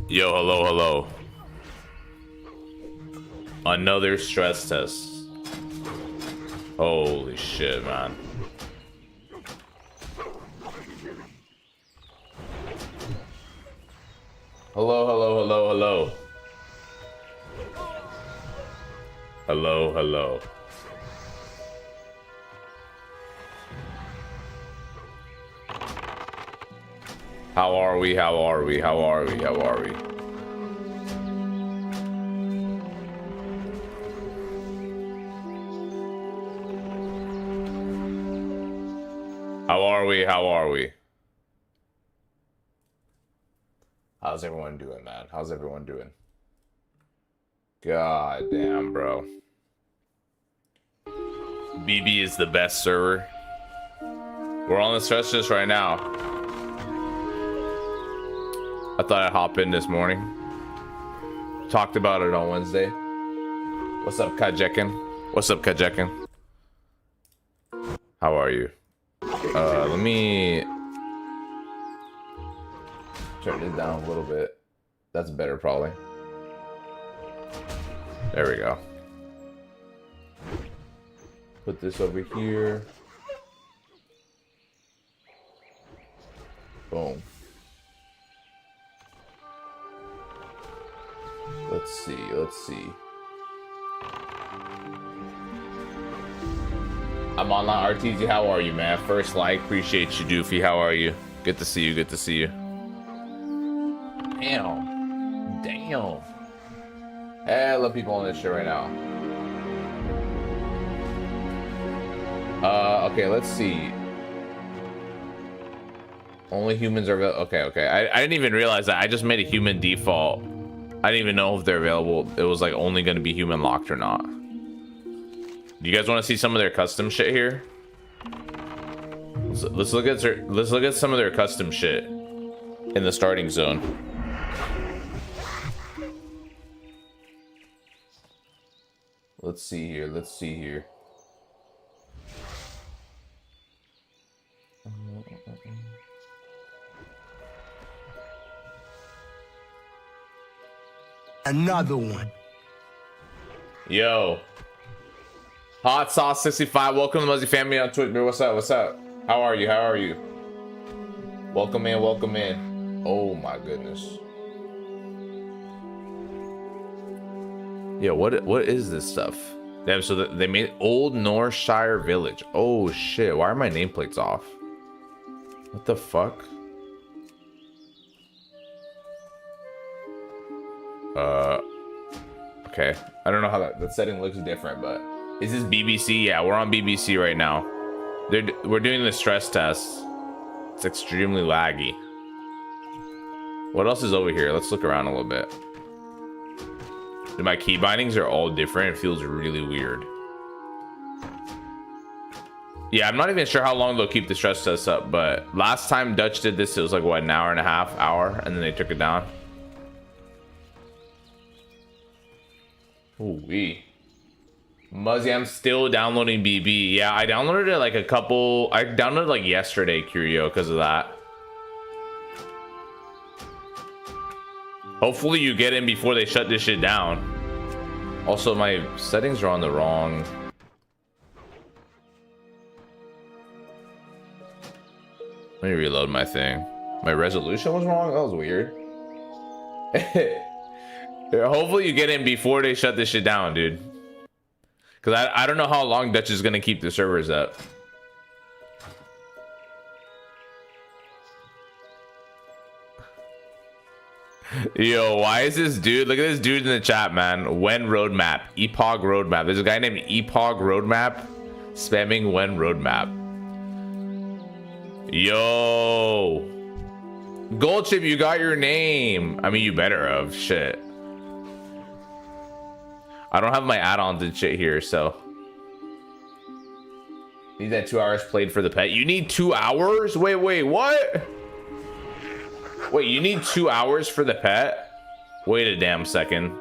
Yo, hello, hello. Another stress test. Holy shit, man. Hello, hello, hello, hello. Hello, hello. How are we? How are we? How are we? How are we? How are we? How are we? How's everyone doing, man? How's everyone doing? God damn, bro. BB is the best server. We're on the stress test right now. I thought I'd hop in this morning. Talked about it on Wednesday. What's up, Kajekin? What's up, Kajekin? How are you? Let me turn this down a little bit. That's better, probably. There we go. Put this over here. Boom. Let's see, let's see. I'm online, RTZ. How are you, man? First like, appreciate you, Doofy. How are you? Good to see you, good to see you. Damn. Damn. Hella people on this shit right now. Okay, let's see. Only humans are available. Okay, okay. I didn't even realize that. I just made a human default. I didn't even know if they're available. It was like only going to be human locked or not. Do you guys want to see some of their custom shit here? Let's look at some of their custom shit in the starting zone. Let's see here. Let's see here. Another one. Yo. Hot Sauce 65. Welcome to the Muzzy family on Twitch, bro. What's up? What's up? How are you? How are you? Welcome in. Welcome in. Oh my goodness. Yeah, what is this stuff? Damn, so they made Old Northshire Village. Oh shit, why are my nameplates off? What the fuck? Okay. I don't know how that setting looks different, but is this BBC? Yeah, we're on BBC right now. We're doing the stress test. It's extremely laggy. What else is over here? Let's look around a little bit. My key bindings are all different. It feels really weird. Yeah, I'm not even sure how long they'll keep the stress test up, but last time Dutch did this, it was like, what, an hour and a half, and then they took it down. Ooh-wee. Muzzy, I'm still downloading BB. Yeah, I downloaded it like I downloaded like yesterday, Curio, because of that. Hopefully you get in before they shut this shit down. Also, my settings are on the wrong. Let me reload my thing. My resolution was wrong? That was weird. Hopefully you get in before they shut this shit down, dude. Because I don't know how long Dutch is going to keep the servers up. Yo, why is this dude? Look at this dude in the chat, man. When roadmap. Epoch roadmap. There's a guy named Epoch roadmap spamming when roadmap. Yo. Goldchip, you got your name. I mean, you better have. Shit. I don't have my add-ons and shit here, so. Need that 2 hours played for the pet. You need 2 hours? Wait, what? Wait, you need 2 hours for the pet? Wait a damn second.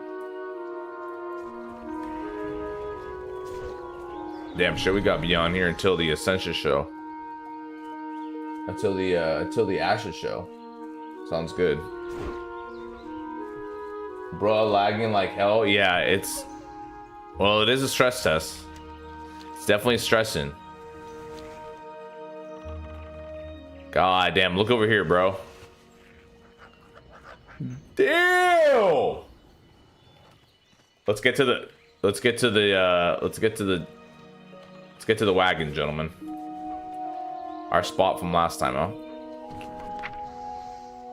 Damn shit, we got beyond here until the Ascension show. Until the Ashes show. Sounds good. Bro, lagging like hell. Yeah, it's... Well, it is a stress test. It's definitely stressing. God damn, look over here, bro. Damn! Let's get to the wagon, gentlemen. Our spot from last time, huh?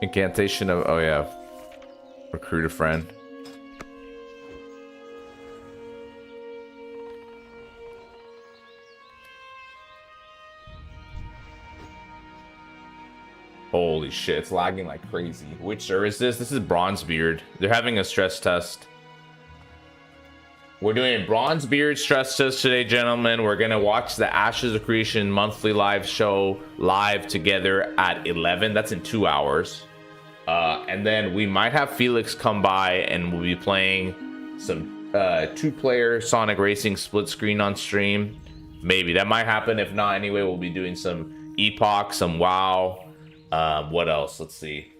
Incantation of, oh yeah. Recruit a friend. Holy shit, it's lagging like crazy. Which server is this? This is BronzeBeard. They're having a stress test. We're doing a BronzeBeard stress test today, gentlemen. We're gonna watch the Ashes of Creation monthly live show live together at 11. That's in 2 hours. And then we might have Felix come by and we'll be playing some 2-player Sonic Racing split screen on stream. Maybe that might happen. If not, anyway, we'll be doing some Epoch, some WoW. What else? Let's see.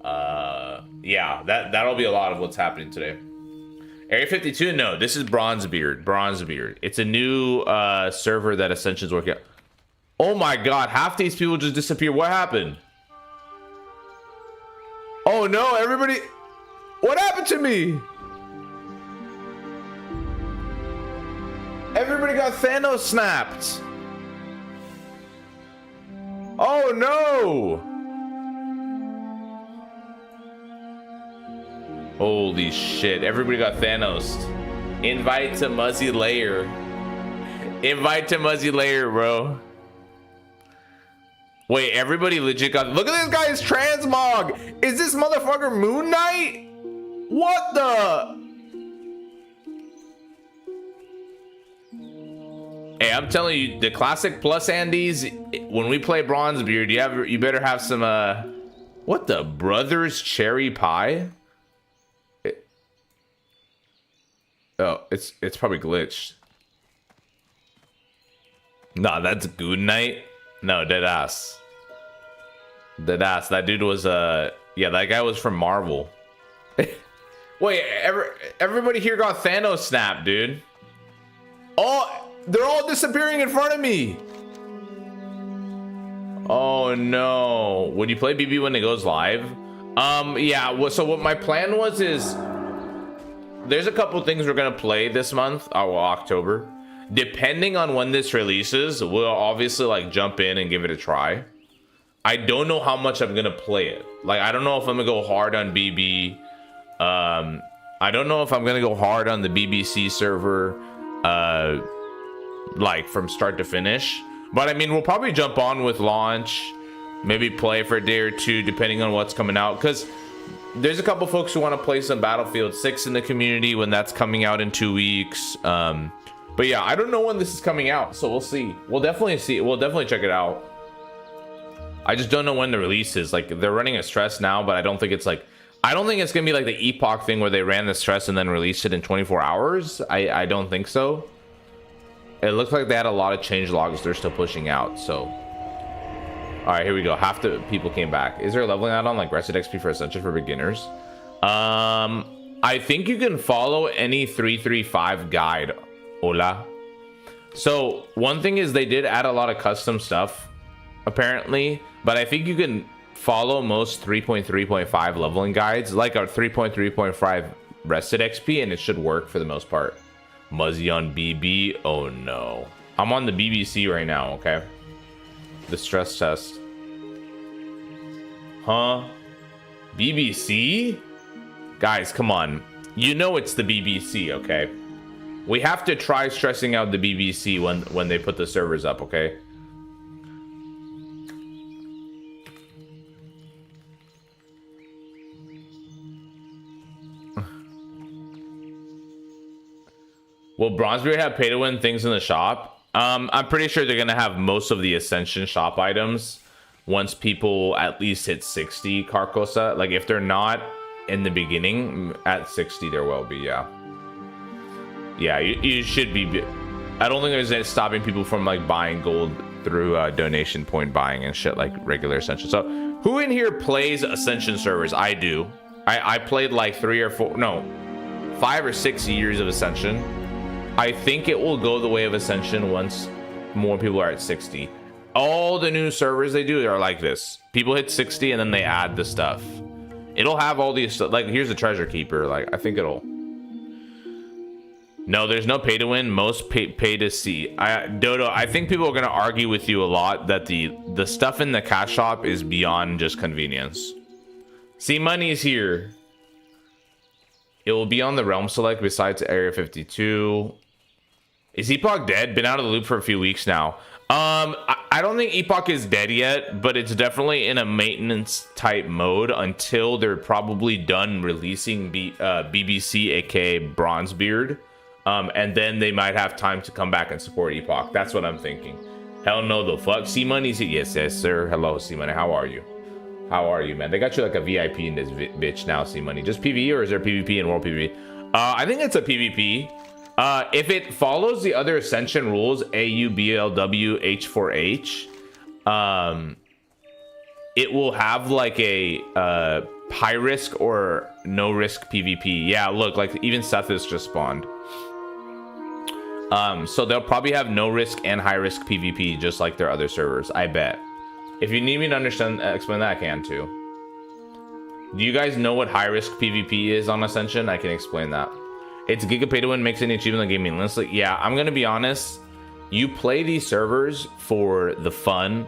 Yeah, that'll be a lot of what's happening today. Area 52, no, this is BronzeBeard. It's a new server that Ascension's working on. Oh my god, half these people just disappeared. What happened? Oh no, everybody, what happened to me? Everybody got Thanos snapped. Oh no. Holy shit, everybody got Thanos. Invite to Muzzy Lair. Invite to Muzzy Lair, bro. Wait, everybody legit got... Look at this guy's Transmog. Is this motherfucker Moon Knight? What the... Hey, I'm telling you, the classic plus Andes, when we play BronzeBeard, you better have some, what the? Brothers Cherry Pie? Oh, it's probably glitched. Nah, that's Good Night. No, dead ass. Dead ass. That dude was yeah, that guy was from Marvel. Wait, everybody here got Thanos snapped, dude. Oh, they're all disappearing in front of me. Oh no. Would you play BB when it goes live? Yeah, well, so what my plan was is there's a couple things we're gonna play this month, or October. Depending on when this releases, we'll obviously like jump in and give it a try. I don't know how much I'm gonna play it. Like, I don't know if I'm gonna go hard on BB. I don't know if I'm gonna go hard on the BBC server, like from start to finish. But I mean, we'll probably jump on with launch, maybe play for a day or two, depending on what's coming out. Because there's a couple folks who want to play some Battlefield 6 in the community when that's coming out in 2 weeks. But yeah, I don't know when this is coming out, so we'll see. We'll definitely see. We'll definitely check it out. I just don't know when the release is. Like, they're running a stress now, but I don't think it's like, I don't think it's gonna be like the Epoch thing where they ran the stress and then released it in 24 hours. I don't think so. It looks like they had a lot of change logs they're still pushing out. So, all right, here we go. Half the people came back. Is there a leveling add-on like Rested XP for Ascension for beginners? I think you can follow any 335 guide. Hola. So one thing is they did add a lot of custom stuff apparently, but I think you can follow most 3.3.5 leveling guides, like our 3.3.5 Rested XP, and it should work for the most part. Muzzy on BB. Oh no, I'm on the BBC right now. Okay, the stress test. Huh? BBC? Guys, come on, you know it's the BBC. Okay, we have to try stressing out the BBC when they put the servers up. Okay. Will BronzeBeard have pay to win things in the shop? I'm pretty sure they're gonna have most of the Ascension shop items once people at least hit 60 Carcosa. Like, if they're not in the beginning, at 60 there will be. Yeah, you should be. I don't think there's any stopping people from like buying gold through donation point buying and shit like regular Ascension. So who in here plays Ascension servers? I do. I played like 5 or 6 years of Ascension. I think it will go the way of Ascension once more people are at 60. All the new servers they do are like this. People hit 60 and then they add the stuff. It'll have all these, like, here's the treasure keeper. Like, I think it'll. No, there's no pay to win. Most pay to see. Dodo, I think people are gonna argue with you a lot that the stuff in the cash shop is beyond just convenience. See, money's here. It will be on the realm select besides Area 52. Is Epoch dead? Been out of the loop for a few weeks now. I don't think Epoch is dead yet, but it's definitely in a maintenance type mode until they're probably done releasing BBC, aka BronzeBeard. And then they might have time to come back and support Epoch. That's what I'm thinking. Hell no, the fuck. C-Money's yes, sir. Hello, C-Money. How are you? How are you, man? They got you like a VIP in this bitch now, C-Money. Just PvE, or is there PvP and World PvP? I think it's a PvP. If it follows the other Ascension rules, AU, BLW, H4H, it will have like a high risk or no risk PvP. Yeah, look, like even Seth has just spawned. So they'll probably have no risk and high risk PvP just like their other servers, I bet. If you need me to understand, explain that, I can too. Do you guys know what high risk PvP is on Ascension? I can explain that. It's Giga Pay to Win, makes any achievement in the game meaningless. Yeah, I'm gonna be honest. You play these servers for the fun.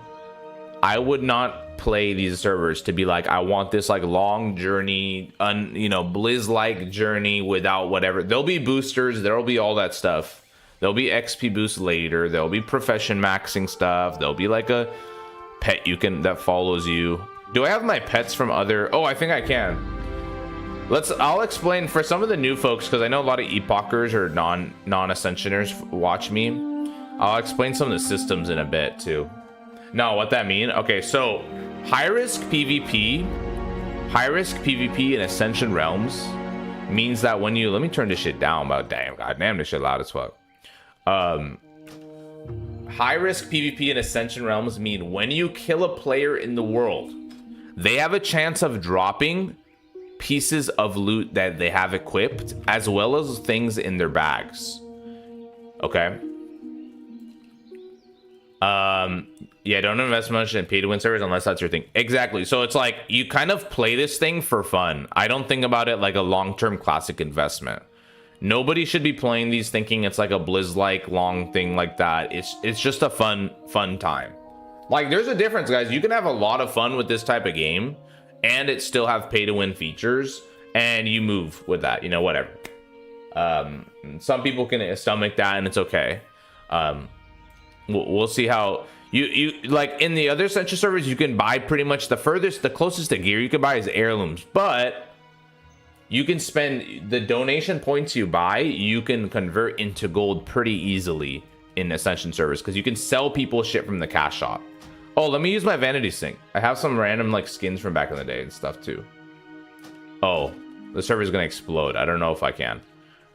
I would not play these servers to be like, I want this like long journey, Blizz-like journey without whatever. There'll be boosters, there'll be all that stuff. There'll be XP boost later. There'll be profession maxing stuff. There'll be like a pet that follows you. Do I have my pets from other? Oh, I think I can. I'll explain for some of the new folks, because I know a lot of Epochers or non-Ascensioners watch me. I'll explain some of the systems in a bit too. No, what that mean? Okay, so high risk PvP in Ascension realms means that when you, let me turn this shit down. About goddamn, this shit loud as fuck. High risk PvP in Ascension realms mean when you kill a player in the world, they have a chance of dropping pieces of loot that they have equipped, as well as things in their bags. Okay. Yeah, don't invest much in pay to win servers unless that's your thing. Exactly. So it's like you kind of play this thing for fun. I don't think about it like a long-term classic investment. Nobody should be playing these thinking it's like a Blizz-like long thing like that. It's just a fun time. Like, there's a difference, guys. You can have a lot of fun with this type of game and it still have pay to win features, and you move with that, whatever. Some people can stomach that and it's okay. We'll see how you like in the other Ascension servers. You can buy pretty much the closest to gear you can buy is heirlooms, but you can spend the donation points you buy, you can convert into gold pretty easily in Ascension servers, because you can sell people shit from the cash shop. Oh, let me use my vanity sync. I have some random like skins from back in the day and stuff too. Oh, the server is gonna explode. I don't know if I can.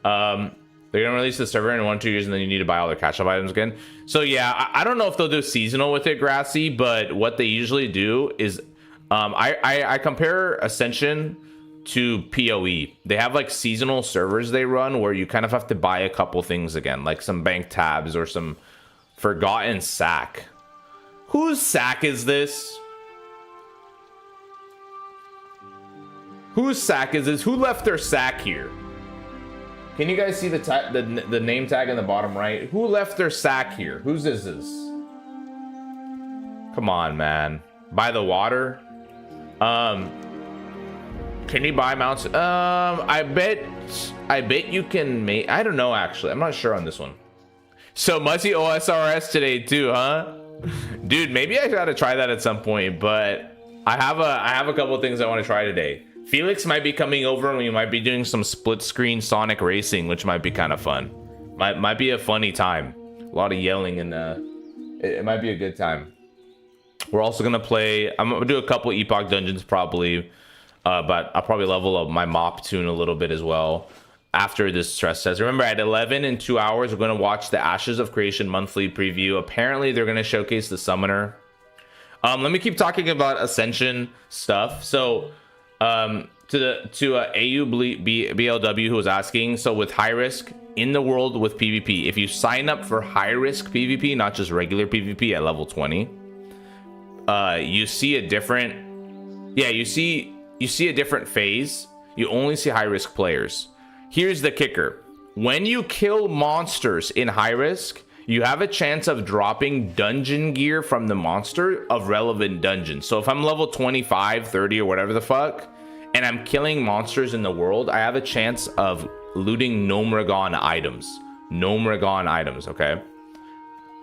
They're gonna release the server in 1 or 2 years, and then you need to buy all their cash shop items again. So yeah, I don't know if they'll do seasonal with it, Grassy, but what they usually do is I compare Ascension to PoE. They have like seasonal servers they run where you kind of have to buy a couple things again, like some bank tabs or some forgotten sack. Whose sack is this? Whose sack is this? Who left their sack here? Can you guys see the name tag in the bottom right? Who left their sack here? Whose is this? Come on, man. By the water? Can you buy mounts? I bet you can make, I don't know actually. I'm not sure on this one. So Muzzy OSRS today too, huh? Dude, maybe I gotta try that at some point, but I have a couple of things I want to try today. Felix might be coming over and we might be doing some split screen Sonic racing, which might be kind of fun. Might be a funny time. A lot of yelling, and it might be a good time. We're also gonna play, I'm gonna do a couple Epoch dungeons probably, but I'll probably level up my MoP tune a little bit as well after this stress test. Remember, at 11 in 2 hours, we're going to watch the Ashes of Creation monthly preview. Apparently, they're going to showcase the Summoner. Let me keep talking about Ascension stuff. So, BLW who was asking, so with high risk in the world with PvP, if you sign up for high risk PvP, not just regular PvP at level 20, you see a different, you see a different phase. You only see high risk players. Here's the kicker: when you kill monsters in high risk, you have a chance of dropping dungeon gear from the monster of relevant dungeons. So if I'm level 25, 30, or whatever the fuck, and I'm killing monsters in the world, I have a chance of looting Gnomragon items. Gnomragon items, okay?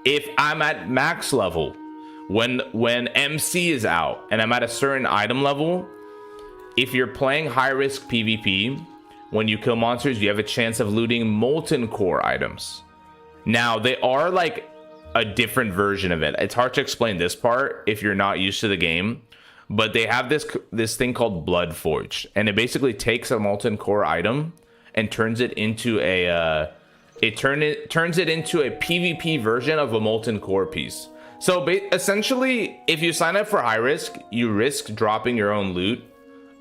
If I'm at max level, when MC is out, and I'm at a certain item level, if you're playing high-risk PvP, when you kill monsters, you have a chance of looting Molten Core items. Now, they are like a different version of it. It's hard to explain this part if you're not used to the game. But they have this thing called Blood Forge, and it basically takes a Molten Core item and turns it into a turns it into a PvP version of a Molten Core piece. So essentially, if you sign up for high risk, you risk dropping your own loot,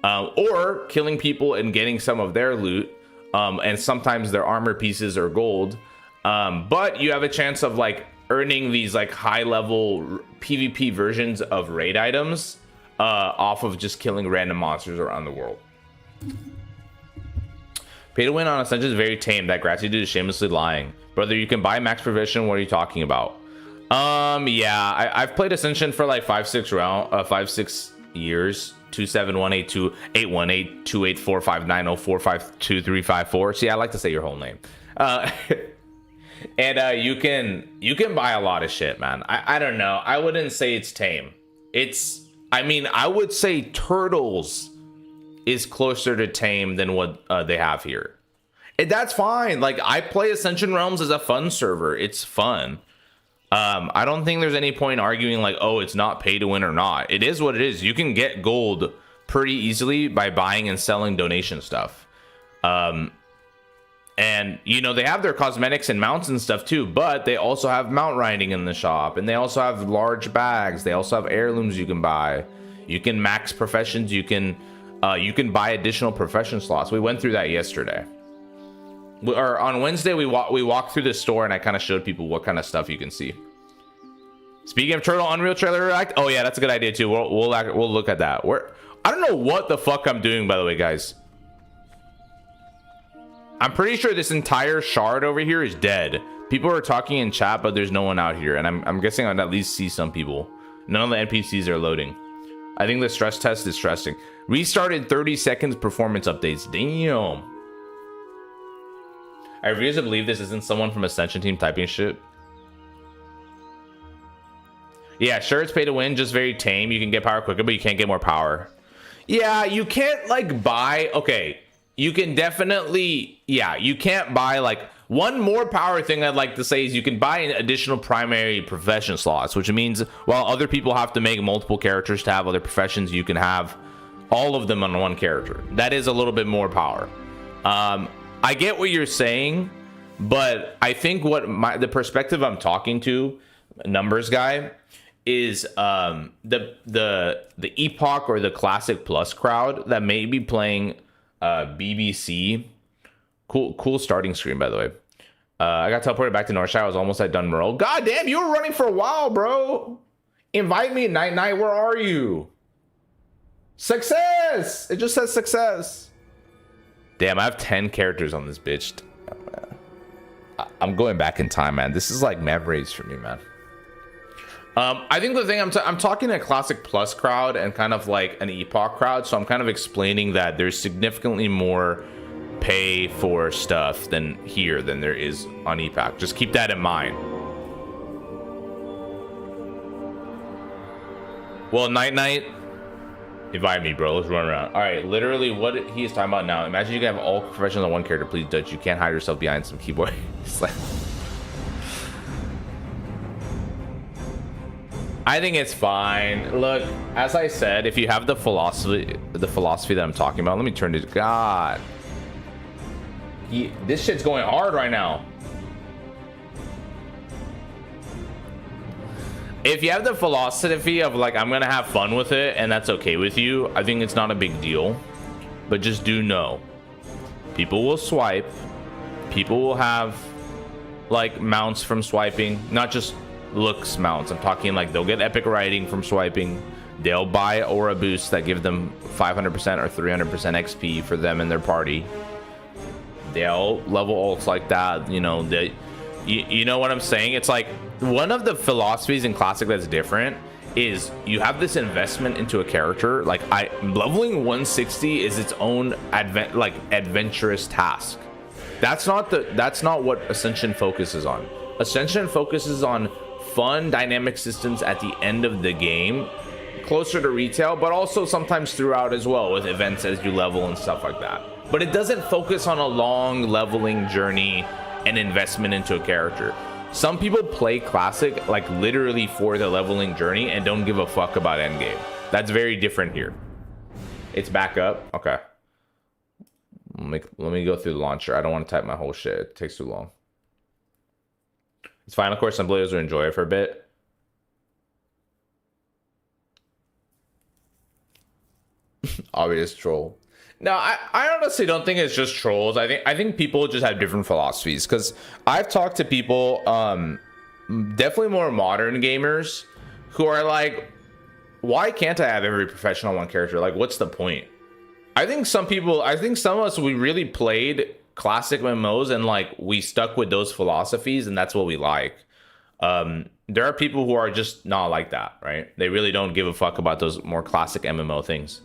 or killing people and getting some of their loot, and sometimes their armor pieces or gold. But you have a chance of like earning these like high level PvP versions of raid items. Off of just killing random monsters around the world. Pay to win on Ascension is very tame. That gratitude is shamelessly lying. Brother, you can buy max profession. What are you talking about? Yeah, I've played Ascension for like 5-6 years. 27182 818 284 590 452 See, I like to say your whole name. And you can buy a lot of shit, man. I don't know. I wouldn't say it's tame. I mean, I would say Turtles is closer to tame than what they have here. And that's fine. Like, I play Ascension Realms as a fun server. It's fun. I don't think there's any point arguing like, oh, it's not pay to win or not. It is what it is. You can get gold pretty easily by buying and selling donation stuff. And, you know, they have their cosmetics and mounts and stuff too, but they also have mount riding in the shop, and they also have large bags. They also have heirlooms you can buy. You can max professions. You can buy additional profession slots. We went through that yesterday. Or on Wednesday, we walked through the store, and I kind of showed people what kind of stuff you can see. Speaking of Turtle Unreal trailer act, oh yeah, that's a good idea too. We'll look at that. I don't know what the fuck I'm doing, by the way, guys. I'm pretty sure this entire shard over here is dead. People are talking in chat, but there's no one out here, and I'm guessing I'd at least see some people. None of the NPCs are loading. I think the stress test is stressing. Restarted 30 seconds performance updates. Damn. I refuse to believe this isn't someone from Ascension team typing shit. Yeah, sure, it's pay to win, just very tame. You can get power quicker, but you can't get more power. Yeah, you can't like buy. Okay, you can definitely. Yeah, you can't buy like one more power thing I'd like to say is you can buy an additional primary profession slots, which means while other people have to make multiple characters to have other professions, you can have all of them on one character. That is a little bit more power. I get what you're saying, but I think what the perspective I'm talking to, numbers guy, is the Epoch or the Classic Plus crowd that may be playing BBC. Cool starting screen, by the way. I got teleported back to Northshire. I was almost at Dunmerle. God damn, you were running for a while, bro. Invite me, Night. Where are you? Success. It just says success. Damn, I have 10 characters on this bitch. I'm going back in time, man. This is like memories for me, man. I think the thing I'm talking to a Classic Plus crowd and kind of like an Epoch crowd, so I'm kind of explaining that there's significantly more pay for stuff than there is on Epoch. Just keep that in mind. Well, Night, invite me, bro. Let's run around. All right, literally what he is talking about now. Imagine you can have all professions on one character. Please, Dutch. You can't hide yourself behind some keyboard. It's like, I think it's fine. Look, as I said, if you have the philosophy that I'm talking about, let me turn to God. This shit's going hard right now. If you have the philosophy of like, I'm gonna have fun with it and that's okay with you, I think it's not a big deal. but just do know, people will swipe. People will have like mounts from swiping, not just looks mounts. I'm talking like they'll get epic riding from swiping. They'll buy aura boosts that give them 500% or 300% XP for them and their party. They'll level ults like that. You know, you know what I'm saying? It's like one of the philosophies in Classic that's different is you have this investment into a character. Like leveling 160 is its own adventurous task. That's not what Ascension focuses on. Ascension focuses on fun dynamic systems at the end of the game, closer to retail, but also sometimes throughout as well with events as you level and stuff like that. But it doesn't focus on a long leveling journey and investment into a character. Some people play Classic like literally for the leveling journey and don't give a fuck about endgame. That's very different here. It's back up. Okay. Let me go through the launcher. I don't want to type my whole shit. It takes too long. It's fine. Of course, some players will enjoy it for a bit. Obvious troll. No, I honestly don't think it's just trolls. I think people just have different philosophies. Because I've talked to people, definitely more modern gamers, who are like, why can't I have every professional one character? Like, what's the point? I think some of us, we really played classic MMOs and like we stuck with those philosophies and that's what we like. There are people who are just not like that, right? They really don't give a fuck about those more classic MMO things.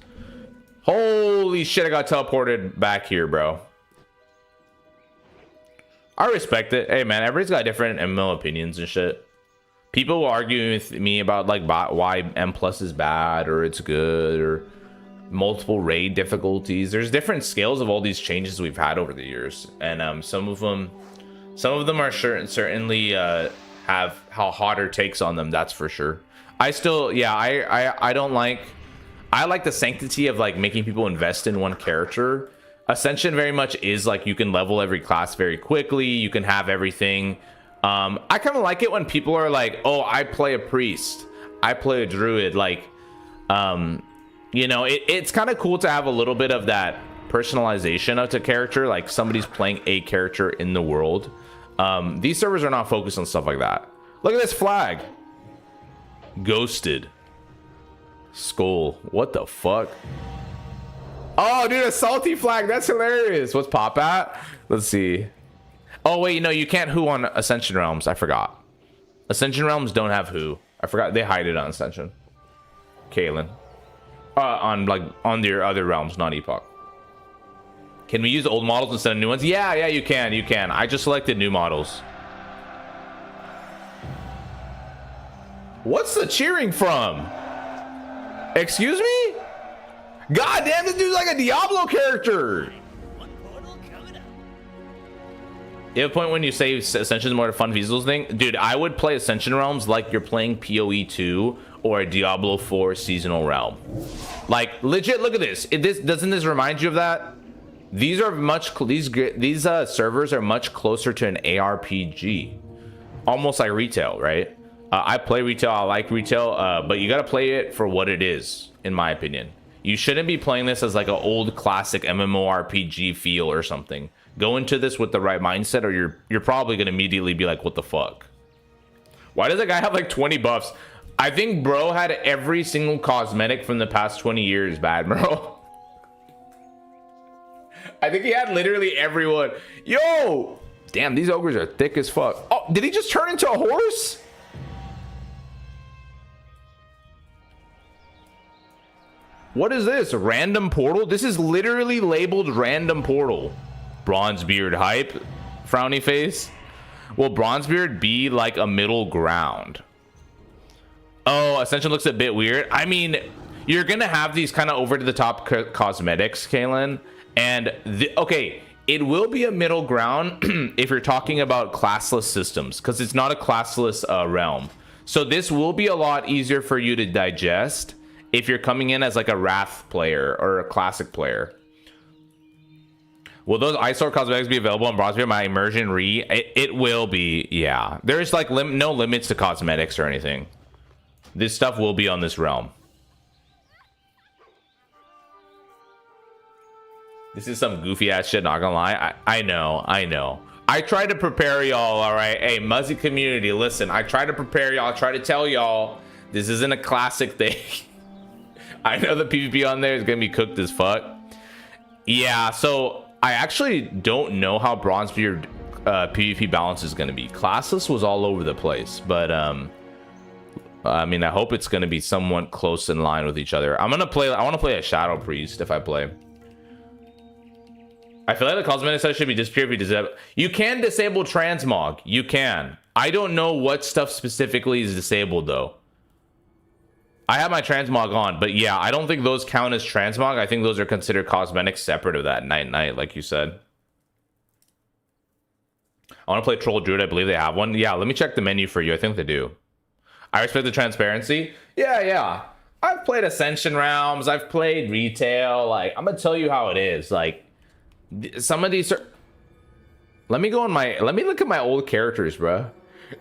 Holy shit, I got teleported back here, bro. I respect it. Hey man, everybody's got different MMO opinions and shit. People will argue with me about like why M+ is bad or it's good or multiple raid difficulties. There's different scales of all these changes we've had over the years, and some of them are certainly have how hotter takes on them. That's for sure. I don't like. I like the sanctity of like making people invest in one character. Ascension very much is like you can level every class very quickly. You can have everything. I kind of like it when people are like, oh, I play a priest, I play a druid, like you know, it's kind of cool to have a little bit of that personalization of the character, like somebody's playing a character in the world. These servers are not focused on stuff like that. Look at this flag. Ghosted. Skull. What the fuck? Oh, dude, a salty flag. That's hilarious. What's pop at? Let's see. Oh, wait, no, you can't who on Ascension Realms. I forgot. Ascension Realms don't have who. I forgot. They hide it on Ascension. Kaylin. On their other realms, not Epoch. Can we use old models instead of new ones? Yeah, you can. I just selected new models. What's the cheering from? Excuse me? God damn, this dude's like a Diablo character. You have a point when you say Ascension is more of a fun visuals thing. Dude, I would play Ascension Realms like you're playing PoE 2 or a Diablo 4 seasonal realm. Like, legit, look at this. Doesn't this remind you of that? These servers are much closer to an ARPG. Almost like retail, right? I play retail, I like retail, but you gotta play it for what it is, in my opinion. You shouldn't be playing this as like an old classic MMORPG feel or something. Go into this with the right mindset, or you're probably gonna immediately be like, what the fuck? Why does that guy have like 20 buffs? I think bro had every single cosmetic from the past 20 years bad, bro. I think he had literally everyone. Yo! Damn, these ogres are thick as fuck. Oh, did he just turn into a horse? What is this? Random portal? This is literally labeled random portal. BronzeBeard hype? Frowny face? Will BronzeBeard be like a middle ground? Oh, Ascension looks a bit weird. I mean, you're gonna have these kind of over to the top cosmetics, Kaylin. And okay, it will be a middle ground if you're talking about classless systems, because it's not a classless realm. So this will be a lot easier for you to digest if you're coming in as like a Wrath player or a classic player. Will those Eyesore cosmetics be available on BronzeBeard? My immersion it will be, yeah. There's like no limits to cosmetics or anything. This stuff will be on this realm. This is some goofy ass shit, not gonna lie. I know. I tried to prepare y'all, all right? Hey, Muzzy community, listen. I tried to prepare y'all. I tried to tell y'all this isn't a classic thing. I know the PvP on there is gonna be cooked as fuck. Yeah, so I actually don't know how BronzeBeard PvP balance is gonna be. Classless was all over the place, but I mean, I hope it's gonna be somewhat close in line with each other. I want to play a Shadow Priest if I play. I feel like the cosmetic set should be disappeared if you disable. You can disable Transmog. You can. I don't know what stuff specifically is disabled though. I have my Transmog on, but yeah, I don't think those count as Transmog. I think those are considered cosmetics separate of that night, like you said. I want to play Troll Druid. I believe they have one. Yeah, let me check the menu for you. I think they do. I respect the transparency. Yeah. I've played Ascension Realms. I've played retail. Like, I'm gonna tell you how it is. Like, some of these are. Let me look at my old characters, bro.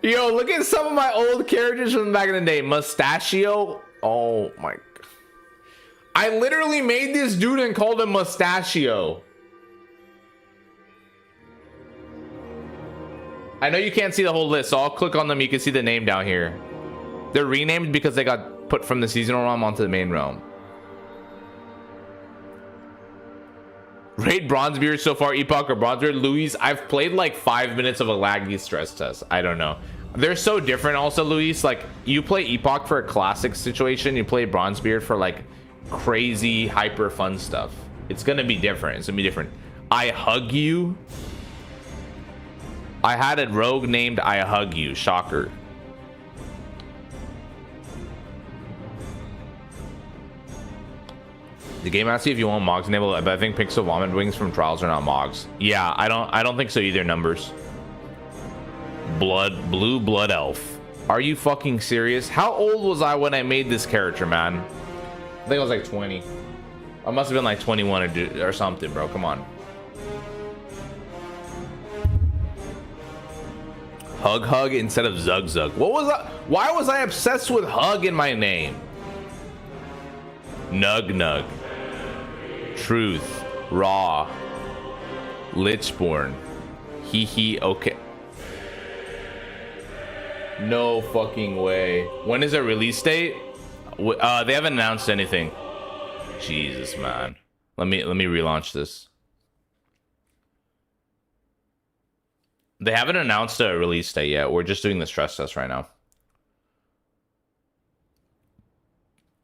Yo, look at some of my old characters from back in the day. Mustachio. Oh my. I literally made this dude and called him Mustachio. I know you can't see the whole list, so I'll click on them. You can see the name down here. They're renamed because they got put from the seasonal realm onto the main realm. Raid BronzeBeard so far, Epoch or BronzeBeard. Luis, I've played like 5 minutes of a laggy stress test. I don't know. They're so different also, Luis. Like, you play Epoch for a classic situation. You play BronzeBeard for like crazy, hyper fun stuff. It's gonna be different. It's gonna be different. I Hug You. I had a rogue named I Hug You. Shocker. The game asks you if you want Mogs enabled, but I think Pixel Vomit Wings from Trials are not Mogs. Yeah, I don't think so either. Numbers. Blue Blood Elf. Are you fucking serious? How old was I when I made this character, man? I think I was like 20. I must have been like 21 or something, bro. Come on. Hug instead of Zug. What was that? Why was I obsessed with Hug in my name? Nug. Truth. Raw. Lichborn. Okay. No fucking way. When is their release date? They haven't announced anything. Jesus, man. Let me relaunch this. They haven't announced a release date yet. We're just doing the stress test right now.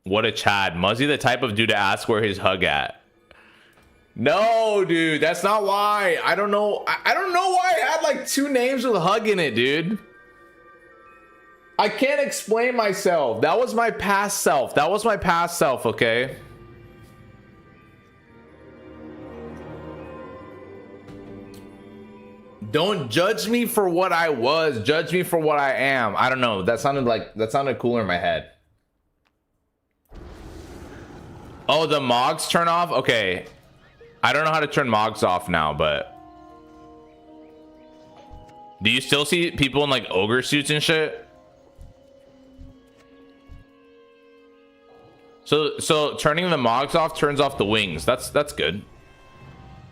What a Chad. Muzzy the type of dude to ask where his hug at. No, dude, that's not why. I don't know. I don't know why I had like 2 names with hug in it, dude. I can't explain myself. That was my past self. Okay? Don't judge me for what I was. Judge me for what I am. I don't know. That sounded cooler in my head. Oh, the Mogs turn off? Okay. I don't know how to turn Mogs off now, but... Do you still see people in like ogre suits and shit? So turning the Mogs off turns off the wings. That's good.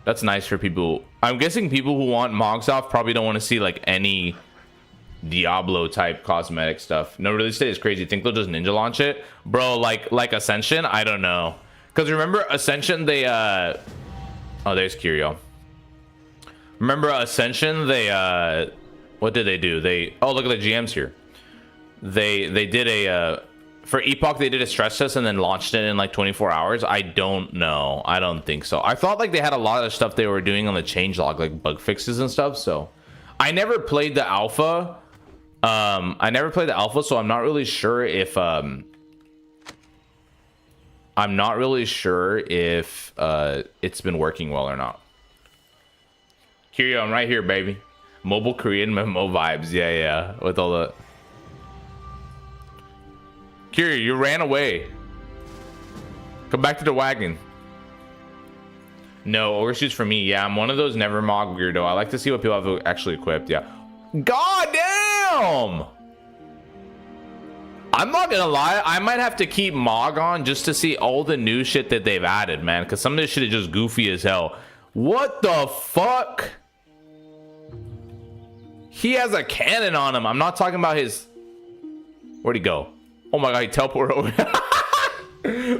That's nice for people. I'm guessing people who want Mogs off probably don't want to see like any Diablo type cosmetic stuff. No, release date is crazy. Think they'll just ninja launch it, bro? Like Ascension? I don't know. Because remember Ascension, they oh, there's Curio. Remember Ascension, they what did they do? Oh, look at the GMs here. They did a for Epoch, they did a stress test and then launched it in like 24 hours. I don't know. I don't think so. I thought like they had a lot of stuff they were doing on the changelog, like bug fixes and stuff. So I never played the alpha. So I'm not really sure if it's been working well or not. Curio, I'm right here, baby. Mobile Korean MMO vibes. Yeah. With all the... Curio, you ran away. Come back to the wagon. No, overshoots for me. Yeah, I'm one of those never mog weirdo. I like to see what people have actually equipped. Yeah. God damn! I'm not gonna lie, I might have to keep Mog on just to see all the new shit that they've added, man, because some of this shit is just goofy as hell. What the fuck? He has a cannon on him. I'm not talking about his... Where'd he go? Oh my god, he teleported over.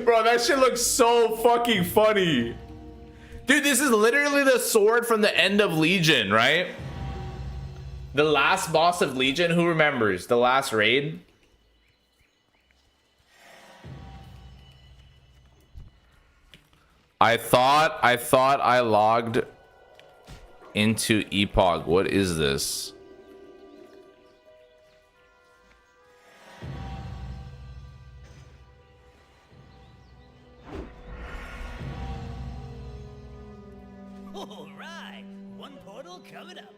Bro, that shit looks so fucking funny. Dude, this is literally the sword from the end of Legion, right? The last boss of Legion. Who remembers the last raid? I thought I logged into Epoch. What is this? All right, one portal coming up.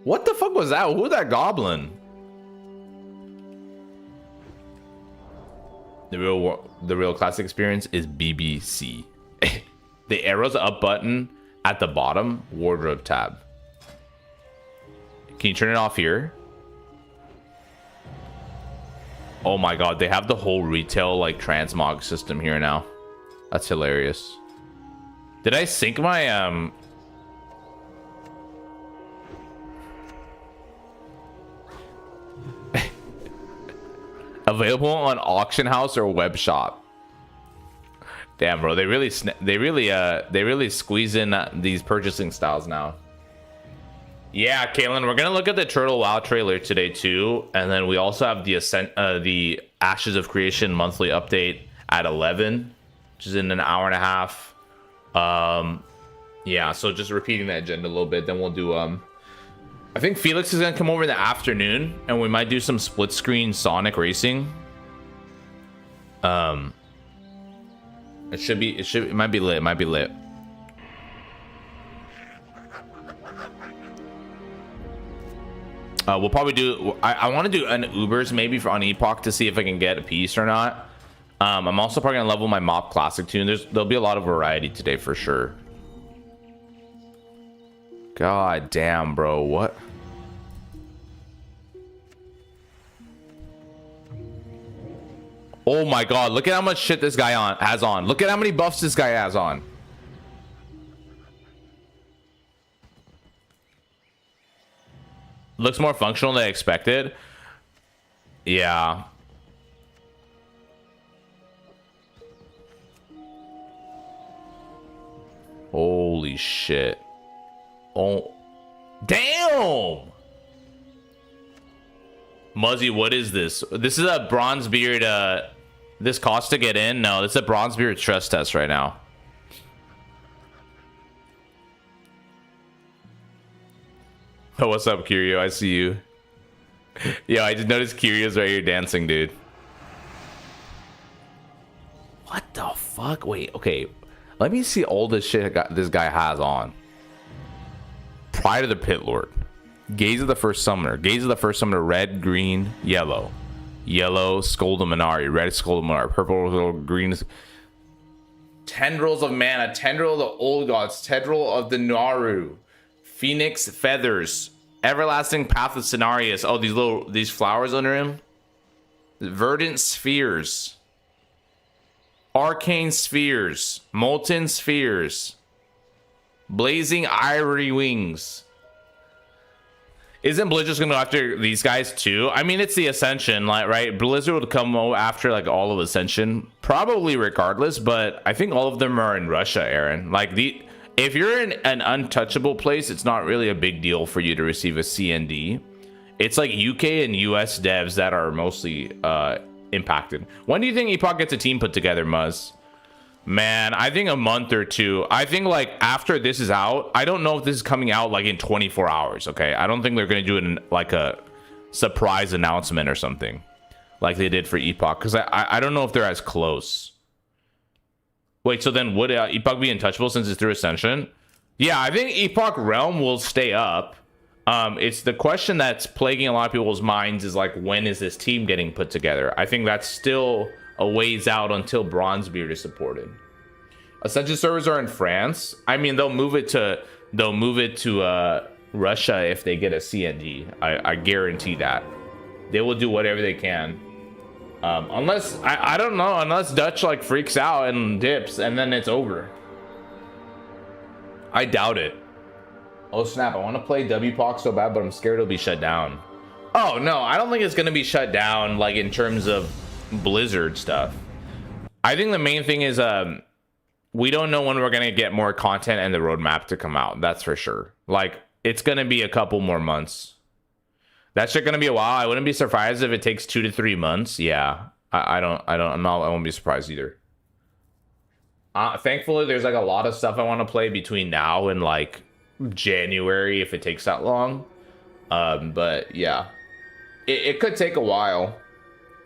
What the fuck was that? Who's that goblin? The real classic experience is BBC. The arrows up button at the bottom, wardrobe tab. Can you turn it off here? Oh my god, they have the whole retail like transmog system here now. That's hilarious. Did I sync my available on auction house or web shop? Damn, bro, they really squeeze in these purchasing styles now. Yeah, Kaylin, we're gonna look at the Turtle WoW trailer today too, and then we also have the Ashes of Creation monthly update at 11, which is in an hour and a half. Yeah, so just repeating that agenda a little bit, then we'll do I think Felix is gonna come over in the afternoon, and we might do some split screen Sonic racing. It might be lit. We'll probably do, I want to do an Ubers maybe on Epoch to see if I can get a piece or not. I'm also probably gonna level my MoP classic tune. There'll be a lot of variety today for sure. God damn, bro, what? Oh my god, look at how much shit this guy has on. Look at how many buffs this guy has on. Looks more functional than I expected. Yeah. Holy shit. Oh. Damn! Muzzy, what is this? This is a BronzeBeard, this costs to get in? No, this is a BronzeBeard stress test right now. Oh, what's up, Curio? I see you. Yeah, I just noticed Curio's right here dancing, dude. What the fuck? Wait, okay. Let me see all this shit this guy has on. Pride of the Pit Lord. Gaze of the First Summoner. Gaze of the First Summoner. Red, green, yellow. Yellow, Skoldaminari. Red, Skoldaminari. Purple, green. Tendrils of Mana. Tendril of the Old Gods. Tendril of the Naru. Phoenix Feathers. Everlasting Path of Cenarius. Oh, these flowers under him. Verdant Spheres. Arcane Spheres. Molten Spheres. Blazing Ivory Wings. Isn't Blizzard gonna go after these guys too? I mean, it's the Ascension, like, right? Blizzard would come after like all of Ascension, probably regardless. But I think all of them are in Russia, Aaron. Like if you're in an untouchable place, it's not really a big deal for you to receive a CND. It's like UK and US devs that are mostly impacted. When do you think Epoch gets a team put together, Muzz? Man, I think a month or two. I think like after this is out, I don't know if this is coming out like in 24 hours, okay? I don't think they're going to do it in like a surprise announcement or something like they did for Epoch, because I don't know if they're as close. Wait, so then would Epoch be untouchable since it's through Ascension? Yeah, I think Epoch Realm will stay up. It's the question that's plaguing a lot of people's minds is like, when is this team getting put together? I think that's still a ways out until BronzeBeard is supported. Ascension servers are in France. I mean, they'll move it to Russia if they get a CND. I guarantee that. They will do whatever they can. Unless I don't know, unless Dutch like freaks out and dips and then it's over. I doubt it. Oh snap, I want to play WPOC so bad, but I'm scared it'll be shut down. Oh no, I don't think it's gonna be shut down like in terms of Blizzard stuff. I think the main thing is we don't know when we're gonna get more content and the roadmap to come out. That's for sure. Like it's gonna be a couple more months. That shit gonna be a while. I wouldn't be surprised if it takes 2 to 3 months. Yeah, I won't be surprised either. Thankfully, there's like a lot of stuff I want to play between now and like January if it takes that long. But yeah, it could take a while.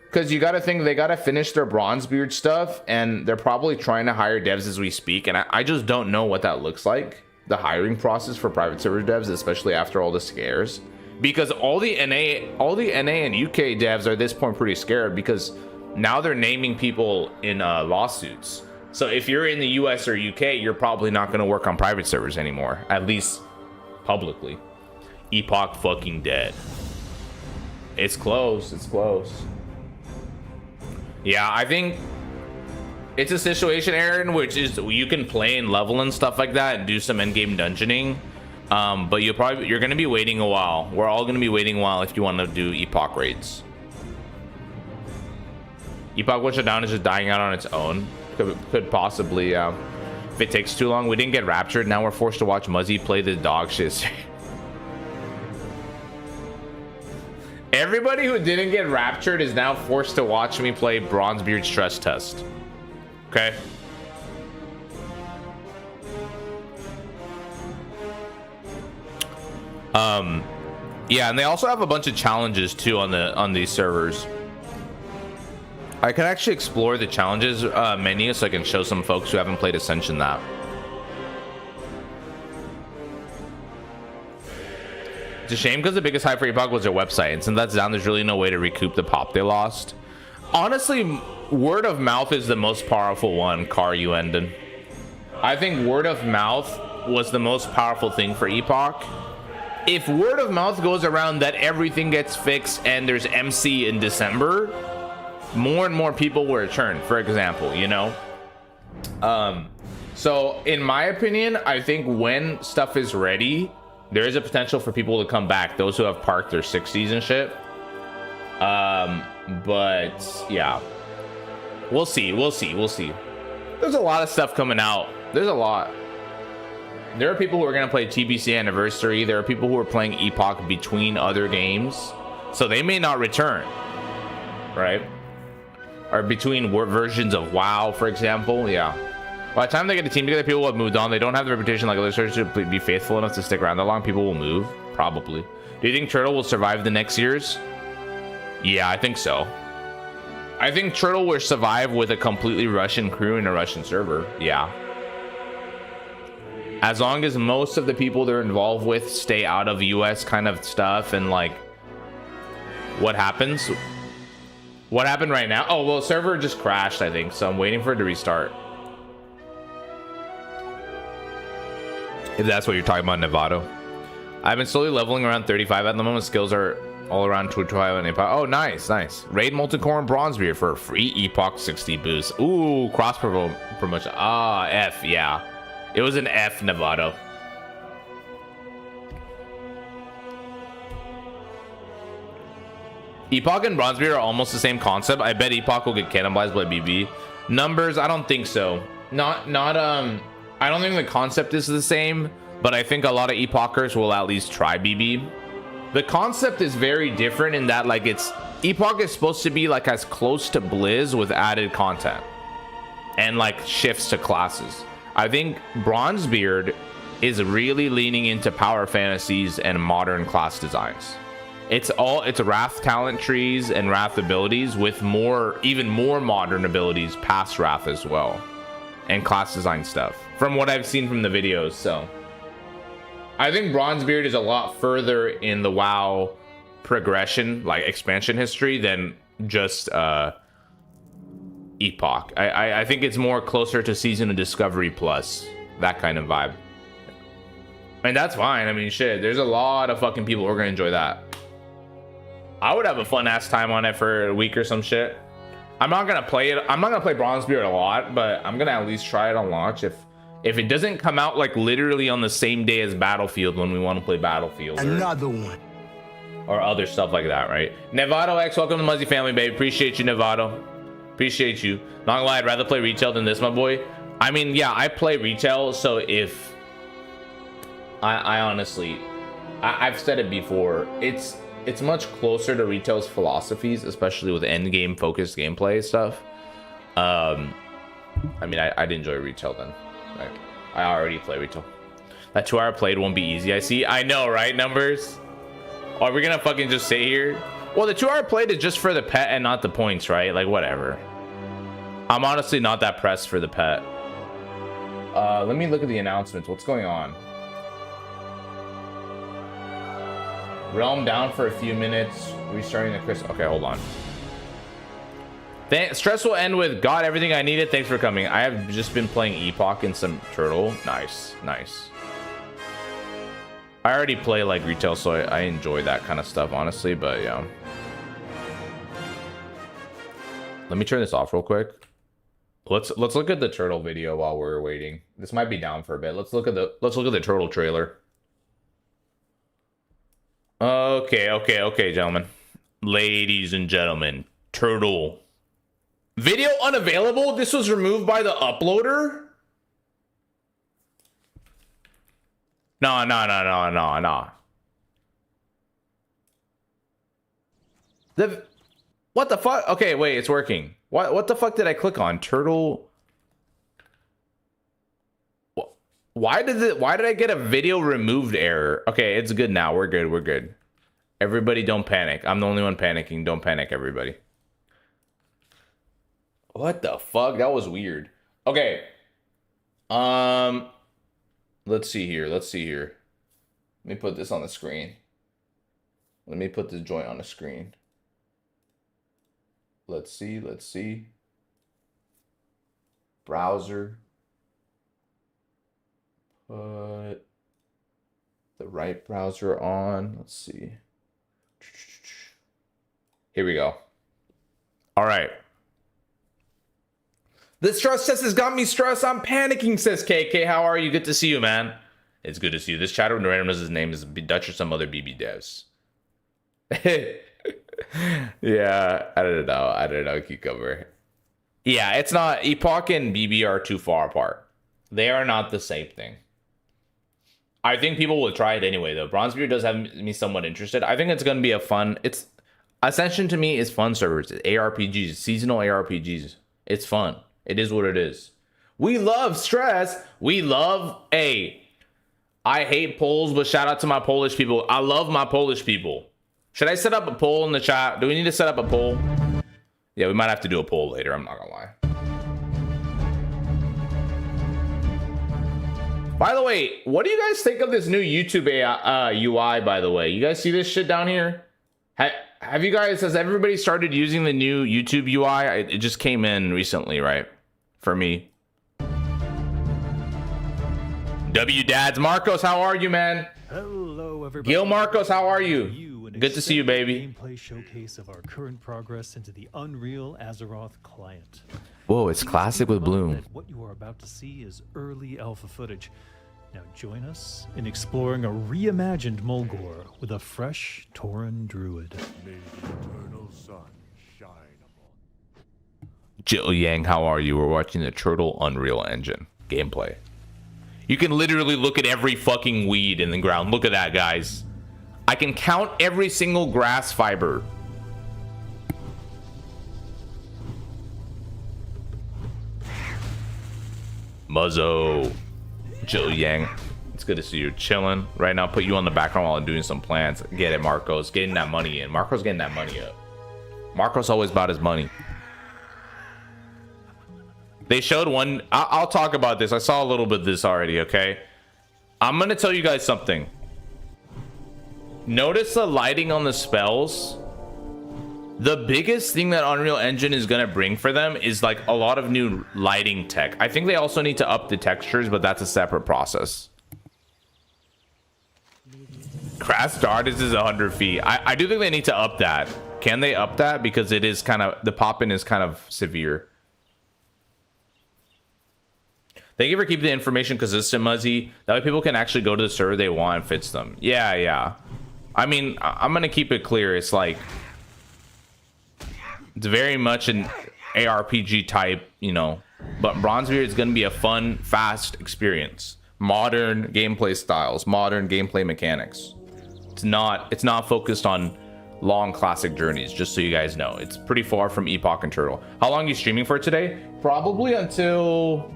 Because you got to think they got to finish their BronzeBeard stuff, and they're probably trying to hire devs as we speak. And I just don't know what that looks like, the hiring process for private server devs, especially after all the scares. Because all the NA and UK devs are at this point pretty scared because now they're naming people in lawsuits. So if you're in the US or UK, you're probably not going to work on private servers anymore, at least publicly. Epoch fucking dead. It's close. It's close. Yeah, I think it's a situation, Aaron, which is you can play and level and stuff like that and do some endgame dungeoning. But you're going to be waiting a while. We're all going to be waiting a while if you want to do Epoch raids. Epoch Witch Down is just dying out on its own. Could possibly, if it takes too long. We didn't get raptured. Now we're forced to watch Muzzy play the dog shit. Everybody who didn't get raptured is now forced to watch me play BronzeBeard Stresstest. Okay. Yeah, and they also have a bunch of challenges too on these servers. I can actually explore the challenges menu so I can show some folks who haven't played Ascension that. It's a shame because the biggest hype for Epoch was their website, and since that's down, there's really no way to recoup the pop they lost. Honestly, word of mouth is the most powerful one. Car you ended. I think word of mouth was the most powerful thing for Epoch. If word of mouth goes around that everything gets fixed and there's MC in December, more and more people will return, for example, you know. So in my opinion, I think when stuff is ready, there is a potential for people to come back, those who have parked their 60s and shit. But yeah, we'll see. There's a lot of stuff coming out. There's a lot. There are people who are going to play TBC Anniversary. There are people who are playing Epoch between other games, so they may not return, right? Or between versions of WoW, for example. Yeah. By the time they get a team together, people will have moved on. They don't have the reputation like other servers to be faithful enough to stick around that long. People will move, probably. Do you think Turtle will survive the next years? Yeah, I think so. I think Turtle will survive with a completely Russian crew and a Russian server. Yeah. As long as most of the people they're involved with stay out of US kind of stuff and like what happens? What happened right now? Oh, well, server just crashed, I think. So I'm waiting for it to restart. If that's what you're talking about, Nevado. I've been slowly leveling around 35 at the moment. Skills are all around 212 and Epoch. Oh, nice. Raid Multicore and BronzeBeard for a free Epoch 60 boost. Ooh, cross promotion. Ah, F, yeah. It was an F, Nevado. Epoch and BronzeBeard are almost the same concept. I bet Epoch will get cannibalized by BB. Numbers, I don't think so. I don't think the concept is the same, but I think a lot of Epochers will at least try BB. The concept is very different in that like Epoch is supposed to be like as close to Blizz with added content and like shifts to classes. I think BronzeBeard is really leaning into power fantasies and modern class designs. It's Wrath talent trees and Wrath abilities with even more modern abilities past Wrath as well, and class design stuff from what I've seen from the videos. So I think BronzeBeard is a lot further in the WoW progression, like expansion history, than just Epoch. I think it's more closer to Season of Discovery Plus, that kind of vibe. And that's fine. I mean, shit, there's a lot of fucking people who are gonna enjoy that. I would have a fun ass time on it for a week or some shit. I'm not gonna play it. I'm not gonna play BronzeBeard a lot, but I'm gonna at least try it on launch. If it doesn't come out like literally on the same day as Battlefield when we want to play Battlefield. Another one. Or other stuff like that, right? Nevado X, welcome to Muzzy family, babe. Appreciate you, Nevado. Appreciate you. Not gonna lie, I'd rather play retail than this, my boy. I mean, yeah, I play retail, so if I honestly, I've said it before, it's much closer to retail's philosophies, especially with end game focused gameplay stuff. I mean, I'd enjoy retail then. Like, I already play retail. That 2-hour played won't be easy. I see. I know, right? Numbers. Are we gonna fucking just sit here? Well, the 2-hour played is just for the pet and not the points, right? Like, whatever. I'm honestly not that pressed for the pet. Let me look at the announcements. What's going on? Realm down for a few minutes. Restarting the crystal. Okay, hold on. Stress will end with got everything I needed. Thanks for coming. I have just been playing Epoch and some Turtle. Nice, nice. I already play like retail, so I enjoy that kind of stuff, honestly. But yeah, let me turn this off real quick. Let's look at the Turtle video while we're waiting. This might be down for a bit. Let's look at the Turtle trailer. Okay, gentlemen, ladies and gentlemen, Turtle video unavailable. This was removed by the uploader. No. What the fuck? Okay, wait, it's working. What the fuck did I click on? Turtle. Why did I get a video removed error? Okay, it's good now. We're good. Everybody don't panic. I'm the only one panicking. Don't panic, everybody. What the fuck? That was weird. Okay. Let's see here. Let me put this on the screen. Let me put this joint on the screen. Let's see. Browser. Put the right browser on. Let's see. Here we go. All right. The stress test has got me stressed. I'm panicking, says KK. How are you? Good to see you, man. It's good to see you. This chatter with randomness' name is Dutch or some other BB devs. Yeah, I don't know, Cucumber. Yeah, it's not. Epoch and BB are too far apart. They are not the same thing. I think people will try it anyway, though. BronzeBeard does have me somewhat interested. I think it's going to be a fun... Ascension to me is fun servers. ARPGs, seasonal ARPGs. It's fun. It is what it is. We love stress. We love... Hey, I hate Poles, but shout out to my Polish people. I love my Polish people. Should I set up a poll in the chat? Do we need to set up a poll? Yeah, we might have to do a poll later. I'm not going to lie. By the way, what do you guys think of this new YouTube UI, by the way? You guys see this shit down here? Have you guys, has everybody started using the new YouTube UI? It just came in recently, right? For me. W Dads. Marcos, how are you, man? Hello, everybody. Gil Marcos, how are you? Good to see you, baby. Gameplay showcase of our current progress into the Unreal Azeroth client. Whoa, it's classic with Bloom. What you are about to see is early alpha footage. Now join us in exploring a reimagined Mulgore with a fresh Tauren druid. May the eternal sun shine upon. Jill Yang, how are you? We're watching the Turtle Unreal Engine gameplay. You can literally look at every fucking weed in the ground. Look at that, guys. I can count every single grass fiber. Muzzo. Jill Yang. It's good to see you chilling. Right now, put you on the background while I'm doing some plans. Get it, Marcos. Getting that money in. Marcos getting that money up. Marcos always about his money. They showed one. I'll talk about this. I saw a little bit of this already, okay? I'm going to tell you guys something. Notice the lighting on the spells. The biggest thing that Unreal Engine is going to bring for them is like a lot of new lighting tech. I think they also need to up the textures, but that's a separate process. Crash Stardust is 100 feet. I do think they need to up that. Can they up that? Because it is kind of, the pop-in is kind of severe. Thank you for keeping the information consistent, Muzzy. That way people can actually go to the server they want and fits them. Yeah, yeah. I mean, I'm going to keep it clear. It's like, it's very much an ARPG type, you know, but BronzeBeard is going to be a fun, fast experience. Modern gameplay styles, modern gameplay mechanics. It's not focused on long classic journeys, just so you guys know. It's pretty far from Epoch and Turtle. How long are you streaming for today? Probably until,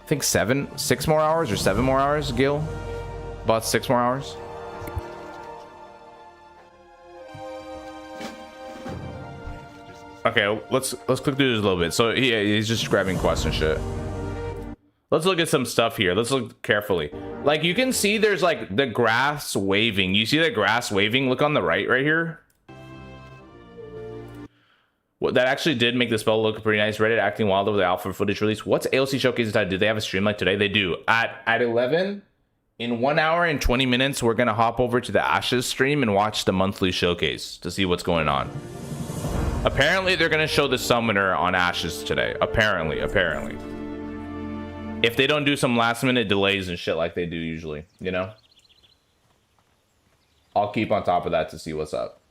I think 6 more hours or 7 more hours, Gil. About 6 more hours. Okay, let's click through this a little bit. So yeah, he's just grabbing quests and shit. Let's look at some stuff here. Let's look carefully. Like, you can see there's like the grass waving. You see the grass waving? Look on the right here. Well, that actually did make the spell look pretty nice. Reddit acting wild over the alpha footage release. What's AoC showcase time? Do they have a stream like today? They do. At 11, in 1 hour and 20 minutes, we're gonna hop over to the Ashes stream and watch the monthly showcase to see what's going on. Apparently, they're gonna show the summoner on Ashes today. Apparently. If they don't do some last minute delays and shit like they do usually, you know? I'll keep on top of that to see what's up.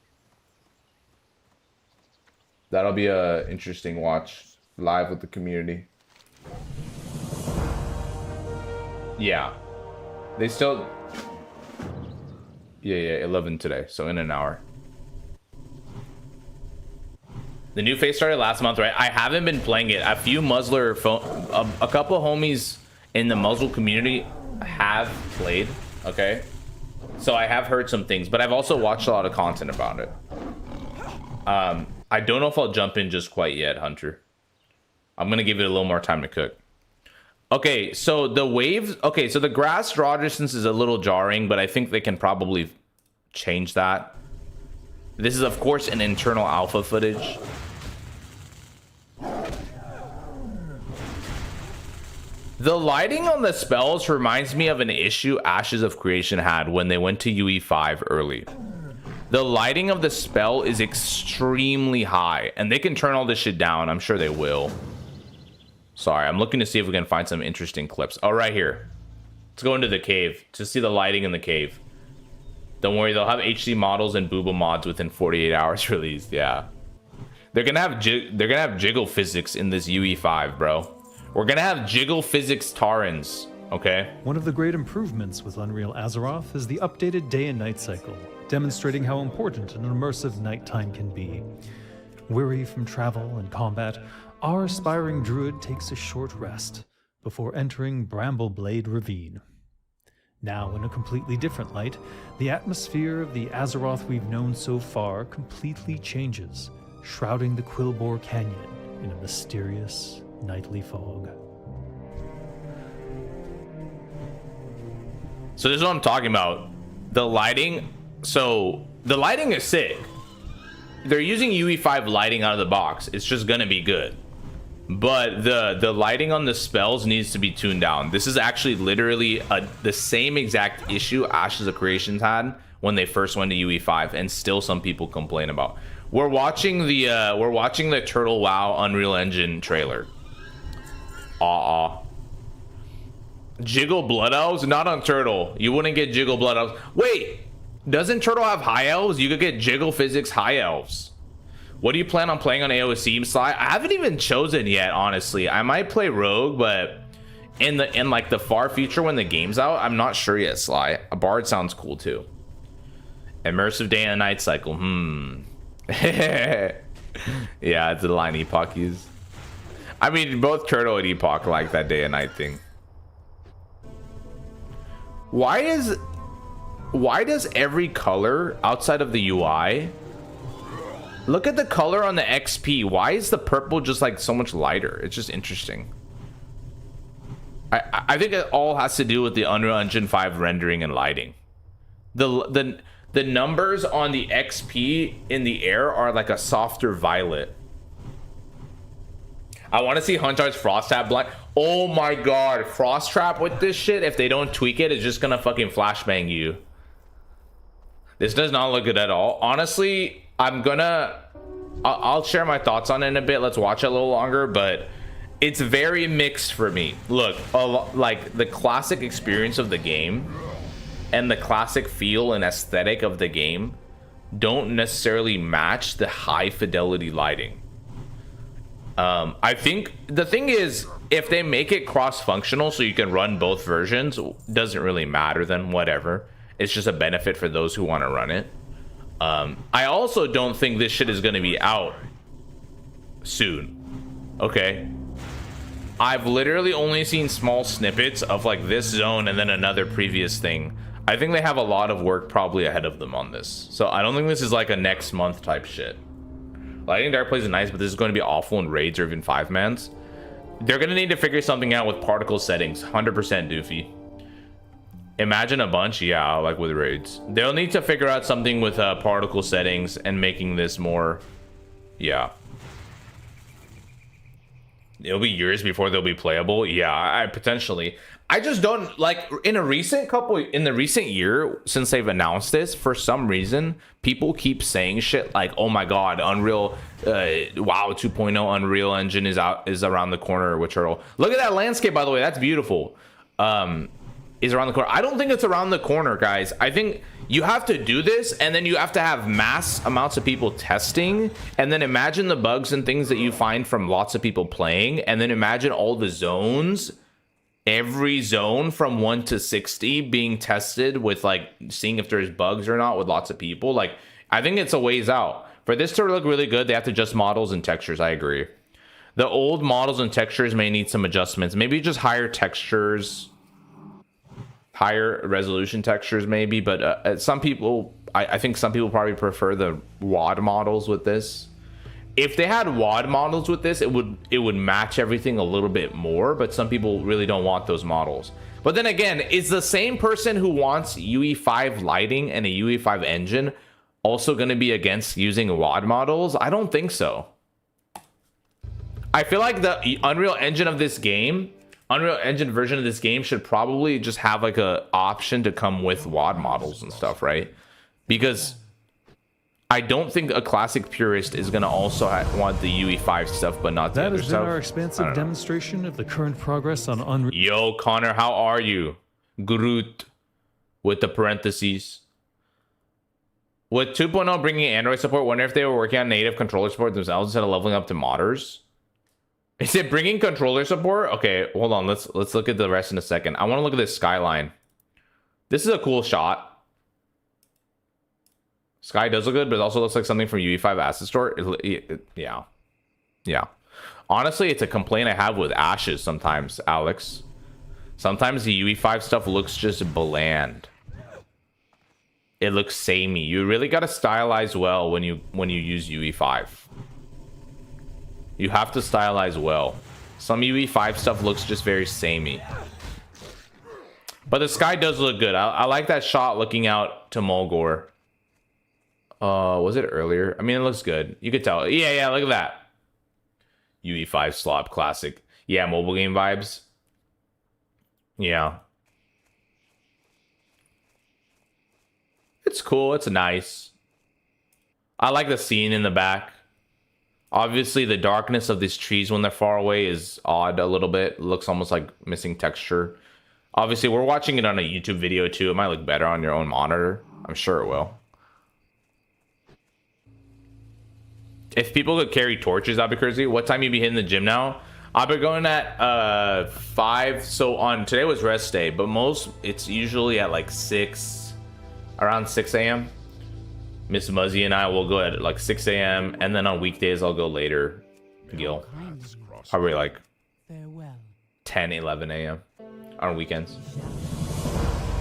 That'll be a interesting watch live with the community. Yeah. They still... Yeah, 11 today, so in an hour. The new phase started last month, right? I haven't been playing it. A few Muzzler, a couple of homies in the Muzzle community have played, okay? So I have heard some things, but I've also watched a lot of content about it. I don't know if I'll jump in just quite yet, Hunter. I'm gonna give it a little more time to cook. Okay, so the waves, okay, so the grass draw distance is a little jarring, but I think they can probably change that. This is, of course, an internal alpha footage. The lighting on the spells reminds me of an issue Ashes of Creation had when they went to UE5 early. The lighting of the spell is extremely high, and they can turn all this shit down. I'm sure they will. Sorry, I'm looking to see if we can find some interesting clips. Oh, right here. Let's go into the cave to see the lighting in the cave. Don't worry, they'll have HD models and booba mods within 48 hours released. Yeah, they're gonna have jiggle physics in this UE5, bro. We're gonna have jiggle physics Tarans. Okay. One of the great improvements with Unreal Azeroth is the updated day and night cycle, demonstrating how important an immersive nighttime can be. Weary from travel and combat, our aspiring druid takes a short rest before entering Brambleblade Ravine. Now, in a completely different light, the atmosphere of the Azeroth we've known so far completely changes, shrouding the Quillbore Canyon in a mysterious nightly fog. So this is what I'm talking about. The lighting. So the lighting is sick. They're using UE5 lighting out of the box. It's just gonna be good. But the lighting on the spells needs to be tuned down. This is actually literally the same exact issue Ashes of Creation had when they first went to UE5, and still some people complain about. We're watching the Turtle WoW Unreal Engine trailer. Jiggle Blood Elves? Not on Turtle. You wouldn't get Jiggle Blood Elves. Wait, doesn't Turtle have High Elves? You could get Jiggle Physics High Elves. What do you plan on playing on AoC, Sly? I haven't even chosen yet, honestly. I might play Rogue, but in like the far future when the game's out, I'm not sure yet, Sly. A Bard sounds cool too. Immersive day and night cycle. Yeah, it's the line Epoch used. I mean, both Turtle and Epoch like that day and night thing. Why does every color outside of the UI, look at the color on the XP, why is the purple just like so much lighter? It's just interesting. I think it all has to do with the Unreal Engine 5 rendering and lighting. The numbers on the XP in the air are like a softer violet. I want to see Huntar's Frost Trap blind. Oh my god, Frost Trap with this shit, if they don't tweak it, it's just gonna fucking flashbang you. This does not look good at all. Honestly, I'll share my thoughts on it in a bit. Let's watch it a little longer, but it's very mixed for me. Look, like the classic experience of the game and the classic feel and aesthetic of the game don't necessarily match the high fidelity lighting. I think the thing is, if they make it cross-functional so you can run both versions, doesn't really matter, then whatever. It's just a benefit for those who want to run it. I also don't think this shit is going to be out soon. Okay. I've literally only seen small snippets of like this zone and then another previous thing. I think they have a lot of work probably ahead of them on this. So I don't think this is like a next month type shit. Lighting dark plays is nice, but this is going to be awful in raids or even 5-mans. They're going to need to figure something out with particle settings. 100% doofy. Imagine a bunch, yeah, like with raids. They'll need to figure out something with particle settings and making this more, yeah. It'll be years before they'll be playable. Yeah, I potentially. I just don't like in the recent year since they've announced this, for some reason people keep saying shit like, oh my god, Unreal wow 2.0 Unreal Engine is around the corner with Turtle. Look at that landscape, by the way, that's beautiful. Is around the corner. I don't think it's around the corner, guys. I think you have to do this and then you have to have mass amounts of people testing, and then imagine the bugs and things that you find from lots of people playing, and then imagine all the zones, every zone from 1 to 60 being tested with like seeing if there's bugs or not with lots of people. Like, I think it's a ways out. For this to look really good, they have to adjust models and textures. I agree. The old models and textures may need some adjustments. Maybe just higher textures, higher resolution textures maybe, but some people, I think some people probably prefer the WAD models with this. If they had WAD models with this, it would match everything a little bit more, but some people really don't want those models. But then again, is the same person who wants UE5 lighting and a UE5 engine also going to be against using WAD models? I don't think so. I feel like the Unreal Engine of this game, Unreal Engine version of this game should probably just have like a option to come with WAD models and stuff, right? Because I don't think a classic purist is going to also want the UE5 stuff, but not the other stuff. That has been our expansive demonstration of the current progress on Unreal. Yo, Connor, how are you? Groot with the parentheses. With 2.0 bringing Android support, wonder if they were working on native controller support themselves instead of leveling up to modders. Is it bringing controller support? Okay, hold on. Let's look at the rest in a second. I want to look at this skyline. This is a cool shot. Sky does look good, but it also looks like something from UE5 Asset Store. Yeah. Honestly, it's a complaint I have with Ashes sometimes, Alex. Sometimes the UE5 stuff looks just bland. It looks samey. You really got to stylize well when you use UE5. You have to stylize well. Some UE5 stuff looks just very samey. But the sky does look good. I like that shot looking out to Mulgore. Was it earlier? I mean, it looks good. You could tell. Yeah, look at that. UE5 slop classic. Yeah, mobile game vibes. Yeah. It's cool. It's nice. I like the scene in the back. Obviously, the darkness of these trees when they're far away is odd a little bit. It looks almost like missing texture. Obviously, we're watching it on a YouTube video too. It might look better on your own monitor. I'm sure it will. If people could carry torches, that'd be crazy. What time you be hitting the gym now? I've been going at 5. So on today was rest day, but it's usually at like 6, around 6 a.m. Miss Muzzy and I will go at like 6 a.m. and then on weekdays I'll go later. Gil, probably like 10, 11 a.m. on weekends.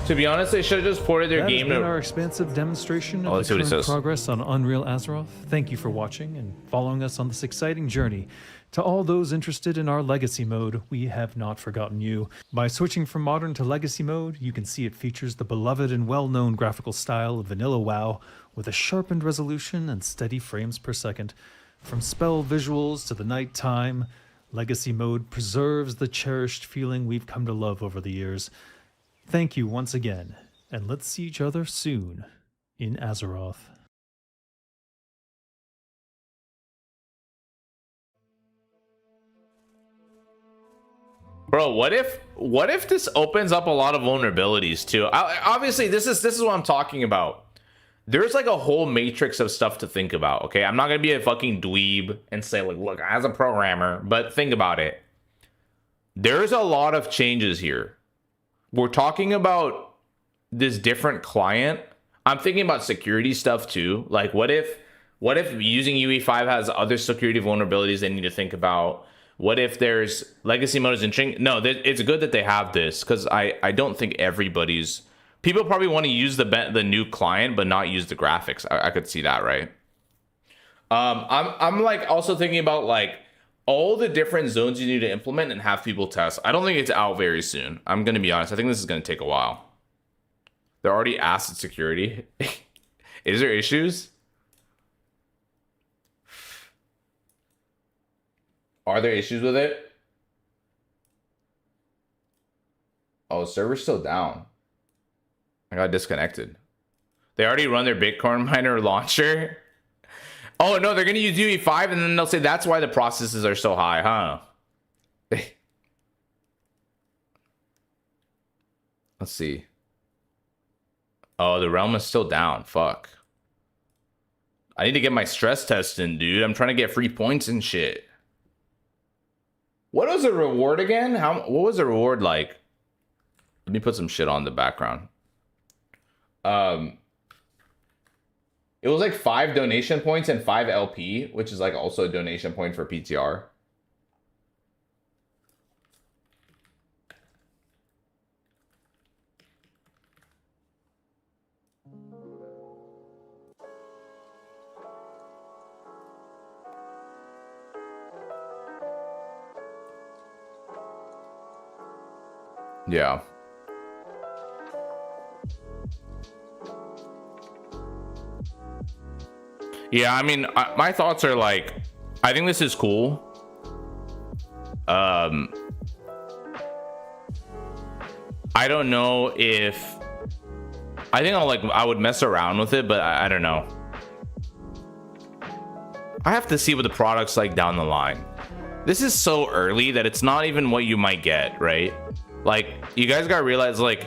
To be honest, they should have just ported their game to our expansive demonstration of the current progress on Unreal Azeroth. Thank you for watching and following us on this exciting journey. To all those interested in our Legacy mode, we have not forgotten you. By switching from Modern to Legacy mode, you can see it features the beloved and well-known graphical style of Vanilla WoW with a sharpened resolution and steady frames per second. From spell visuals to the nighttime, Legacy mode preserves the cherished feeling we've come to love over the years. Thank you once again, and let's see each other soon. in Azeroth. Bro, what if this opens up a lot of vulnerabilities too? Obviously, this is what I'm talking about. There's like a whole matrix of stuff to think about. Okay, I'm not gonna be a fucking dweeb and say like, look, as a programmer, but think about it. There's a lot of changes here. We're talking about this different client. I'm thinking about security stuff too. Like, what if using UE5 has other security vulnerabilities they need to think about? What if there's legacy mode is interesting? No, it's good that they have this, because I don't think everybody's... People probably want to use the new client, but not use the graphics. I could see that, right? I'm like also thinking about like all the different zones you need to implement and have people test. I don't think it's out very soon. I'm gonna be honest. I think this is gonna take a while. They're already asset security. Is there issues? Are there issues with it? Oh, server's still down. I got disconnected. They already run their Bitcoin miner launcher. Oh no, they're gonna use UE5 and then they'll say that's why the processes are so high, huh? Let's see. Oh, the realm is still down. Fuck. I need to get my stress test in, dude. I'm trying to get free points and shit. What was the reward again? What was the reward like? Let me put some shit on the background. It was like 5 donation points and 5 LP, which is like also a donation point for PTR. Yeah. Yeah, I mean, my thoughts are like, I think this is cool. I don't know if... I think I would mess around with it, but I don't know. I have to see what the product's like down the line. This is so early that it's not even what you might get, right? Like, you guys gotta realize, like,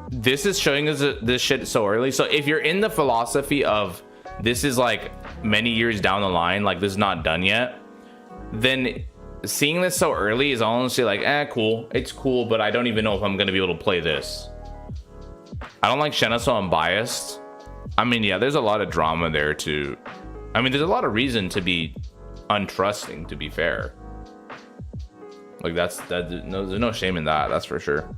this is showing us this shit so early. So if you're in the philosophy of this is like many years down the line, like this is not done yet, then seeing this so early is honestly like, cool. It's cool, but I don't even know if I'm gonna be able to play this. I don't like Shenna, so I'm biased. I mean, yeah, there's a lot of drama there too. I mean, there's a lot of reason to be untrusting, to be fair. Like there's no shame in that, that's for sure.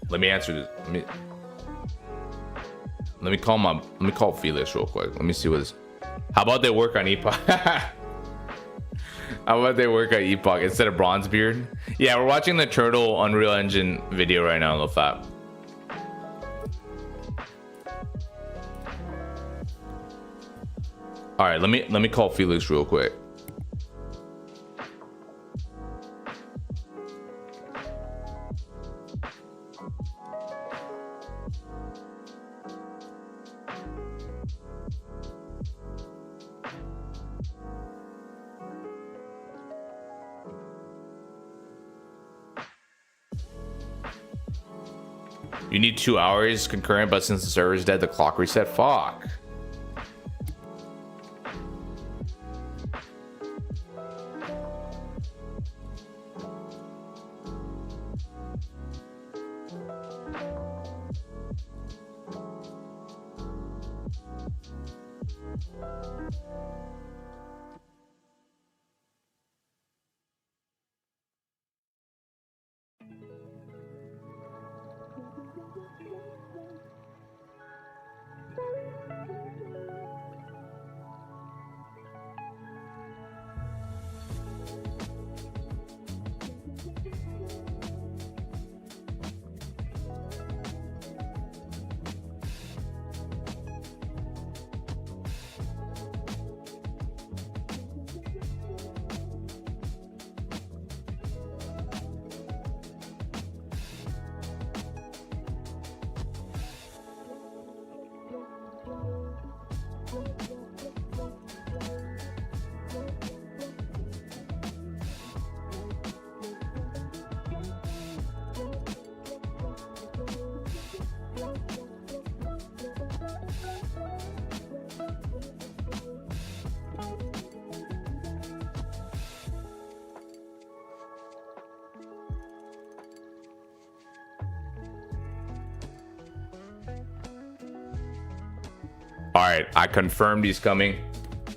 Let me answer this. Let me call Felix real quick. Let me see what this. How about they work on Epoch? How about they work on Epoch instead of BronzeBeard? Yeah, we're watching the Turtle Unreal Engine video right now, LoFap. All right, let me call Felix real quick. You need 2 hours concurrent, but since the server's dead, the clock reset. Fuck. All right, I confirmed he's coming.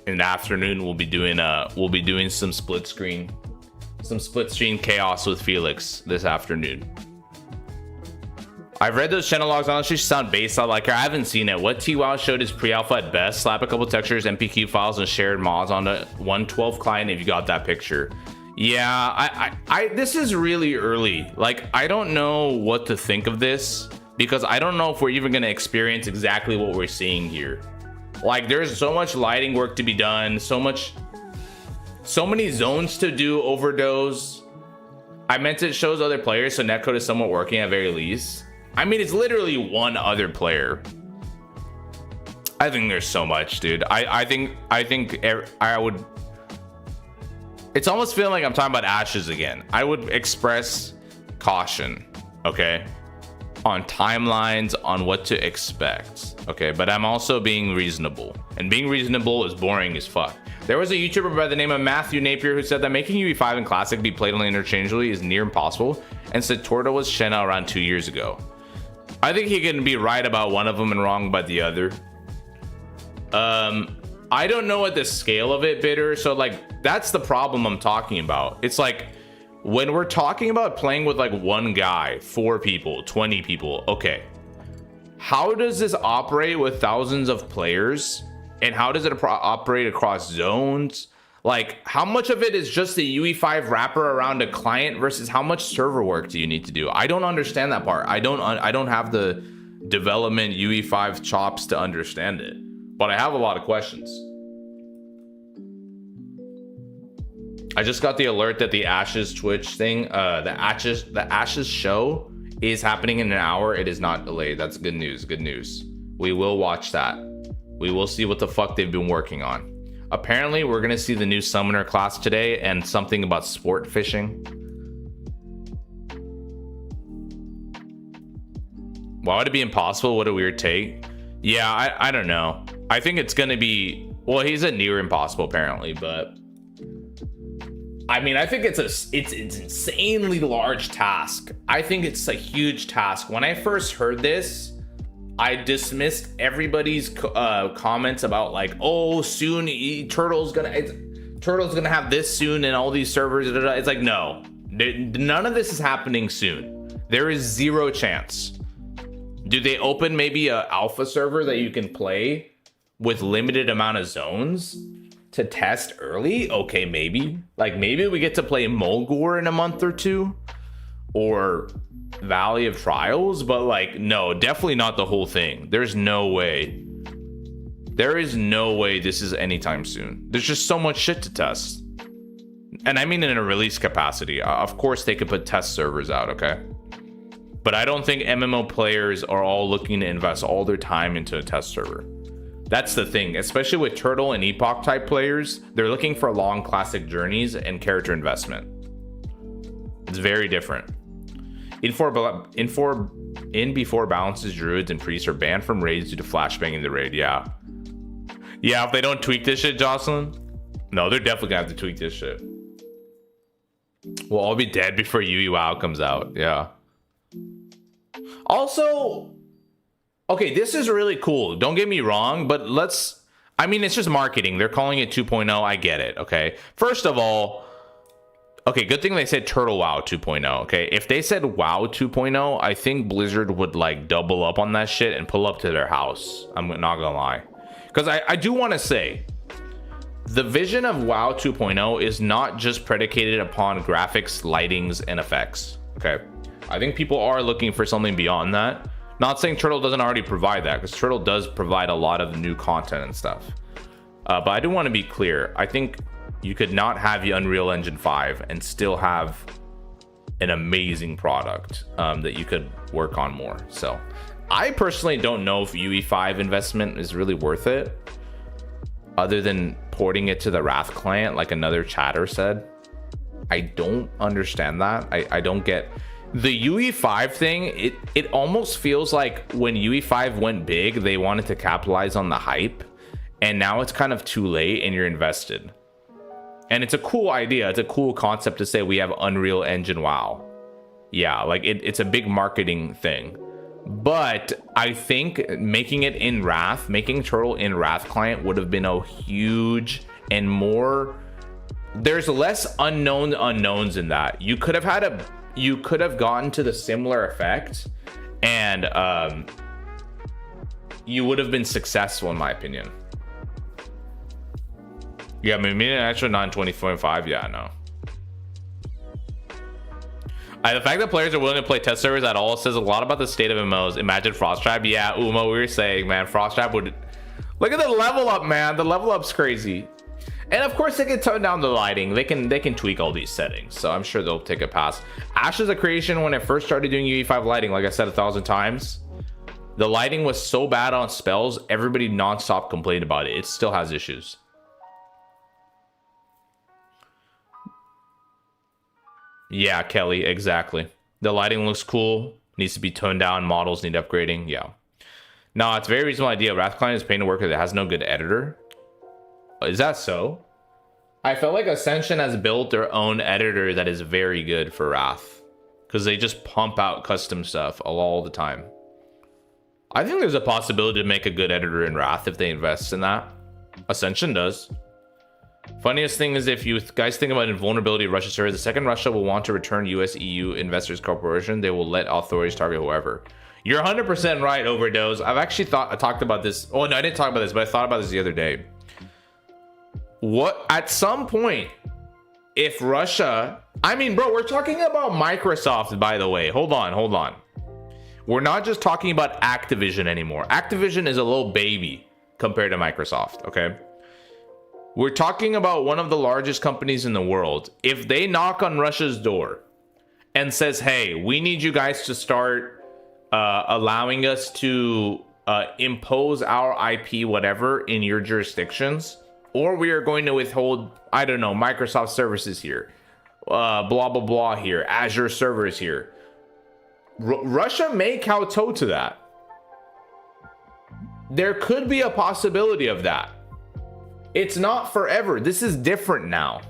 In the afternoon, we'll be doing some split screen chaos with Felix this afternoon. I've read those channel logs. Honestly, sound based. I like her. I haven't seen it. What TWoW showed is pre-alpha at best. Slap a couple textures, MPQ files, and shared mods on the 112 client if you got that picture. Yeah, I this is really early. Like, I don't know what to think of this because I don't know if we're even going to experience exactly what we're seeing here. Like, there's so much lighting work to be done, so many zones to do. Overdose. I meant it shows other players, so netcode is somewhat working at very least. I mean, it's literally one other player. I think there's so much, dude. I think I would. It's almost feeling like I'm talking about Ashes again. I would express caution, okay, on timelines, on what to expect, okay, but I'm also being reasonable, and being reasonable is boring as fuck. There was a YouTuber by the name of Matthew Napier who said that making UE5 and Classic be played only interchangeably is near impossible, and said Torta was Shenna around 2 years ago. I think he can be right about one of them and wrong about the other. I don't know what the scale of it, Bitter, so like that's the problem I'm talking about. It's like when we're talking about playing with like one guy, 4 people, 20 people, okay, how does this operate with thousands of players, and how does it operate across zones? Like, how much of it is just the UE5 wrapper around a client versus how much server work do you need to do? I don't understand that part. I don't have the development UE5 chops to understand it, but I have a lot of questions. I just got the alert that the Ashes Twitch thing, the Ashes show is happening in an hour. It is not delayed. That's good news. Good news. We will watch that. We will see what the fuck they've been working on. Apparently, we're gonna see the new summoner class today and something about sport fishing. Why would it be impossible? What a weird take. Yeah, I don't know. I think it's gonna be, well, he's a near impossible apparently, but I mean, I think it's insanely large task. I think it's a huge task. When I first heard this, I dismissed everybody's comments about like, oh, soon Turtle's gonna have this soon and all these servers. It's like, no, none of this is happening soon. There is zero chance. Do they open maybe a alpha server that you can play with limited amount of zones to test early? Okay, maybe. Like, maybe we get to play Mulgore in a month or two, or Valley of Trials, but like, no, definitely not the whole thing. There's no way. There is no way this is anytime soon. There's just so much shit to test. And I mean in a release capacity. Of course they could put test servers out, okay? But I don't think MMO players are all looking to invest all their time into a test server. That's the thing, especially with Turtle and Epoch type players. They're looking for long classic journeys and character investment. It's very different. In before balances, druids and priests are banned from raids due to flashbanging the raid. Yeah, if they don't tweak this shit, Jocelyn, no, they're definitely gonna have to tweak this shit. We'll all be dead before UE WoW comes out. Yeah. Also, okay, this is really cool, don't get me wrong, but I mean, it's just marketing. They're calling it 2.0. I get it. Okay, first of all, okay, good thing they said Turtle WoW 2.0. Okay, if they said WoW 2.0, I think Blizzard would like double up on that shit and pull up to their house. I'm not gonna lie, because I do want to say the vision of WoW 2.0 is not just predicated upon graphics, lightings, and effects. Okay, I think people are looking for something beyond that. Not saying Turtle doesn't already provide that, because Turtle does provide a lot of new content and stuff. But I do want to be clear. I think you could not have the Unreal Engine 5 and still have an amazing product that you could work on more. So I personally don't know if UE5 investment is really worth it, other than porting it to the Wrath client like another chatter said. I don't understand that. I don't get the UE5 thing. It almost feels like when UE5 went big, they wanted to capitalize on the hype, and now it's kind of too late and you're invested. And it's a cool idea. It's a cool concept to say we have Unreal Engine WoW. Yeah, like it's a big marketing thing. But I think making it in Wrath, making Turtle in Wrath client would have been a huge and more. There's less unknown unknowns in that. You could have gotten to the similar effect, and you would have been successful in my opinion. Yeah, I mean, actually not in 20.5. Yeah, no. The fact that players are willing to play test servers at all says a lot about the state of MMOs. Imagine Frosttrap. Yeah, Uma, we were saying, man, Frosttrap would... Look at the level up, man. The level up's crazy. And of course, they can tone down the lighting. They can tweak all these settings. So I'm sure they'll take a pass. Ashes of Creation, when it first started doing UE5 lighting, like I said 1,000 times, the lighting was so bad on spells, everybody nonstop complained about it. It still has issues. Yeah, Kelly, exactly. The lighting looks cool. Needs to be toned down. Models need upgrading. Yeah. No, it's a very reasonable idea. Wrath Client is paying to work because it has no good editor. Is that so? I felt like Ascension has built their own editor that is very good for Wrath, because they just pump out custom stuff all the time. I think there's a possibility to make a good editor in Wrath if they invest in that. Ascension does. Funniest thing is, if you guys think about invulnerability of Russia servers, the second Russia will want to return US EU investors corporation, they will let authorities target whoever. You're 100% right, Overdose. I've actually talked about this. Oh no, I didn't talk about this, but I thought about this the other day. What, at some point, if Russia, I mean, bro, we're talking about Microsoft, by the way. Hold on. We're not just talking about Activision anymore. Activision is a little baby compared to Microsoft, okay? We're talking about one of the largest companies in the world. If they knock on Russia's door and says, hey, we need you guys to start allowing us to impose our IP, whatever, in your jurisdictions, or we are going to withhold, I don't know, Microsoft services here, blah, blah, blah here, Azure servers here. Russia may kowtow to that. There could be a possibility of that. It's not forever. This is different now.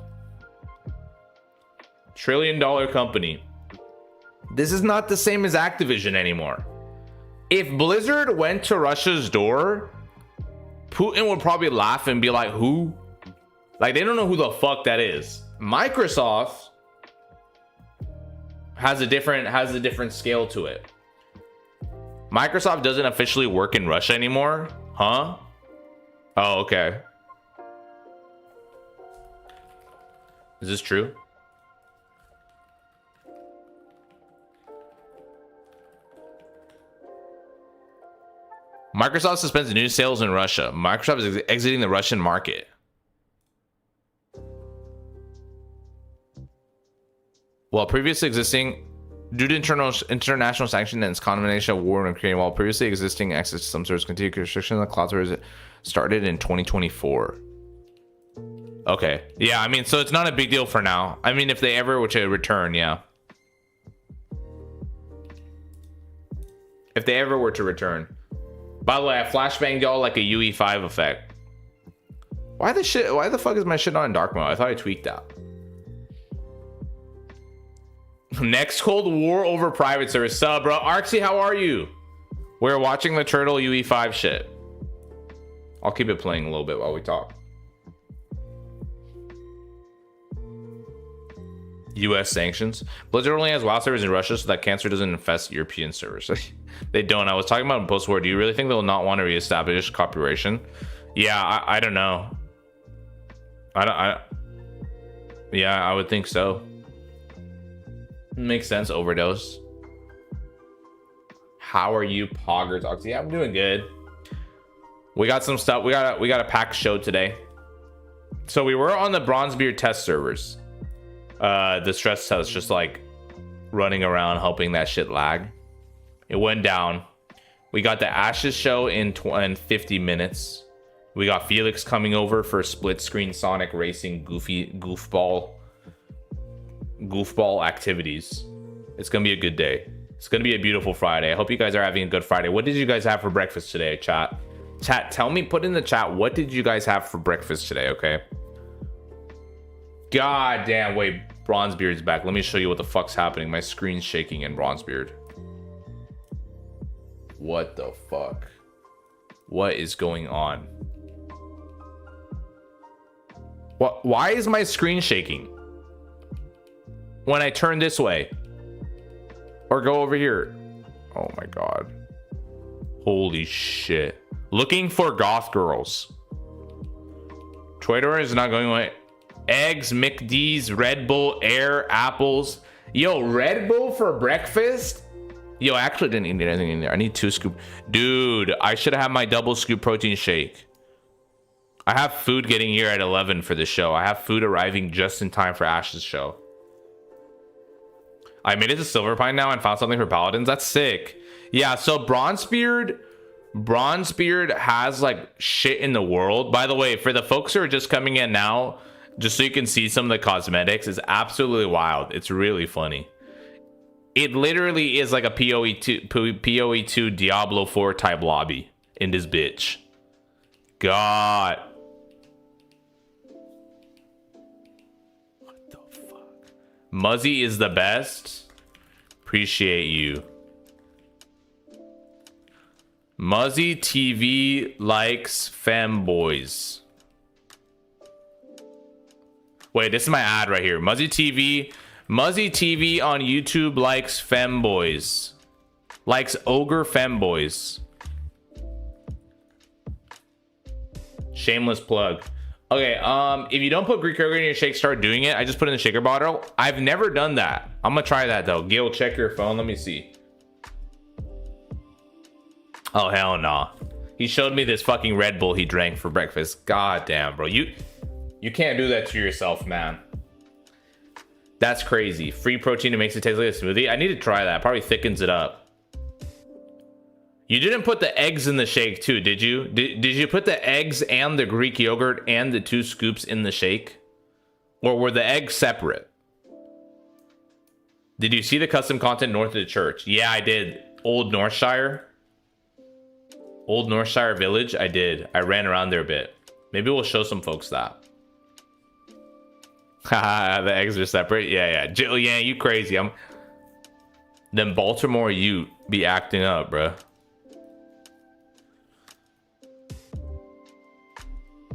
$1 trillion company. This is not the same as Activision anymore. If Blizzard went to Russia's door, Putin would probably laugh and be like, who? Like, they don't know who the fuck that is. Microsoft has a different scale to it. Microsoft doesn't officially work in Russia anymore. Huh? Oh, okay. Is this true? Microsoft suspends new sales in Russia. Microsoft is exiting the Russian market. While previously existing, due to international sanction and its condemnation of war in Ukraine, while previously existing access to some service continued restriction, the cloud service started in 2024. Okay, yeah, I mean, so it's not a big deal for now. I mean, if they ever were to return, yeah. If they ever were to return. By the way, I flashbanged y'all like a UE5 effect. Why the fuck is my shit not in dark mode? I thought I tweaked that. Next Cold War over private service. Sub, bro. Arxie, how are you? We're watching the Turtle UE5 shit. I'll keep it playing a little bit while we talk. US sanctions. Blizzard only has WoW servers in Russia so that cancer doesn't infest European servers. They don't. I was talking about in post-war. Do you really think they'll not want to reestablish cooperation? Yeah, I don't know. Yeah, I would think so. Makes sense. Overdose. How are you, Poggers? Yeah, I'm doing good. We got some stuff. We got a packed show today. So we were on the BronzeBeard test servers. The stress test, just like running around helping that shit lag. It went down. We got the Ashes show in 50 minutes. We got Felix coming over for split screen Sonic racing goofball activities. It's gonna be a good day. It's gonna be a beautiful Friday. I hope you guys are having a good Friday. What did you guys have for breakfast today, chat? Tell me, put in the chat, what did you guys have for breakfast today? Okay. God damn, wait, BronzeBeard's back. Let me show you what the fuck's happening. My screen's shaking in BronzeBeard. What the fuck? What is going on? What? Why is my screen shaking when I turn this way or go over here? Oh my god. Holy shit. Looking for goth girls. Twitter is not going away. Eggs, McD's, Red Bull, Air, apples. Yo, Red Bull for breakfast? Yo, I actually didn't eat anything in there. I need 2 scoop. Dude, I should have had my double scoop protein shake. I have food getting here at 11 for the show. I have food arriving just in time for Ash's show. I made it to Silver Pine now and found something for Paladins. That's sick. Yeah, so BronzeBeard has like shit in the world. By the way, for the folks who are just coming in now, just so you can see some of the cosmetics, is absolutely wild. It's really funny. It literally is like a PoE2 Diablo 4 type lobby in this bitch. God. What the fuck? Muzzy is the best. Appreciate you. Muzzy TV likes femboys. Wait, this is my ad right here. Muzzy TV on YouTube likes femboys. Likes ogre femboys. Shameless plug. Okay, if you don't put Greek yogurt in your shake, start doing it. I just put it in the shaker bottle. I've never done that. I'm gonna try that though. Gil, check your phone. Let me see. Oh hell nah. He showed me this fucking Red Bull he drank for breakfast. God damn, bro. You can't do that to yourself, man. That's crazy. Free protein, it makes it taste like a smoothie. I need to try that. Probably thickens it up. You didn't put the eggs in the shake too, did you? Did you put the eggs and the Greek yogurt and the 2 scoops in the shake? Or were the eggs separate? Did you see the custom content north of the church? Yeah, I did. Old Northshire Village. I did. I ran around there a bit. Maybe we'll show some folks that. Haha, the eggs are separate. Yeah. Jill, yeah, you crazy. Then Baltimore Ute be acting up, bruh.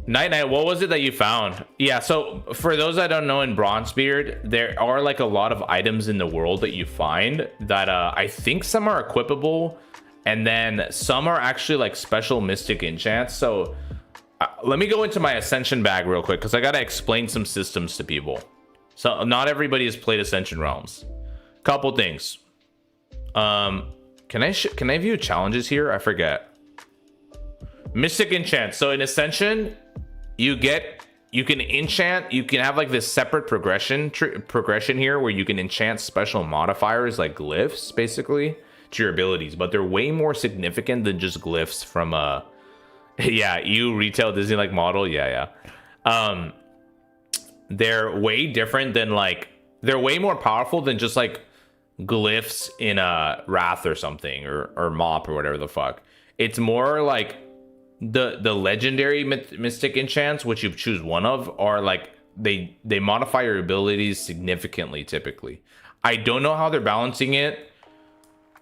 Night, what was it that you found? Yeah, so for those that don't know, in BronzeBeard, there are like a lot of items in the world that you find that I think some are equipable, and then some are actually like special mystic enchants. So let me go into my Ascension bag real quick, because I gotta explain some systems to people. So not everybody has played Ascension Realms. Couple things. Can I view challenges here? I forget. Mystic enchant. So in Ascension, you can enchant. You can have like this separate progression here where you can enchant special modifiers like glyphs, basically, to your abilities, but they're way more significant than just glyphs from yeah, you retail Disney like model. Yeah. They're way different than like, they're way more powerful than just like glyphs in a Wrath or something, or MoP or whatever the fuck. It's more like the legendary mystic enchants, which you choose one of, are like they modify your abilities significantly typically. I don't know how they're balancing it.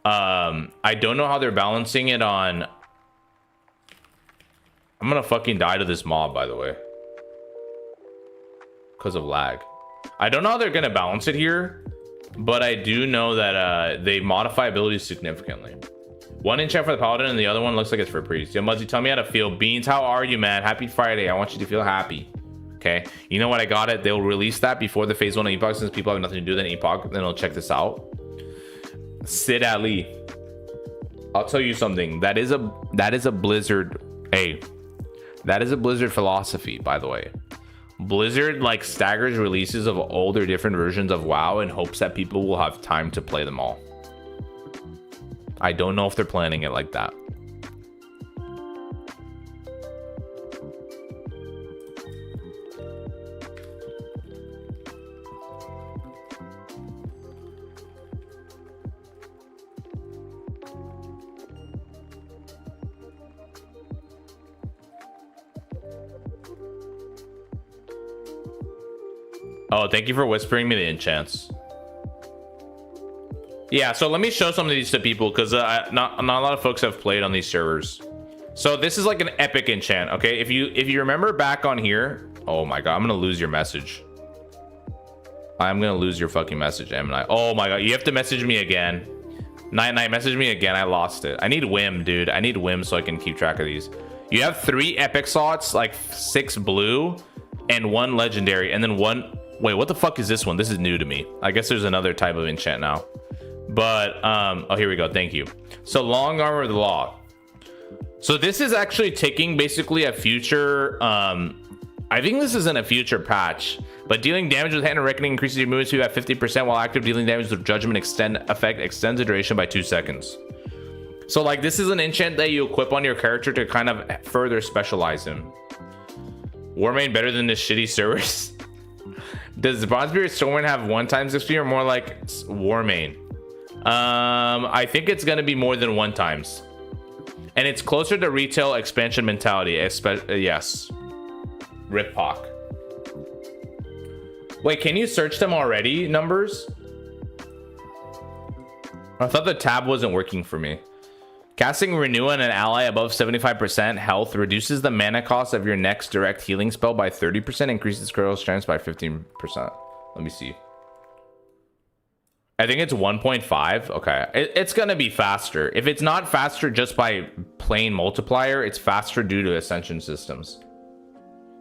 I don't know how they're balancing it on. I'm gonna fucking die to this mob, by the way, because of lag. I don't know how they're gonna balance it here, but I do know that they modify abilities significantly. One enchant for the paladin and the other one looks like it's for priest. Yo, Muzzy, tell me how to feel. Beans, how are you, man? Happy Friday. I want you to feel happy. Okay, you know what? I got it. They'll release that before the phase 1 of Epoch, since people have nothing to do than Epoch. Then I'll check this out. Sid Ali, I'll tell you something. That is a Blizzard. Hey, that is a Blizzard philosophy, by the way. Blizzard like staggers releases of all their different versions of WoW in hopes that people will have time to play them all. I don't know if they're planning it like that. Oh, thank you for whispering me the enchants. Yeah, so let me show some of these to people because not a lot of folks have played on these servers. So this is like an epic enchant. Okay, if you remember back on here, oh my god, I'm gonna lose your message. I'm gonna lose your fucking message, Emini. Oh my god, you have to message me again. Night, message me again. I lost it. I need Whim, dude. I need Whim so I can keep track of these. You have 3 epic slots, like 6 blue, and 1 legendary, and then 1. Wait, what the fuck is this one? This is new to me. I guess there's another type of enchant now. But oh, here we go. Thank you. So long armor of the law. So this is actually taking basically a future. I think this isn't a future patch, but dealing damage with Hand of Reckoning increases your movement speed by 50% while active. Dealing damage with Judgment effect extends the duration by 2 seconds. So like this is an enchant that you equip on your character to kind of further specialize him. Warmane better than the shitty servers. Does the BronzeBeard Stormwind have 1 times XP or more like Warmane? I think it's gonna be more than 1 times, and it's closer to retail expansion mentality. Yes. Rip Pock. Wait, can you search them already? Numbers? I thought the tab wasn't working for me. Casting Renew on an ally above 75% health reduces the mana cost of your next direct healing spell by 30%, increases critical strength by 15%. Let me see. I think it's 1.5. Okay, it's gonna be faster. If it's not faster just by plain multiplier, it's faster due to Ascension systems.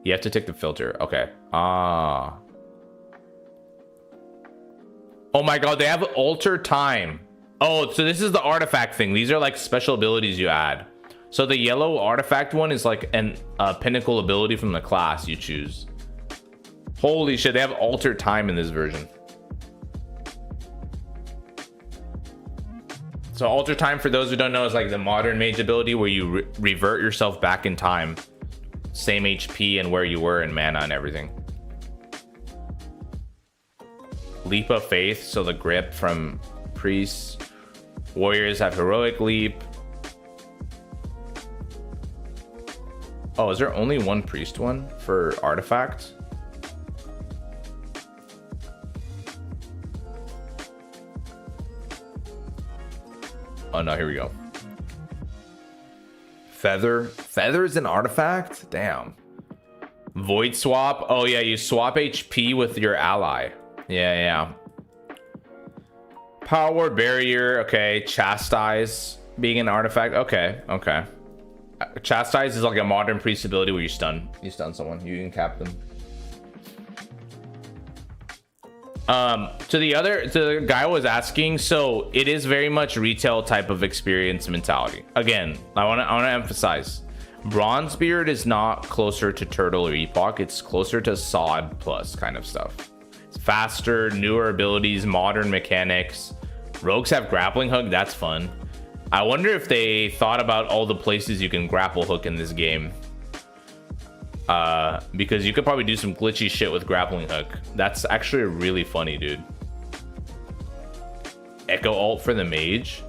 You have to take the filter. Okay. Oh my god, they have alter time. Oh, so this is the artifact thing. These are like special abilities you add. So the yellow artifact one is like an pinnacle ability from the class you choose. Holy shit, they have alter time in this version. So alter time, for those who don't know, is like the modern mage ability where you revert yourself back in time. Same HP and where you were in mana and everything. Leap of Faith, so the grip from priests. Warriors have heroic leap. Oh, is there only 1 priest one for artifact? Oh no, here we go. Feather's an artifact? Damn. Void swap. Oh yeah, you swap HP with your ally. Yeah. Power barrier. Okay. Chastise being an artifact. Okay. Chastise is like a modern priest ability where you stun someone. You can cap them. To the guy was asking, so it is very much retail type of experience mentality. Again, I want to emphasize, BronzeBeard is not closer to Turtle or Epoch. It's closer to Sod plus kind of stuff. It's faster, newer abilities, modern mechanics. Rogues have grappling hook. That's fun. I wonder if they thought about all the places you can grapple hook in this game. Because you could probably do some glitchy shit with grappling hook. That's actually really funny, dude. Echo ult for the mage.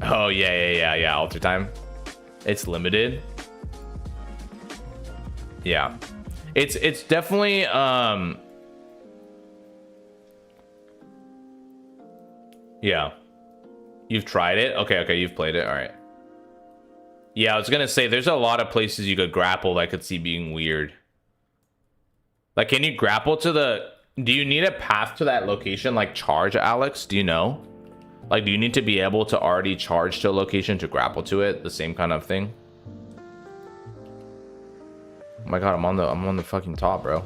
Oh yeah. Alter time. It's limited. Yeah, it's definitely yeah. You've tried it? Okay, you've played it. All right. Yeah, I was gonna say there's a lot of places you could grapple that I could see being weird. Like, can you grapple to the... Do you need a path to that location, like charge, Alex? Do you know? Like, do you need to be able to already charge to a location to grapple to it? The same kind of thing? Oh my god, I'm on the fucking top, bro.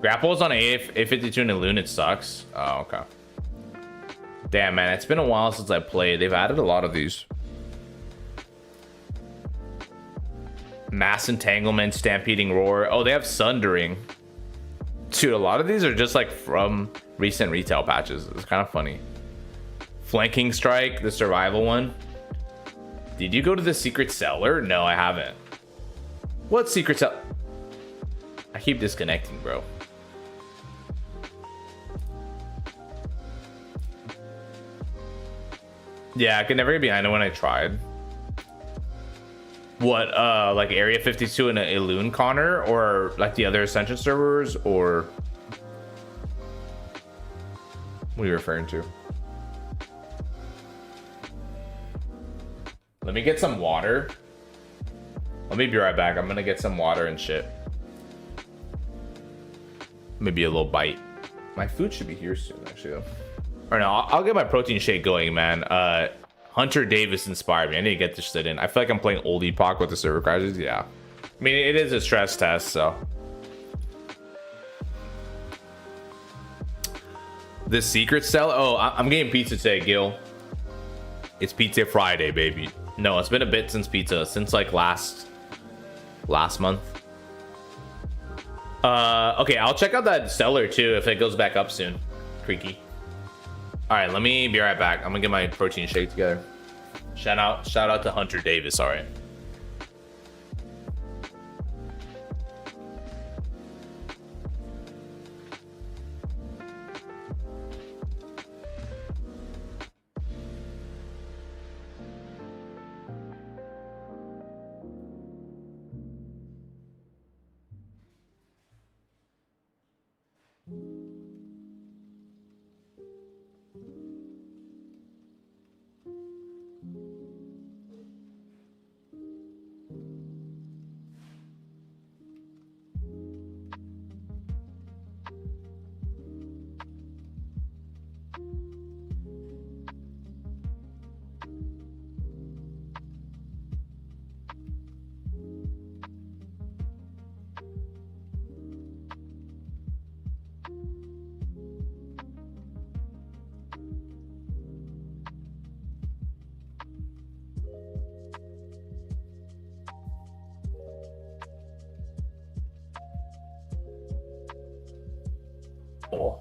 Grapple is on A52 and Elune, it sucks. Oh, okay. Damn, man, it's been a while since I played. They've added a lot of these. Mass Entanglement, Stampeding Roar. Oh, they have Sundering. Dude, a lot of these are just like from recent retail patches. It's kind of funny. Flanking Strike, the survival one. Did you go to the secret cellar? No, I haven't. What secret cellar? I keep disconnecting, bro. Yeah, I could never get behind it when I tried. What, like Area 52 and Elune, Connor? Or like the other Ascension servers? Or... What are you referring to? Let me get some water. Let me be right back. I'm gonna get some water and shit. Maybe a little bite. My food should be here soon, actually, though. All right, now I'll get my protein shake going, man. Hunter Davis inspired me. I need to get this shit in. I feel like I'm playing old Epoch with the server crashes. Yeah. I mean, it is a stress test, so. The secret cell? Oh, I'm getting pizza today, Gil. It's Pizza Friday, baby. No, it's been a bit since pizza. Since, like, last month. Okay, I'll check out that cellar, too, if it goes back up soon. Creaky. All right, let me be right back. I'm gonna get my protein shake together. Shout out to Hunter Davis. All right. Oh.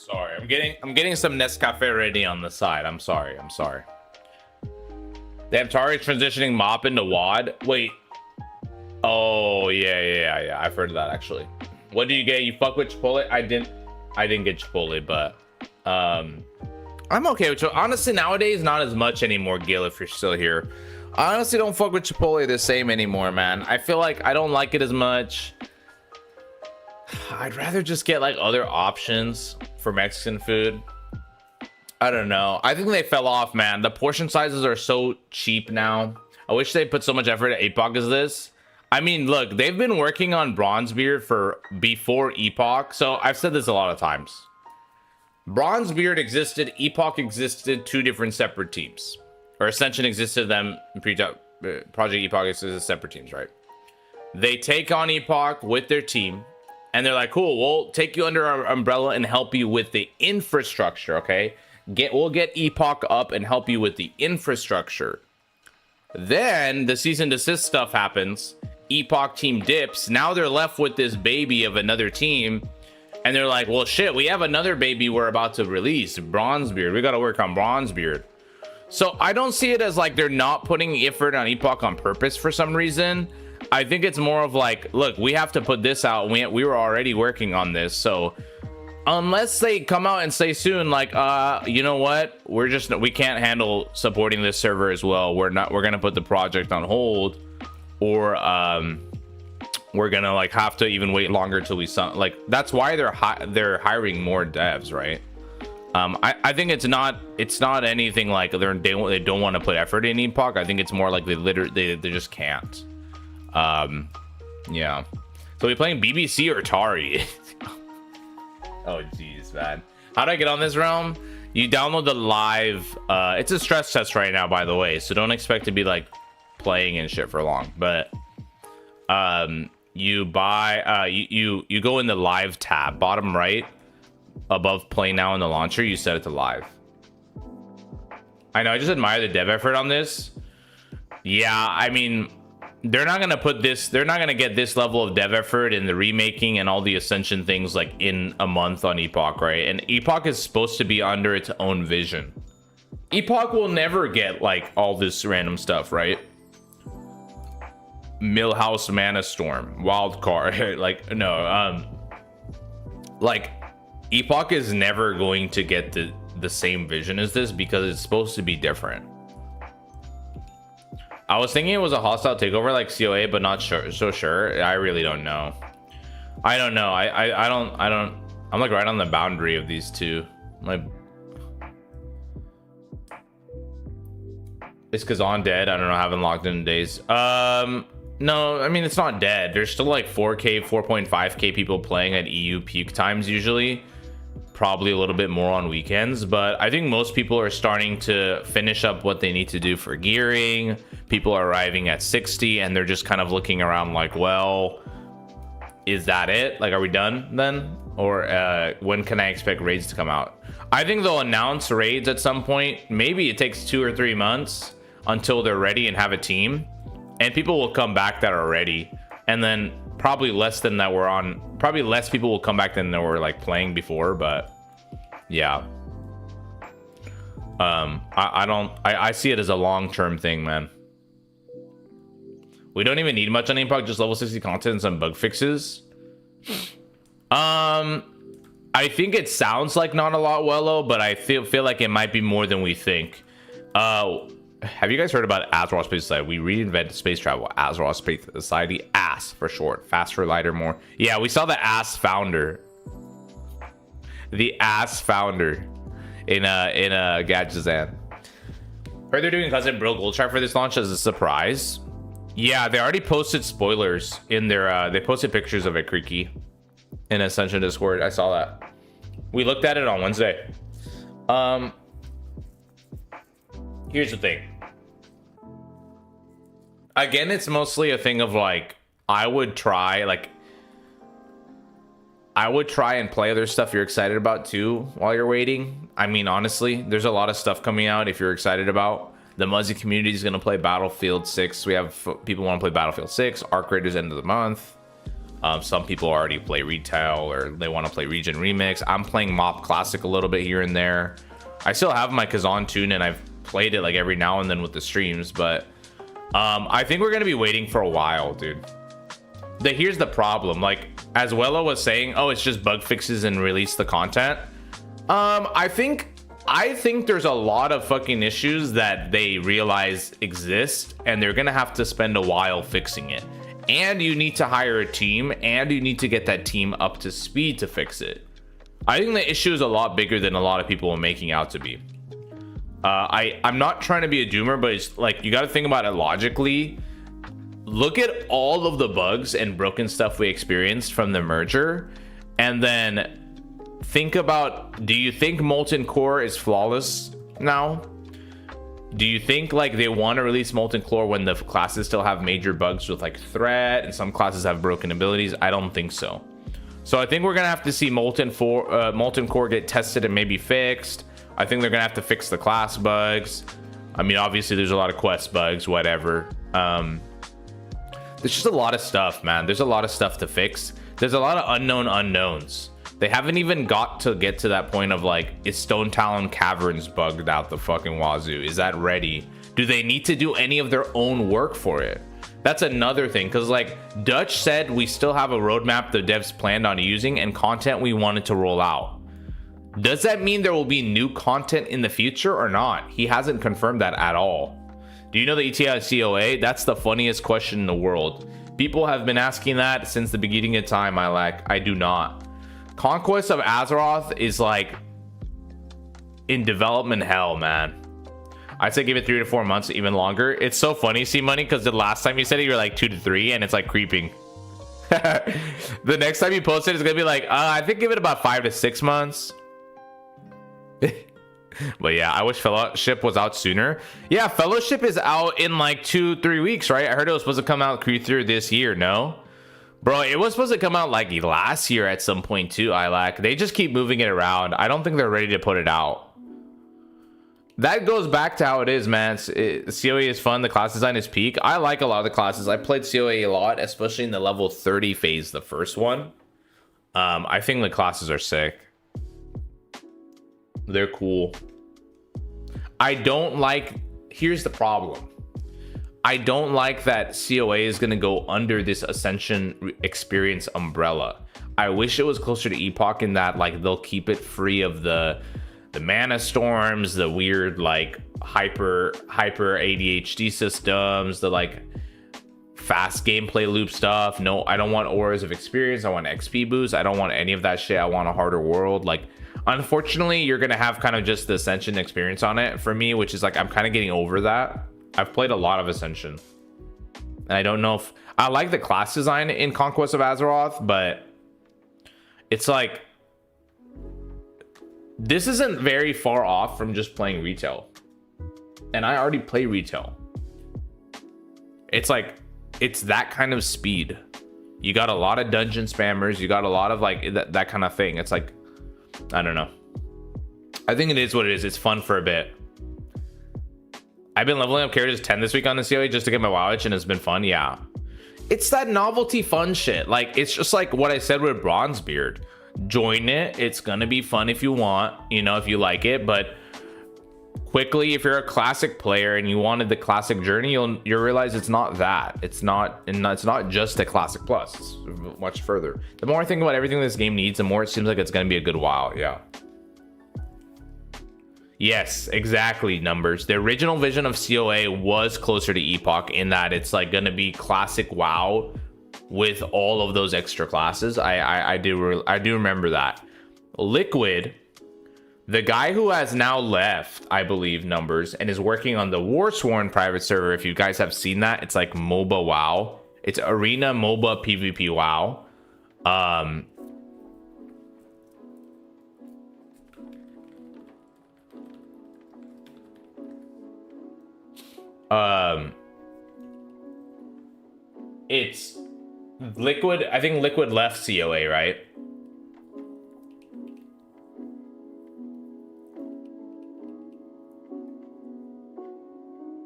Sorry, I'm getting some Nescafe ready on the side. I'm sorry. They have Tari transitioning MoP into WAD. Wait. Oh yeah. I've heard of that actually. What do you get? You fuck with Chipotle? I didn't get Chipotle, but I'm okay with Chipotle. Honestly, nowadays not as much anymore, Gil, if you're still here. I honestly don't fuck with Chipotle the same anymore, man. I feel like I don't like it as much. I'd rather just get like other options for Mexican food. I don't know. I think they fell off, man. The portion sizes are so cheap now. I wish they put so much effort at Epoch as this. I mean, look, they've been working on BronzeBeard for before Epoch. So I've said this a lot of times. BronzeBeard existed, Epoch existed, two different separate teams. Or Ascension existed, them Project Epoch existed as separate teams, right? They take on Epoch with their team. And they're like, cool, we'll take you under our umbrella and help you with the infrastructure, okay? We'll get Epoch up and help you with the infrastructure. Then the cease and desist stuff happens. Epoch team dips. Now they're left with this baby of another team. And they're like, well, shit, we have another baby we're about to release, BronzeBeard. We got to work on BronzeBeard. So I don't see it as like they're not putting effort on Epoch on purpose for some reason. I think it's more of like, look, we have to put this out. We were already working on this. So unless they come out and say soon, like, you know what? We can't handle supporting this server as well. We're going to put the project on hold, or we're going to like have to even wait longer till we like, that's why they're hiring more devs, right? I think it's not anything like they don't want to put effort in Epoch. I think it's more like they just can't. Yeah. So we playing BBC or Atari? Oh jeez, man. How do I get on this realm? You download the live. It's a stress test right now, by the way, so don't expect to be like playing and shit for long. But you buy you go in the live tab, bottom right above play now in the launcher. You set it to live. I know, I just admire the dev effort on this. Yeah, I mean, they're not gonna get this level of dev effort in the remaking and all the Ascension things like in a month on Epoch, right? And Epoch is supposed to be under its own vision. Epoch will never get like all this random stuff, right? Millhouse Mana Storm, Wildcard, like no, like Epoch is never going to get the same vision as this because it's supposed to be different. I was thinking it was a hostile takeover like COA, but not so sure. I really don't know. I don't know. I don't. I'm like right on the boundary of these two. It's because on dead. I don't know. I haven't logged in days. No, I mean it's not dead. There's still like 4K, 4.5K people playing at EU peak times usually. Probably a little bit more on weekends, but I think most people are starting to finish up what they need to do for gearing. People are arriving at 60 and they're just kind of looking around like, well, is that it? Like, are we done then? Or when can I expect raids to come out? I think they'll announce raids at some point. Maybe it takes 2 or 3 months until they're ready and have a team, and people will come back that are ready. And then probably less people will come back than they were like playing before. But yeah, I see it as a long-term thing, man. We don't even need much on Epoch, just level 60 content and some bug fixes. I think it sounds like not a lot, Wello, but I feel like it might be more than we think. Have you guys heard about Azeroth Space Society? We reinvented space travel. Azeroth Space Society, ASS for short. Faster, lighter, more. Yeah, we saw the ASS founder. The ASS founder in Gadgetzan. Heard they're doing Cousin Bro Gold Track for this launch as a surprise. Yeah, they already posted spoilers in their. They posted pictures of it, Creaky, in Ascension Discord. I saw that. We looked at it on Wednesday. Here's the thing. Again, it's mostly a thing of like, I would try and play other stuff you're excited about too while you're waiting. I mean, honestly, there's a lot of stuff coming out if you're excited about. The Muzzy community is going to play Battlefield 6. We have people want to play Battlefield 6. Arc Raiders end of the month. Some people already play retail or they want to play region remix. I'm playing MoP classic a little bit here and there. I still have my Kazan tune and I've played it like every now and then with the streams, but I think we're gonna be waiting for a while, dude. Here's the problem, like as Wella was saying, oh, it's just bug fixes and release the content. I think there's a lot of fucking issues that they realize exist and they're gonna have to spend a while fixing it, and you need to hire a team and you need to get that team up to speed to fix it. I think the issue is a lot bigger than a lot of people are making out to be. I'm not trying to be a doomer, but it's like you got to think about it logically. Look at all of the bugs and broken stuff we experienced from the merger, and then think about, do you think Molten Core is flawless now? Do you think like they want to release Molten Core when the classes still have major bugs with like threat and some classes have broken abilities? I don't think so. So I think we're gonna have to see Molten Core get tested and maybe fixed. I think they're gonna have to fix the class bugs. I mean, obviously there's a lot of quest bugs, whatever. There's just a lot of stuff, man. There's a lot of stuff to fix. There's a lot of unknown unknowns. They haven't even get to that point of like, is Stone Talon Caverns bugged out the fucking wazoo? Is that ready? Do they need to do any of their own work for it? That's another thing, because like Dutch said, we still have a roadmap the devs planned on using and content we wanted to roll out. Does that mean there will be new content in the future or not? He hasn't confirmed that at all. Do you know the ETA COA? That's the funniest question in the world. People have been asking that since the beginning of time. I do not. Conquest of Azeroth is like in development hell, man. I'd say give it 3 to 4 months, even longer. It's so funny, see money, because the last time you said it, you're like 2 to 3, and it's like creeping. The next time you post it, it's gonna be like, I think give it about 5 to 6 months. But yeah, I wish Fellowship was out sooner. Yeah, Fellowship is out in like 2-3 weeks, right? I heard it was supposed to come out Q3 this year. No, bro, it was supposed to come out like last year at some point too. They just keep moving it around. I don't think they're ready to put it out. That goes back to how it is, man. COA is fun. The class design is peak. I like a lot of the classes. I played COA a lot, especially in the level 30 phase, the first one. I think the classes are sick. They're cool. I don't like, here's the problem. I don't like that COA is going to go under this Ascension experience umbrella. I wish it was closer to Epoch in that like they'll keep it free of the mana storms, the weird like hyper ADHD systems, the like fast gameplay loop stuff. No, I don't want auras of experience. I want XP boost. I don't want any of that shit. I want a harder world. Like, unfortunately, you're gonna have kind of just the Ascension experience on it for me, which is like I'm kind of getting over that. I've played a lot of Ascension, and I don't know if I like the class design in Conquest of Azeroth, but it's like this isn't very far off from just playing retail, and I already play retail. It's like it's that kind of speed. You got a lot of dungeon spammers. You got a lot of like that kind of thing. It's like, I don't know. I think it is what it is. It's fun for a bit. I've been leveling up characters 10 this week on the COA just to get my WoW itch, and it's been fun. Yeah, it's that novelty fun shit. Like, it's just like what I said with BronzeBeard. Join it. It's gonna be fun if you want, you know, if you like it. But quickly, if you're a classic player and you wanted the classic journey, you'll realize it's not that. It's not just a classic plus. It's much further. The more I think about everything this game needs, the more it seems like it's gonna be a good WoW. Yeah. Yes, exactly. Numbers. The original vision of COA was closer to Epoch in that it's like gonna be classic WoW with all of those extra classes. I do remember that. Liquid, the guy who has now left, I believe, Numbers, and is working on the Warsworn private server. If you guys have seen that, it's like MOBA WoW. It's Arena MOBA PvP WoW. It's Liquid. I think Liquid left COA, right?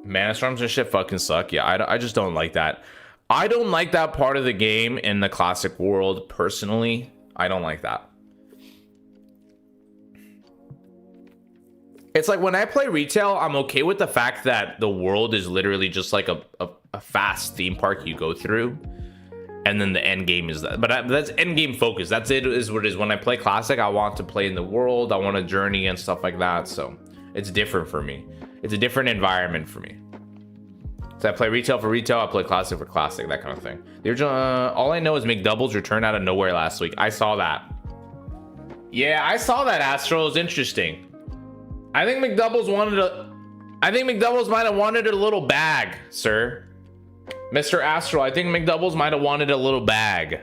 Mana storms and shit fucking suck. Yeah, I just don't like that. I don't like that part of the game in the classic world personally. I don't like that. It's like when I play retail, I'm okay with the fact that the world is literally just like a fast theme park you go through, and then the end game is that. But that's end game focus. That's it. Is what it is. When I play classic, I want to play in the world. I want a journey and stuff like that. So it's different for me. It's a different environment for me. So I play retail for retail. I play classic for classic. That kind of thing. The original. All I know is McDoubles returned out of nowhere last week. I saw that. Yeah, I saw that. Astro. It was interesting. I think McDoubles wanted a. I think McDoubles might have wanted a little bag, sir. Mr. Astro, I think McDoubles might have wanted a little bag.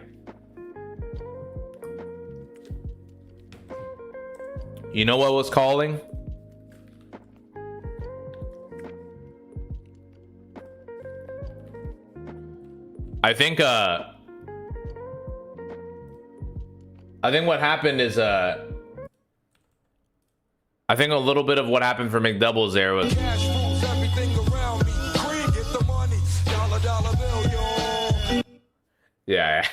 You know what was calling? I think what happened is I think a little bit of what happened for McDoubles there was yeah.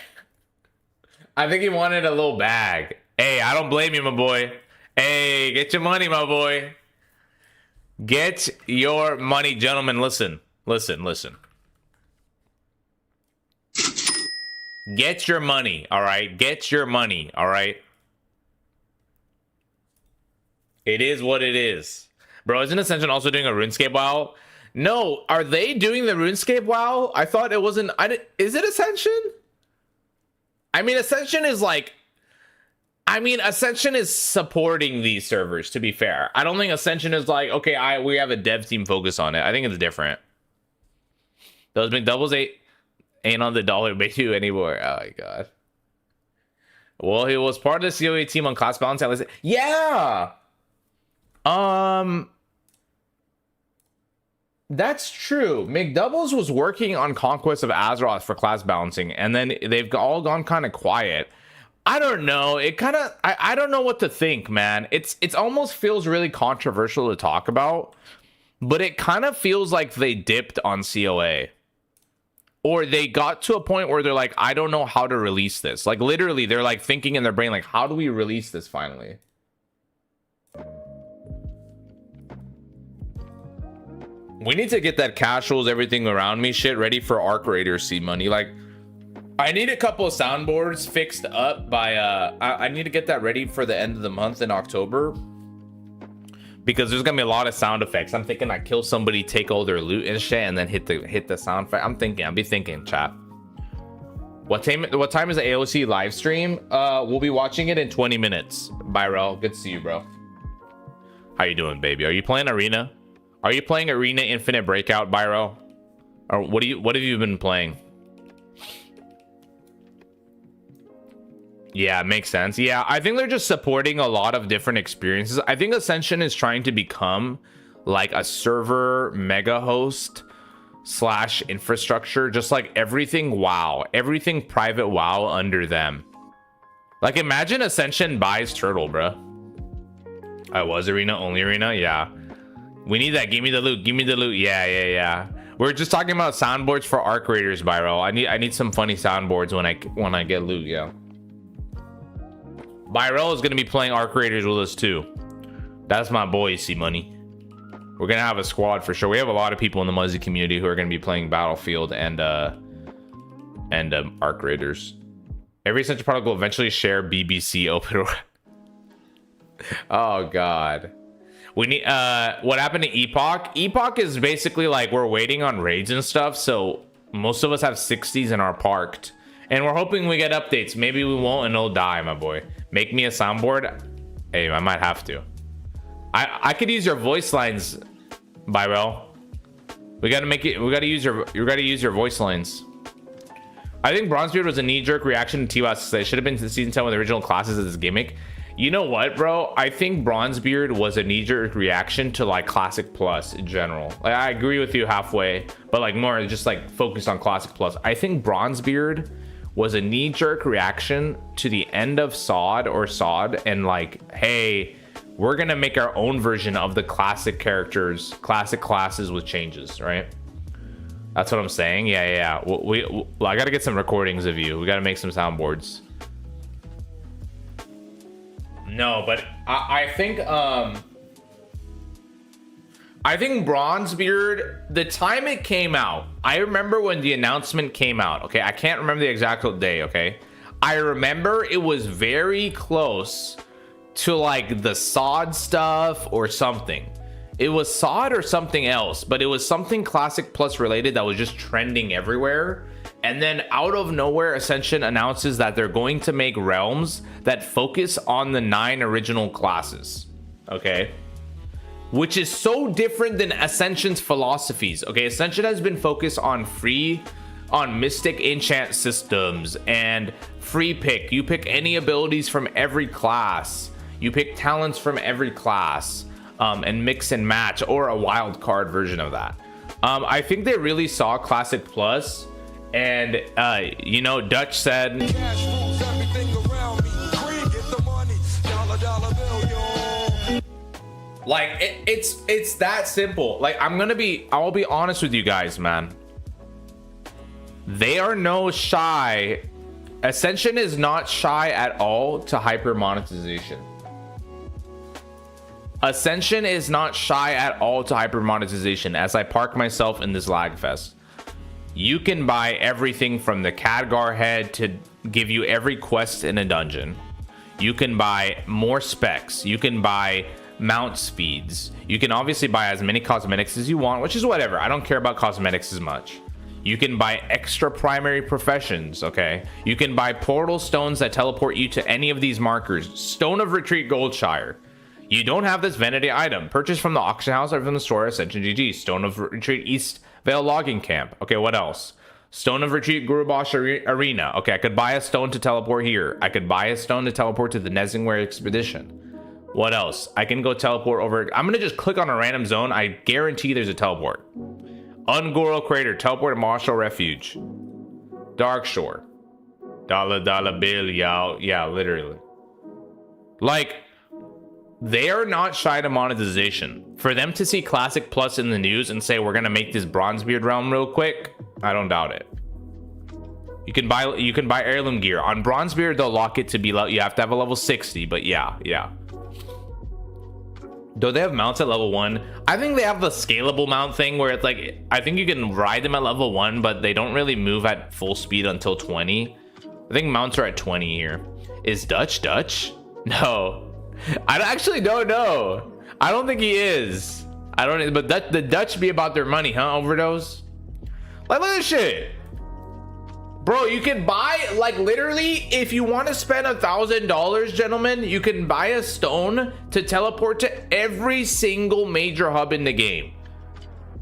I think he wanted a little bag. Hey, I don't blame you, my boy. Hey, get your money, my boy. Get your money, gentlemen. Listen. Get your money, all right? Get your money, all right? It is what it is. Bro, isn't Ascension also doing a RuneScape WoW? No, are they doing the RuneScape WoW? I thought it wasn't. Is it Ascension? I mean, Ascension is like. I mean, Ascension is supporting these servers, to be fair. I don't think Ascension is like, okay, we have a dev team focus on it. I think it's different. Those McDoubles ain't on the dollar value anymore. Oh my god. Well, he was part of the COA team on class balance. Yeah. That's true. McDoubles was working on Conquest of Azeroth for class balancing, and then they've all gone kind of quiet. I don't know. It kind of I don't know what to think, man. It's almost feels really controversial to talk about, but it kind of feels like they dipped on COA. Or they got to a point where they're like, I don't know how to release this. Like literally, they're like thinking in their brain, like, how do we release this finally? We need to get that casuals, everything around me shit ready for Arc Raiders C money. Like, I need a couple of soundboards fixed up by I need to get that ready for the end of the month in October, because there's gonna be a lot of sound effects. I'm thinking I kill somebody, take all their loot and shit, and then hit the sound effect. I'll be thinking, chat. What time is the AoC live stream? We'll be watching it in 20 minutes. Byrel, good to see you, bro. How you doing, baby? Are you playing Arena? Are you playing Arena Infinite Breakout, Byrel? Or what have you been playing? Yeah, makes sense. Yeah, I think they're just supporting a lot of different experiences. I think Ascension is trying to become like a server mega host / infrastructure, just like everything WoW, everything private WoW under them. Like imagine Ascension buys Turtle, bro. I was Arena, only Arena. Yeah, we need that. Give me the loot. Give me the loot. Yeah. We're just talking about soundboards for Arc Raiders, Byro. I need some funny soundboards when I get loot. Yeah. Byrel is going to be playing Arc Raiders with us too. That's my boy, C Money. We're going to have a squad for sure. We have a lot of people in the Muzzy community who are going to be playing Battlefield and Arc Raiders. Every Essential product will eventually share BBC open. Oh god. We need what happened to Epoch? Epoch is basically like we're waiting on raids and stuff, so most of us have 60s and are parked. And we're hoping we get updates. Maybe we won't and it'll die, my boy. Make me a soundboard. Hey, I might have to. I could use your voice lines, Byrel. We gotta make it. You gotta use your voice lines. I think BronzeBeard was a knee-jerk reaction to TWAS. It should have been to season 10 with the original classes as his gimmick. You know what, bro? I think BronzeBeard was a knee-jerk reaction to like Classic Plus in general. Like, I agree with you halfway, but like more just like focused on Classic Plus. I think BronzeBeard was a knee-jerk reaction to the end of SOD and like, hey, we're gonna make our own version of the classic characters, classic classes with changes, right? That's what I'm saying. Yeah. Well, I gotta get some recordings of you. We gotta make some soundboards. No, but I think BronzeBeard, the time it came out, I remember when the announcement came out. Okay, I can't remember the exact day. Okay, I remember it was very close to like the SOD stuff or something. It was SOD or something else, but it was something Classic Plus related that was just trending everywhere. And then out of nowhere, Ascension announces that they're going to make realms that focus on the 9 original classes. Okay, which is so different than Ascension's philosophies. Okay, Ascension has been focused on mystic enchant systems and free pick. You pick any abilities from every class. You pick talents from every class, and mix and match, or a wild card version of that. I think they really saw Classic Plus, and you know, Dutch said, like, it's that simple. Like, I'll be honest with you guys, man. They are no shy. Ascension is not shy at all to hyper monetization. Ascension is not shy at all to hyper monetization. As I park myself in this lag fest, you can buy everything from the Khadgar head to give you every quest in a dungeon. You can buy more specs. You can buy mount speeds. You can obviously buy as many cosmetics as you want, which is whatever. I don't care about cosmetics as much. You can buy extra primary professions. Okay, you can buy portal stones that teleport you to any of these markers. Stone of Retreat Goldshire. You don't have this vanity item. Purchase from the auction house or from the store. Ascension GG. Stone of Retreat East Vale Logging Camp. Okay, what else? Stone of Retreat Gurubosh Arena. Okay, I could buy a stone to teleport here. I could buy a stone to teleport to the Nezingware Expedition. What else? I can go teleport over. I'm gonna just click on a random zone. I guarantee there's a teleport. Ungoro Crater. Teleport to Marshall Refuge. Dark Shore. Dollar bill, y'all. Yeah, literally. Like, they are not shy to monetization. For them to see Classic Plus in the news and say, we're gonna make this BronzeBeard realm real quick, I don't doubt it. You can buy heirloom gear. On BronzeBeard, they'll lock it to be, you have to have a level 60, but yeah. Though they have mounts at level 1. I think they have the scalable mount thing where it's like, I think you can ride them at level 1, but they don't really move at full speed until 20. I think mounts are at 20 here. Is Dutch? No. I actually don't know. I don't think he is. I don't. But the Dutch be about their money, huh? Overdose. Like, look at this shit, bro. You can buy, like, literally, if you want to spend $1,000, gentlemen, you can buy a stone to teleport to every single major hub in the game.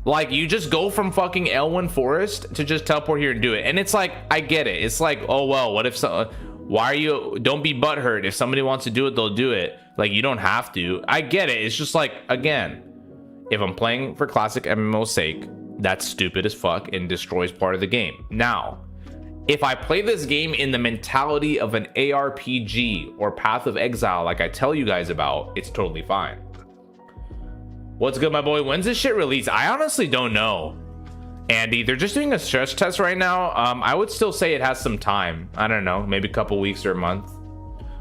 Like, you just go from fucking Elwyn Forest to just teleport here and do it. And it's like, I get it. It's like, oh well, what if so? Why are you? Don't be butthurt. If somebody wants to do it, they'll do it. Like, you don't have to. I get it. It's just like, again, if I'm playing for classic MMO's sake, that's stupid as fuck and destroys part of the game. Now, if I play this game in the mentality of an ARPG or Path of Exile, like I tell you guys about, it's totally fine. What's good, my boy? When's this shit released? I honestly don't know, Andy. They're just doing a stress test right now. I would still say it has some time. I don't know, maybe a couple weeks or a month.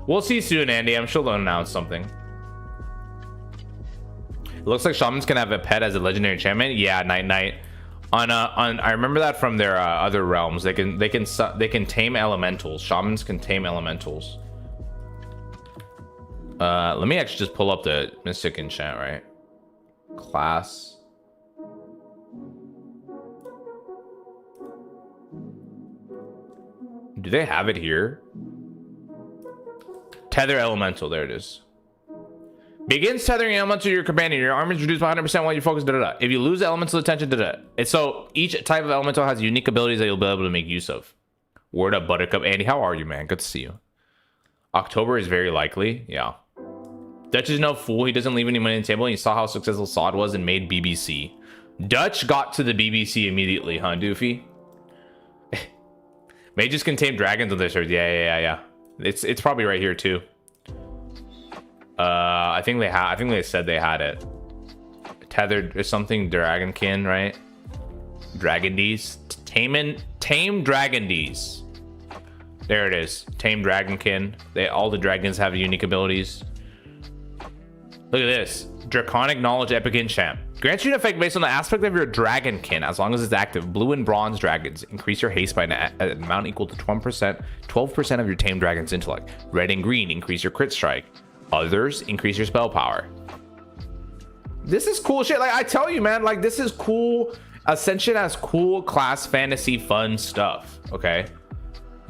We'll see soon, Andy. I'm sure they'll announce something. It looks like shamans can have a pet as a legendary enchantment. Yeah, night. On I remember that from their other realms. They can tame elementals. Shamans can tame elementals. Let me actually just pull up the mystic enchant, right? Class. Do they have it here? Tether elemental. There it is. Begins tethering elemental to your companion. Your armor is reduced by 100% while you focus. If you lose elemental attention, it's so each type of elemental has unique abilities that you'll be able to make use of. Word up, Buttercup. Andy, how are you, man? Good to see you. October is very likely. Yeah. Dutch is no fool. He doesn't leave any money on the table. And you saw how successful SOD was and made BBC. Dutch got to the BBC immediately, huh, Doofy? Mages can tame dragons on this earth. Yeah. It's probably right here too. I think they said they had it. Tethered or something, dragonkin, right? Dragon D's. Tame Dragon D's. There it is. Tame Dragonkin. All the dragons have unique abilities. Look at this. Draconic Knowledge Epic Enchant. Grants you an effect based on the aspect of your Dragonkin as long as it's active. Blue and bronze dragons increase your haste by an amount equal to 12% of your tame dragon's intellect. Red and green increase your crit strike. Others increase your spell power. This is cool shit. Like I tell you, man, like this is cool. Ascension has cool class fantasy fun stuff. Okay.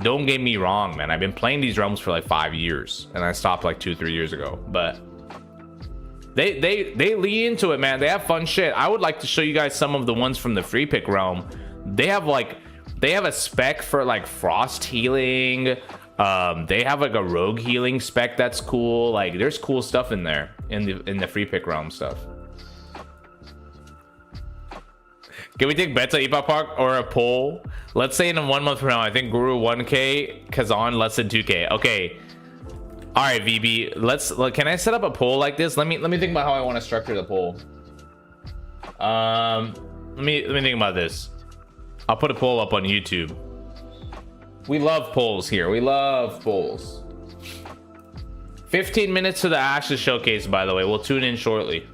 Don't get me wrong, man. I've been playing these realms for like 5 years and I stopped like 2-3 years ago, but they lean into it, man. They have fun shit. I would like to show you guys some of the ones from the free pick realm. They have a spec for like frost healing. They have like a rogue healing spec that's cool. Like there's cool stuff in there in the free pick realm stuff. Can we take bets on Epoch or a poll? Let's say in 1 month from now, I think Guru 1K, Kazan less than 2K. Okay. All right, VB. Can I set up a poll like this? Let me think about how I want to structure the poll. Let me think about this. I'll put a poll up on YouTube. We love polls here. We love polls. 15 minutes to the Ashes showcase, by the way. We'll tune in shortly.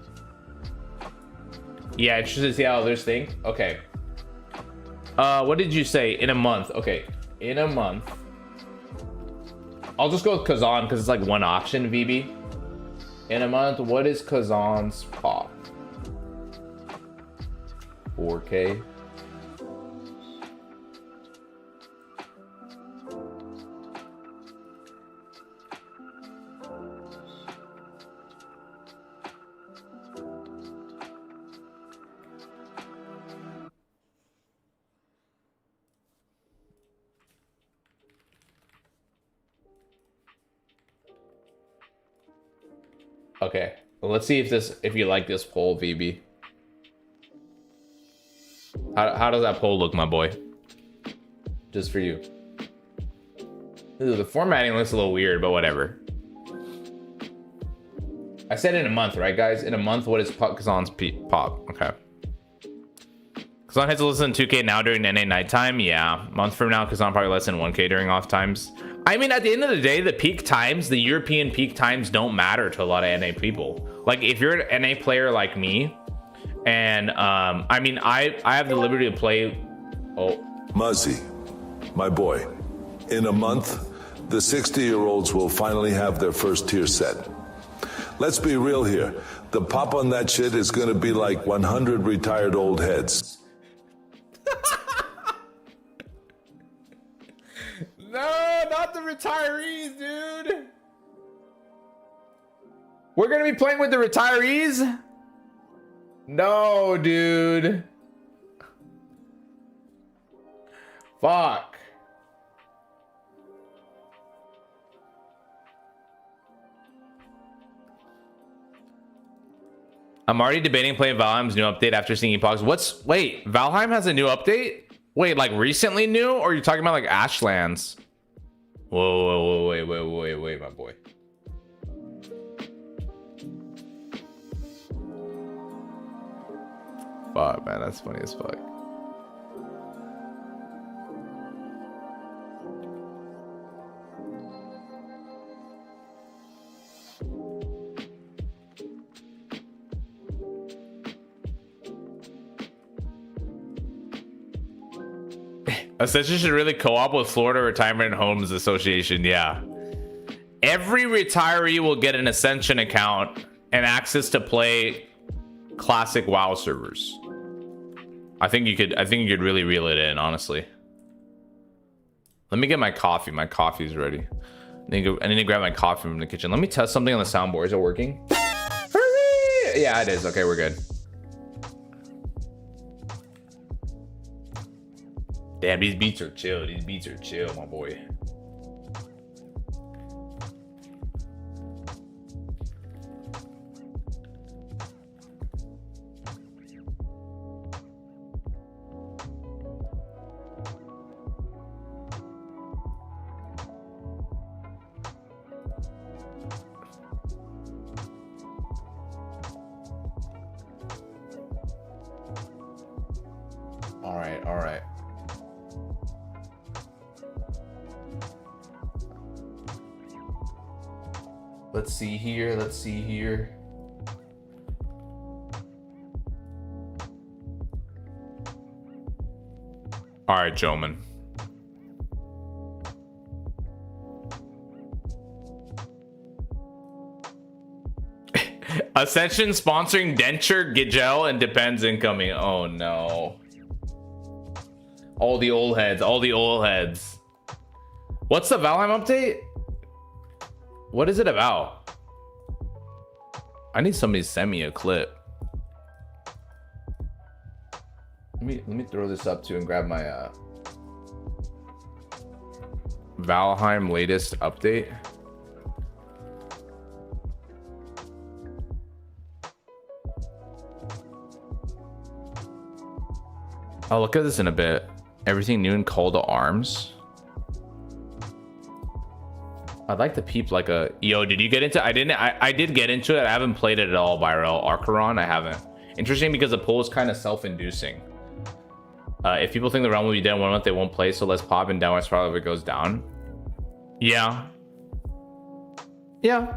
Yeah, interested to see how others think. Okay. What did you say? In a month. Okay. In a month. I'll just go with Kazan because it's like one option, VB. In a month, what is Kazan's pop? 4K. Okay, well, let's see if you like this poll, VB. How does that poll look, my boy? Just for you. Ooh, the formatting looks a little weird, but whatever. I said in a month, right, guys? In a month, what is Kazan's pop? Okay. Kazan hits less than 2K now during NA nighttime. Yeah, a month from now, Kazan probably less than 1K during off times. I mean, at the end of the day, the peak times, the European peak times don't matter to a lot of NA people. Like, if you're an NA player like me, and I mean, I have the liberty to play. Oh, Muzzy, my boy, in a month, the 60-year-olds will finally have their first tier set. Let's be real here. The pop on that shit is gonna be like 100 retired old heads. No, not the retirees, dude. We're gonna be playing with the retirees? No, dude. Fuck. I'm already debating playing Valheim's new update after seeing Epoch's. Wait, Valheim has a new update? Wait, like recently new? Or are you talking about like Ashlands? Whoa, wait, my boy. Fuck, man, that's funny as fuck. Ascension should really co-op with Florida Retirement Homes Association. Yeah. Every retiree will get an Ascension account and access to play classic WoW servers. I think you could really reel it in, honestly. Let me get my coffee. My coffee's ready. I need to grab my coffee from the kitchen. Let me test something on the soundboard. Is it working? Yeah, it is. Okay, we're good. Damn, these beats are chill. These beats are chill, my boy. All right. all right. Let's see here. Let's see here. All right, gentlemen. Ascension sponsoring Denture, Gigel, and Depends incoming. Oh no. All the old heads. All the old heads. What's the Valheim update? What is it about? I need somebody to send me a clip. Let me throw this up too and grab my Valheim latest update. I'll look at this in a bit. Everything new in Call to Arms. I'd like to peep like a... Yo, did you get into... I did get into it. I haven't played it at all, Byro. Archeron, I haven't. Interesting because the poll is kind of self-inducing. If people think the realm will be dead in 1 month, they won't play, so let's pop in downward spiral if it goes down. Yeah. Yeah.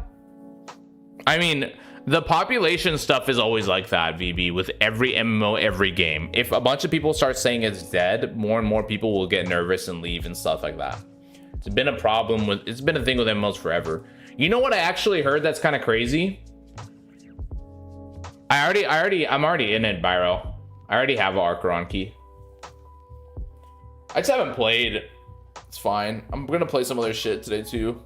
I mean, the population stuff is always like that, VB, with every MMO, every game. If a bunch of people start saying it's dead, more and more people will get nervous and leave and stuff like that. It's been a problem with... It's been a thing with MMOs forever. You know what I actually heard that's kind of crazy? I'm already in it, Byro. I already have an Archeron key. I just haven't played. It's fine. I'm gonna play some other shit today too.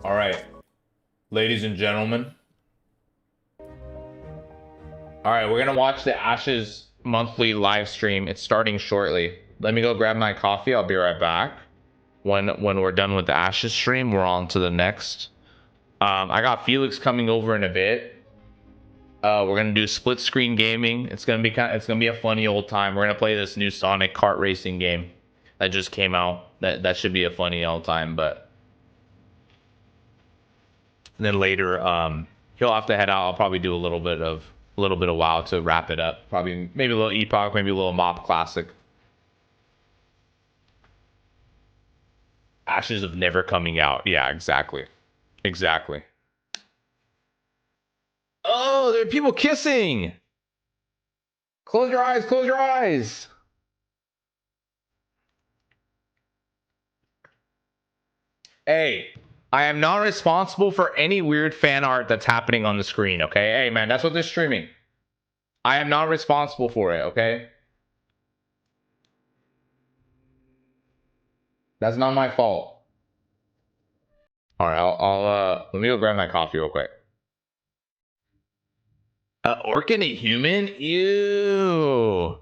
All right, ladies and gentlemen. All right, we're gonna watch the Ashes monthly live stream. It's starting shortly. Let me go grab my coffee. I'll be right back. When we're done with the Ashes stream, we're on to the next. I got Felix coming over in a bit. We're gonna do split screen gaming. It's gonna be a funny old time. We're gonna play this new Sonic kart racing game that just came out. That should be a funny old time. But then later, he'll have to head out. I'll probably do a little bit of WoW to wrap it up. Probably maybe a little Epoch, maybe a little MoP Classic. Ashes of never coming out. Yeah, exactly. Exactly. Oh, there are people kissing. Close your eyes. Close your eyes. Hey, I am not responsible for any weird fan art that's happening on the screen, okay? Hey, man, that's what they're streaming. I am not responsible for it, okay? That's not my fault. All right, I'll let me go grab my coffee real quick. Orc and a human? Ew.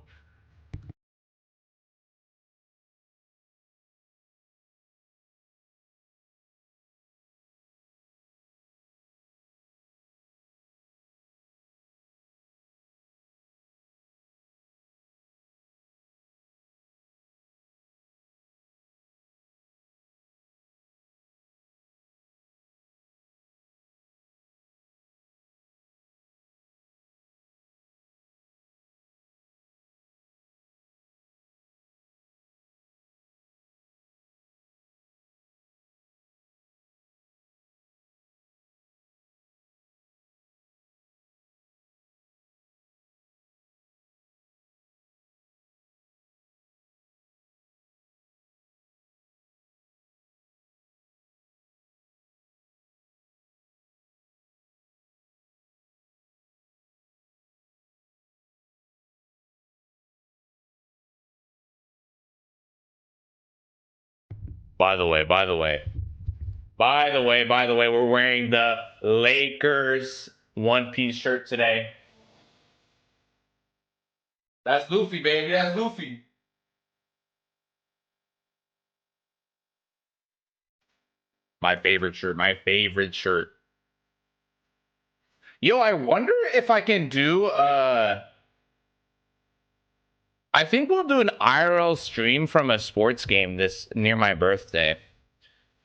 By the way, we're wearing the Lakers one-piece shirt today. That's Luffy, baby. That's Luffy. My favorite shirt. My favorite shirt. Yo, I wonder if I can do I think we'll do an IRL stream from a sports game this near my birthday.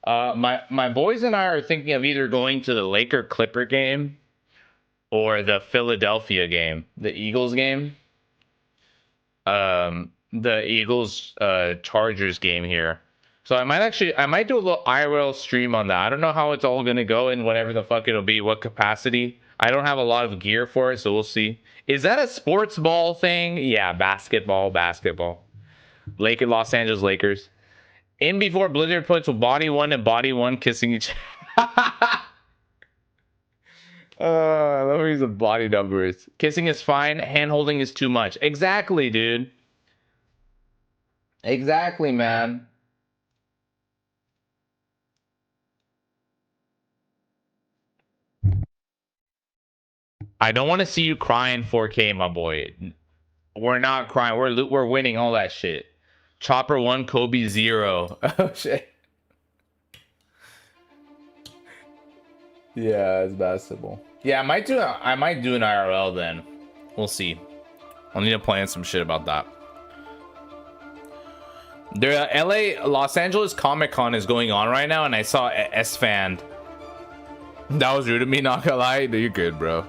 My boys and I are thinking of either going to the Laker Clipper game or the Philadelphia game, the Eagles game. The Eagles Chargers game here. So I might do a little IRL stream on that. I don't know how it's all gonna go and whatever the fuck it'll be, what capacity. I don't have a lot of gear for it, so we'll see. Is that a sports ball thing? Yeah, basketball. Los Angeles Lakers. In before Blizzard puts body one and body one kissing each. Let me use the body numbers. Kissing is fine. Hand holding is too much. Exactly, dude. Exactly, man. I don't want to see you crying 4K, my boy. We're not crying. We're winning all that shit. Chopper 1, Kobe 0. Oh shit. Yeah, it's basketball. Yeah, I might do an IRL then. We'll see. I'll need to plan some shit about that. The Los Angeles Comic Con is going on right now, and I saw S-Fan. That was rude of me, not gonna lie. No, you're good, bro.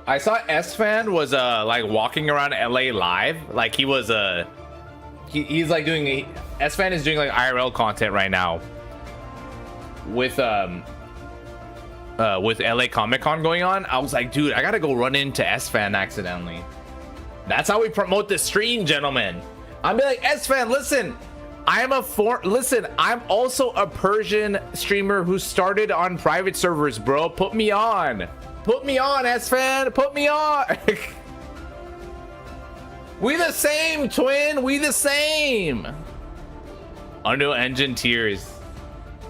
I saw S-Fan was like walking around LA live. Like he was he's like doing S-Fan is doing like IRL content right now with LA Comic Con going on. I was like, dude, I gotta go run into S-Fan accidentally. That's how we promote the stream, gentlemen. I'd be like, S-Fan, listen, I'm also a Persian streamer who started on private servers, bro. Put me on, S-Fan, put me on. We the same, twin. We the same. Unreal Engine tears.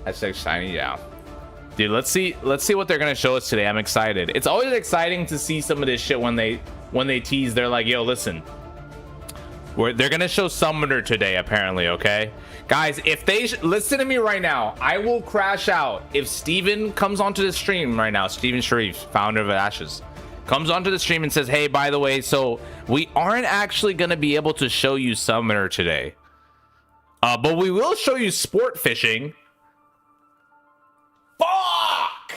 Hashtag shiny, yeah. Dude, let's see what they're gonna show us today. I'm excited. It's always exciting to see some of this shit when they tease. They're like, yo, listen, they're gonna show Summoner today, apparently. Okay, guys, if they listen to me right now, I will crash out if Steven comes onto the stream right now. Steven Sharif, founder of Ashes, comes onto the stream and says, hey, by the way, so we aren't actually gonna be able to show you Summoner today, but we will show you sport fishing. Fuck,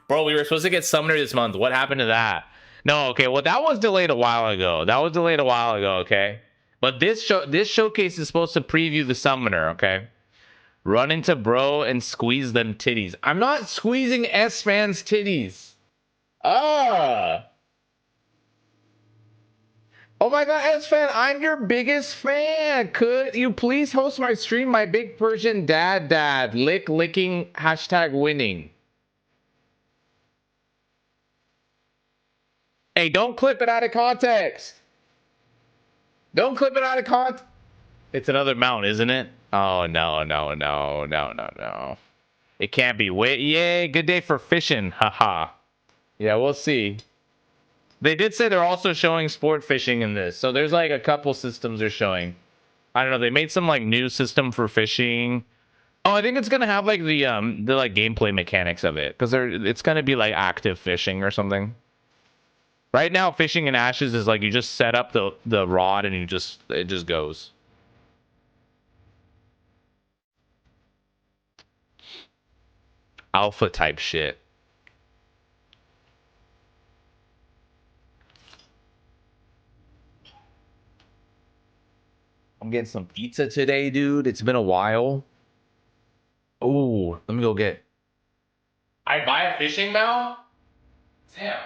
bro, we were supposed to get Summoner this month. What happened to that? No, okay, well, that was delayed a while ago. Okay, but this showcase is supposed to preview the Summoner. Okay, run into bro and squeeze them titties. I'm not squeezing S-Fan's titties. Oh my god, S-Fan, I'm your biggest fan. Could you please host my stream? My big Persian dad licking hashtag winning. Hey, don't clip it out of context. Don't clip it out of context. It's another mount, isn't it? Oh, no. It can't be. Wait, yay, good day for fishing. Haha. Yeah, we'll see. They did say they're also showing sport fishing in this. So there's like a couple systems they're showing. I don't know. They made some like new system for fishing. Oh, I think it's going to have like the like gameplay mechanics of it. Because it's going to be like active fishing or something. Right now, fishing in Ashes is like you just set up the rod and it just goes. Alpha type shit. I'm getting some pizza today, dude. It's been a while. Oh, let me go get. I buy a fishing mount? Damn.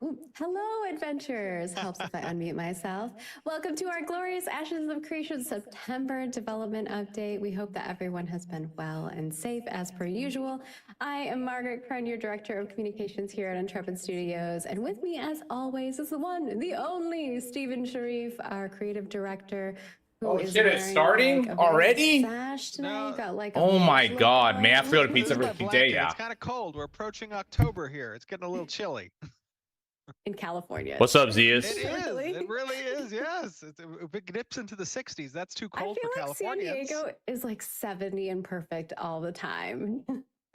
Oh, hello, adventurers. Helps if I unmute myself. Welcome to our glorious Ashes of Creation September development update. We hope that everyone has been well and safe as per usual. I am Margaret Crown, your Director of Communications here at Intrepid Studios. And with me, as always, is the one, the only Stephen Sharif, our Creative Director. Oh shit, it's starting already? Sash today. Got like a Oh my beige look god, may I going have to go to on. Pizza This is for my PJ? blanket. Yeah. It's kind of cold. We're approaching October here. It's getting a little chilly. In California. What's up, Zeus? It is. Really? It really is. Yes. If it dips into the 60s, that's too cold I feel for like San Californians. Diego is like 70 and perfect all the time.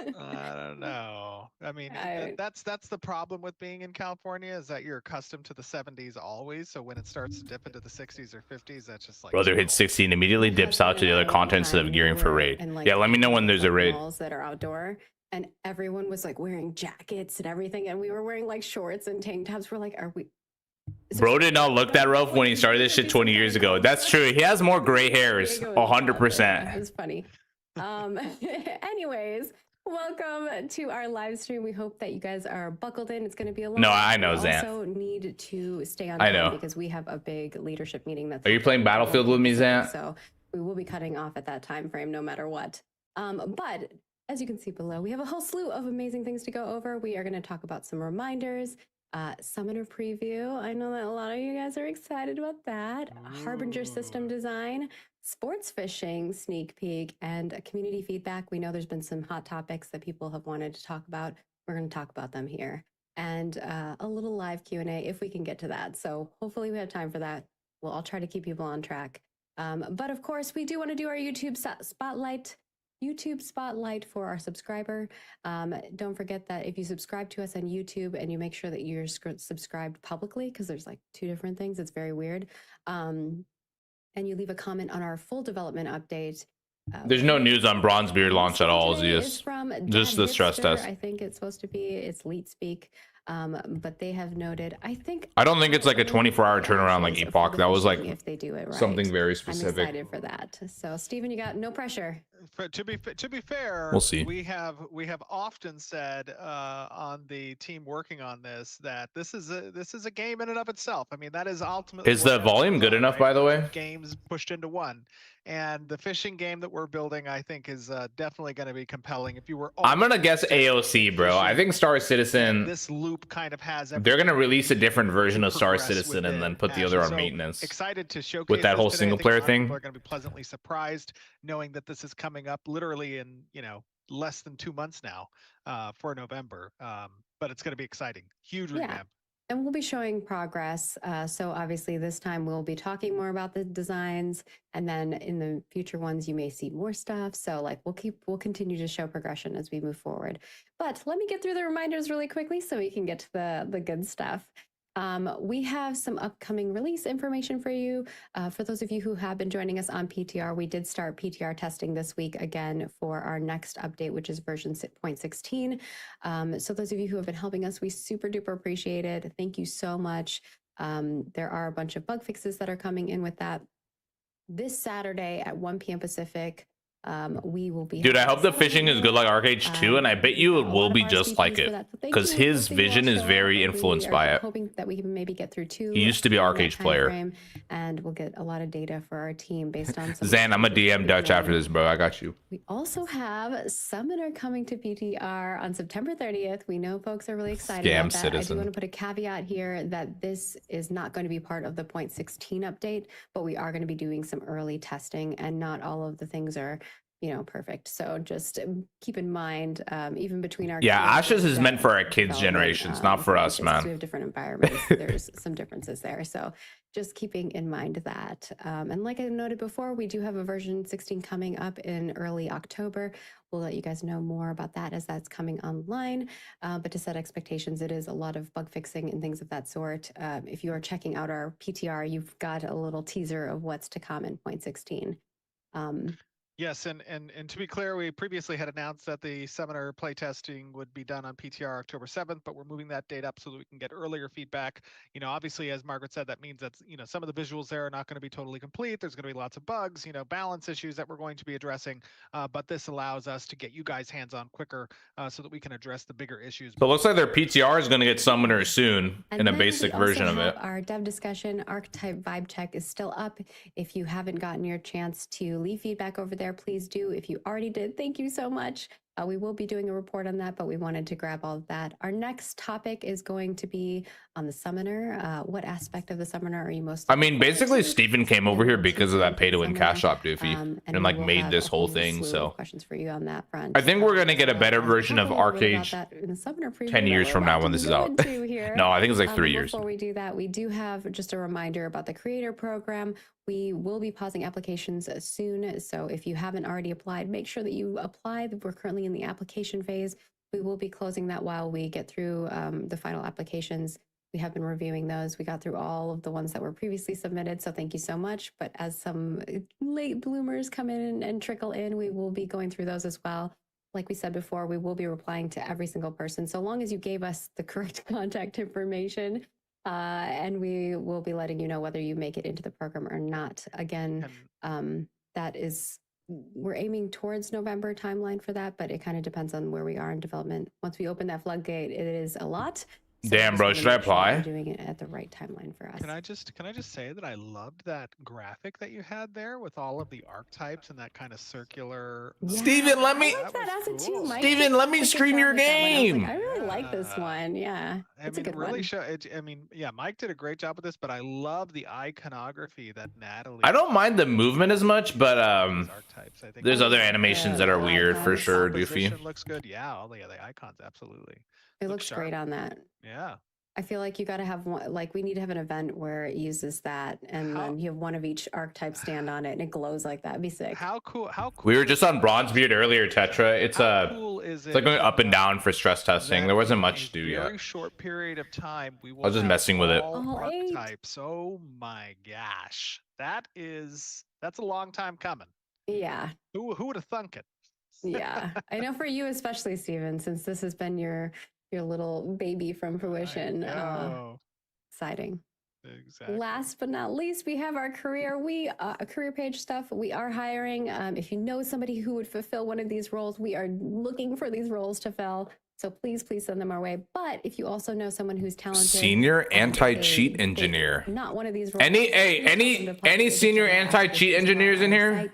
I don't know. I mean, I- that's the problem with being in California is that you're accustomed to the 70s always. So when it starts to dip into the 60s or 50s, that's just like Brother too hits cold. 60 and immediately dips out to the other content instead of gearing for raid. Yeah, let me know when there's a raid. Malls that are outdoor, and everyone was like wearing jackets and everything, and we were wearing like shorts and tank tops. We're like, are we? is there Bro did not look that rough when he started this shit 20 years ago. That's true. He has more gray hairs. Diego is bald, 100%. It was funny. Anyways, welcome to our live stream. We hope that you guys are buckled in. It's going to be a long. No, I know, We Zan. also need to stay on I time know. because we have a big leadership meeting. That's Are you playing Battlefield with me, Zan? So we will be cutting off at that time frame, no matter what. But as you can see below, we have a whole slew of amazing things to go over. We are going to talk about some reminders. Summoner preview. I know that a lot of you guys are excited about that. Harbinger system design, sports fishing sneak peek, and community feedback. We know there's been some hot topics that people have wanted to talk about. We're going to talk about them here. And a little live Q&A if we can get to that. So hopefully we have time for that. I'll try to keep people on track. But of course, we do want to do our YouTube spotlight for our subscriber. Don't forget that if you subscribe to us on YouTube and you make sure that you're subscribed publicly, because there's like two different things, it's very weird. And you leave a comment on our full development update. There's no news on BronzeBeard launch at all, Today is Zeus. from Just the stress Hipster. test. I think it's supposed to be, it's leet speak. But they have noted, I don't think it's like a 24-hour turnaround like Epoch. That was like if they do it right. something very I'm specific. excited for that. So Steven, you got no pressure. To be fair, We'll see. We have often said on the team working on this that this is a game in and of itself. I mean, that is ultimately. Is the what volume it's good on, enough, right? by the way? Games pushed into one, and the fishing game that we're building, I think, is definitely going to be compelling. If you were, I'm gonna guess AoC, bro. I think Star Citizen. This loop kind of has. They're gonna release a different version of Star progress Citizen and within then put the other Ashes. on So maintenance. Excited to showcase With that this whole today. I single think player a lot of thing. people are going to be pleasantly surprised knowing that this is coming up literally in less than 2 months now for November. But it's going to be exciting. Huge Yeah. revamp. And we'll be showing progress. So obviously this time we'll be talking more about the designs, and then in the future ones you may see more stuff. So like we'll continue to show progression as we move forward. But let me get through the reminders really quickly so we can get to the good stuff. We have some upcoming release information for you. For those of you who have been joining us on PTR, we did start PTR testing this week again for our next update, which is version 0.16. So those of you who have been helping us, we super duper appreciate it. Thank you so much. There are a bunch of bug fixes that are coming in with that. This Saturday at 1 p.m. Pacific, we will be. Dude, I hope the fishing is good like Arcade 2, and I bet you it will be just like it. Because his vision is very influenced by it. Hoping that we can maybe get through 2. He used to be in that Arcade time player. frame, and we'll get a lot of data for our team based on some. Zan, I'm a DM Dutch after this, bro. I got you. We also have Summoner coming to PTR on September 30th. We know folks are really excited Scam about that. citizen. I do want to put a caveat here that this is not going to be part of the 0.16 update, but we are going to be doing some early testing, and not all of the things are perfect. So just keep in mind, even between our Ashes is meant for our kids' generations, not for us, man. We have different environments. There's some differences there. So just keeping in mind that. And like I noted before, we do have a version 16 coming up in early October. We'll let you guys know more about that as that's coming online. But to set expectations, it is a lot of bug fixing and things of that sort. If you are checking out our PTR, you've got a little teaser of what's to come in 0.16. Yes, and to be clear, we previously had announced that the summoner playtesting would be done on PTR October 7th, but we're moving that date up so that we can get earlier feedback. You know, obviously, as Margaret said, that means that, you know, some of the visuals there are not going to be totally complete. There's going to be lots of bugs, you know, balance issues that we're going to be addressing. But this allows us to get you guys hands-on quicker so that we can address the bigger issues. So it looks like their PTR is going to get summoner soon And in a then basic we also version of have it. Our dev discussion archetype vibe check is still up. If you haven't gotten your chance to leave feedback over there, please do. If you already did, thank you so much. We will be doing a report on that, but we wanted to grab all of that. Our next topic is going to be on the summoner. What aspect of the summoner are you most? I mean, basically, Steven came over here because of that pay-to-win cash shop doofy, and like we will made have this a whole slew thing. of So questions for you on that front. I think we're gonna get a better So, version of talk a little bit about Arcade that in the summoner preview 10 that years we're from now about when to this is go out. into here. No, I think it's like 3 But years. Before we do that, we do have just a reminder about the creator program. We will be pausing applications soon. So if you haven't already applied, make sure that you apply. We're currently in the application phase. We will be closing that while we get through the final applications. We have been reviewing those. We got through all of the ones that were previously submitted. So thank you so much. But as some late bloomers come in and trickle in, we will be going through those as well. Like we said before, we will be replying to every single person, so long as you gave us the correct contact information. And we will be letting you know whether you make it into the program or not. Again, that is, we're aiming towards November timeline for that, but it kind of depends on where we are in development. Once we open that floodgate, it is a lot. So Damn, just bro, wanna should I make sure that apply? we're doing it at the right timeline for us. Can I just say that I loved that graphic that you had there with all of the archetypes and that kind of circular. Yeah, Steven, let me- I like that was asset too. cool. Mike Steven, did let me a good stream job your with that one. I was like, game. I really like this Yeah. one. Yeah, I it's a mean, good really one. show it. I mean, yeah, Mike did a great job with this, but I love the iconography that Natalie. I don't mind the movement as much, but these archetypes. I think there's all other the animations Yeah, that are the weird for icons. sure, composition doofy. looks good. Yeah, all the other icons, absolutely. It Looks looks great sharp. on that. Yeah. I feel like you got to have one, like we need to have an event where it uses that and How- then you have one of each archetype stand on it and it glows like that. It'd be sick. How cool? How cool? We were just on BronzeBeard earlier, Tetra. It's How cool is it's like going up and that- down for stress testing. that There wasn't in much a to do very yet. short period of time, we will. was just have messing with it. all All 8. archetypes. Oh my gosh, that's a long time coming. Yeah. Who would have thunk it? Yeah. I know for you, especially Steven, since this has been your little baby from fruition. Oh, Exciting. exactly. Last but not least, we have our career career page stuff. We are hiring. If you know somebody who would fulfill one of these roles, we are looking for these roles to fill. So please send them our way. But if you also know someone who's talented, Senior and anti-cheat they- engineer. not one of these roles. Any senior anti-cheat engineers in here?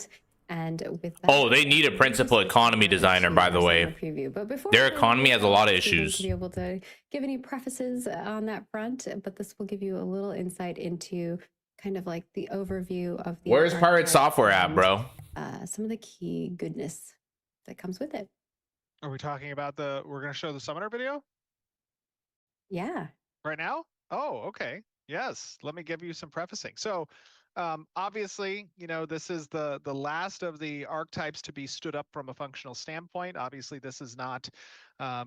And with that, Oh, they need a principal economy designer, by the way. Preview. But before Their we go, economy has a lot of Steven issues. To be able to give any prefaces on that front, but this will give you a little insight into kind of like the overview of the. Where's Pirate archetypes Software at, and, bro? some of the key goodness that comes with it. Are we talking about we're going to show the summoner video Yeah. right now? Oh, okay. Yes. Let me give you some prefacing. So, obviously, you know, this is the last of the archetypes to be stood up from a functional standpoint. Obviously, this is not,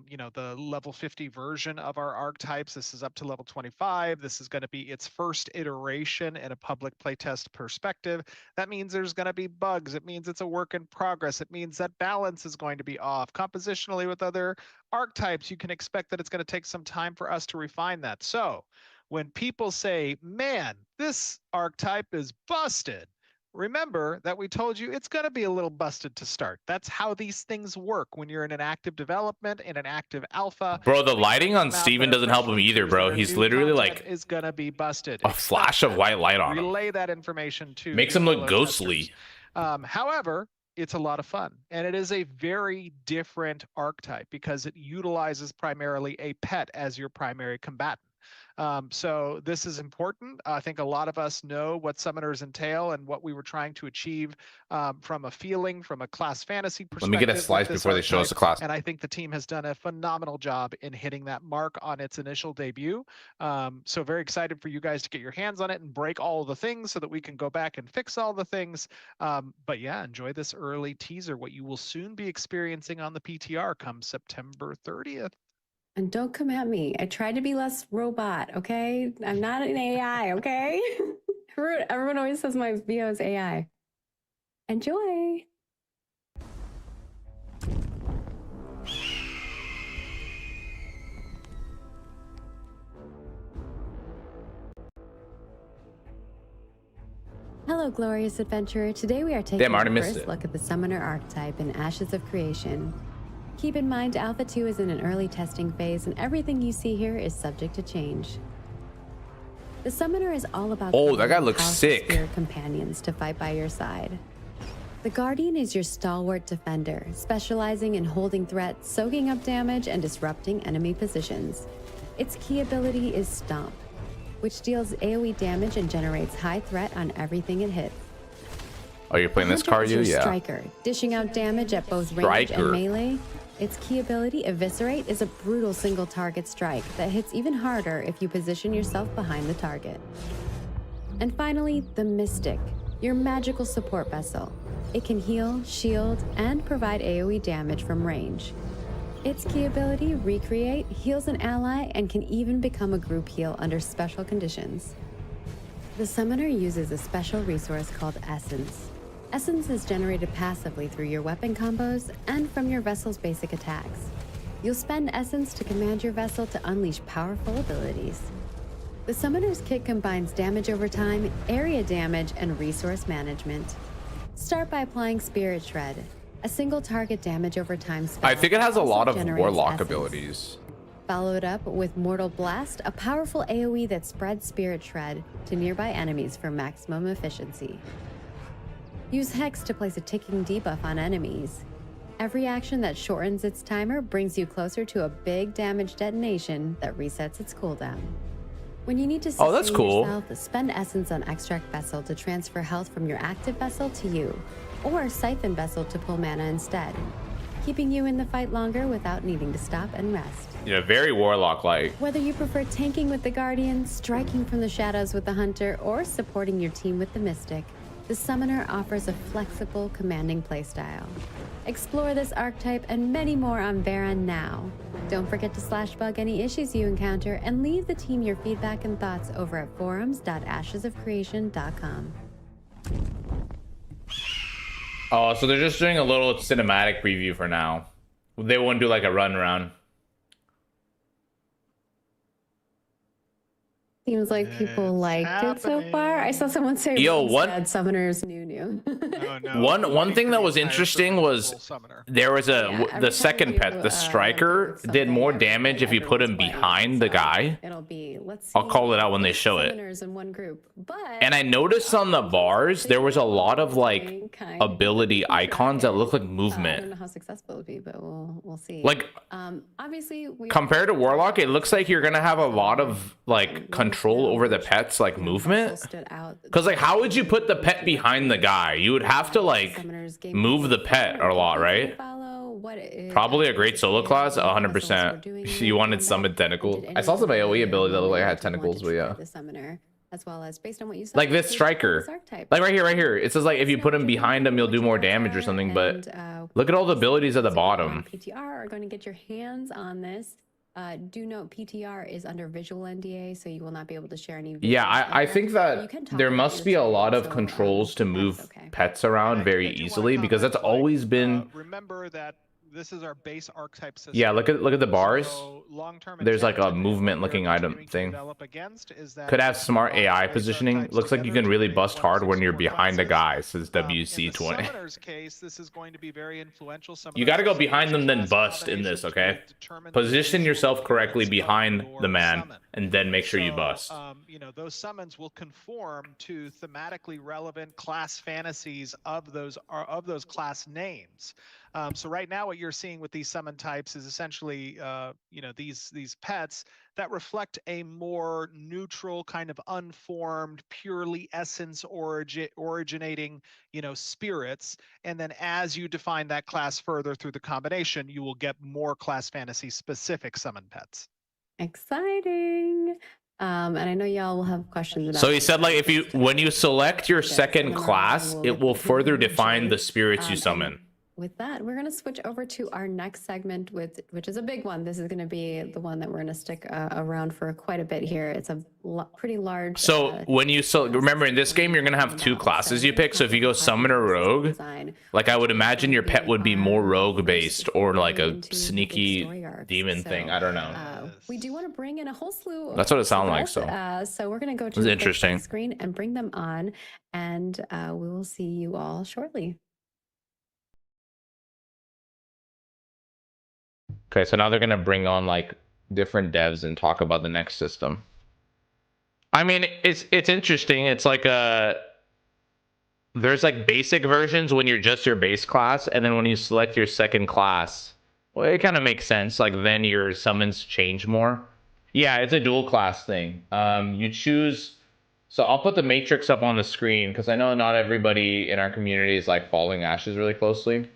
you know, the level 50 version of our archetypes. This is up to level 25. This is going to be its first iteration in a public playtest perspective. That means there's going to be bugs. It means it's a work in progress. It means that balance is going to be off. Compositionally with other archetypes, you can expect that it's going to take some time for us to refine that. So, when people say, man, this archetype is busted, remember that we told you it's going to be a little busted to start. That's how these things work when you're in an active development, in an active alpha. Bro, the lighting on Steven doesn't help him either, bro. He's literally like is going to be busted. a flash of white light on him. Relay that information to Makes your him look fellow ghostly. testers. However, it's a lot of fun, and it is a very different archetype because it utilizes primarily a pet as your primary combatant. So this is important. I think a lot of us know what summoners entail and what we were trying to achieve from a feeling, from a class fantasy perspective. Let me get a with slice this before they show us the class. And I think the team has done a phenomenal job in hitting that mark on its initial debut. So very excited for you guys to get your hands on it and break all the things so that we can go back and fix all the things. But yeah, enjoy this early teaser, what you will soon be experiencing on the PTR come September 30th. And don't come at me. I tried to be less robot, okay? I'm not an AI, okay? Everyone always says my VO is AI. Enjoy. Hello, glorious adventurer. Today we are taking Damn, I already a missed first it. look at the Summoner archetype in Ashes of Creation. Keep in mind, Alpha 2 is in an early testing phase, and everything you see here is subject to change. The Summoner is all about Oh, that guy creating looks powerful sick. spirit companions to fight by your side. The Guardian is your stalwart defender, specializing in holding threats, soaking up damage, and disrupting enemy positions. Its key ability is Stomp, which deals AoE damage and generates high threat on everything it hits. Oh, you're playing this Hunter card, is you? your Yeah. Striker, dishing out damage at both range Striker. and melee. Its key ability, Eviscerate, is a brutal single target strike that hits even harder if you position yourself behind the target. And finally, the Mystic, your magical support vessel. It can heal, shield, and provide AoE damage from range. Its key ability, Recreate, heals an ally and can even become a group heal under special conditions. The Summoner uses a special resource called Essence. Essence is generated passively through your weapon combos and from your vessel's basic attacks. You'll spend Essence to command your vessel to unleash powerful abilities. The Summoner's kit combines damage over time, area damage, and resource management. Start by applying Spirit Shred, a single target damage over time spell. I think it has a that lot also of generates warlock essence. abilities. Follow it up with Mortal Blast, a powerful AoE that spreads Spirit Shred to nearby enemies for maximum efficiency. Use Hex to place a ticking debuff on enemies. Every action that shortens its timer brings you closer to a big damage detonation that resets its cooldown. When you need to sustain Oh, that's cool. yourself, spend Essence on Extract Vessel to transfer health from your active vessel to you, or Siphon Vessel to pull mana instead, keeping you in the fight longer without needing to stop and rest. You know, very warlock-like. Whether you prefer tanking with the Guardian, striking from the shadows with the Hunter, or supporting your team with the Mystic, the Summoner offers a flexible, commanding playstyle. Explore this archetype and many more on Varen now. Don't forget to /bug any issues you encounter and leave the team your feedback and thoughts over at forums.ashesofcreation.com. Oh, so they're just doing a little cinematic preview for now. They won't do like a run around. Seems like people It's liked it so far. I saw someone say, Yo, what- said Summoners new. Oh, no. One thing that was Entire interesting full was Summoner. there was Yeah, every the time second you, pet, the striker, do did more something, damage if you put him everyone's behind the playing, guy. so it'll be, let's I'll see call it out when they show it. Summoners in one group. But And I noticed on the bars there was a lot of like kind of ability icons that look like I don't movement. know how successful it'll be, but we'll see. Like Obviously, we compared to Warlock, it looks like you're gonna have a lot of like control over the pet's like movement. stood out. Because like, how would you put the pet behind the guy? You would have to like Summoners game move the pet a lot, right? follow what it- Probably a great solo class, 100%. You wanted summon tentacles. I saw some AoE ability that looked like it had tentacles, but yeah. The Summoner, as well as based on what you saw. Like this striker. Like right here. It says like if you put him behind him, you'll do more damage or something. But look at all the abilities at the bottom. PTR are going to get your hands on this. Do note PTR is under visual NDA, so you will not be able to share any. Yeah, I think You that can talk there about must your be a screen, lot of so, controls to that's move okay. pets around very I do wanna easily because that's comment, like, always been. Remember that this is our base archetype system. Yeah, look at the bars. So long-term There's like a intent and movement what we're looking item continuing to thing. develop against is that Could have smart we AI base positioning. archetypes Looks like you together can to really create bust one of hard when you're core behind a classes. guy, says In the WC20. Summoner's case, this is going to be very influential. You gotta go Summoners behind them, then class bust in this, combinations okay? will determine the Position base yourself performance correctly of behind your the man, summon. and then make sure you So, bust. Those summons will conform to thematically relevant class fantasies of those class names. So right now, what you're seeing with these summon types is essentially, these pets that reflect a more neutral, kind of unformed, purely essence originating, spirits. And then as you define that class further through the combination, you will get more class fantasy specific summon pets. Exciting. And I know y'all will have questions about. So he said like when you select your second class, it will further define the spirits you summon. with that, we're going to switch over to our next segment, which is a big one. This is going to be the one that we're going to stick around for quite a bit here. It's a pretty large. So when you remember in this game, you're gonna have two classes you pick. So if you go summon or rogue, like I would imagine your pet would be more rogue based or like a sneaky demon thing. I don't know. We do want to bring in a whole slew. That's what it sounded like. So we're going to go to It's the interesting. screen and bring them on, and we will see you all shortly. Okay, so now they're gonna bring on like different devs and talk about the next system. I mean, it's interesting. It's like there's like basic versions when you're just your base class, and then when you select your second class, well, it kind of makes sense. Like then your summons change more. Yeah, it's a dual class thing. You choose. So I'll put the matrix up on the screen because I know not everybody in our community is like following Ashes really closely.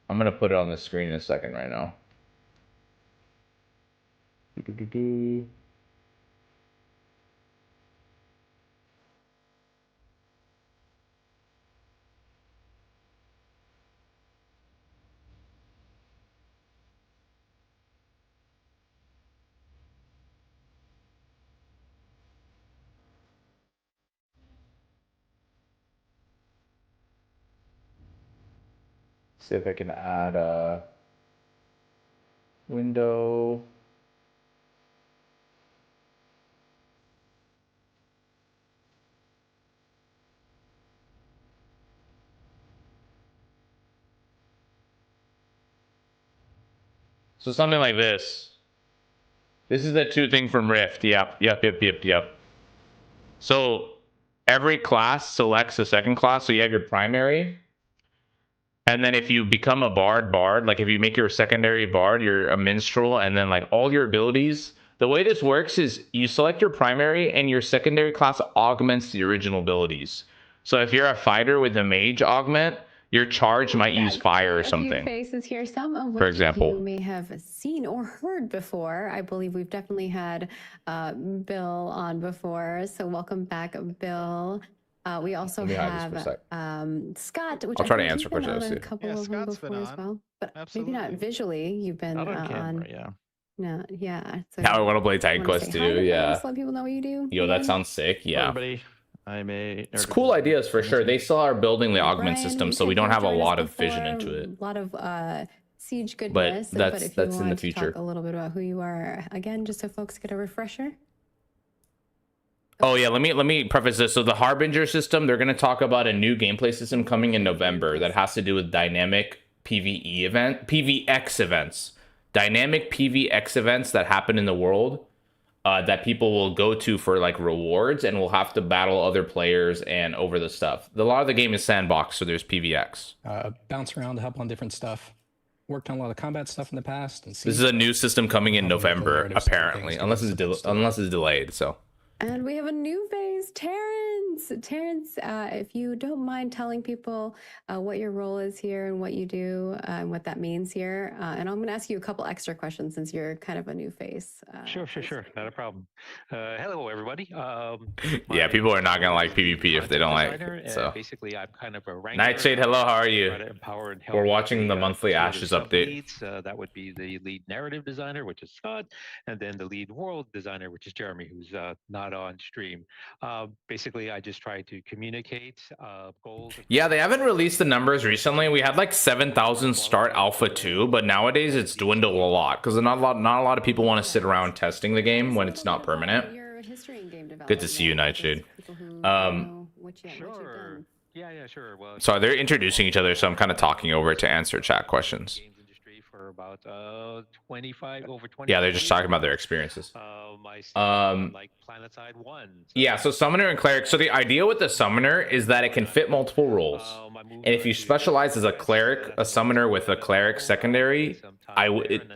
I'm gonna put it on the screen in a second right now. See if I can add a window. So something like this. This is the two thing from Rift. Yep. So every class selects a second class. So you have your primary. And then if you become a bard, like if you make your secondary bard, you're a minstrel, and then like all your abilities. The way this works is you select your primary and your secondary class augments the original abilities. So if you're a fighter with a mage augment, your charge might use fire or something. Faces here, some of which For example, you may have seen or heard before. I believe we've definitely had Bill on before. So welcome back, Bill. We also have Scott, which I'll try to answer questions. a couple of them before as well, but maybe not visually. You've been on. Yeah. No, yeah. So now I want to play Titan Quest 2. Yeah. Just let people know what you do. Yo, that sounds sick. Yeah. Everybody, I'm a. It's cool ideas for sure. They still are building the augment system, so we don't have a lot of vision into it. A lot of siege goodness. But if you that's in the want to future. talk a little bit about who you are again, just so folks get a refresher. Oh yeah, let me preface this. So the Harbinger system, they're going to talk about a new gameplay system coming in November that has to do with dynamic PVX events. Dynamic PVX events that happen in the world that people will go to for like rewards and will have to battle other players and over the stuff. A lot of the game is sandbox, so there's PVX. Bounce around to help on different stuff. Worked on a lot of combat stuff in the past. And this is a new system coming in November, apparently, unless it's delayed. So. And we have a new face, Terrence. Terrence, if you don't mind telling people what your role is here and what you do and what that means here. And I'm going to ask you a couple extra questions since you're kind of a new face. Sure. Not a problem. Hello, everybody. Yeah, people are not going to like PvP if they don't like it. So. Basically, I'm kind of a ranker. Nightshade, hello, how are you? We're watching the monthly Ashes update. That would be the lead narrative designer, which is Scott, and then the lead world designer, which is Jeremy, who's not on stream. Basically, I just try to communicate goals. Yeah, they haven't released the numbers recently. We had like 7,000 start Alpha 2, but nowadays it's dwindled a lot because not a lot of people want to sit around testing the game when it's not permanent. Good to see you, Nightshade. Sure. Yeah, sure. Well, sorry, they're introducing each other, so I'm kind of talking over to answer chat questions. For about 25. Yeah, they're just talking about their experiences. Like Planetside 1. Yeah, so Summoner and Cleric. So the idea with the Summoner is that it can fit multiple roles. And if you specialize as a Cleric, a Summoner with a Cleric secondary,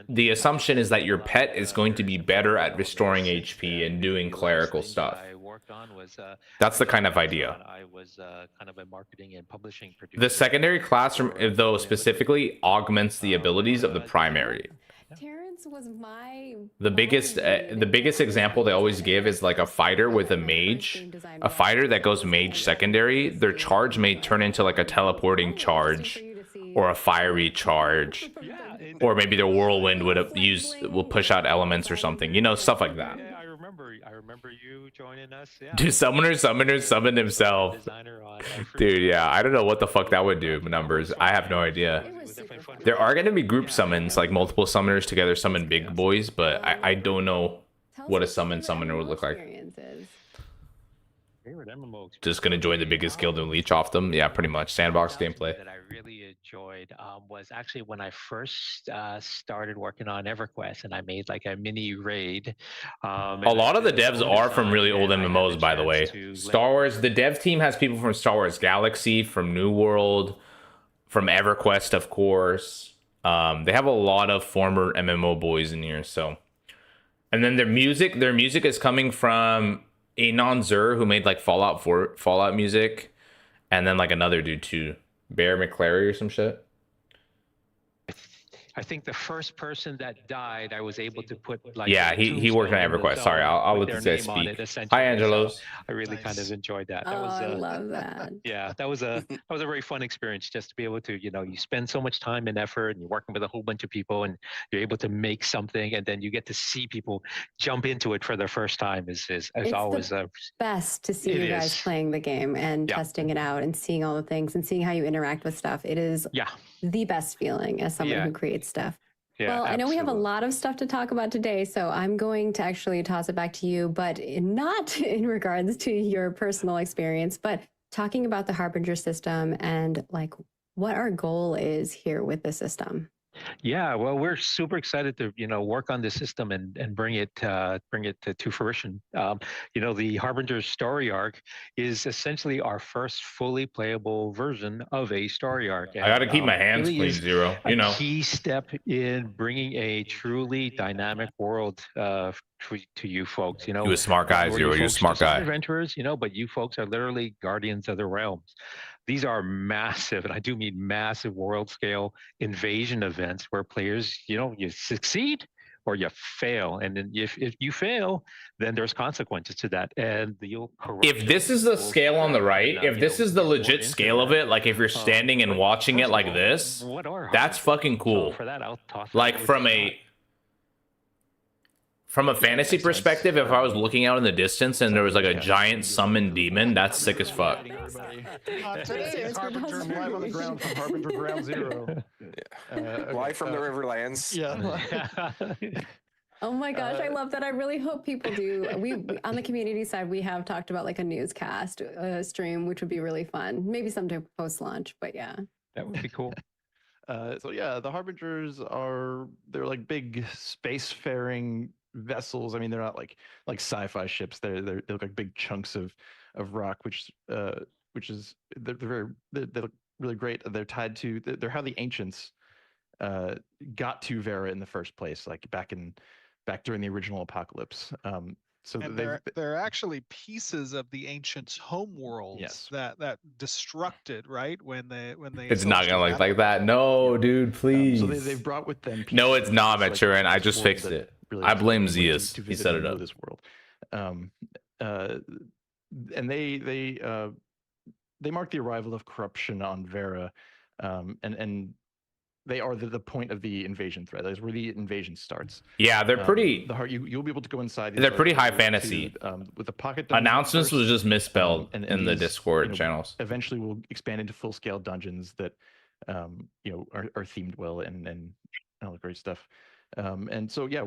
the assumption is that your pet is going to be better at restoring HP and doing clerical stuff. That's the kind of idea. I was kind of a marketing and publishing producer. The secondary class, though, specifically augments the abilities of the primary. Terrence, was my The biggest example they always give is like a fighter with a mage. A fighter that goes mage secondary, their charge may turn into like a teleporting charge or a fiery charge. Or maybe their whirlwind will push out elements or something. You know, stuff like that. Yeah, I remember you joining us. Yeah. Dude, summoner summoned himself. Dude, yeah, I don't know what the fuck that would do numbers. I have no idea. There are going to be group summons, like multiple summoners together summon big boys, but I don't know what a summoner would look like. Just going to join the biggest guild and leech off them? Yeah, pretty much. Sandbox gameplay. That I really enjoyed was actually when I first started working on EverQuest, and I made like a mini raid. A lot of the devs are from really old MMOs, by the way. Star Wars, the dev team has people from Star Wars Galaxy, from New World, from EverQuest, of course. They have a lot of former MMO boys in here, so. And then their music is coming from Anon Zur, who made like Fallout music, and then like another dude too, Bear McClary or some shit. I think the first person that died, I was able to put like. Yeah, he worked on EverQuest. Sorry, I'll let this guy speak. Hi, Angelos. So I really kind of enjoyed that. Oh, I love that. Yeah, that was a very fun experience just to be able to, you spend so much time and effort, and you're working with a whole bunch of people, and you're able to make something, and then you get to see people jump into it for the first time. Is always the best to see you guys playing the game and testing it out and seeing all the things and seeing how you interact with stuff. It is the best feeling as someone who creates stuff. Well, I know we have a lot of stuff to talk about today, so I'm going to actually toss it back to you, but not in regards to your personal experience, but talking about the Harbinger system and like what our goal is here with the system. Yeah, well, we're super excited to work on this system and bring it to fruition. The Harbinger story arc is essentially our first fully playable version of a story arc. And, I got to keep my hands really clean, Zero. Key step in bringing a truly dynamic world to you folks. You a smart guy, Zero. You're a smart guy. Adventurers, but you folks are literally guardians of the realms. These are massive, and I do mean massive world-scale invasion events where players, you succeed or you fail. And then if you fail, then there's consequences to that. And if this is the scale on the right, if this is the legit scale of it, like if you're standing and watching it like this, that's fucking cool. So for that, I'll toss like from a fantasy perspective, if I was looking out in the distance and there was like a giant summoned demon, that's sick as fuck. Today is Harbinger live on the ground from Harbinger Ground Zero. Live from the Riverlands. Yeah. Oh my gosh, I love that. I really hope people do. We on the community side, we have talked about like a newscast stream, which would be really fun. Maybe someday post-launch, but yeah. That would be cool. So yeah, the Harbingers they're like big spacefaring vessels. I mean, they're not like sci-fi ships. They look like big chunks of rock, which is they look really great. They're tied to they're how the ancients got to Vera in the first place, like back during the original apocalypse. So they're actually pieces of the ancients' homeworlds that destructed, right? When they it's not gonna look like that. No, dude, please. So they've brought with them. No, it's not, Maturin. I just fixed it. Really I blame Zeus. He set it up. This world, and they mark the arrival of corruption on Vera, and they are the point of the invasion threat. That's where the invasion starts. Yeah, they're pretty. You'll be able to go inside. They're pretty high fantasy. With the pocket announcements was just misspelled in the these, Discord channels. Eventually, we'll expand into full scale dungeons that are themed well and all the great stuff. And so yeah,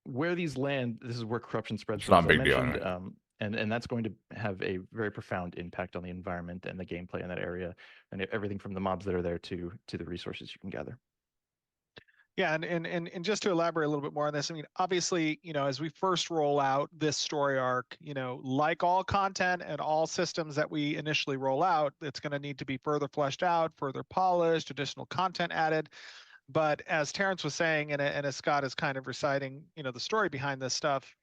where these land, this is where corruption spreads. It's not a big deal. And that's going to have a very profound impact on the environment and the gameplay in that area, and everything from the mobs that are there to the resources you can gather. Yeah, and just to elaborate a little bit more on this, I mean, obviously, as we first roll out this story arc, like all content and all systems that we initially roll out, it's going to need to be further fleshed out, further polished, additional content added. But as Terrence was saying, and as Scott is kind of reciting, the story behind this stuff,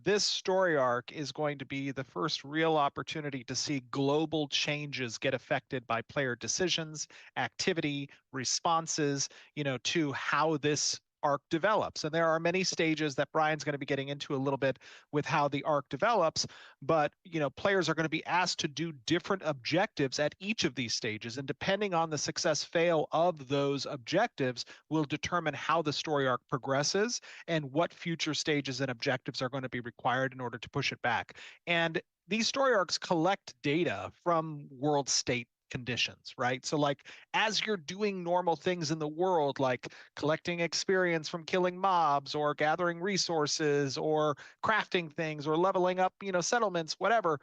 this story arc is going to be the first real opportunity to see global changes get affected by player decisions, activity, responses, to how this arc develops. And there are many stages that Brian's going to be getting into a little bit with how the arc develops, but players are going to be asked to do different objectives at each of these stages, and depending on the success fail of those objectives will determine how the story arc progresses and what future stages and objectives are going to be required in order to push it back. And these story arcs collect data from world state conditions, right? So like as you're doing normal things in the world, like collecting experience from killing mobs or gathering resources or crafting things or leveling up, settlements, whatever,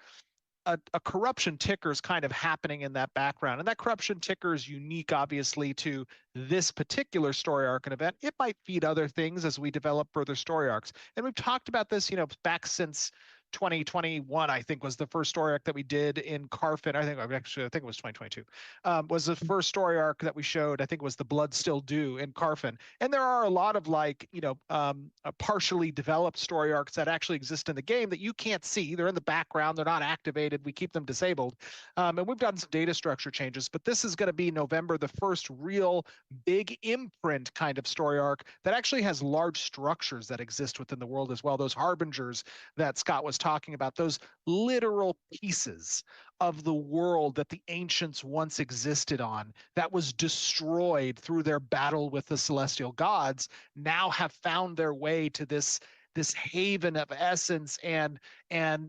a corruption ticker is kind of happening in that background. And that corruption ticker is unique, obviously, to this particular story arc and event. It might feed other things as we develop further story arcs. And we've talked about this, back since 2021, I think, was the first story arc that we did in Carfin. I think it was 2022. Was the first story arc that we showed. I think it was the Blood Still Due in Carfin. And there are a lot of partially developed story arcs that actually exist in the game that you can't see. They're in the background. They're not activated. We keep them disabled. And we've done some data structure changes, but this is going to be November, the first real big imprint kind of story arc that actually has large structures that exist within the world as well. Those harbingers that Scott was talking about, those literal pieces of the world that the ancients once existed on, that was destroyed through their battle with the celestial gods, now have found their way to this haven of essence and the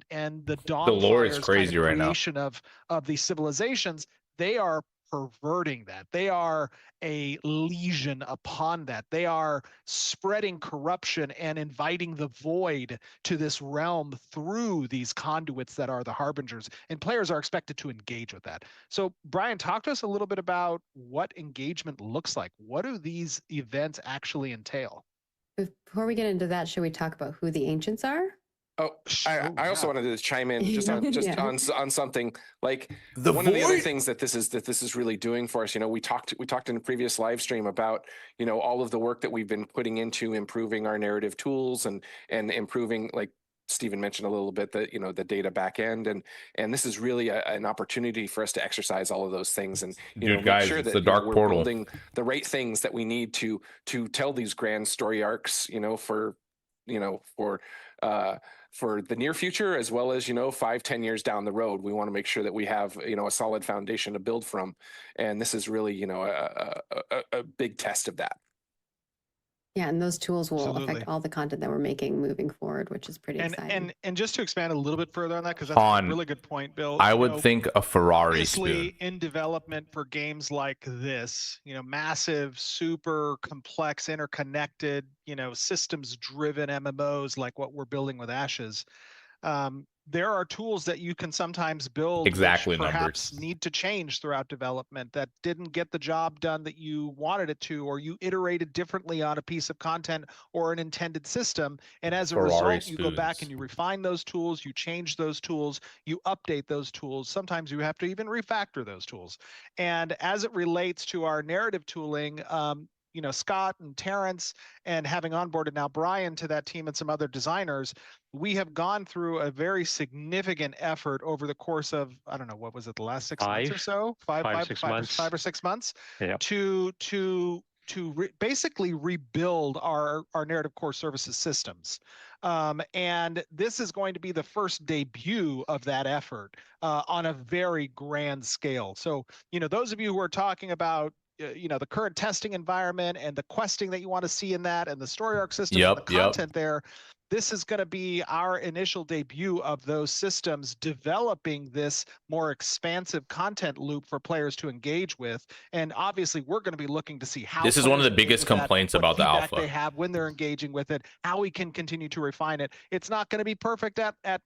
The lore is Dawnfire's crazy kind of right now. creation of these civilizations. They are perverting that. They are a lesion upon that. They are spreading corruption and inviting the void to this realm through these conduits that are the harbingers, and players are expected to engage with that. So Brian, talk to us a little bit about what engagement looks like. What do these events actually entail? Before we get into that, should we talk about who the ancients are? Oh, I also wanted to chime in just on Yeah. on something like The one of the other void? things that this is really doing for us. We talked in a previous live stream about all of the work that we've been putting into improving our narrative tools and improving, like Stephen mentioned a little bit, that the data back end, and this is really an opportunity for us to exercise all of those things and Dude, make guys, sure it's that the dark we're portal. building the right things that we need to tell these grand story arcs, for the near future, as well as 5-10 years down the road. We want to make sure that we have a solid foundation to build from, and this is really a big test of that. Yeah, and those tools will Absolutely. affect all the content that we're making moving forward, which is pretty exciting. And just to expand a little bit further on that, because that's a really good point, Bill. I would think a Ferrari Obviously, spoon. in development for games like this, massive, super complex, interconnected, systems-driven MMOs like what we're building with Ashes, there are tools that you can sometimes build Exactly, which perhaps numbers. need to change throughout development, that didn't get the job done that you wanted it to, or you iterated differently on a piece of content or an intended system. And as a Ferrari result, you go back spoons. and you refine those tools, you change those tools, you update those tools. Sometimes you have to even refactor those tools. And as it relates to our narrative tooling, Scott and Terrence, and having onboarded now Brian to that team and some other designers, we have gone through a very significant effort over the course of, I don't know, what was it, the last 6 months or so? 5 or 6 months. Yep. To basically rebuild our narrative core services systems. And this is going to be the first debut of that effort on a very grand scale. So, those of you who are talking about the current testing environment and the questing that you want to see in that, and the story arc system and the content there, this is going to be our initial debut of those systems, developing this more expansive content loop for players to engage with. And obviously, we're going to be looking to see how This is one of the players engage biggest with that, complaints what about the feedback alpha. they have when they're engaging with it, how we can continue to refine it. It's not going to be perfect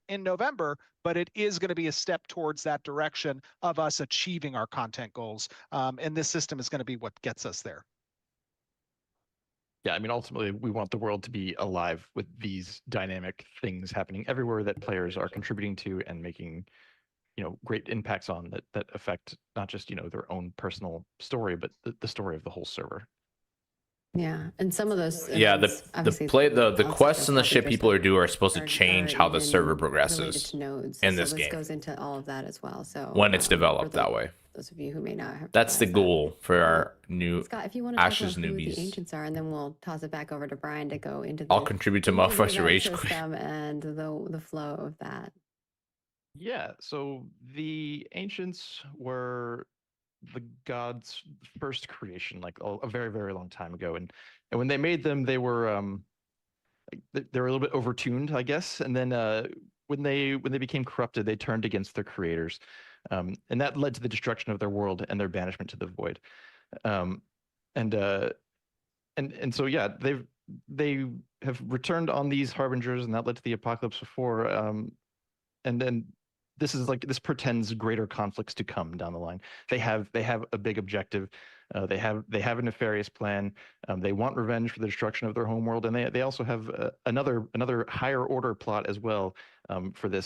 in November, but it is going to be a step towards that direction of us achieving our content goals. And this system is going to be what gets us there. Yeah, I mean, ultimately, we want the world to be alive with these dynamic things happening everywhere that players are contributing to and making, great impacts on that affect not just, their own personal story, but the story of the whole server. Yeah, and some of those Yeah, events, the obviously, play the lots of quests and the shit features people that are doing are supposed to are change how the even server related progresses to nodes. in So this this game goes into all of that as well. So when it's for developed that way. those of you who may not have That's the realized that. goal for our new Scott, if you want to talk Ashes about who the newbies. ancients are, and then we'll toss it back over to Brian to go into I'll the contribute to into the Motherfucker event Rage Quit. system and the flow of that. Yeah, so the ancients were the gods' first creation, like a very, very long time ago, and when they made them, they were they were a little bit overtuned, I guess, and then when they became corrupted, they turned against their creators, and that led to the destruction of their world and their banishment to the void, and so yeah, they have returned on these harbingers, and that led to the apocalypse before, and then this portends greater conflicts to come down the line. They have a big objective. They have a nefarious plan. They want revenge for the destruction of their homeworld, and they also have another higher order plot as well, for the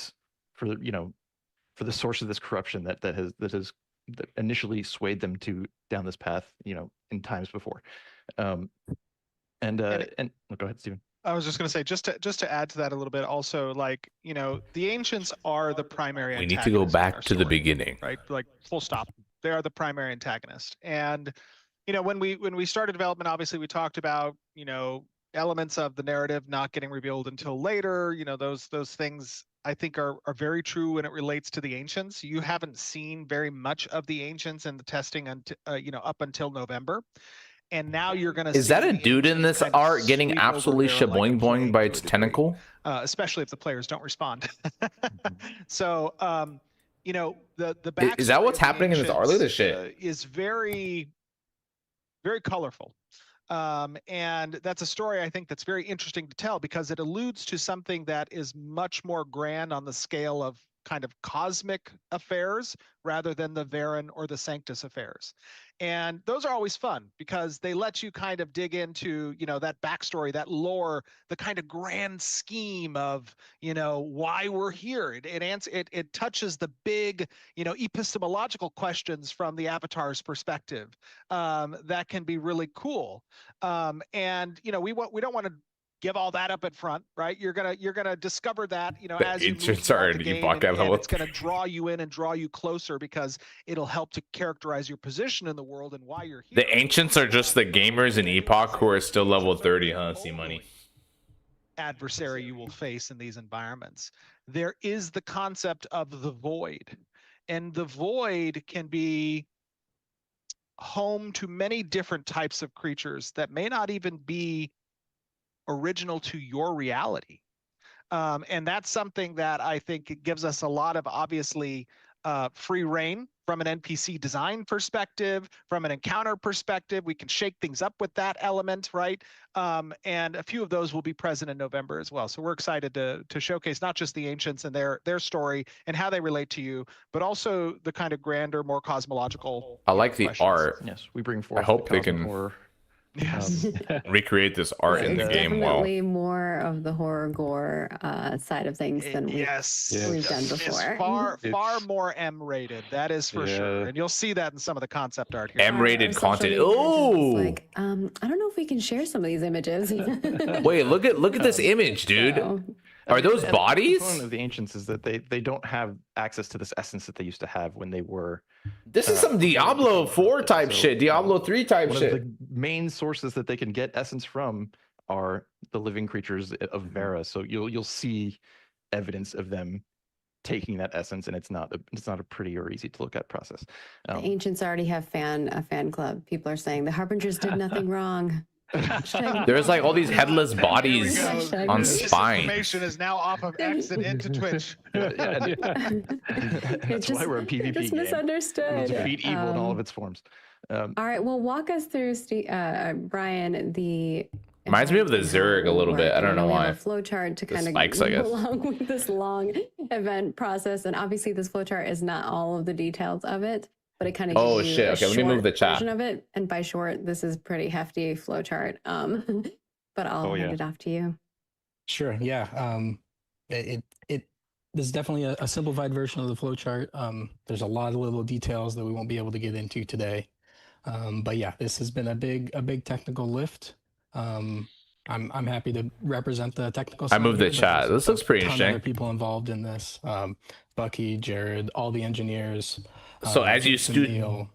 source of this corruption that initially swayed them down this path, in times before. Go ahead, Stephen. I was just going to say, just to add to that a little bit, also, like, the ancients are the primary. We need to go back to the story, beginning, right? Like, full stop. They are the primary antagonist. And when we started development, obviously we talked about elements of the narrative not getting revealed until later. Those things I think are very true when it relates to the ancients. You haven't seen very much of the ancients in the testing until up until November. And now you're going to see. Is that a dude in this art getting absolutely shaboing boing by its tentacle? Especially if the players don't respond. So, the is that what's happening in this art? Look at this shit. Is very, very colorful. And that's a story I think that's very interesting to tell, because it alludes to something that is much more grand on the scale of kind of cosmic affairs rather than the Varen or the Sanctus affairs. And those are always fun because they let you kind of dig into, that backstory, that lore, the kind of grand scheme of, why we're here. It touches the big, epistemological questions from the Avatar's perspective, that can be really cool. And we don't want to give all that up at front, right? You're gonna discover that, as you move throughout the game, and it's gonna draw you in and draw you closer because it'll help to characterize your position in the world and why you're here. The ancients are just the gamers in Epoch who are still level 30, huh? See money. Adversary you will face in these environments. There is the concept of the void, and the void can be home to many different types of creatures that may not even be original to your reality. And that's something that I think it gives us a lot of, obviously, free reign from an NPC design perspective, from an encounter perspective. We can shake things up with that element, right? And a few of those will be present in November as well. So we're excited to showcase not just the ancients and their story and how they relate to you, but also the kind of grander, more cosmological. I like the art. Yes, we bring forth. I hope the they can horror. Yes. Recreate this art in the game well. Definitely more of the horror gore side of things than we've done before. It's far more M-rated. That is for sure, and you'll see that in some of the concept art here. M-rated content. Oh, like I don't know if we can share some of these images. Wait, look at this image, dude. So, Are those bodies? The component of the ancients is that they don't have access to this essence that they used to have when they were. This is some Diablo 4 type shit, Diablo 3 type One shit. of the main sources that they can get essence from are the living creatures of Vera. So you'll see evidence of them taking that essence, and it's not a pretty or easy to look at process. the ancients already have a fan club. People are saying the harbingers did nothing wrong. There's like all these headless bodies on This spine. information is now off of X and into Twitch. That's why we're a PvP just game. misunderstood. Defeat evil in all of its forms. All right, well, walk us through, Brian, the. Reminds me of the Zerg a little bit. I don't know why. We have a flow chart to kind of spikes, I guess. go along with this long event process, and obviously this flow chart is not all of the details of it, but it kind of gives you shit. a Okay, let me move the short chat. version of it. And by short, this is pretty hefty flow chart. But I'll hand it off to you. Sure. Yeah. This is definitely a simplified version of the flow chart. There's a lot of little details that we won't be able to get into today. But yeah, this has been a big technical lift. I'm happy to represent the technical I side moved here, the but chat. there's This looks pretty a ton of other interesting. people involved in this. Bucky, Jared, all the engineers, So as you Neil,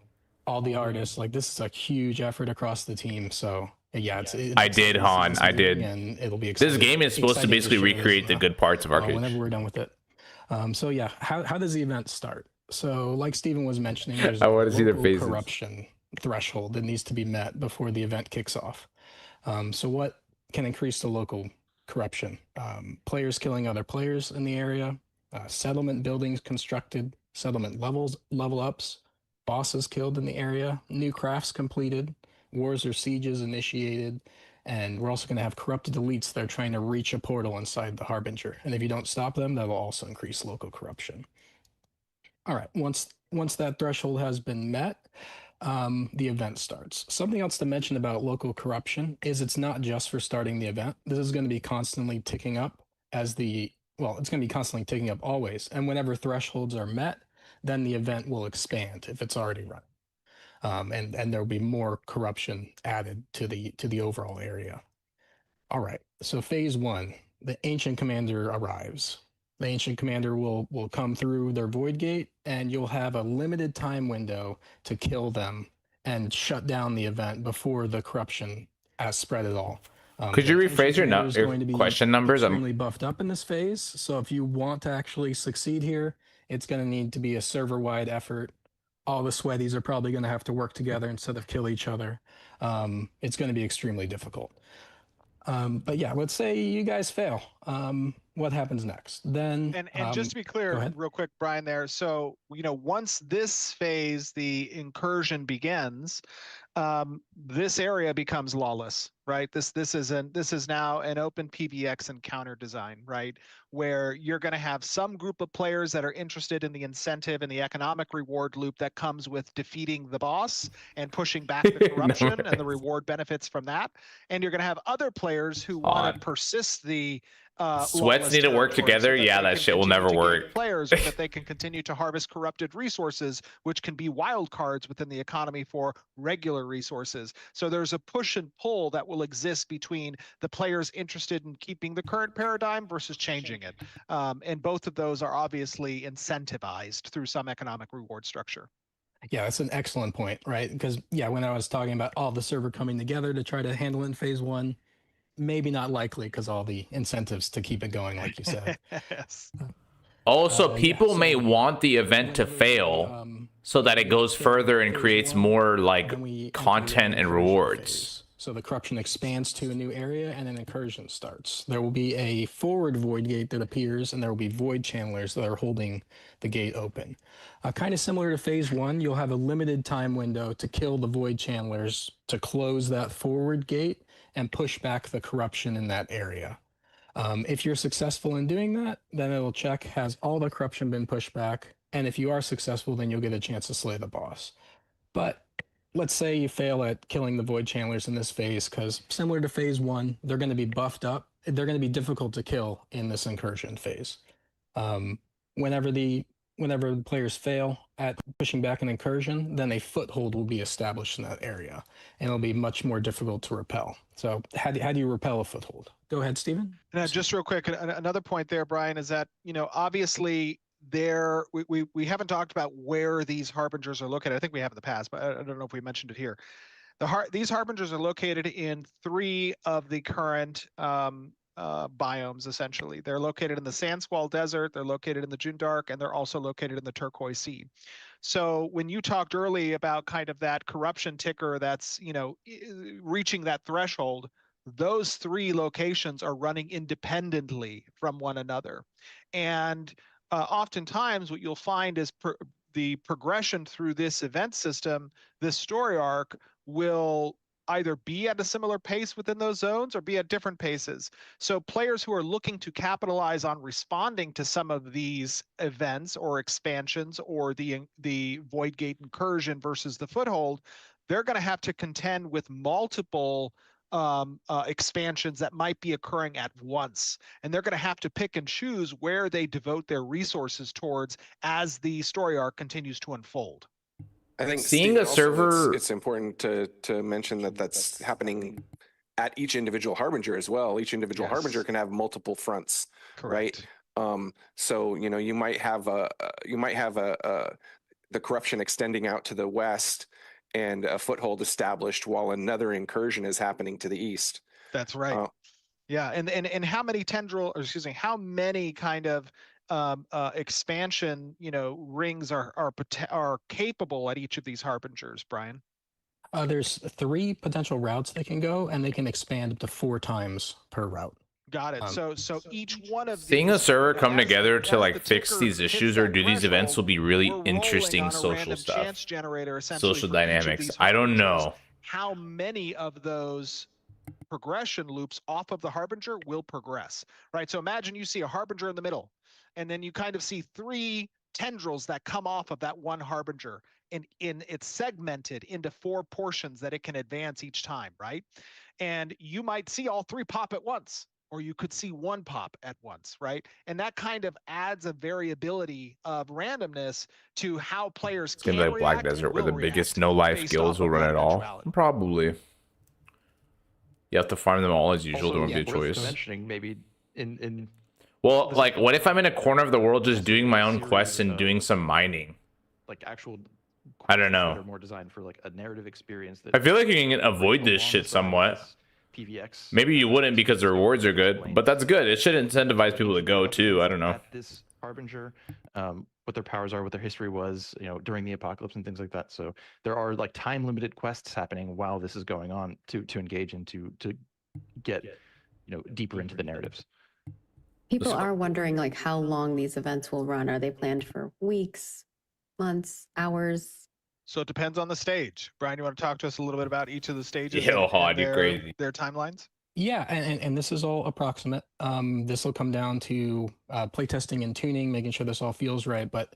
all the artists. Like, this is a huge effort across the team. So yeah, it's I did, exciting to see Han. this I moving, did. and it'll be This game is supposed to exciting basically share this recreate the good parts of Arcade. whenever we're done with it. So yeah, how does the event start? So like Steven was mentioning, there's I a want to see their local faces. corruption threshold that needs to be met before the event kicks off. So what can increase the local corruption? Players killing other players in the area, settlement buildings constructed, settlement level ups, bosses killed in the area, new crafts completed, wars or sieges initiated, and we're also going to have corrupted elites that are trying to reach a portal inside the Harbinger. And if you don't stop them, that will also increase local corruption. All right, once that threshold has been met, the event starts. Something else to mention about local corruption is it's not just for starting the event. This is going to be constantly ticking up it's going to be constantly ticking up always. And whenever thresholds are met, then the event will expand if it's already running. And there'll be more corruption added to the overall area. All right, so phase 1, the Ancient Commander arrives. The Ancient Commander will come through their Void Gate, and you'll have a limited time window to kill them and shut down the event before the corruption has spread at all. Could you The rephrase Ancient your, Commander is your going to be question numbers? extremely buffed up in this phase, so if you want to actually succeed here, it's going to need to be a server-wide effort. All the sweaties are probably going to have to work together instead of kill each other. It's going to be extremely difficult. But yeah, let's say you guys fail. What happens next? Then And just to be clear, go ahead. real quick, Brian, there. So, once this phase, the incursion begins, this area becomes lawless, right? This is now an open PBX encounter design, right? Where you're going to have some group of players that are interested in the incentive and the economic reward loop that comes with defeating the boss and pushing back the corruption and the reward benefits from that. And you're going to have other players who want to persist the sweats need to work together. So yeah, that shit will never work. Players so that they can continue to harvest corrupted resources, which can be wild cards within the economy for regular resources. So there's a push and pull that will exist between the players interested in keeping the current paradigm versus changing it. And both of those are obviously incentivized through some economic reward structure. Yeah, that's an excellent point, right? Because yeah, when I was talking about all the server coming together to try to handle it in phase 1, maybe not likely because all the incentives to keep it going, like you said. Yes. Also, people may want the event to fail so that it goes further and creates more like content and rewards. So the corruption expands to a new area and an incursion starts. There will be a forward void gate that appears, and there will be void channelers that are holding the gate open. Kind of similar to phase 1, you'll have a limited time window to kill the void channelers to close that forward gate and push back the corruption in that area. If you're successful in doing that, then it'll check, has all the corruption been pushed back? And if you are successful, then you'll get a chance to slay the boss. But let's say you fail at killing the void channelers in this phase, because similar to phase 1, they're going to be buffed up. They're going to be difficult to kill in this incursion phase. Whenever the players fail at pushing back an incursion, then a foothold will be established in that area, and it'll be much more difficult to repel. So how do you repel a foothold? Go ahead, Stephen. Now, just real quick, another point there, Brian, is that, obviously we haven't talked about where these harbingers are located. I think we have in the past, but I don't know if we mentioned it here. These harbingers are located in 3 of the current biomes, essentially. They're located in the Sand Squall Desert, they're located in the Jundark, and they're also located in the Turquoise Sea. So when you talked early about kind of that corruption ticker that's, reaching that threshold, those 3 locations are running independently from one another. And oftentimes what you'll find is the progression through this event system, this story arc, will either be at a similar pace within those zones or be at different paces. So players who are looking to capitalize on responding to some of these events or expansions or the Void Gate incursion versus the foothold, they're going to have to contend with multiple expansions that might be occurring at once. And they're going to have to pick and choose where they devote their resources towards as the story arc continues to unfold. I think Seeing Steve, a also server- it's important to mention that that's happening at each individual harbinger as well. Each individual harbinger Yes. can have multiple fronts, Correct. right? So you might have the corruption extending out to the west and a foothold established while another incursion is happening to the east. That's right. Yeah, and how many how many kind of expansion, rings are capable at each of these harbingers, Brian? There's 3 potential routes they can go, and they can expand up to 4 times per route. Got it. So each one of Seeing these, a server come as the- together to as like the fix ticker these hits issues or that do these events will threshold, be really we're rolling interesting on a social random stuff. chance generator, essentially, Social for each of dynamics. these I don't harbingers. know. How many of those progression loops off of the harbinger will progress, right? So imagine you see a harbinger in the middle, and then you kind of see 3 tendrils that come off of that one harbinger, and it's segmented into 4 portions that it can advance each time, right? And you might see all 3 pop at once, or you could see 1 pop at once, right? And that kind of adds a variability of randomness to how players It's can gonna be like Black react and Desert where the will biggest react no life based skills off will of run that it all. eventuality. Probably. You have to farm them all as usual. Also, There won't be a worth choice. mentioning maybe in Well, this like, what if I'm in a corner of the world just also doing my own series quests and doing of, some mining? like actual I don't quests know. that are more designed for like a narrative experience that I feel like you can avoid this shit somewhat. PVX. Maybe you wouldn't because the rewards are good, but that's good. It should incentivize people to go too. I don't know. At this harbinger, what their powers are, what their history was, during the apocalypse and things like that. So there are like time limited quests happening while this is going on to engage and to get deeper into the narratives. People are wondering like how long these events will run. Are they planned for weeks, months, hours? So it depends on the stage. Brian, you want to talk to us a little bit about each of the stages Yo, and you crazy. their timelines? Yeah, and this is all approximate. This will come down to playtesting and tuning, making sure this all feels right. But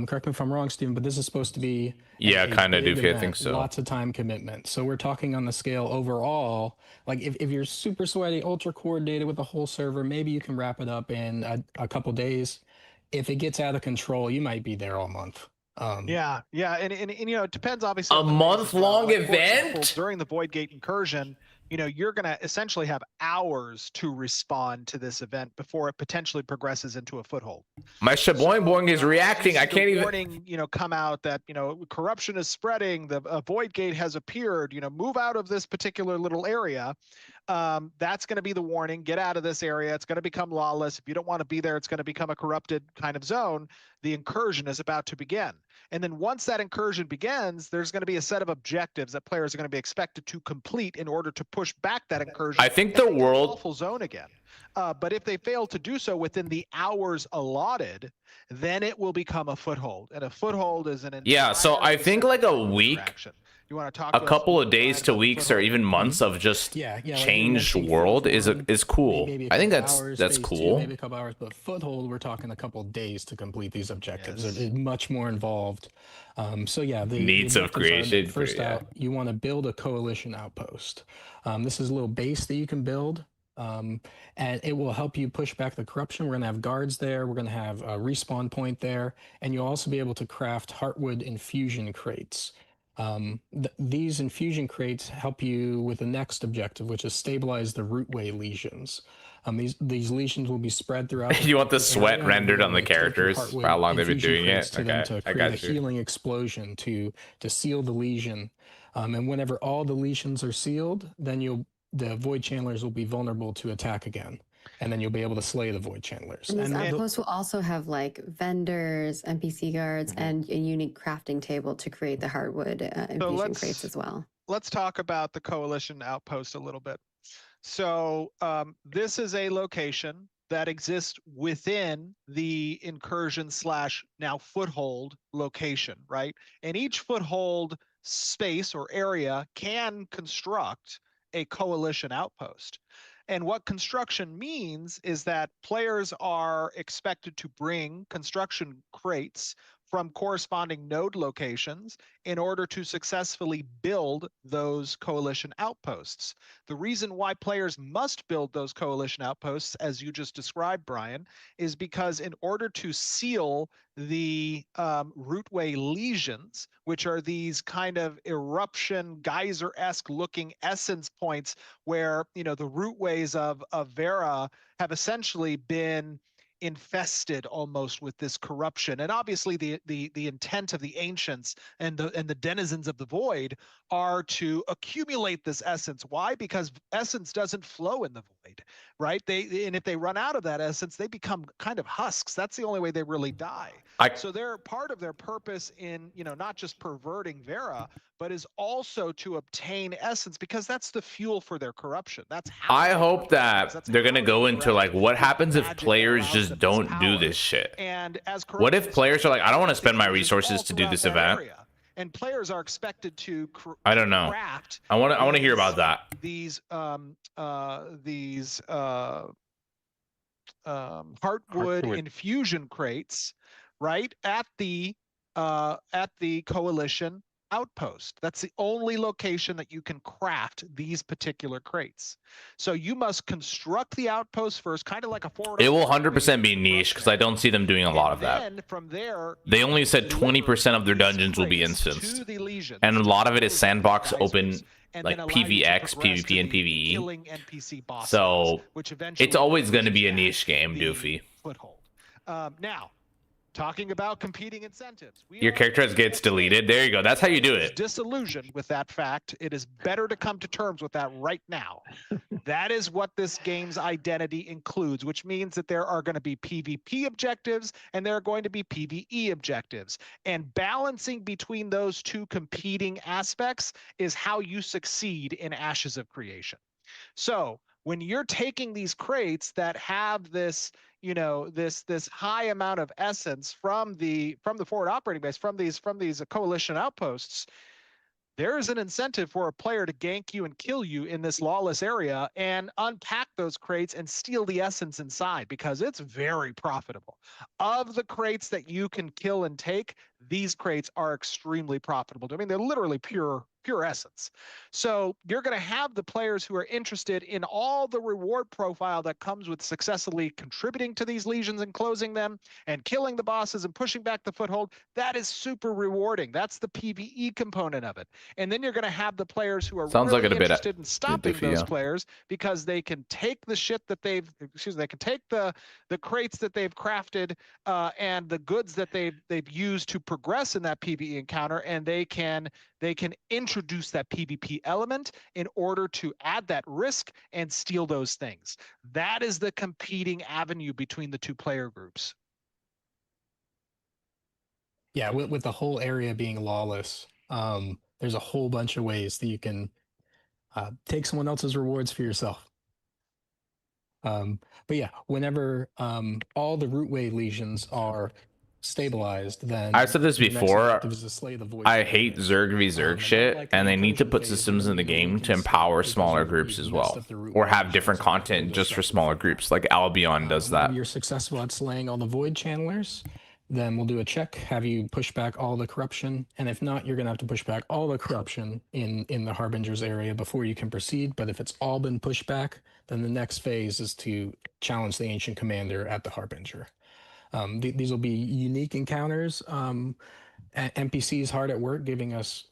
correct me if I'm wrong, Steven, but this is supposed to be Yeah, kinda do big think event, so. Lots of time commitment. So we're talking on the scale overall. Like if you're super sweaty, ultra coordinated with the whole server, maybe you can wrap it up in a couple days. If it gets out of control, you might be there all month. Yeah, and it depends obviously. A on the phase as well. month-long Like, for example, event? during the Void Gate incursion, you're going to essentially have hours to respond to this event before it potentially progresses into a foothold. My shaboing boing is You reacting. see I can't the even. warning, come out that corruption is spreading. The Void Gate has appeared. Move out of this particular little area. That's going to be the warning. Get out of this area. It's going to become lawless. If you don't want to be there, it's going to become a corrupted kind of zone. The incursion is about to begin. And then once that incursion begins, there's going to be a set of objectives that players are going to be expected to complete in order to push back that incursion. I think the into world- lawful zone again. But if they fail to do so within the hours allotted, then it will become a foothold. And a foothold is an Yeah, so I entirely think like a separate week, interaction. You want to talk a to us couple of Brian, days to about the weeks, or foothold? even months of just Yeah, like you changed mentioned, world is Phase cool. maybe a I think couple that's hours, that's phase two, cool. maybe a couple hours, but foothold, we're talking a couple days to complete these objectives. Yes. It's much more involved. So yeah, the Needs of objectives are, creation, First yeah. out, you want to build a coalition outpost. This is a little base that you can build. And it will help you push back the corruption. We're going to have guards there. We're going to have a respawn point there. And you'll also be able to craft heartwood infusion crates. These infusion crates help you with the next objective, which is stabilize the rootway lesions. These lesions will be spread throughout. You want the area, sweat and rendered we're on the gonna take your characters heartwood for how long they've been infusion doing crates it. to them Okay, to I create a got you. healing explosion to seal the lesion. And whenever all the lesions are sealed, then the void channelers will be vulnerable to attack again, and then you'll be able to slay the void channelers. And these And outposts will also have like vendors, NPC guards, and a unique crafting table to create the hardwood infusion crates as well. Let's talk about the coalition outpost a little bit. So this is a location that exists within the incursion / now foothold location, right? And each foothold space or area can construct a coalition outpost. And what construction means is that players are expected to bring construction crates from corresponding node locations in order to successfully build those coalition outposts. The reason why players must build those coalition outposts, as you just described, Brian, is because in order to seal the rootway lesions, which are these kind of eruption geyser-esque looking essence points where, you know, the rootways of Vera have essentially been infested almost with this corruption. And obviously the intent of the ancients and the denizens of the void are to accumulate this essence. Why? Because essence doesn't flow in the void, right? And if they run out of that essence, they become kind of husks. That's the only way they really die. So they're part of their purpose in, you know, not just perverting Vera, but is also to obtain essence, because that's the fuel for their corruption. That's how I hope that they're gonna go into like what happens if players just don't do this shit. And as What if players are like, I don't want to spend my resources to do this event? And players are expected to I don't know. I want to hear about that. These heartwood infusion crates, right, at the coalition outpost. That's the only location that you can craft these particular crates. So you must construct the outpost first, kind of like a forward. It will 100% be niche because I don't see them doing a lot of that. And from there, they only said 20% of their dungeons will be instanced, and a lot of it is sandbox open, like PvX, PvP, and PvE. So it's always going to be a niche game, Doofy. Foothold. Now, talking about competing incentives. Your character gets deleted. There you go. That's how you do it. Disillusioned with that fact. It is better to come to terms with that right now. That is what this game's identity includes, which means that there are going to be PvP objectives and there are going to be PvE objectives. And balancing between those two competing aspects is how you succeed in Ashes of Creation. So when you're taking these crates that have this, you know, this high amount of essence from the forward operating base, from these coalition outposts, there is an incentive for a player to gank you and kill you in this lawless area and unpack those crates and steal the essence inside, because it's very profitable. Of the crates that you can kill and take, these crates are extremely profitable. I mean, they're literally pure essence. So you're going to have the players who are interested in all the reward profile that comes with successfully contributing to these legions and closing them and killing the bosses and pushing back the foothold. That is super rewarding. That's the PvE component of it. And then you're going to have the players who are really interested in stopping those players, because they can take the shit that they can take the crates that they've crafted and the goods that they've used to progress in that PvE encounter, and they can introduce that PvP element in order to add that risk and steal those things. That is the competing avenue between the two player groups. Yeah, with the whole area being lawless, there's a whole bunch of ways that you can take someone else's rewards for yourself. But yeah, whenever all the rootway legions are stabilized, then I've said this before. I hate Zerg v Zerg shit, and they need to put systems in the game to empower smaller groups as well, or have different content just for smaller groups, like Albion does that. If you're successful at slaying all the void channelers, then we'll do a check, have you push back all the corruption, and if not, you're going to have to push back all the corruption in the Harbinger's area before you can proceed. But if it's all been pushed back, then the next phase is to challenge the Ancient Commander at the Harbinger. These will be unique encounters. NPCs hard at work giving us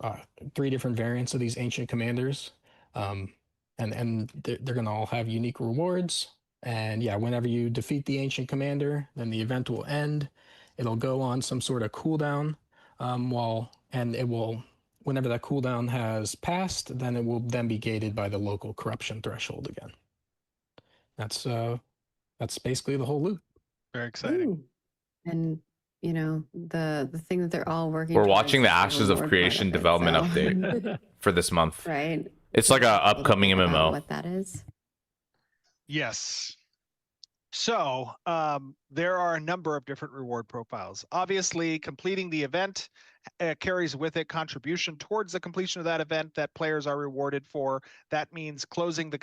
3 different variants of these Ancient Commanders, and they're going to all have unique rewards. And yeah, whenever you defeat the Ancient Commander, then the event will end. It'll go on some sort of cooldown, whenever that cooldown has passed, then it will then be gated by the local corruption threshold again. That's basically the whole loop. Very exciting. Ooh. And you know, the thing that they're all working. We're watching the Ashes of Creation development update for this month. Right. It's like a upcoming MMO. What that is. Yes. So there are a number of different reward profiles. Obviously, completing the event carries with it contribution towards the completion of that event that players are rewarded for. That means closing the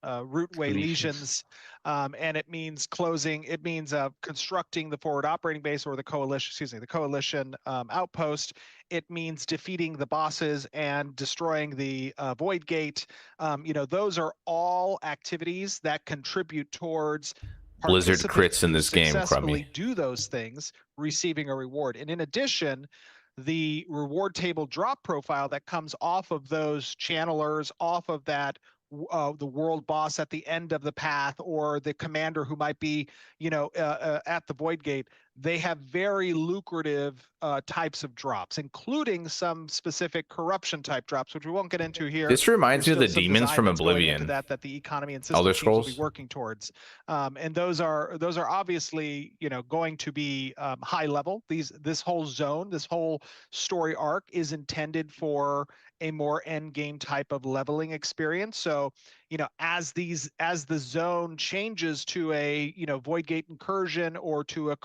rootway lesions, and it means constructing the forward operating base or the coalition outpost. It means defeating the bosses and destroying the void gate. Those are all activities that contribute towards Blizzard participants crits in who this game, successfully Crummy. do those things receiving a reward. And in addition, the reward table drop profile that comes off of those channelers, off of that the world boss at the end of the path, or the commander who might be at the void gate, they have very lucrative types of drops, including some specific corruption type drops, which we won't get into here. This reminds me of the There's still some demons design from that's going into Oblivion. that the economy and system Elder teams will Scrolls. be working towards, and those are obviously going to be high level. This whole zone, this whole story arc is intended for a more end game type of leveling experience. So as the zone changes to a void gate incursion or to a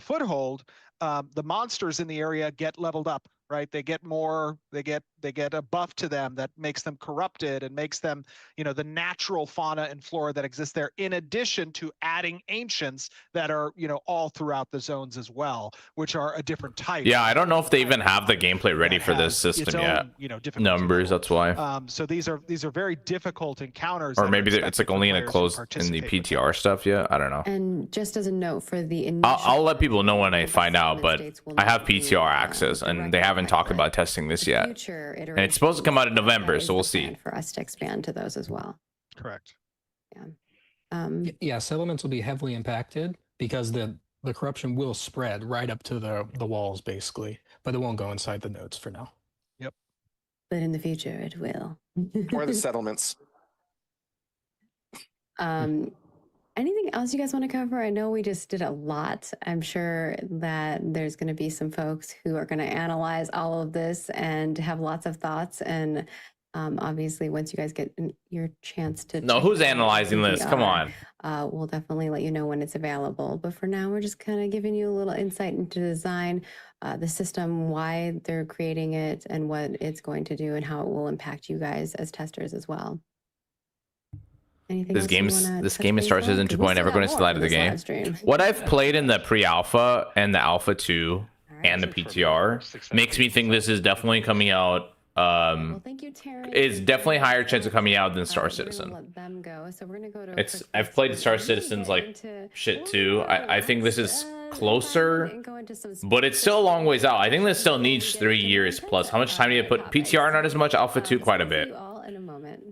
foothold, the monsters in the area get leveled up, right? They get a buff to them that makes them corrupted and makes them the natural fauna and flora that exists there, in addition to adding ancients that are all throughout the zones as well, which are a different type. Yeah, I don't know if they even have the gameplay ready for this system yet. Numbers, that's why. So these are very difficult encounters. Or maybe it's like only in a closed in the PTR stuff yet. I don't know. And just as a note for the I'll let people know when I find out, but I have PTR access, and they haven't talked about testing this yet. And it's supposed to come out in November, so we'll see. For us to expand to those as well. Correct. Yeah, settlements will be heavily impacted because the corruption will spread right up to the walls, basically, but it won't go inside the nodes for now. Yep. But in the future, it will. Or the settlements. Anything else you guys want to cover? I know we just did a lot. I'm sure that there's going to be some folks who are going to analyze all of this and have lots of thoughts. And obviously, once you guys get your chance to... No, who's analyzing this? Come on. We'll definitely let you know when it's available. But for now, we're just kind of giving you a little insight into design, the system, why they're creating it, and what it's going to do, and how it will impact you guys as testers as well. This game is Star Citizen 2.0. Never going to slide of the game. What I've played in the pre-alpha and the alpha 2 and the PTR makes me think this is definitely coming out. It's definitely higher chance of coming out than Star Citizen. I've played Star Citizens like shit too. I think this is closer, but it's still a long ways out. I think this still needs 3 years plus. How much time do you put? PTR not as much. Alpha 2 quite a bit.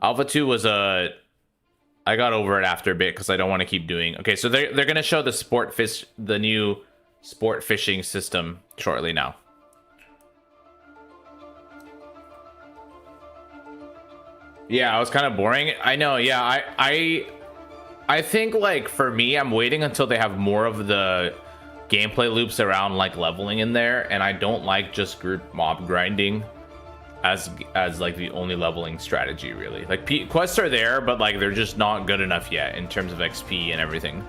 Alpha 2 was a... I got over it after a bit because I don't want to keep doing. Okay, so they're gonna show the new sport fishing system shortly now. Yeah, it was kind of boring. I know. Yeah, I think like for me, I'm waiting until they have more of the gameplay loops around like leveling in there, and I don't like just group mob grinding as like the only leveling strategy, really. Like quests are there, but like they're just not good enough yet in terms of XP and everything.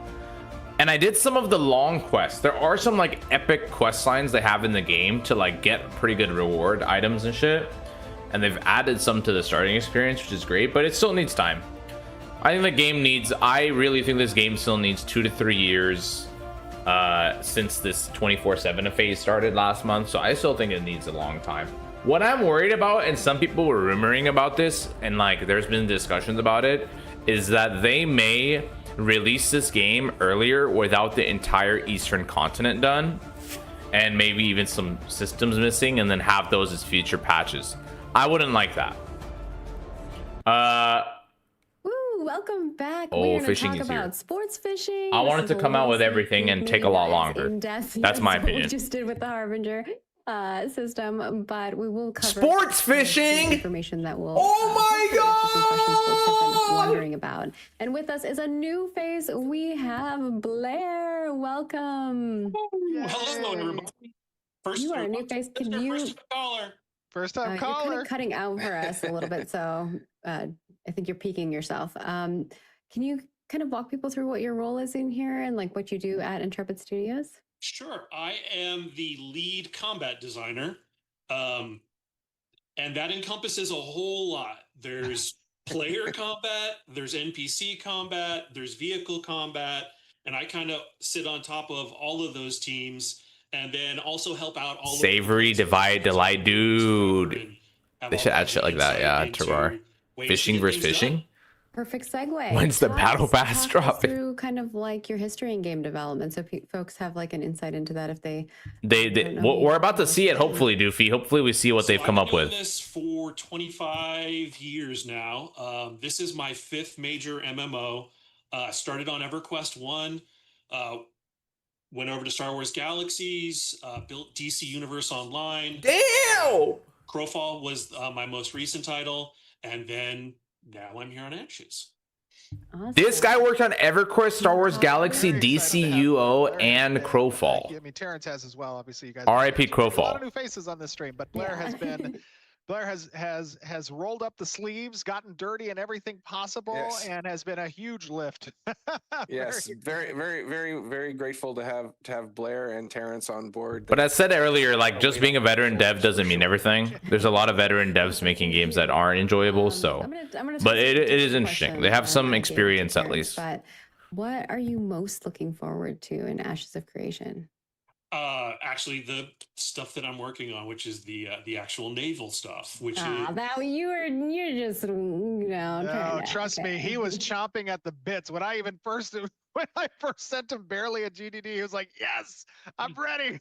And I did some of the long quests. There are some like epic quest lines they have in the game to like get pretty good reward items and shit, and they've added some to the starting experience, which is great, but it still needs time. I really think this game still needs 2 to 3 years since this 24/7 phase started last month, so I still think it needs a long time. What I'm worried about, and some people were rumoring about this, and like there's been discussions about it, is that they may release this game earlier without the entire eastern continent done, and maybe even some systems missing, and then have those as future patches. I wouldn't like that. Woo, welcome back. Oh, We're fishing talk is here. about sports fishing. I want it to come out with everything and take a lot longer. That's my opinion. We just did with the Harbinger system, but we will cover sports fishing information that will. Oh my god! Some questions folks have been wondering about. And with us is a new face. We have Blair. Welcome. Hello, everybody. You are a new face. Can you? First time You're caller. kind of cutting out for us a little bit, so I think you're peeking yourself. Can you kind of walk people through what your role is in here and like what you do at Intrepid Studios? Sure. I am the lead combat designer, and that encompasses a whole lot. There's player combat, there's NPC combat, there's vehicle combat, and I kind of sit on top of all of those teams, and then also help out all Savory, divide, delight, dude. They should add shit like that, yeah. Terrar. Fishing versus fishing. Perfect segue. When's the battle pass talk us dropping? through kind of like your history in game development, so folks have like an insight into that if they. We're about to see it. Hopefully, Doofy. Hopefully, we see what they've come up with. I've been doing this for 25 years now. This is my 5th major MMO. Started on EverQuest 1. Went over to Star Wars Galaxies. Built DC Universe Online. Damn. Crowfall was my most recent title, and then now I'm here on Ashes. Awesome. This guy worked on EverQuest, Star Wars Galaxy, DCUO, and Crowfall. I mean, Terrence has as well. Obviously, you guys. R.I.P. A lot Crowfall. of new faces on this stream, but Blair has been. Blair has rolled up the sleeves, gotten dirty in everything possible, and has been a huge lift. Yes, very grateful to have Blair and Terrence on board. But as said earlier, like just being a veteran dev doesn't mean everything. There's a lot of veteran devs making games that aren't enjoyable. So, but it is interesting. They have some experience at least. But what are you most looking forward to in Ashes of Creation? Actually, the stuff that I'm working on, which is the actual naval stuff, which is that you're just No, trust me, he was chomping at the bits when I first sent him barely a GDD. He was like, "Yes, I'm ready."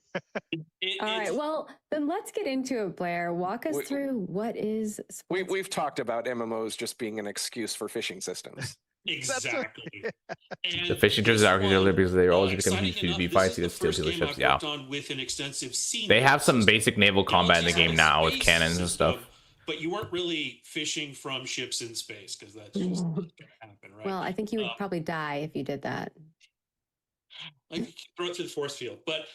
All right, well then let's get into it, Blair. Walk us through what is. We've talked about MMOs just being an excuse for fishing systems. Exactly. The fishing trips are because they always become huge to fights to steal people's ships. Yeah. With an extensive sea They have some basic naval It combat in also the game has now with space cannons and system, stuff. But you weren't really fishing from ships in space because that's just not going to happen, right? Well, I think you would probably die if you did that. Like throw it through the force field, but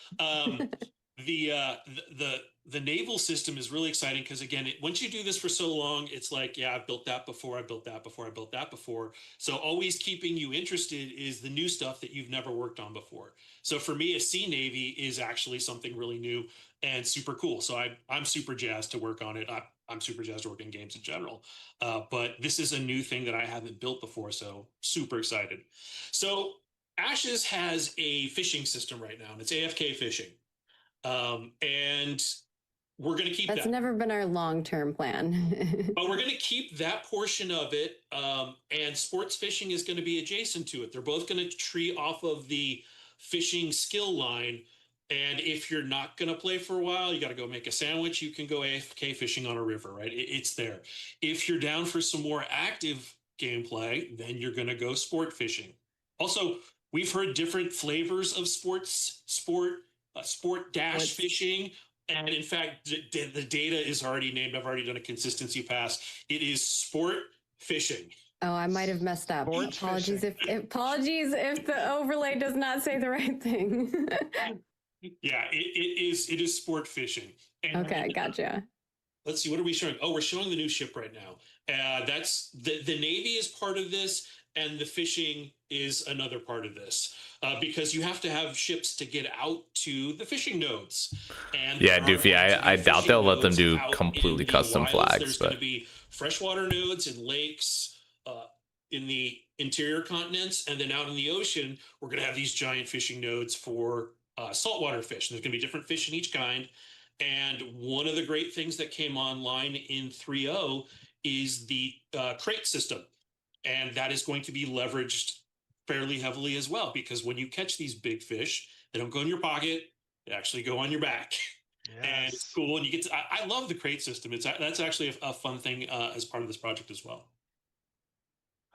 the naval system is really exciting because again, once you do this for so long, it's like, yeah, I've built that before, I built that before, I built that before. So always keeping you interested is the new stuff that you've never worked on before. So for me, a sea navy is actually something really new and super cool. So I'm super jazzed to work on it. I'm super jazzed to work in games in general. But this is a new thing that I haven't built before, so super excited. So Ashes has a fishing system right now, and it's AFK fishing. And we're going to keep That's that. never been our long-term plan. But we're going to keep that portion of it. And sports fishing is going to be adjacent to it. They're both going to tree off of the fishing skill line. And if you're not going to play for a while, you got to go make a sandwich. You can go AFK fishing on a river, right? It's there. If you're down for some more active gameplay, then you're going to go sport fishing. Also, we've heard different flavors of sport dash fishing. And in fact, the data is already named. I've already done a consistency pass. It is sport fishing. Oh, I might have messed up. Apologies if the overlay does not say the right thing. Yeah, it is sport fishing. And okay, gotcha. Let's see, what are we showing? Oh, we're showing the new ship right now. That's the Navy is part of this, and the fishing is another part of this, because you have to have ships to get out to the fishing nodes. And yeah, Doofy, I doubt they'll let them do completely custom flags. There's going to be freshwater nodes and lakes in the interior continents, and then out in the ocean, we're going to have these giant fishing nodes for saltwater fish. And there's going to be different fish in each kind. And one of the great things that came online in 3.0 is the crate system. And that is going to be leveraged fairly heavily as well, because when you catch these big fish, they don't go in your pocket, they actually go on your back. Yes. And it's cool. And you get to, I love the crate system. That's actually a fun thing as part of this project as well.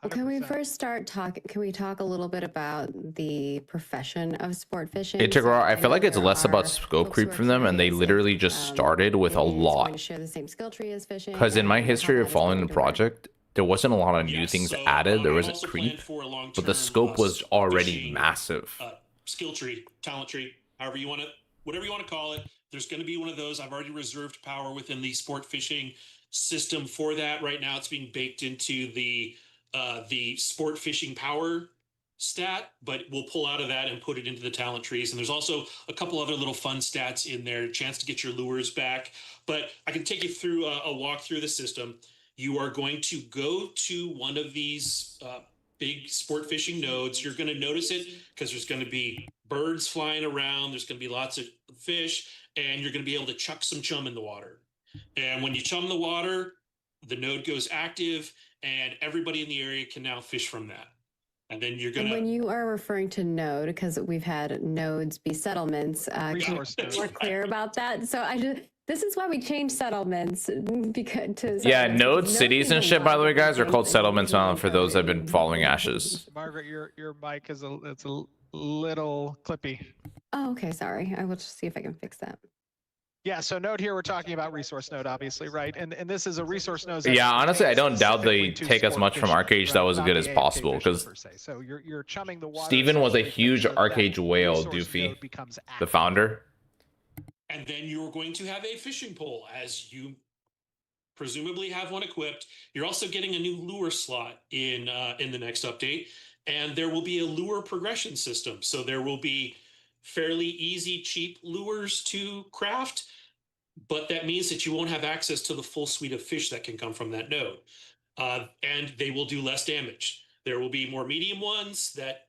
Well, can we first start talking? Can we talk a little bit about the profession of sport fishing? Integral, I feel like it's less about scope creep from them, and they literally just started with a lot. Share the same skill tree as fishing. Because in my history of following the project, there wasn't a lot of new things added. There wasn't creep, but the scope was already massive. Skill tree, talent tree, however you want to, whatever you want to call it. There's going to be one of those. I've already reserved power within the sport fishing system for that. Right now, it's being baked into the sport fishing power stat, but we'll pull out of that and put it into the talent trees. And there's also a couple other little fun stats in there, chance to get your lures back. But I can take you through a walk through the system. you are going to go to one of these big sport fishing nodes. You're going to notice it because there's going to be birds flying around. There's going to be lots of fish, and you're going to be able to chuck some chum in the water. And when you chum the water, the node goes active, and everybody in the area can now fish from that. And then you're going to... When you are referring to node, because we've had nodes be settlements, can you be more clear about that? So this is why we changed settlements. Because nodes, cities and shit, by the way, guys, are called settlements now for those that have been following Ashes. Margaret, your mic is a little clippy. Oh, okay, sorry. I will just see if I can fix that. Yeah, so node here, we're talking about resource node, obviously, right? And this is a resource node. Yeah, honestly, I don't doubt they take as much from Arcade that was as good as possible, because so you're chumming the water. Steven was a huge Arcade whale, Doofy, the founder. And then you're going to have a fishing pole, as you presumably have one equipped. You're also getting a new lure slot in the next update, and there will be a lure progression system. So there will be fairly easy, cheap lures to craft, but that means that you won't have access to the full suite of fish that can come from that node. And they will do less damage. There will be more medium ones that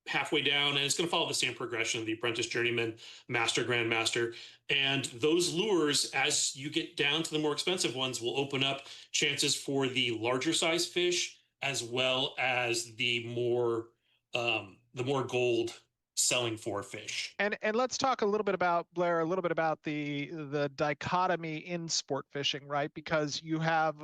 halfway down, and it's going to follow the same progression of the Apprentice, Journeyman, Master, Grandmaster. And those lures, as you get down to the more expensive ones, will open up chances for the larger size fish, as well as the more gold selling for fish. And let's talk a little bit about, Blair, a little bit about the dichotomy in sport fishing, right? Because you have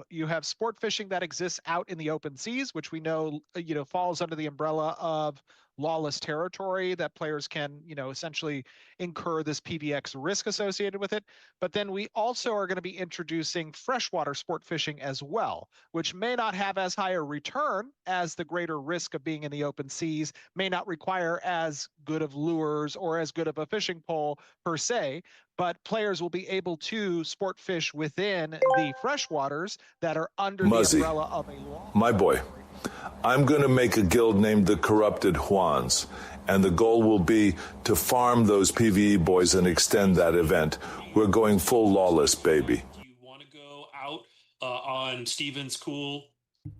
sport fishing that exists out in the open seas, which we know falls under the umbrella of lawless territory that players can essentially incur this PVX risk associated with it. But then we also are going to be introducing freshwater sport fishing as well, which may not have as high a return as the greater risk of being in the open seas, may not require as good of lures or as good of a fishing pole per se, but players will be able to sport fish within the freshwaters that are under Muzzy, the umbrella of a law. My boy, I'm going to make a guild named the Corrupted Juans, and the goal will be to farm those PvE boys and extend that event. We're going full lawless, baby. You want to go out on Steven's cool,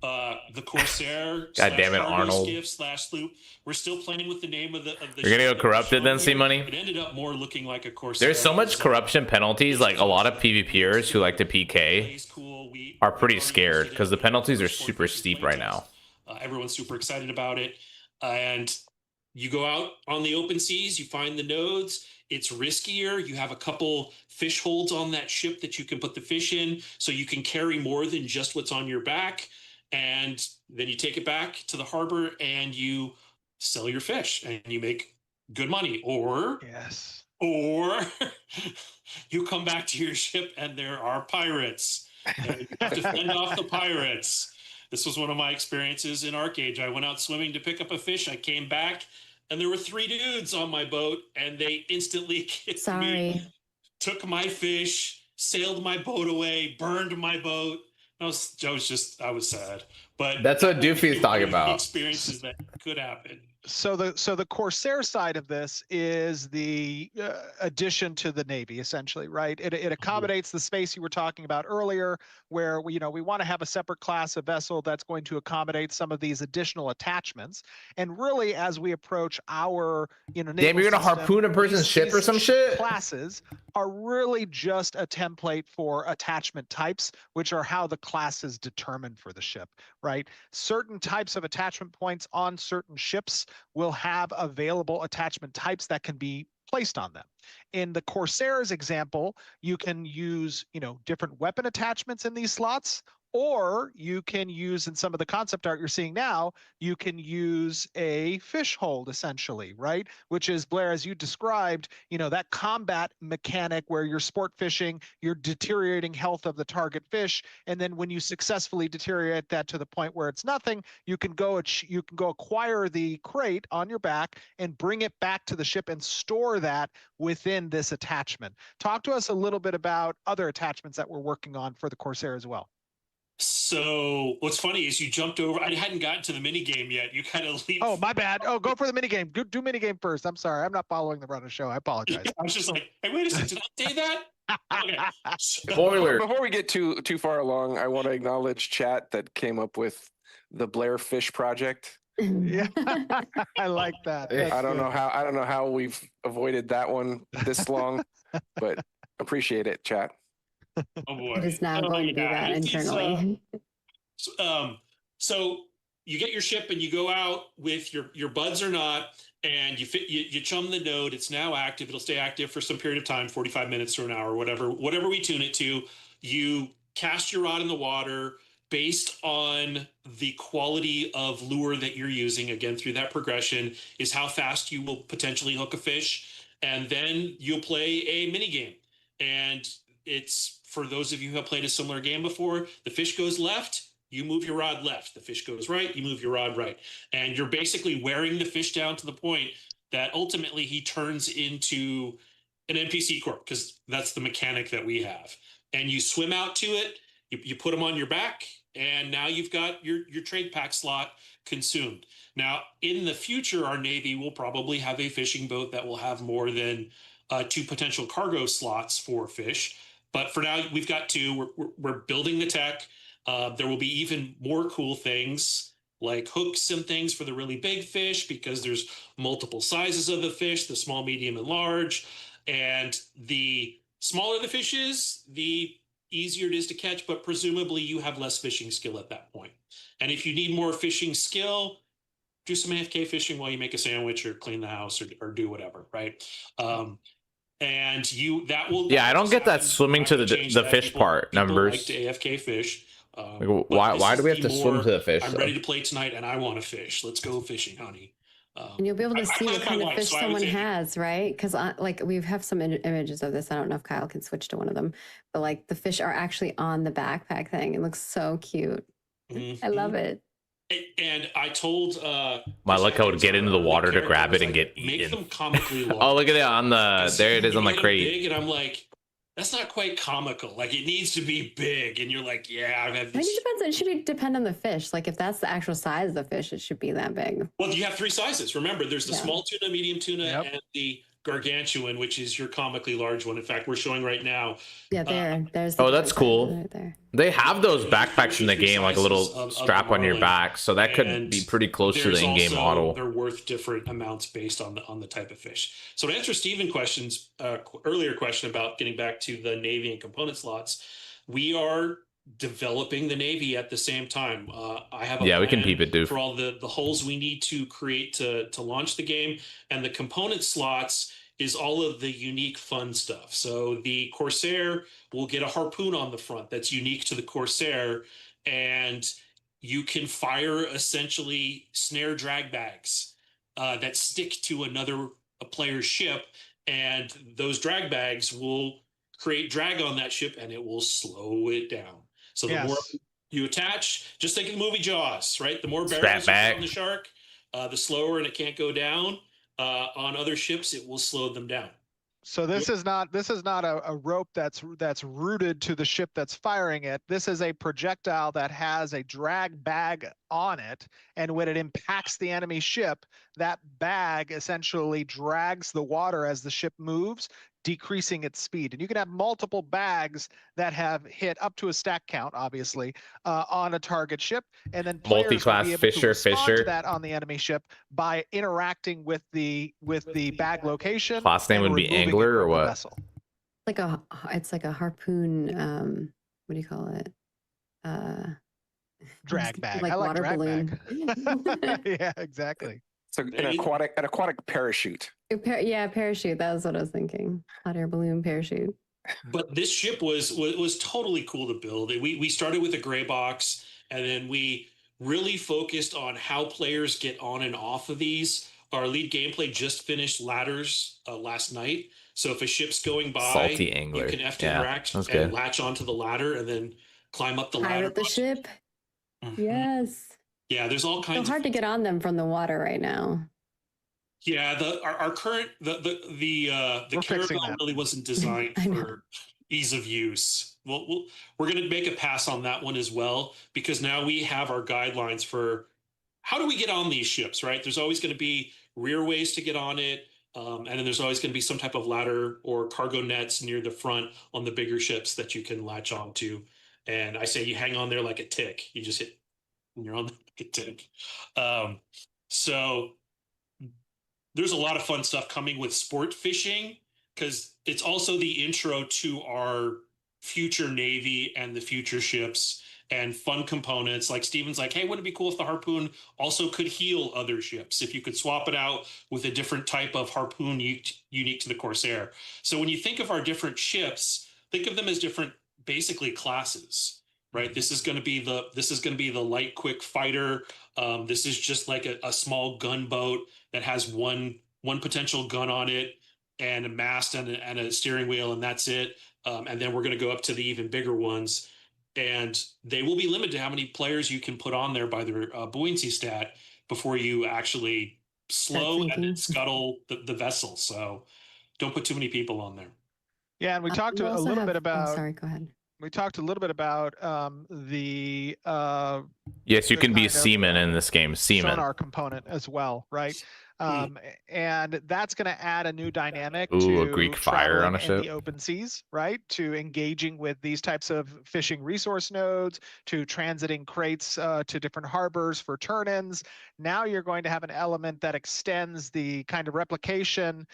the Corsair. God damn it, Arnold. /loop. We're still playing with the name of the You're gonna go Corrupted then, see money? It ended up more looking like a Corsair. There's so much corruption penalties, like a lot of PvPers who like to PK are pretty scared because the penalties are super steep right now. Everyone's super excited about it. And you go out on the open seas, you find the nodes. It's riskier. You have a couple fish holds on that ship that you can put the fish in, so you can carry more than just what's on your back. And then you take it back to the harbor and you sell your fish and you make good money. Or you come back to your ship and there are pirates. And you have to fend off the pirates. This was one of my experiences in Arcade. I went out swimming to pick up a fish. I came back and there were 3 dudes on my boat and they instantly kicked me, took my fish, sailed my boat away, burned my boat. I was sad. But that's what Doofy's talking about. Experiences that could happen. So the Corsair side of this is the addition to the Navy, essentially, right? It accommodates the space you were talking about earlier, where we want to have a separate class of vessel that's going to accommodate some of these additional attachments. And really, as we approach our damn, you're gonna harpoon a person's ship or some shit. Classes are really just a template for attachment types, which are how the class is determined for the ship, right? Certain types of attachment points on certain ships will have available attachment types that can be placed on them. In the Corsair's example, you can use, different weapon attachments in these slots, or you can use, in some of the concept art you're seeing now, you can use a fish hold, essentially, right? Which is, Blair, as you described, that combat mechanic where you're sport fishing, you're deteriorating health of the target fish, and then when you successfully deteriorate that to the point where it's nothing, you can go acquire the crate on your back and bring it back to the ship and store that within this attachment. Talk to us a little bit about other attachments that we're working on for the Corsair as well. So what's funny is you jumped over. I hadn't gotten to the mini game yet. You kind of leave. Oh, my bad. Oh, go for the mini game. Do mini game first. I'm sorry. I'm not following the run of the show. I apologize. I was just like, hey, wait a second. Did I say that? Okay. So, Spoiler. Before we get too far along, I want to acknowledge chat that came up with the Blair Fish Project. Yeah, I like that. That's I don't good. know how we've avoided that one this long, but appreciate it, chat. oh boy. It is now going to be that it's, internally. So you get your ship and you go out with your buds or not, and you chum the node. It's now active. It'll stay active for some period of time, 45 minutes to an hour, whatever we tune it to. You cast your rod in the water based on the quality of lure that you're using. Again, through that progression is how fast you will potentially hook a fish. And then you'll play a mini game. And it's for those of you who have played a similar game before, the fish goes left, you move your rod left. The fish goes right, you move your rod right. And you're basically wearing the fish down to the point that ultimately he turns into an NPC corp, because that's the mechanic that we have. And you swim out to it, you put them on your back, and now you've got your trade pack slot consumed. Now, in the future, our Navy will probably have a fishing boat that will have more than 2 potential cargo slots for fish. But for now, we've got 2. We're building the tech. There will be even more cool things like hooks and things for the really big fish, because there's multiple sizes of the fish, the small, medium, and large. And the smaller the fish is, the easier it is to catch, but presumably you have less fishing skill at that point. And if you need more fishing skill, do some AFK fishing while you make a sandwich or clean the house or do whatever, right? And that will. Yeah, I don't get that swimming to the fish part. Numbers. Like to AFK fish. Why do we have to swim to the fish? I'm ready to play tonight, and I want to fish. Let's go fishing, honey. And you'll be able to see what kind of fish someone has, right? Because like we have some images of this. I don't know if Kyle can switch to one of them, but like the fish are actually on the backpack thing. It looks so cute. Mm-hmm. I love it. And I told I like how to get into the water to grab it and get eaten. Make them comically large. Oh, look at it on the there it is on the crate. Big, and I'm like, that's not quite comical. Like, it needs to be big. And you're like, yeah, I've had this. I think it depends. It should depend on the fish. Like, if that's the actual size of the fish, it should be that big. Well, you have 3 sizes. Remember, there's the small tuna, medium tuna, and the gargantuan, which is your comically large one. In fact, we're showing right now. Yeah, there's. Oh, that's cool. Right there. They have those backpacks in the game, like a little strap on your back, so that could be pretty close to the in-game model. They're worth different amounts based on the type of fish. So to answer Stephen's questions, earlier question about getting back to the Navy and component slots, we are developing the Navy at the same time. I have a we can peep it, dude. For all the holes we need to create to launch the game, and the component slots is all of the unique fun stuff. So the Corsair will get a harpoon on the front that's unique to the Corsair, and you can fire essentially snare drag bags that stick to a player's ship, and those drag bags will create drag on that ship, and it will slow it down. So the more you attach, just think of the movie Jaws, right? The more barrels you put on the shark, the slower, and it can't go down. On other ships, it will slow them down. So this is not a rope that's rooted to the ship that's firing it. This is a projectile that has a drag bag on it, and when it impacts the enemy ship, that bag essentially drags the water as the ship moves, decreasing its speed. And you can have multiple bags that have hit up to a stack count, obviously, on a target ship, and then multi-class will be able to respond Fisher to that on the enemy ship by interacting with the bag location. Class name would be angler or what? Vessel. It's like a harpoon. What do you call it? Drag bag. Like I like water drag balloon. bag. Yeah, exactly. So an aquatic parachute. Parachute. That was what I was thinking. Hot air balloon parachute. But this ship was totally cool to build. We started with a gray box, and then we really focused on how players get on and off of these. Our lead gameplay just finished ladders last night. So if a ship's going by, Salty angler. you can interact and latch onto the ladder and then climb up the ladder. Pirate the ship. Mm-hmm. Yes. Yeah, there's all kinds. It's hard to get on them from the water right now. Yeah, our current the caravel really wasn't designed for ease of use. We're going to make a pass on that one as well, because now we have our guidelines for how do we get on these ships, right? There's always going to be rear ways to get on it. And then there's always going to be some type of ladder or cargo nets near the front on the bigger ships that you can latch onto. And I say you hang on there like a tick. You just hit, and you're on like a tick. So there's a lot of fun stuff coming with sport fishing, because it's also the intro to our future Navy and the future ships and fun components. Like Steven's like, hey, wouldn't it be cool if the harpoon also could heal other ships? If you could swap it out with a different type of harpoon unique to the Corsair. So when you think of our different ships, think of them as different, basically classes, right? This is going to be the light, quick fighter. This is just like a small gunboat that has one potential gun on it and a mast and a steering wheel, and that's it. And then we're going to go up to the even bigger ones. And they will be limited to how many players you can put on there by their buoyancy stat before you actually slow and scuttle the vessel. So don't put too many people on there. Yeah, and we talked a little bit about. Oh, sorry, go ahead. We talked a little bit about the. Yes, you the can be a kind of, seaman in this game. Seaman. Sonar component as well, right? And that's going to add a new dynamic Ooh, to a Greek fire on a traveling in ship. the open seas, right? To engaging with these types of fishing resource nodes, to transiting crates to different harbors for turn-ins. Now you're going to have an element that extends the kind of replication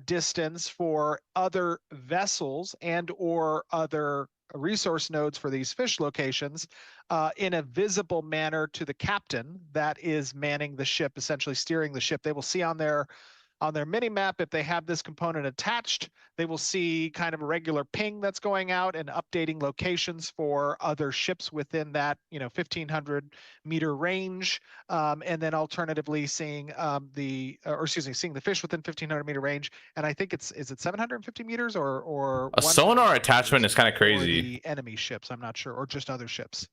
distance for other vessels and or other resource nodes for these fish locations in a visible manner to the captain that is manning the ship, essentially steering the ship. They will see on their mini map, if they have this component attached, they will see kind of a regular ping that's going out and updating locations for other ships within that 1,500 meter range, and then alternatively seeing seeing the fish within 1,500 meter range. And I think is it 750 meters or A sonar attachment is kind of crazy. The enemy ships, I'm not sure, or just other ships.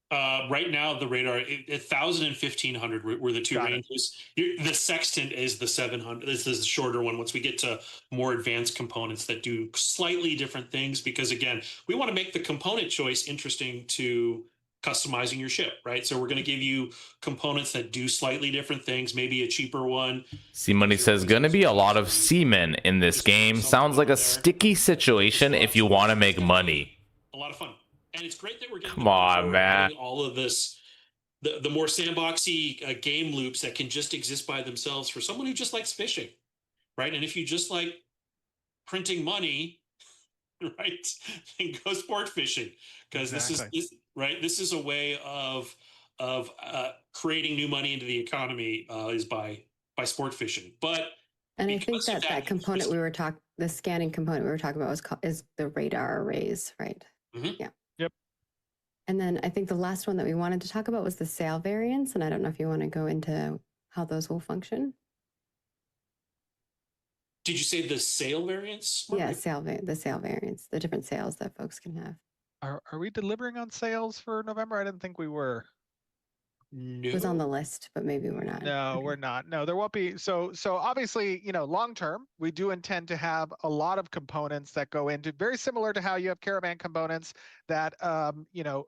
Right now, the radar 1,000 and 1,500 were the two ranges. The sextant is the 700. This is the shorter one. Once we get to more advanced components that do slightly different things, because again, we want to make the component choice interesting to customizing your ship, right? So we're going to give you components that do slightly different things, maybe a cheaper one. C Money says, gonna be a lot of seamen in this game. Sounds like a sticky situation if you want to make money. A lot of fun. And it's great that we're getting Come on, man. all of this, the more sandboxy game loops that can just exist by themselves for someone who just likes fishing, right? And if you just like printing money, right, then go sport fishing, because this is a way of creating new money into the economy is by sport fishing. But and I think that component the scanning component we were talking about is the radar arrays, right? Mm-hmm. Yeah. Yep. And then I think the last one that we wanted to talk about was the sail variants, and I don't know if you want to go into how those will function. Did you say the sail variants? Yeah, the sail variants, the different sails that folks can have. Are we delivering on sales for November? I didn't think we were. No. It was on the list, but maybe we're not. No, Okay. we're not. No, there won't be. So obviously, long term, we do intend to have a lot of components that go into very similar to how you have caravan components that,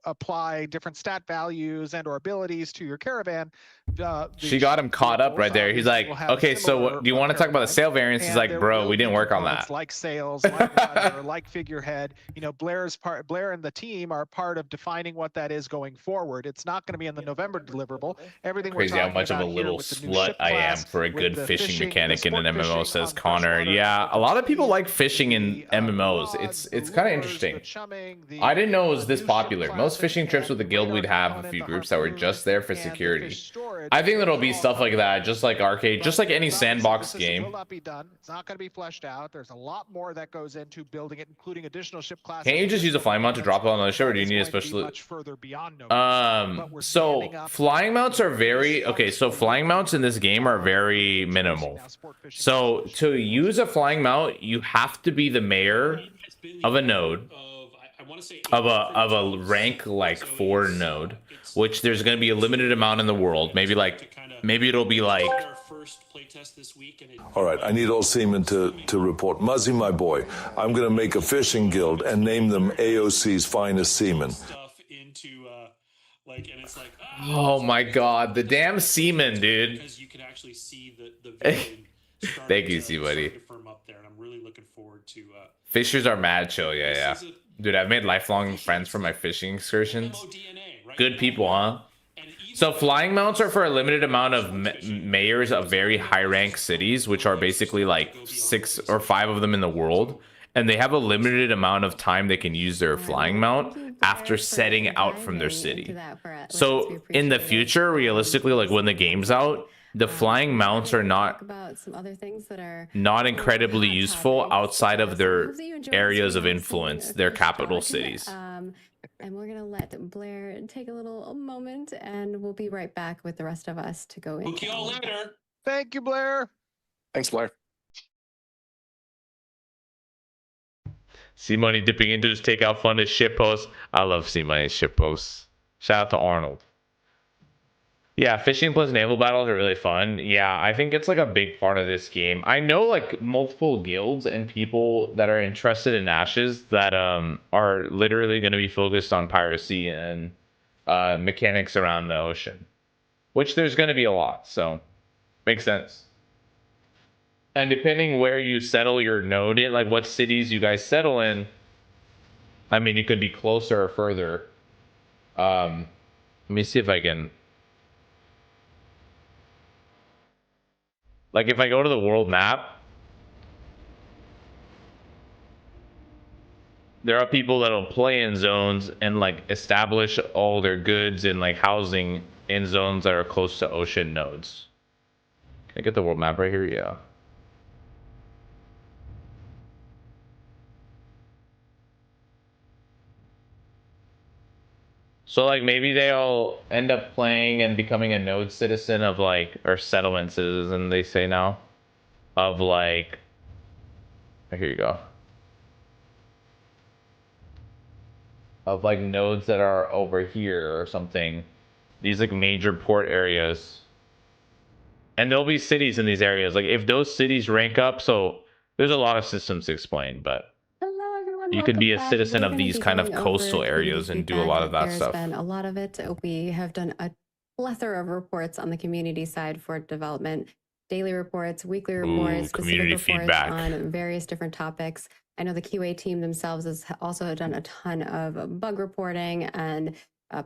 apply different stat values and or abilities to your caravan. She got him caught up right there. He's like, okay, so do you want to talk about the sail variants? He's like, bro, we didn't work on that. Like sails, like rudder, like figurehead. Blair and the team are part of defining what that is going forward. It's not going to be in the November deliverable. Everything Crazy how much of a little slut I am for a good fishing mechanic in an MMO, says Connor. Yeah, a lot of people like fishing in MMOs. It's kind of interesting. I didn't know it was this popular. Most fishing trips with the guild, we'd have a few groups that were just there for security. I think there'll be stuff like that, just like arcade, just like any sandbox game. It will not be done. It's not going to be fleshed out. There's a lot more that goes into building it, including additional ship classes. Can't you just use a flying mount to drop it on the ship, or do you need a special? Much further beyond November, so flying mounts are very okay. So flying mounts in this game are very minimal. So to use a flying mount, you have to be the mayor of a node, of a rank like 4 node, which there's going to be a limited amount in the world. Maybe it'll be like. All right, I need all seamen to report. Muzzy, my boy, I'm going to make a fishing guild and name them AoC's finest seamen. Oh my god, the damn seaman, dude. Because you can actually see the vision Thank you, C buddy. starting to firm up there, and I'm really looking forward to. Fishers are mad chill, yeah, yeah. This is Dude, I've made lifelong friends from my fishing excursions. MODNA, right? Good people, huh? So flying mounts are for a limited amount of mayors of very high rank cities, which are basically like 6 or 5 of them in the world. And they have a limited amount of time they can use their flying mount after setting out from their city. So in the future, realistically, like when the game's out, the flying mounts are not incredibly useful outside of their areas of influence, their capital cities. And we're going to let Blair take a little moment, and we'll be right back with the rest of us to go into. Book you all later. Thank you, Blair. Thanks, Blair. C Money dipping into his takeout fund as ship posts. I love C Money's ship posts. Shout out to Arnold. Yeah, fishing plus naval battles are really fun. Yeah, I think it's like a big part of this game. I know like multiple guilds and people that are interested in Ashes that are literally going to be focused on piracy and mechanics around the ocean, which there's going to be a lot, so makes sense. And depending where you settle your node in, like what cities you guys settle in, I mean, you could be closer or further. Let me see if I can. Like if I go to the world map, there are people that'll play in zones and like establish all their goods and like housing in zones that are close to ocean nodes. Can I get the world map right here? Yeah. So like maybe they'll end up playing and becoming a node citizen of like, or settlement citizen they say now, of like, oh, here you go. Of like nodes that are over here or something. These like major port areas. And there'll be cities in these areas. Like if those cities rank up, so there's a lot of systems to explain, but you could be a citizen of these kind of coastal areas and do a lot of that stuff. There's been a lot of it. We have done a plethora of reports on the community side for development, daily reports, weekly reports, community specific reports feedback on various different topics. I know the QA team themselves has also done a ton of bug reporting and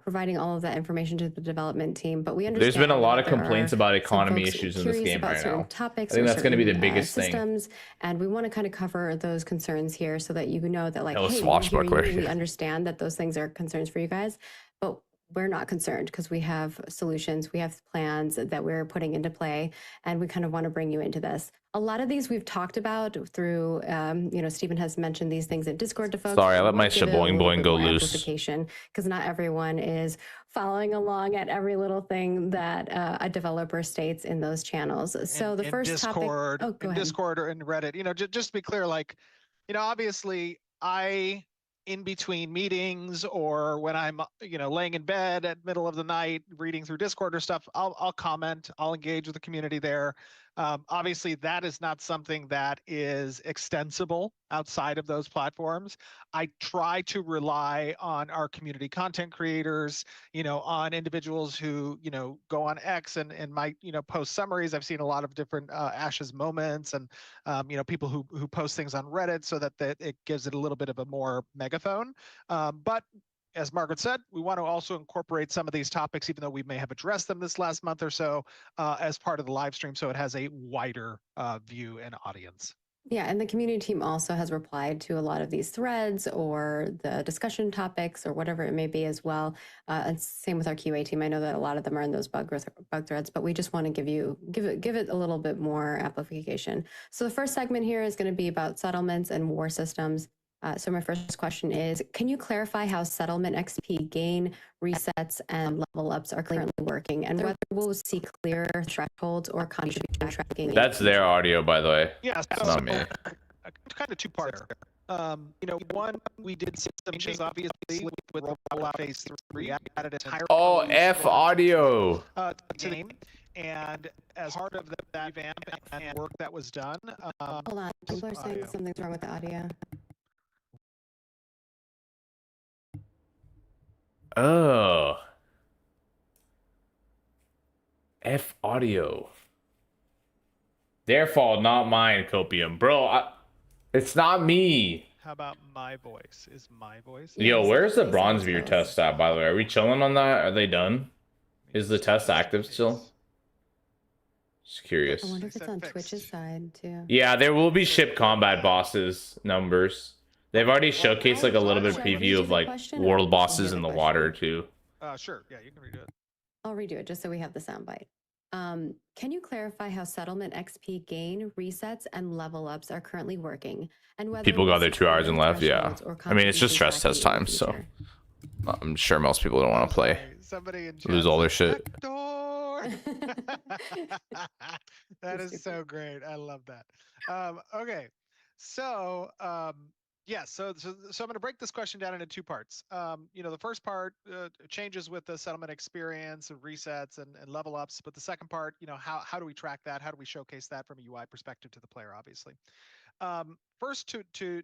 providing all of that information to the development team. But we understand there's been a lot of there complaints are about some economy folks issues in this curious game about right certain now. topics I think or that's going to be the certain, biggest thing. systems, and we want to kind of cover those concerns here so that you know that like, Hello, hey, swashbuckler. we understand that those things are concerns for you guys, but we're not concerned because we have solutions, we have plans that we're putting into play, and we kind of want to bring you into this. A lot of these we've talked about through, Stephen has mentioned these things in Discord to folks. Sorry, I let my shaboing boing go loose. Because not everyone is following along at every little thing that a developer states in those channels. So the first Discord, topic, go ahead. Discord or in Reddit, just to be clear, like, obviously in between meetings or when I'm, laying in bed at middle of the night, reading through Discord or stuff, I'll comment, I'll engage with the community there. Obviously that is not something that is extensible outside of those platforms. I try to rely on our community content creators, on individuals who, go on X and might, post summaries. I've seen a lot of different Ashes moments and, people who post things on Reddit so that it gives it a little bit of a more megaphone. But as Margaret said, we want to also incorporate some of these topics, even though we may have addressed them this last month or so, as part of the live stream, so it has a wider view and audience. Yeah, and the community team also has replied to a lot of these threads or the discussion topics or whatever it may be as well. And same with our QA team. I know that a lot of them are in those bug threads, but we just want to give it a little bit more amplification. So the first segment here is going to be about settlements and war systems. So my first question is, can you clarify how settlement XP gain, resets, and level ups are currently working, and whether we'll see clear thresholds or contribution tracking? That's their audio, by the way. Yeah, That's not me. Kind of two parts. One, we did some changes, obviously, with rollout phase 3. Added entire F audio. To the game. And as part of that revamp and work that was done, hold on, people are saying something's wrong with the audio. Oh. F audio. Their fault, not mine, Copium. Bro, it's not me. How about my voice? Is my voice? Yo, Yes, where's the they BronzeBeard sound test at, by the way? Are we chilling on that? Are they done? Is the test active still? Just I curious. wonder if They it's said on fixed. Twitch's side too. Yeah, there will be ship combat bosses numbers. They've already showcased like a little bit of Should I read preview you of the like question, or world should I bosses hear in the the question? water too. Sure. Yeah, you can redo it. I'll redo it just so we have the soundbite. Can you clarify how settlement XP gain, resets, and level ups are currently working, and whether People we'll got their see 2 hours and further left. Yeah, thresholds or I mean it's just stress contributions test tracking in time, the so future? I'm sure most people don't want to play. Sorry, somebody in Lose chat all their said, shit. "Backdoor." That is so great. I love that. Okay, so yeah, so I'm going to break this question down into 2 parts. The first part changes with the settlement experience and resets and level ups, but the second part, how do we track that? How do we showcase that from a UI perspective to the player? Obviously, first to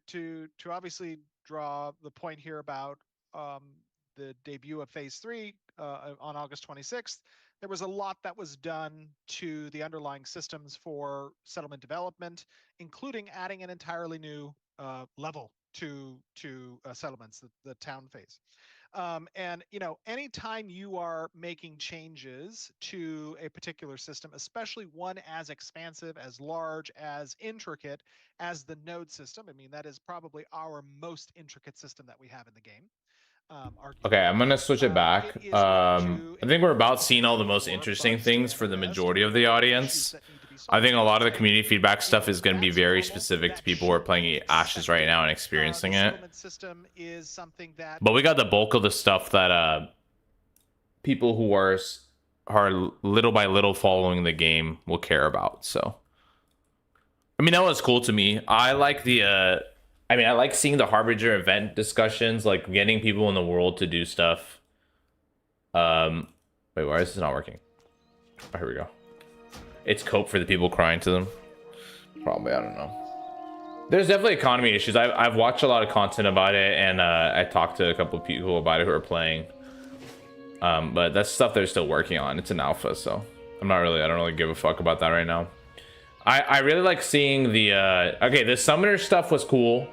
obviously draw the point here about the debut of Phase 3 on August 26th. There was a lot that was done to the underlying systems for settlement development, including adding an entirely new level to settlements, the town phase. And anytime you are making changes to a particular system, especially one as expansive, as large, as intricate as the node system, I mean, that is probably our most intricate system that we have in the game. Okay, I'm gonna switch it back. It is I going to think we're about seeing all the most more interesting bugs to things for the manifest, majority of the more audience. issues that need to be I think a solved. lot of the So, community feedback stuff is going to be that's very normal. specific to That people who are should playing be Ashes right now and The experiencing it. settlement system is something that But we got the bulk of the stuff that people who are little by little following the game will care about. So, I mean, that was cool to me. I like I like seeing the Harbinger event discussions, like getting people in the world to do stuff. Wait, why is this not working? Oh, here we go. It's cope for the people crying to them. Probably, I don't know. There's definitely economy issues. I've watched a lot of content about it, and I talked to a couple of people about it who are playing. But that's stuff they're still working on. It's an alpha, so I don't really give a fuck about that right now. I really like seeing the okay, the summoner stuff was cool.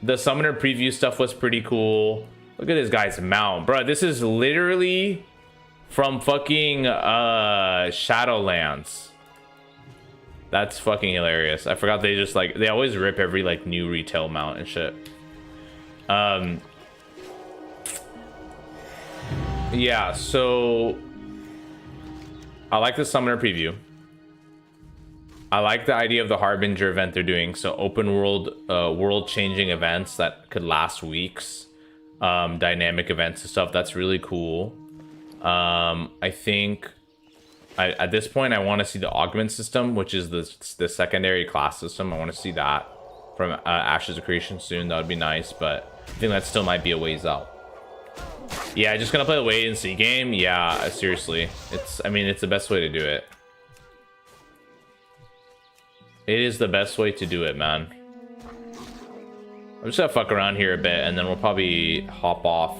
The summoner preview stuff was pretty cool. Look at this guy's mount, bro. This is literally from fucking Shadowlands. That's fucking hilarious. I forgot they just they always rip every new retail mount and shit. Yeah, so I like the summoner preview. I like the idea of the Harbinger event they're doing. So open world, world-changing events that could last weeks, dynamic events and stuff. That's really cool. I think at this point I want to see the augment system, which is the secondary class system. I want to see that from Ashes of Creation soon. That would be nice, but I think that still might be a ways out. Yeah, just gonna play the wait and see game. Yeah, seriously, it's the best way to do it. It is the best way to do it, man. I'm just gonna fuck around here a bit, and then we'll probably hop off.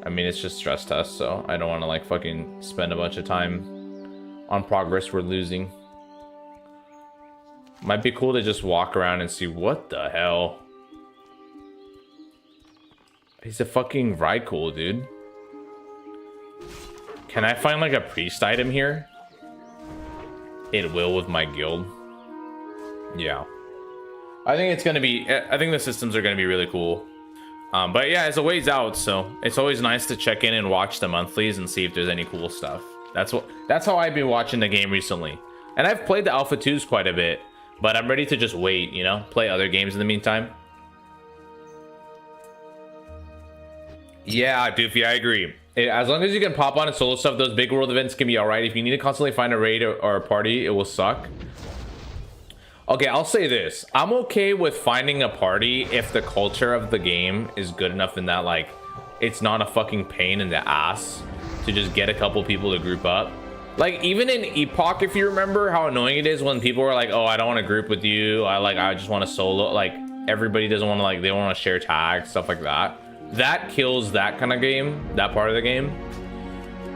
I mean, it's just stress test, so I don't want to fucking spend a bunch of time on progress we're losing. Might be cool to just walk around and see what the hell. He's a fucking Rykul, dude. Can I find a priest item here? It will with my guild. Yeah. I think the systems are gonna be really cool. But yeah, it's a ways out, so it's always nice to check in and watch the monthlies and see if there's any cool stuff. That's how I've been watching the game recently. And I've played the Alpha 2s quite a bit, but I'm ready to just wait, play other games in the meantime. Yeah, Doofy, I agree. As long as you can pop on and solo stuff, those big world events can be alright. If you need to constantly find a raid or a party, it will suck. Okay, I'll say this. I'm okay with finding a party if the culture of the game is good enough in that, it's not a fucking pain in the ass to just get a couple people to group up. Even in Epoch, if you remember how annoying it is when people are like, oh, I don't want to group with you. I just want to solo. Everybody doesn't want to, they don't want to share tags, stuff like that. That kills that kind of game, that part of the game.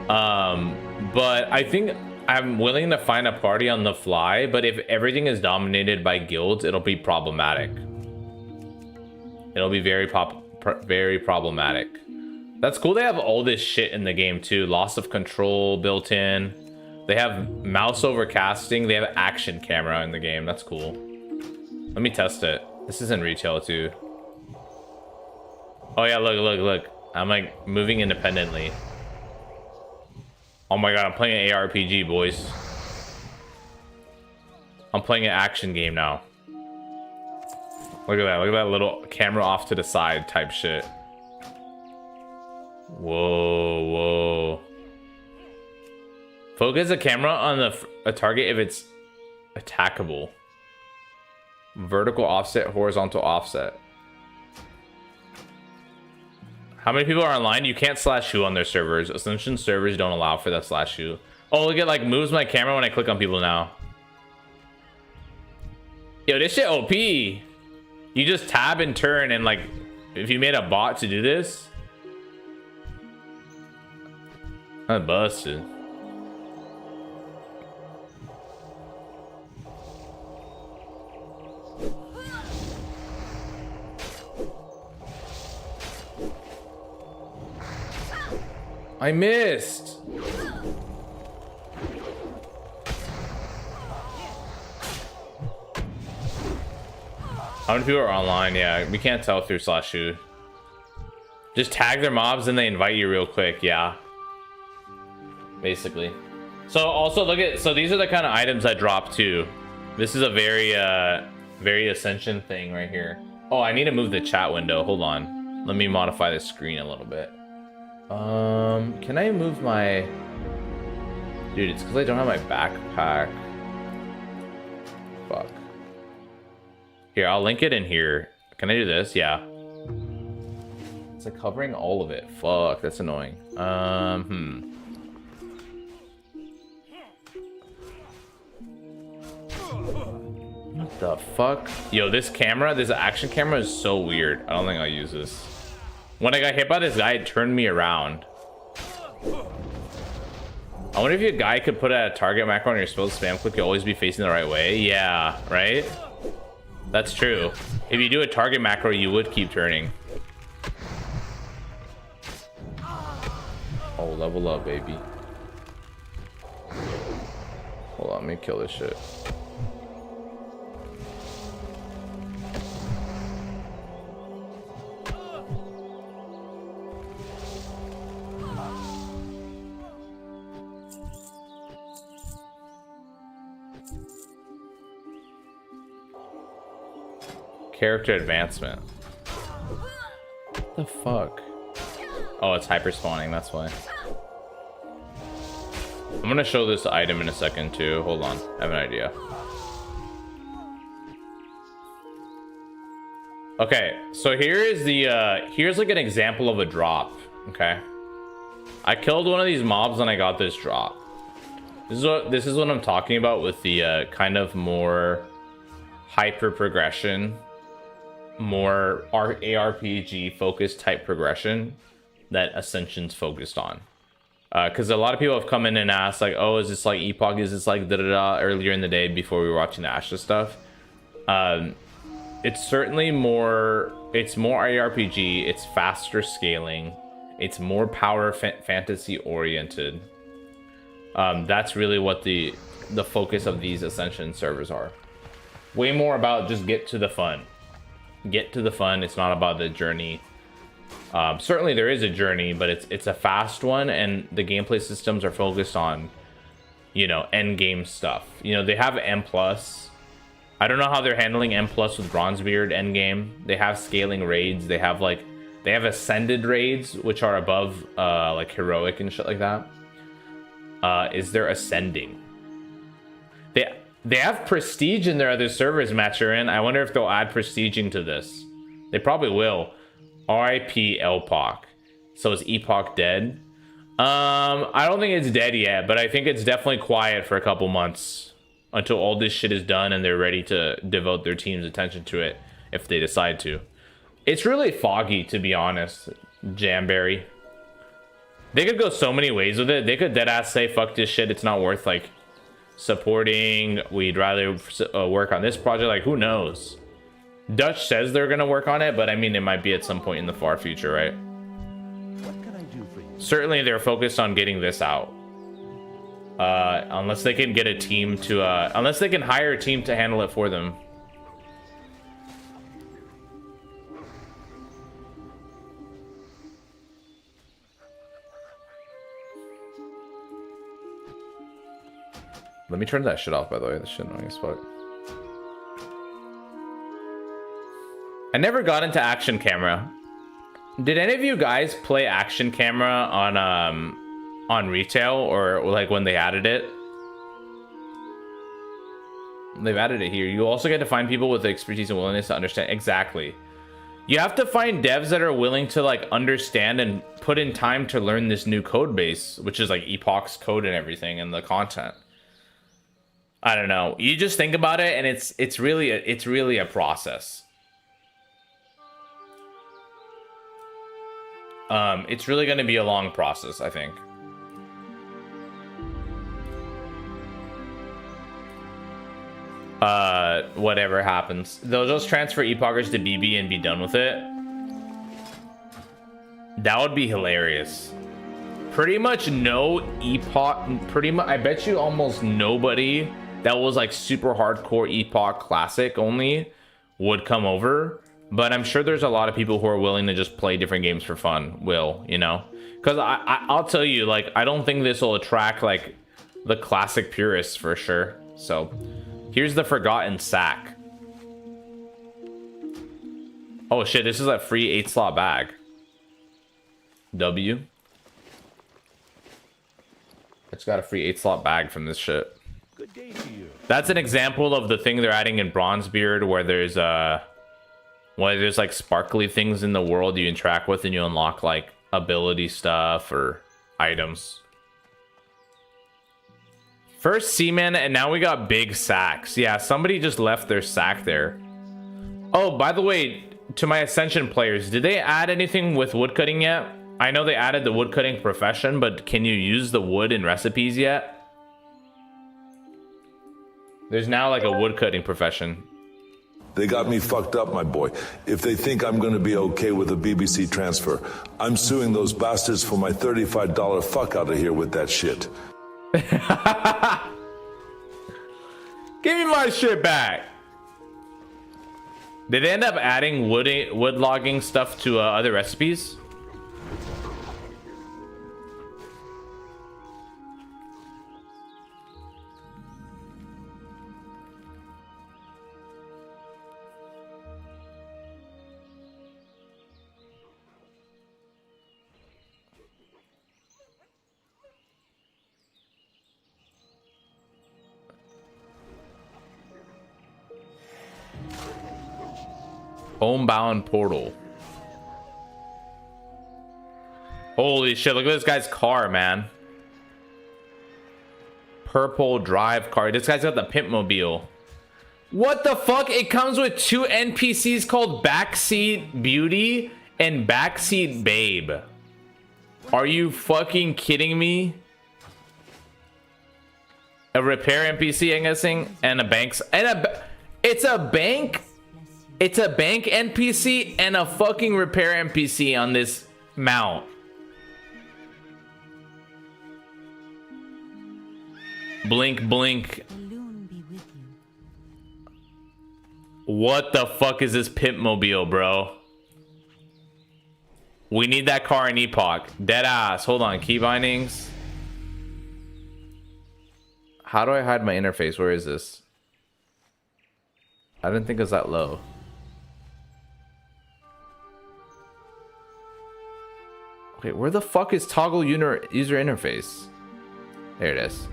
But I think I'm willing to find a party on the fly, but if everything is dominated by guilds, it'll be problematic. It'll be very problematic. That's cool. They have all this shit in the game too. Loss of control built in. They have mouse overcasting. They have action camera in the game. That's cool. Let me test it. This is in retail too. Oh yeah, look. I'm like moving independently. Oh my god, I'm playing an ARPG, boys. I'm playing an action game now. Look at that little camera off to the side type shit. Whoa. Focus the camera on a target if it's attackable. Vertical offset, horizontal offset. How many people are online? You can't /who on their servers. Ascension servers don't allow for that /who. Oh, look, it like moves my camera when I click on people now. Yo, this shit OP. You just tab and turn, and like, if you made a bot to do this, I'm busted. I missed. How many people are online? Yeah, we can't tell through /who. Just tag their mobs and they invite you real quick. Yeah, basically. So also look at, so these are the kind of items I drop too. This is a very Ascension thing right here. Oh, I need to move the chat window. Hold on. Let me modify the screen a little bit. Can I move my... Dude, it's because I don't have my backpack. Fuck. Here, I'll link it in here. Can I do this? Yeah. It's like covering all of it. Fuck, that's annoying. What the fuck? Yo, this camera, this action camera is so weird. I don't think I'll use this. When I got hit by this guy, it turned me around. I wonder if your guy could put a target macro on your spell spam click, you'll always be facing the right way. Yeah, right? That's true. If you do a target macro, you would keep turning. Oh, level up, baby. Hold on, let me kill this shit. Character advancement. What the fuck? Oh, it's hyper spawning, that's why. I'm gonna show this item in a second too. Hold on, I have an idea. Okay, so here is the here's like an example of a drop. Okay, I killed one of these mobs and I got this drop. This is what I'm talking about with the kind of more hyper progression, more ARPG focused type progression that Ascension's focused on. Because a lot of people have come in and asked like, oh, is this like Epoch? Is this like da-da-da earlier in the day before we were watching the Asha stuff? It's certainly more, it's more ARPG, it's faster scaling, it's more power fantasy oriented. That's really what the focus of these Ascension servers are. Way more about just get to the fun. Get to the fun. It's not about the journey. Certainly there is a journey, but it's a fast one, and the gameplay systems are focused on, you know, end game stuff. You know, they have M+. I don't know how they're handling M+ with BronzeBeard end game. They have scaling raids. They have ascended raids, which are above like heroic and shit like that. Is there ascending? They have prestige in their other servers, Maturin. I wonder if they'll add prestiging to this. They probably will. RIP Epoch. So is Epoch dead? I don't think it's dead yet, but I think it's definitely quiet for a couple months until all this shit is done and they're ready to devote their team's attention to it if they decide to. It's really foggy, to be honest, Jamberry. They could go so many ways with it. They could deadass say, fuck this shit, it's not worth like supporting. We'd rather work on this project. Like, who knows? Dutch says they're gonna work on it, but I mean, it might be at some point in the far future, right? What can I do for you? Certainly, they're focused on getting this out. Unless they can get a team to, unless they can hire a team to handle it for them. Let me turn that shit off, by the way. That shit annoying as fuck. I never got into action camera. Did any of you guys play action camera on retail, or like when they added it? They've added it here. You also get to find people with the expertise and willingness to understand. Exactly. You have to find devs that are willing to like understand and put in time to learn this new code base, which is like Epoch's code and everything and the content. I don't know. You just think about it, and it's really a process. It's really going to be a long process, I think. Whatever happens, they'll just transfer Epochers to BB and be done with it. That would be hilarious. Pretty much no Epoch. I bet you almost nobody that was like super hardcore Epoch classic only would come over, but I'm sure there's a lot of people who are willing to just play different games for fun. You know, because I'll tell you, like, I don't think this will attract like the classic purists for sure. So here's the Forgotten Sack. Oh shit, this is a free 8-slot bag. W. It's got a free 8-slot bag from this shit. Good day to you. That's an example of the thing they're adding in BronzeBeard, where there's like sparkly things in the world you interact with, and you unlock like ability stuff or items. First seaman, and now we got big sacks. Yeah, somebody just left their sack there. Oh, by the way, to my Ascension players, did they add anything with woodcutting yet? I know they added the woodcutting profession, but can you use the wood in recipes yet? There's now like a woodcutting profession. They got me fucked up, my boy. If they think I'm going to be okay with a BBC transfer, I'm suing those bastards for my $35 fuck out of here with that shit. Give me my shit back. Did they end up adding wood logging stuff to other recipes? Homebound portal. Holy shit, look at this guy's car, man. Purple drive car. This guy's got the pimp mobile. What the fuck? It comes with two NPCs called Backseat Beauty and Backseat Babe. Are you fucking kidding me? A repair NPC, I'm guessing, and a bank. It's a bank. It's a bank NPC and a fucking repair NPC on this mount. Blink, blink. What the fuck is this pimp mobile, bro? We need that car in Epoch. Dead ass. Hold on. Key bindings. How do I hide my interface? Where is this? I didn't think it was that low. Wait, where the fuck is toggle user interface? There it is.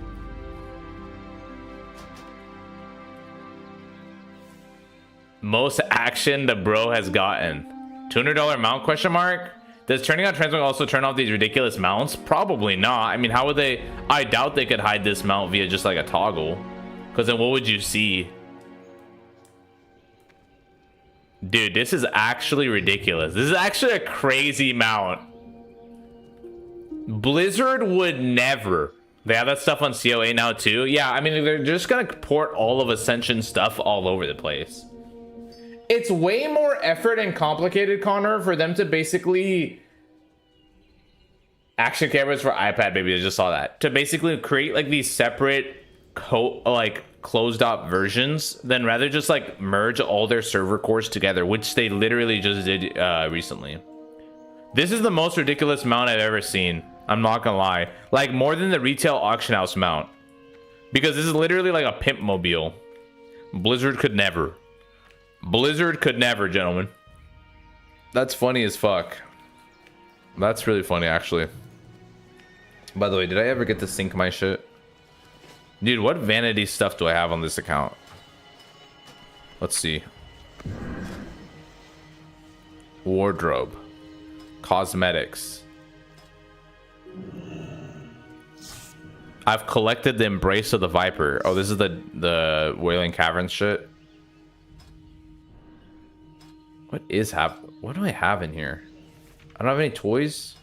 Most action the bro has gotten. $200 mount question mark? Does turning on Transmog also turn off these ridiculous mounts? Probably not. I mean, how would they? I doubt they could hide this mount via just like a toggle. Because then what would you see? Dude, this is actually ridiculous. This is actually a crazy mount. Blizzard would never They have that stuff on COA now too. Yeah, I mean, they're just gonna port all of Ascension stuff all over the place. It's way more effort and complicated, Connor, for them to basically action cameras for iPad, baby. I just saw that, to basically create like these separate closed up versions, then rather just like merge all their server cores together, which they literally just did recently. This is the most ridiculous mount I've ever seen. I'm not gonna lie, like more than the retail auction house mount, because this is literally like a pimp mobile. Blizzard could never. Blizzard could never, gentlemen. That's funny as fuck. That's really funny, actually. By the way, did I ever get to sync my shit? Dude, what vanity stuff do I have on this account? Let's see. Wardrobe. Cosmetics. I've collected the Embrace of the Viper. Oh, this is the Wailing Caverns shit. What do I have in here? I don't have any toys.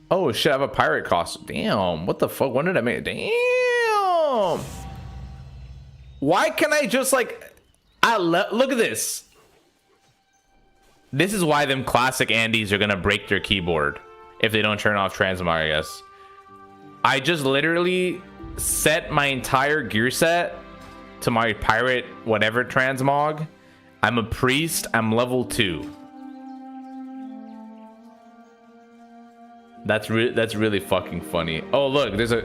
Oh shit, I have a pirate costume. Damn, what the fuck? When did I make it? Damn. Why can I just like look at this. This is why them classic Andys are gonna break their keyboard if they don't turn off Transmog, I guess. I just literally set my entire gear set to my pirate whatever Transmog. I'm a priest. I'm level 2. That's really fucking funny. Oh look, there's a.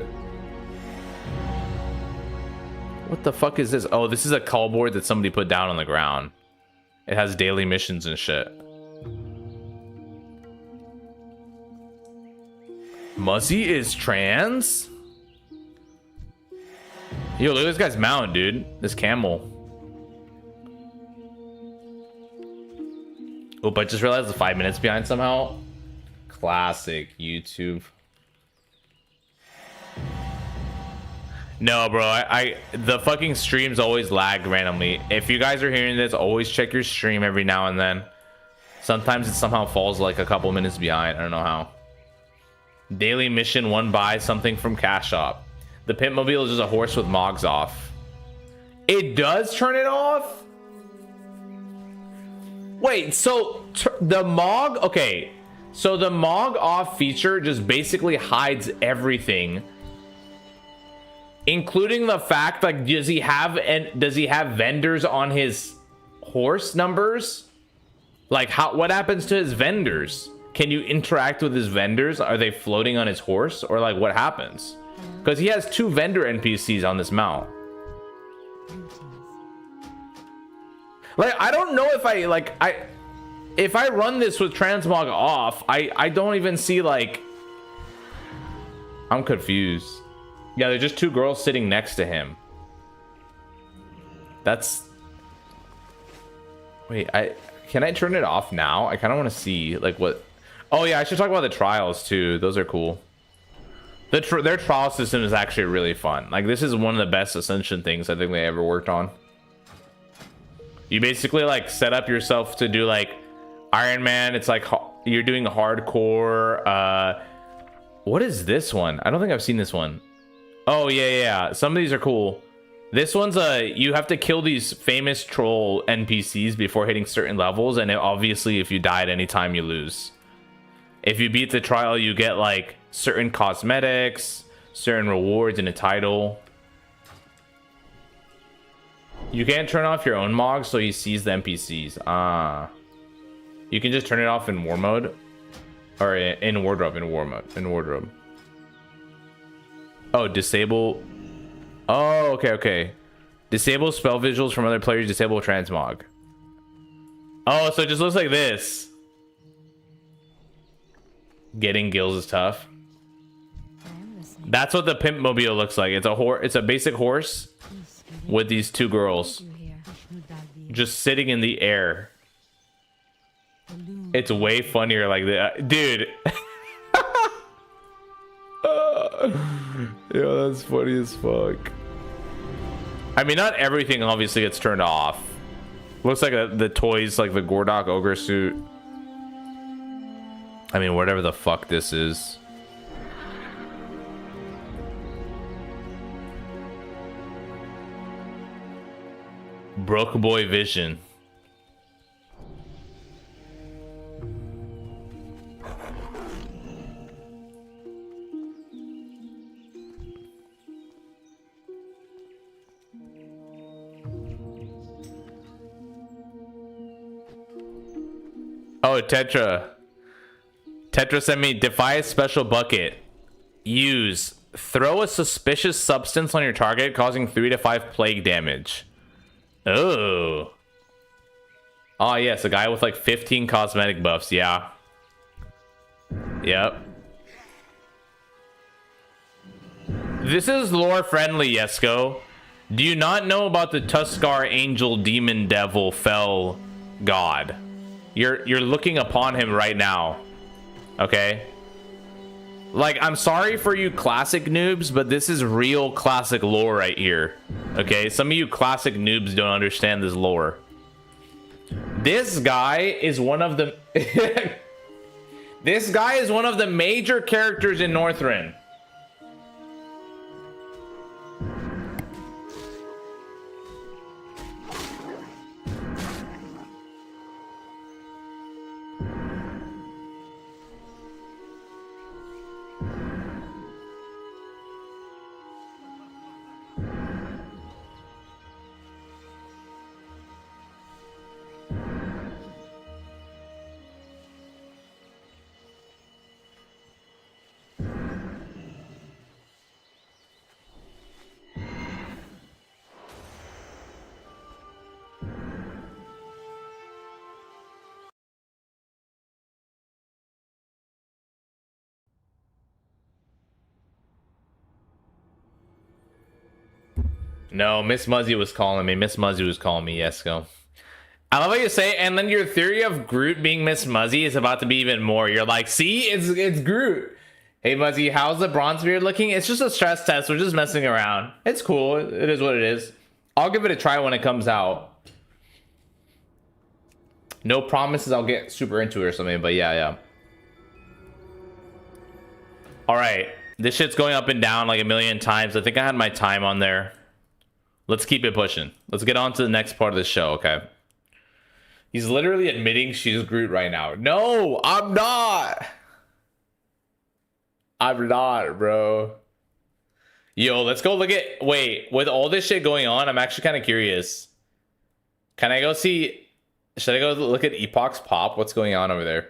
What the fuck is this? Oh, this is a call board that somebody put down on the ground. It has daily missions and shit. Muzzy is trans? Yo, look at this guy's mount, dude. This camel. Oop, I just realized the 5 minutes behind somehow. Classic YouTube. No, bro, the fucking streams always lag randomly. If you guys are hearing this, always check your stream every now and then. Sometimes it somehow falls like a couple minutes behind. I don't know how. Daily mission 1 buy something from Cash Shop. The Pimp Mobile is just a horse with Mogs off. It does turn it off? Wait, so the Mog, okay. So the Mog off feature just basically hides everything, including the fact, like, does he have vendors on his horse numbers? Like, what happens to his vendors? Can you interact with his vendors? Are they floating on his horse, or like what happens? Because he has 2 vendor NPCs on this mount. Like, I don't know if if I run this with Transmog off, I don't even see, like, I'm confused. Yeah, they're just 2 girls sitting next to him. That's... Wait, can I turn it off now? I kind of want to see, like, what... Oh, yeah, I should talk about the trials, too. Those are cool. Their trial system is actually really fun. Like, this is one of the best Ascension things I think they ever worked on. You basically, like, set up yourself to do, like, Iron Man. It's like you're doing hardcore. What is this one? I don't think I've seen this one. Oh, yeah. Some of these are cool. This one's you have to kill these famous troll NPCs before hitting certain levels, and obviously if you die at any time, you lose. If you beat the trial, you get like certain cosmetics, certain rewards, and a title. You can't turn off your own Mog, so he sees the NPCs. You can just turn it off in war mode, or in wardrobe. In wardrobe. Oh, disable. Oh, okay. Disable spell visuals from other players. Disable Transmog. Oh, so it just looks like this. Getting gills is tough. That's what the Pimp Mobile looks like. It's a basic horse with these 2 girls just sitting in the air. It's way funnier like that, dude. Yeah, that's funny as fuck. I mean, not everything obviously gets turned off. Looks like the toys, like the Gordok ogre suit. I mean, whatever the fuck this is. Broke boy vision. Oh, Tetra sent me defy special bucket. Use. Throw a suspicious substance on your target, causing 3 to 5 plague damage. Oh. Oh, yes. A guy with like 15 cosmetic buffs. Yeah. Yep. This is lore friendly, Yesko. Do you not know about the Tuskar Angel Demon Devil Fell God? You're looking upon him right now. Okay? Like, I'm sorry for you classic noobs, but this is real classic lore right here. Okay? Some of you classic noobs don't understand this lore. This guy is one of the This guy is one of the major characters in Northrend. No, Miss Muzzy was calling me. Miss Muzzy was calling me, Yesko. I love what you say, and then your theory of Groot being Miss Muzzy is about to be even more. You're like, see, it's Groot. Hey Muzzy, how's the BronzeBeard looking? It's just a stress test. We're just messing around. It's cool. It is what it is. I'll give it a try when it comes out. No promises I'll get super into it or something, but yeah. All right. This shit's going up and down like a million times. I think I had my time on there. Let's keep it pushing. Let's get on to the next part of the show, okay? He's literally admitting she's Groot right now. No, I'm not. I'm not, bro. Yo, let's go look at... Wait, with all this shit going on, I'm actually kind of curious. Can I go see... Should I go look at Epoch's pop? What's going on over there?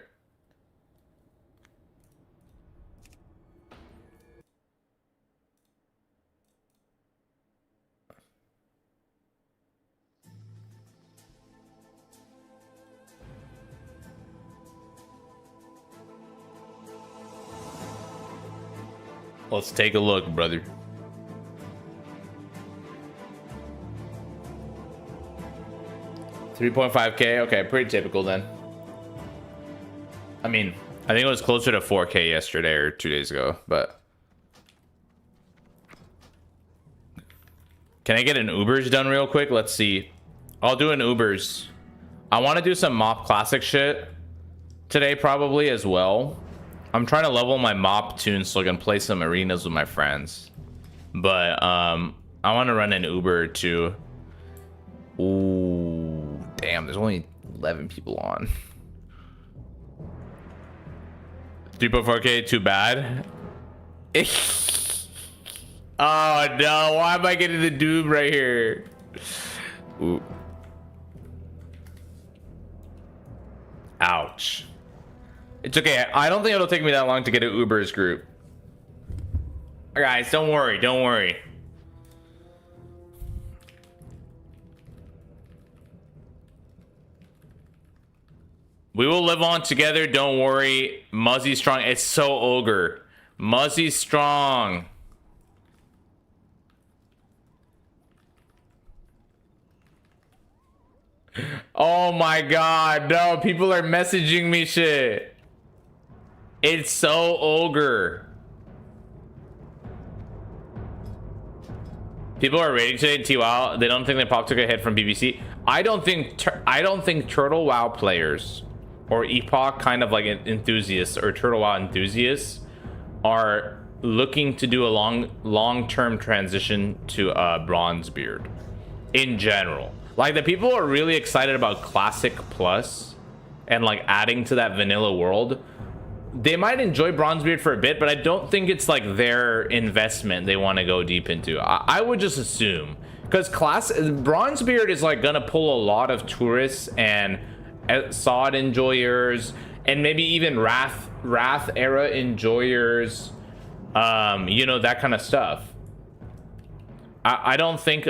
Let's take a look, brother. $3.5K. Okay, pretty typical then. I mean, I think it was closer to 4K yesterday or 2 days ago, but... Can I get an Ubers done real quick? Let's see. I'll do an Ubers. I want to do some MoP Classic shit today probably as well. I'm trying to level my MoP tunes so I can play some arenas with my friends. But I want to run an Uber too. Ooh, damn, there's only 11 people on. 3.4K, too bad. Oh no, why am I getting the Doom right here? Ooh. Ouch. It's okay. I don't think it'll take me that long to get an Ubers group. Guys, don't worry. Don't worry. We will live on together. Don't worry. Muzzy's strong. It's so ogre. Muzzy's strong. Oh my god. No, people are messaging me shit. It's so ogre. People are rating today in T-WoW. They don't think that Pop took a hit from BBC. I don't think Turtle WoW players or Epoch kind of like enthusiasts or Turtle WoW enthusiasts are looking to do a long-term transition to BronzeBeard in general. Like the people who are really excited about Classic Plus and like adding to that vanilla world, they might enjoy BronzeBeard for a bit, but I don't think it's like their investment they want to go deep into. I would just assume, because BronzeBeard is like gonna pull a lot of tourists and SOD enjoyers, and maybe even Wrath era enjoyers, you know, that kind of stuff. I don't think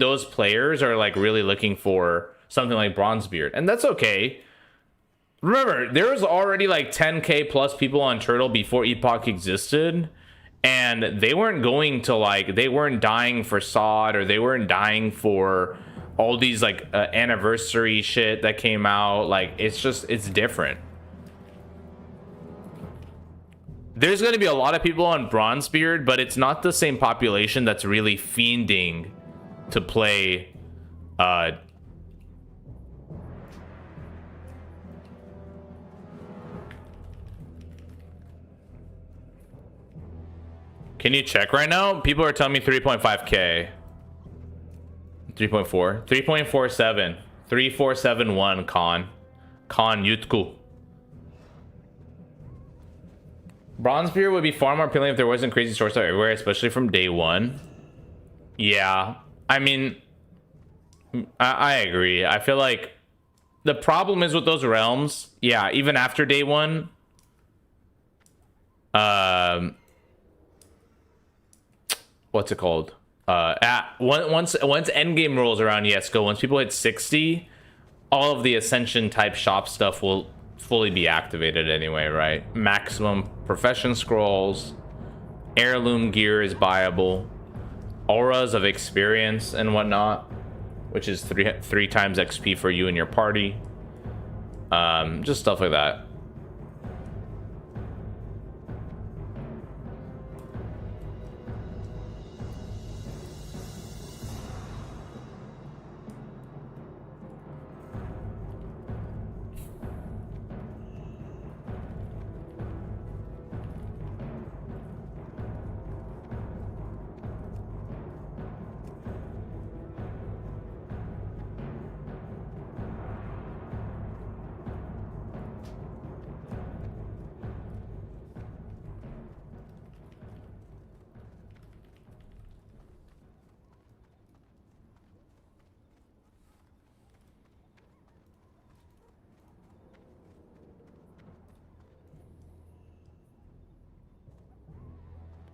those players are like really looking for something like BronzeBeard, and that's okay. Remember, there was already like 10k plus people on Turtle before Epoch existed, and they weren't going to like, they weren't dying for SOD, or they weren't dying for all these like anniversary shit that came out. Like it's different. There's going to be a lot of people on BronzeBeard, but it's not the same population that's really fiending to play Can you check right now? People are telling me 3.5k. 3.4. 3.47. 3471 Khan Yutku. BronzeBeard would be far more appealing if there wasn't crazy source stuff everywhere, especially from day one. Yeah, I mean, I agree. I feel like the problem is with those realms, yeah, even after day one, what's it called? Once endgame rolls around, yes, once people hit 60, all of the Ascension type shop stuff will fully be activated anyway, right? Maximum profession scrolls, heirloom gear is buyable, auras of experience and whatnot, which is three times XP for you and your party. Just stuff like that.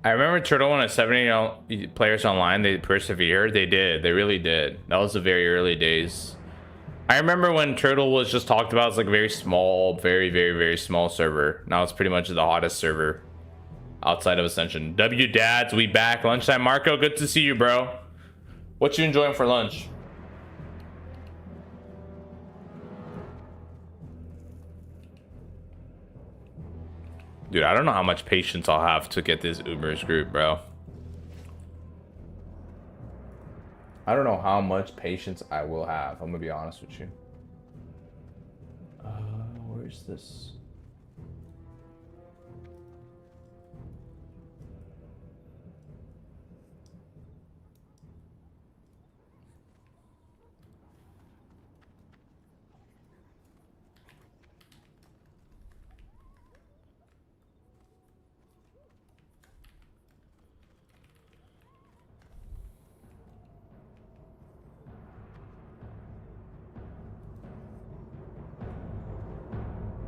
I remember Turtle when at 70 players online, they persevered. They did. They really did. That was the very early days. I remember when Turtle was just talked about as like a very small, very, very, very small server. Now it's pretty much the hottest server outside of Ascension. W Dads, we back. Lunchtime, Marco. Good to see you, bro. What you enjoying for lunch? Dude, I don't know how much patience I'll have to get this Ubers group, bro. I don't know how much patience I will have. I'm gonna be honest with you. Where's this?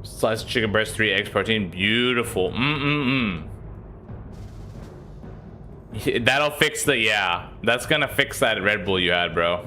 Sliced chicken breast, 3 eggs, protein, beautiful. That'll fix the, yeah. That's gonna fix that Red Bull you had, bro.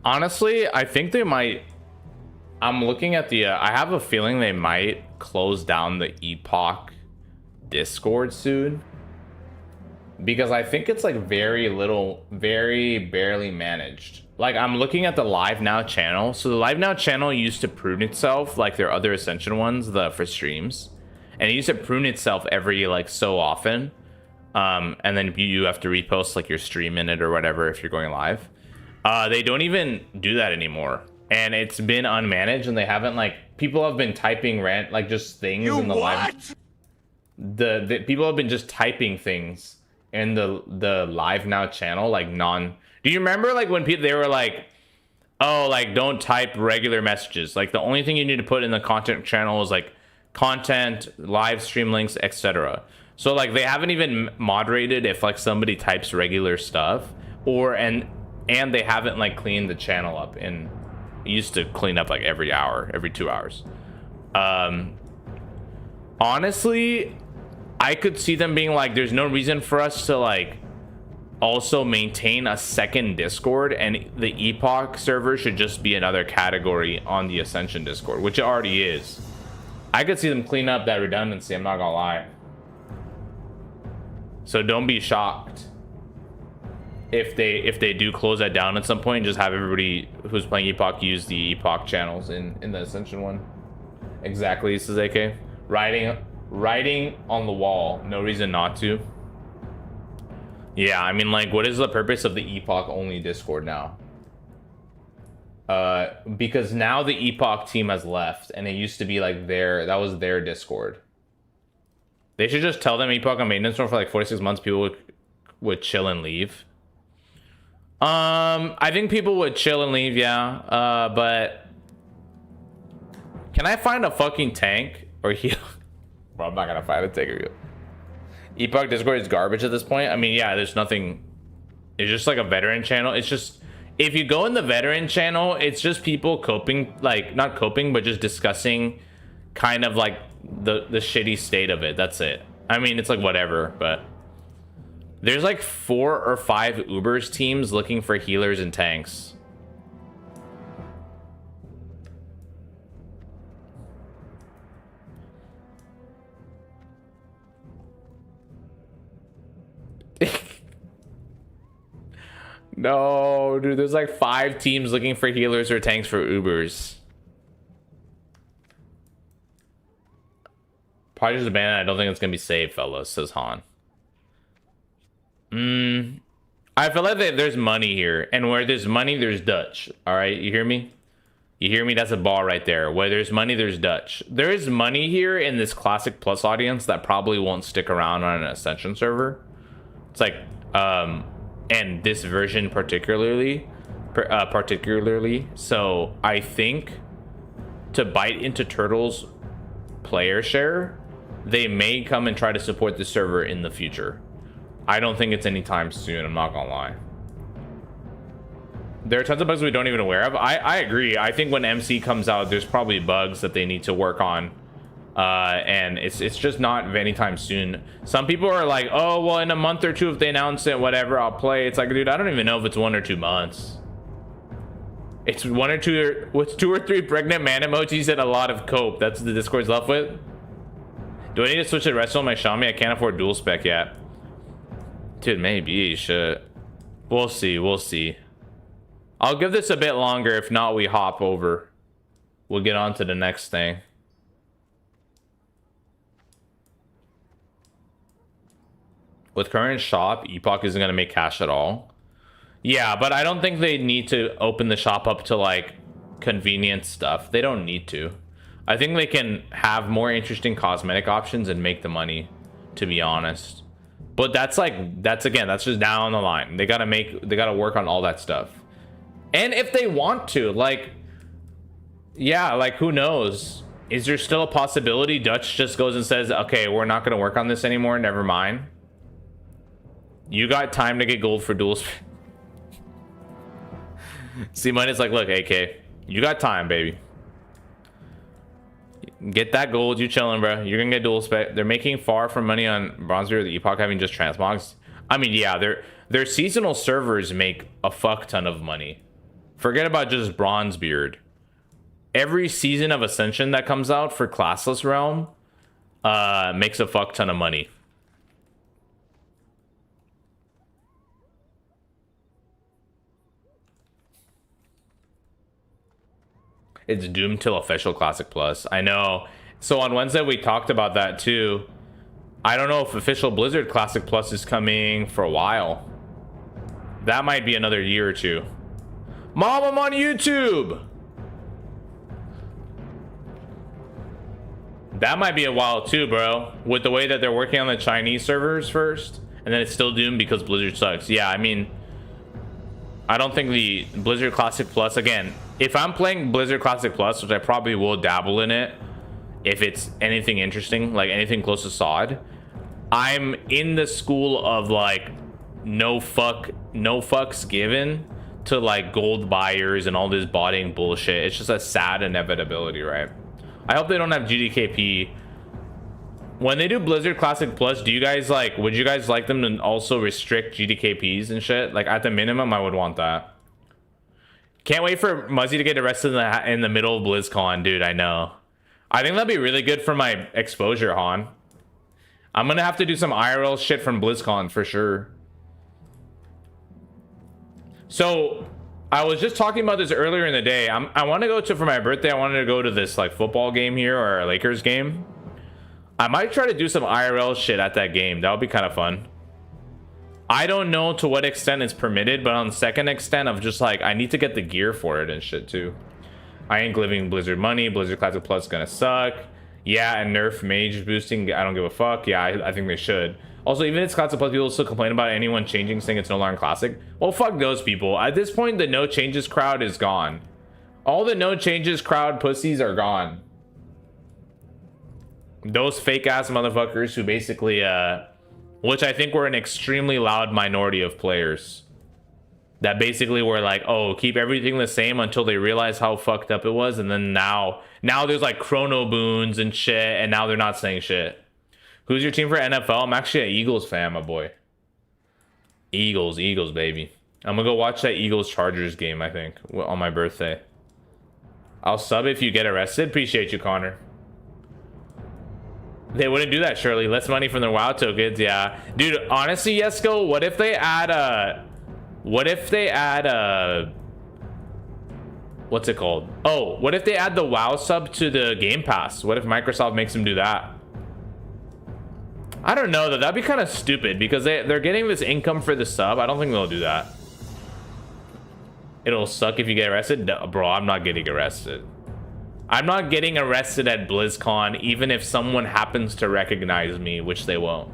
I think they might. I'm looking at the. I have a feeling they might close down the Epoch Discord soon, because I think it's like very barely managed. Like, I'm looking at the Live Now channel. So the Live Now channel used to prune itself like their other Ascension ones, for streams, and it used to prune itself every like so often. And then you have to repost like your stream in it or whatever if you're going live. They don't even do that anymore, and it's been unmanaged, and they haven't, like, people have been typing like just things in the live. The people have been just typing things in the Live Now channel, like do you remember like when they were like, oh, like, don't type regular messages, like the only thing you need to put in the content channel is like content, live stream links, etc. So like they haven't even moderated if like somebody types regular stuff, and they haven't like cleaned the channel up. And used to clean up like every 2 hours. Honestly, I could see them being like, there's no reason for us to like also maintain a second Discord, and the Epoch server should just be another category on the Ascension Discord, which it already is. I could see them clean up that redundancy, I'm not gonna lie. So don't be shocked if they do close that down at some point, and just have everybody who's playing Epoch use the Epoch channels in the Ascension one. Exactly, says AK. Writing on the wall, no reason not to. Yeah, I mean, like, what is the purpose of the Epoch only Discord now? Because now the Epoch team has left, and it used to be like that was their Discord. They should just tell them Epoch on maintenance for like 46 months. People would chill and leave. I think people would chill and leave, yeah. But can I find a fucking tank or heal? Bro, I'm not gonna find a tank or heal. Epoch Discord is garbage at this point. I mean, yeah, there's nothing. It's just like a veteran channel. It's just, if you go in the veteran channel, it's just people coping, like, not coping, but just discussing kind of like the shitty state of it. That's it. I mean, it's like whatever, but there's like 4 or 5 Ubers teams looking for healers and tanks. No, dude, there's like 5 teams looking for healers or tanks for Ubers. Project Epoch, I don't think it's gonna be saved, fellas, says Han. I feel like there's money here, and where there's money, there's Dutch. All right, you hear me? You hear me? That's a ball right there. Where there's money, there's Dutch. There is money here in this Classic Plus audience that probably won't stick around on an Ascension server. It's like, and this version particularly. So I think to bite into Turtle's player share, they may come and try to support the server in the future. I don't think it's anytime soon, I'm not gonna lie. There are tons of bugs we don't even aware of. I agree. I think when MC comes out, there's probably bugs that they need to work on. And it's just not anytime soon. Some people are like, oh, well, in a month or 2, if they announce it, whatever, I'll play. It's like, dude, I don't even know if it's 1 or 2 months. It's 1 or 2, with 2 or 3 pregnant man emojis and a lot of cope. That's what the Discord's left with. Do I need to switch to Resto on my Xiaomi? I can't afford dual spec yet. Dude, maybe you should. We'll see. We'll see. I'll give this a bit longer. If not, we hop over. We'll get on to the next thing. With current shop, Epoch isn't going to make cash at all. Yeah, but I don't think they need to open the shop up to like convenience stuff. They don't need to. I think they can have more interesting cosmetic options and make the money, to be honest. But that's just down the line. They gotta work on all that stuff. And if they want to, like, yeah, like, who knows? Is there still a possibility Dutch just goes and says, okay, we're not gonna work on this anymore, never mind? You got time to get gold for duels. See, mine is like, look, AK, you got time, baby. Get that gold, you chilling, bro. You're gonna get dual spec. They're making far from money on BronzeBeard, the Epoch having just transmogs. I mean, yeah, their seasonal servers make a fuck ton of money. Forget about just BronzeBeard. Every season of Ascension that comes out for classless realm makes a fuck ton of money. It's doomed till official Classic Plus. I know. So on Wednesday we talked about that too. I don't know if official Blizzard Classic Plus is coming for a while. That might be another year or two. Mom, I'm on YouTube. That might be a while too, bro. With the way that they're working on the Chinese servers first, and then it's still doomed because Blizzard sucks. Yeah, I mean, I don't think the Blizzard Classic Plus, again, if I'm playing Blizzard Classic Plus, which I probably will dabble in it, if it's anything interesting, like anything close to SOD, I'm in the school of like no fucks given to like gold buyers and all this botting bullshit. It's just a sad inevitability, right? I hope they don't have GDKP. When they do Blizzard Classic Plus, do you guys like, would you guys like them to also restrict GDKPs and shit? Like at the minimum, I would want that. Can't wait for Muzzy to get arrested in the middle of BlizzCon, dude. I know. I think that'd be really good for my exposure, Han. I'm gonna have to do some IRL shit from BlizzCon for sure. So I was just talking about this earlier in the day. I want to go to, for my birthday, I wanted to go to this like football game here, or a Lakers game. I might try to do some IRL shit at that game. That would be kind of fun. I don't know to what extent it's permitted, but on the second extent of just like, I need to get the gear for it and shit too. I ain't giving Blizzard money. Blizzard Classic Plus is gonna suck. Yeah, and nerf mage boosting, I don't give a fuck. Yeah, I think they should. Also, even if it's Classic Plus, people still complain about anyone changing, saying it's no longer Classic. Well, fuck those people. At this point, the no changes crowd is gone. All the no changes crowd pussies are gone. Those fake ass motherfuckers who basically, which I think were an extremely loud minority of players that basically were like, oh, keep everything the same until they realize how fucked up it was. And then now there's like chrono boons and shit. And now they're not saying shit. Who's your team for NFL? I'm actually an Eagles fan, my boy. Eagles, baby. I'm gonna go watch that Eagles Chargers game, I think, on my birthday. I'll sub if you get arrested. Appreciate you, Connor. They wouldn't do that, Shirley. Less money from their WoW tokens, yeah. Dude, honestly, Yesko, what if they add what's it called? Oh, what if they add the WoW sub to the Game Pass? What if Microsoft makes them do that? I don't know, though. That'd be kind of stupid because they're getting this income for the sub. I don't think they'll do that. It'll suck if you get arrested. No, bro, I'm not getting arrested. I'm not getting arrested at BlizzCon, even if someone happens to recognize me, which they won't.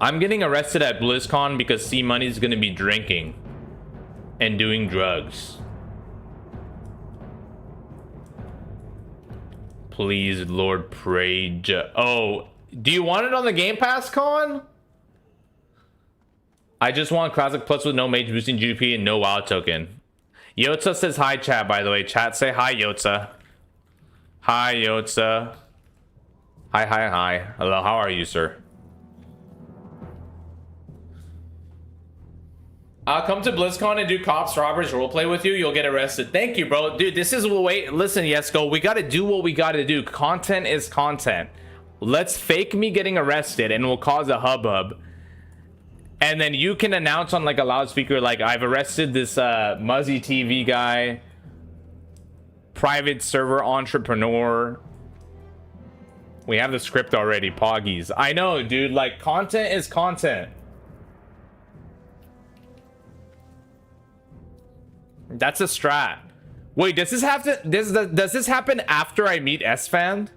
I'm getting arrested at BlizzCon because C-Money's going to be drinking and doing drugs. Please, Lord, pray. Oh, do you want it on the Game Pass, Con? I just want Classic Plus with no mage boosting GP and no WoW token. Yotza says hi, chat, by the way. Chat, say hi, Yotza. Hi, Yotza. Hi. Hello, how are you, sir? I'll come to BlizzCon and do cops, robbers, roleplay with you. You'll get arrested. Thank you, bro. Dude, this is... Wait, listen, Yesko. We got to do what we got to do. Content is content. Let's fake me getting arrested and we'll cause a hubbub. And then you can announce on like a loudspeaker, like, I've arrested this Muzzy TV guy, private server entrepreneur. We have the script already, Poggies. I know, dude. Like, content is content. That's a strat. Wait, does this have to? Does this happen after I meet S-Fan?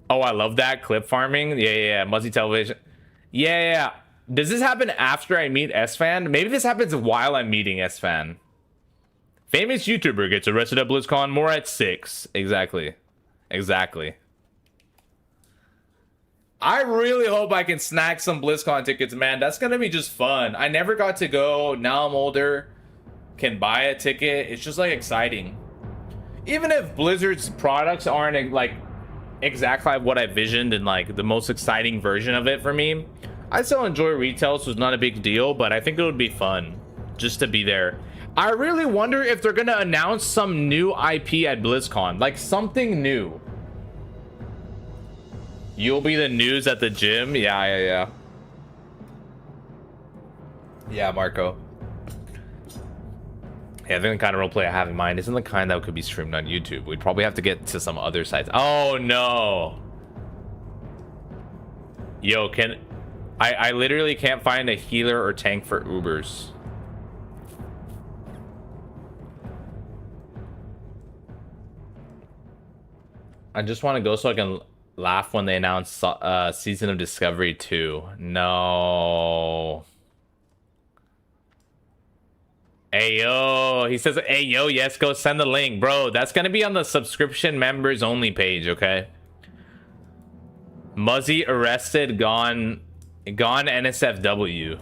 Oh, I love that clip farming. Yeah. Muzzy television. Yeah. Does this happen after I meet S-Fan? Maybe this happens while I'm meeting S-Fan. Famous YouTuber gets arrested at BlizzCon. More at 6. Exactly. I really hope I can snag some BlizzCon tickets, man. That's gonna be just fun. I never got to go. Now I'm older. Can buy a ticket. It's just like exciting. Even if Blizzard's products aren't like exactly what I visioned and like the most exciting version of it for me, I still enjoy retail, so it's not a big deal, but I think it would be fun just to be there. I really wonder if they're gonna announce some new IP at BlizzCon, like something new. You'll be the news at the gym? Yeah. Yeah, Marco. Yeah, I think the kind of roleplay I have in mind isn't the kind that could be streamed on YouTube. We'd probably have to get to some other sites. Oh, no. Yo, I literally can't find a healer or tank for Ubers. I just want to go so I can laugh when they announce Season of Discovery 2. No. Ayo, he says, ayo, yes, go send the link. Bro, that's going to be on the subscription members only page, okay? Muzzy arrested, gone NSFW.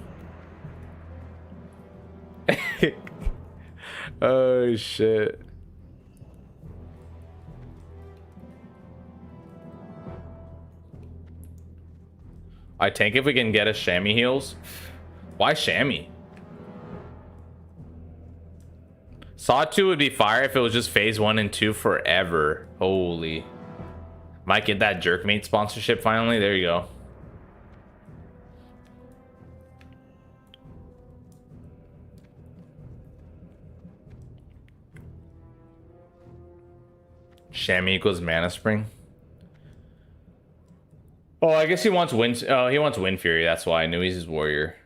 Oh, shit. I tank if we can get a chamois heals. Why chamois? Saw 2 would be fire if it was just phase 1 and 2 forever. Holy. Might get that Jerkmate sponsorship finally. There you go. Chamois equals Mana Spring. Oh, I guess he wants Wind. Oh, he wants Wind Fury. That's why I knew he's his warrior.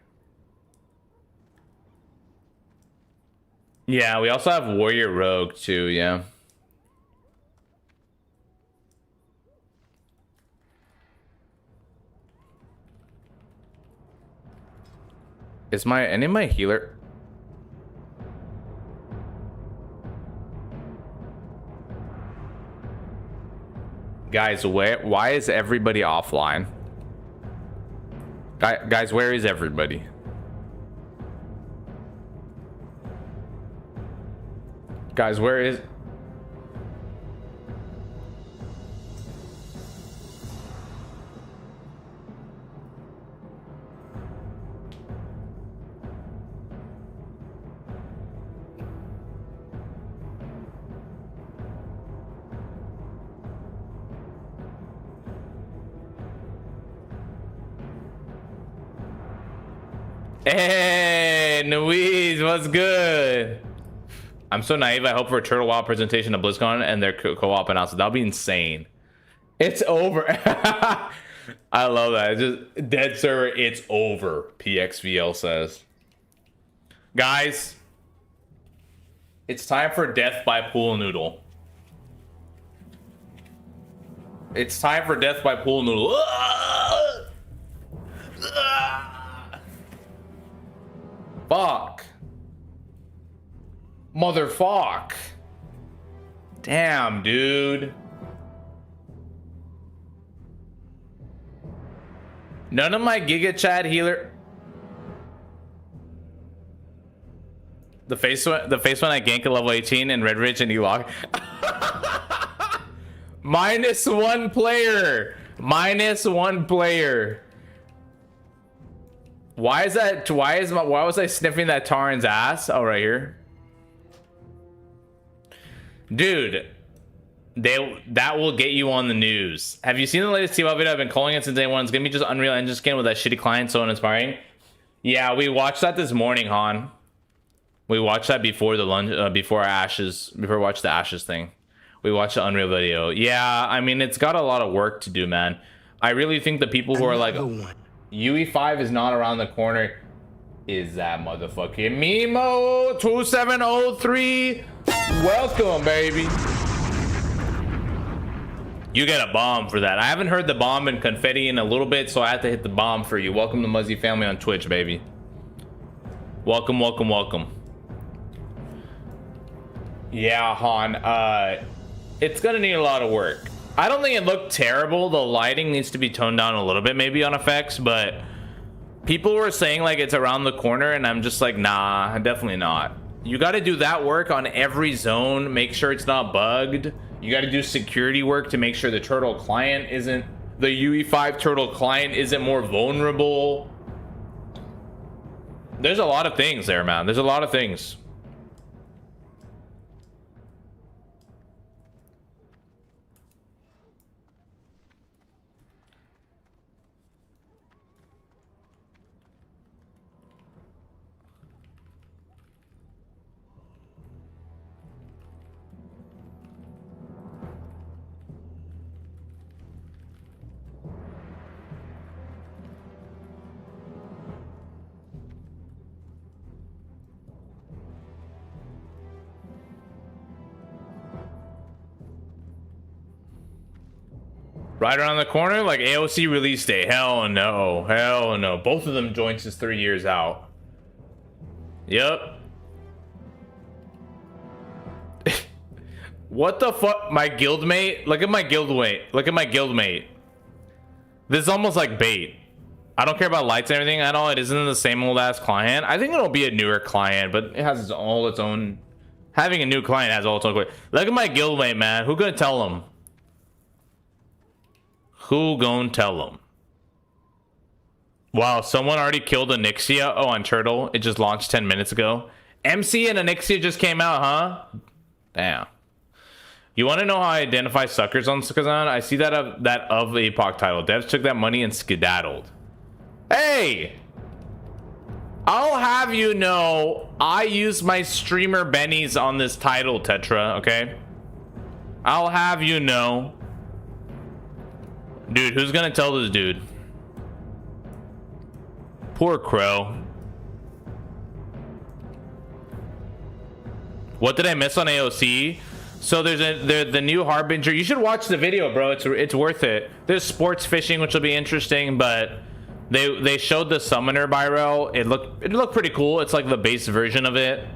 Yeah, we also have Warrior Rogue too. Yeah. Is any of my healer? Guys, why is everybody offline? Guys, where is everybody? Guys, where is... Hey, Nuiz, what's good? I'm so naive. I hope for a Turtle Wild presentation at BlizzCon and their co-op announcement. That'll be insane. It's over. I love that. It's just dead server. It's over. PXVL says. Guys, it's time for death by pool noodle. It's time for death by pool noodle. Fuck. Motherfuck. Damn, dude. None of my Giga Chad healer. The face when I gank at level 18 in Red Ridge and E-Lock. -1 player. -1 player. Why is that? Why was I sniffing that Taran's ass? Oh, right here. Dude, that will get you on the news. Have you seen the latest T-Bot video? I've been calling it since day one. It's gonna be just Unreal Engine skin with that shitty client, so uninspiring. Yeah, we watched that this morning, Han. We watched that before the lunch, before we watched the Ashes thing. We watched the Unreal video. Yeah, I mean, it's got a lot of work to do, man. I really think the people who are like, UE5 is not around the corner. Is that motherfucking Mimo 2703? Welcome, baby. You get a bomb for that. I haven't heard the bomb and confetti in a little bit, so I have to hit the bomb for you. Welcome to Muzzy family on Twitch, baby. Welcome, welcome, welcome. Yeah, Han. It's gonna need a lot of work. I don't think it looked terrible. The lighting needs to be toned down a little bit, maybe on effects, but people were saying like it's around the corner, and I'm just like, nah, definitely not. You got to do that work on every zone. Make sure it's not bugged. You got to do security work to make sure the Turtle client isn't the UE5 Turtle client isn't more vulnerable. There's a lot of things there, man. There's a lot of things. Right around the corner, like AoC release day. Hell no. Hell no. Both of them joints is 3 years out. Yep. What the fuck? My guildmate? Look at my guildmate. Look at my guildmate. This is almost like bait. I don't care about lights and everything. I know it isn't the same old ass client. I think it'll be a newer client, but it has all its own. Having a new client has all its own. Look at my guildmate, man. Who gonna tell him? Who gonna tell them? Wow, someone already killed Onyxia. Oh, on Turtle. It just launched 10 minutes ago. MC and Onyxia just came out, huh? Damn. You want to know how I identify suckers on Skazan? I see that of the Epoch title. Devs took that money and skedaddled. Hey! I'll have you know, I use my streamer bennies on this title, Tetra, okay? I'll have you know. Dude, who's gonna tell this dude? Poor Crow. What did I miss on AoC? So there's the new Harbinger. You should watch the video, bro. It's worth it. There's sports fishing, which will be interesting, but they showed the Summoner Byrel. It looked pretty cool. It's like the base version of it.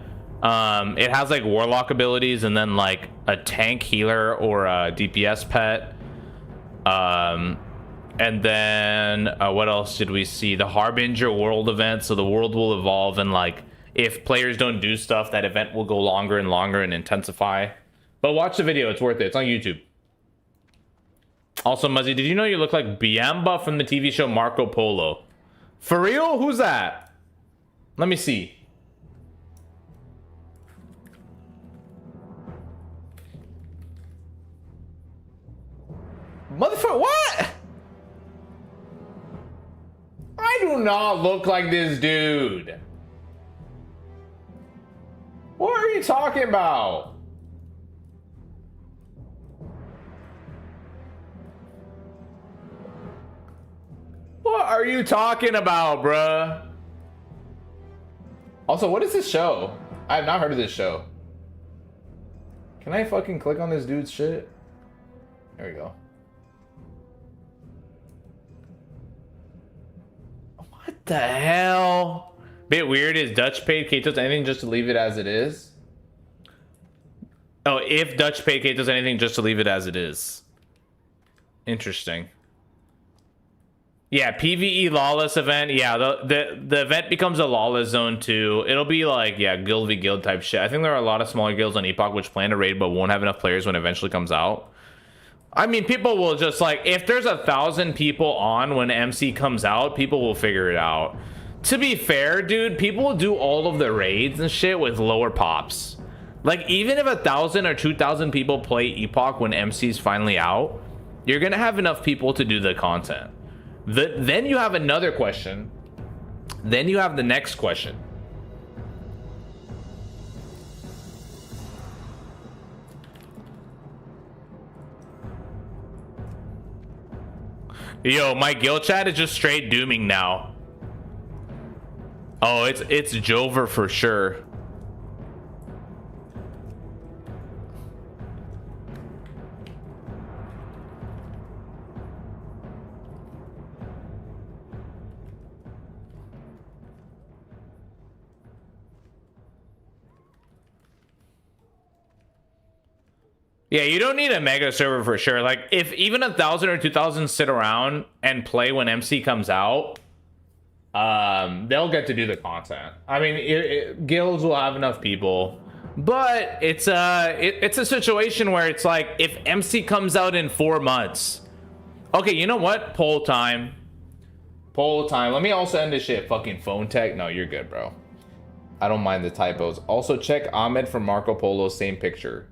It has like Warlock abilities and then like a tank healer or a DPS pet. And then what else did we see? The Harbinger world event. So the world will evolve, and like if players don't do stuff, that event will go longer and longer and intensify. But watch the video, it's worth it. It's on YouTube. Also, Muzzy, did you know you look like Biamba from the TV show Marco Polo? For real? Who's that? Let me see. Motherfucker, what? I do not look like this dude. What are you talking about? What are you talking about, bruh? Also, what is this show? I have not heard of this show. Can I fucking click on this dude's shit? There we go. What the hell? Bit weird. Is Dutch paid Katos anything just to leave it as it is? Oh, if Dutch paid Katos anything just to leave it as it is. Interesting. Yeah, PvE lawless event. Yeah, the event becomes a lawless zone too. It'll be like, yeah, guild v guild type shit. I think there are a lot of smaller guilds on Epoch which plan to raid but won't have enough players when it eventually comes out. I mean, people will just like, if there's 1,000 people on when MC comes out, people will figure it out. To be fair, dude, people will do all of the raids and shit with lower pops. Like, even if 1,000 or 2,000 people play Epoch when MC's finally out, you're gonna have enough people to do the content. Then you have another question. Then you have the next question. Yo, my guild chat is just straight dooming now. Oh, it's Jover for sure. Yeah, you don't need a mega server for sure. Like, if even 1,000 or 2,000 sit around and play when MC comes out, they'll get to do the content. I mean, guilds will have enough people, but it's a situation where it's like, if MC comes out in 4 months, Okay, you know what? Poll time. Poll time. Let me also end this shit. Fucking phone tech. No, you're good, bro. I don't mind the typos. Also, check Ahmed from Marco Polo. Same picture.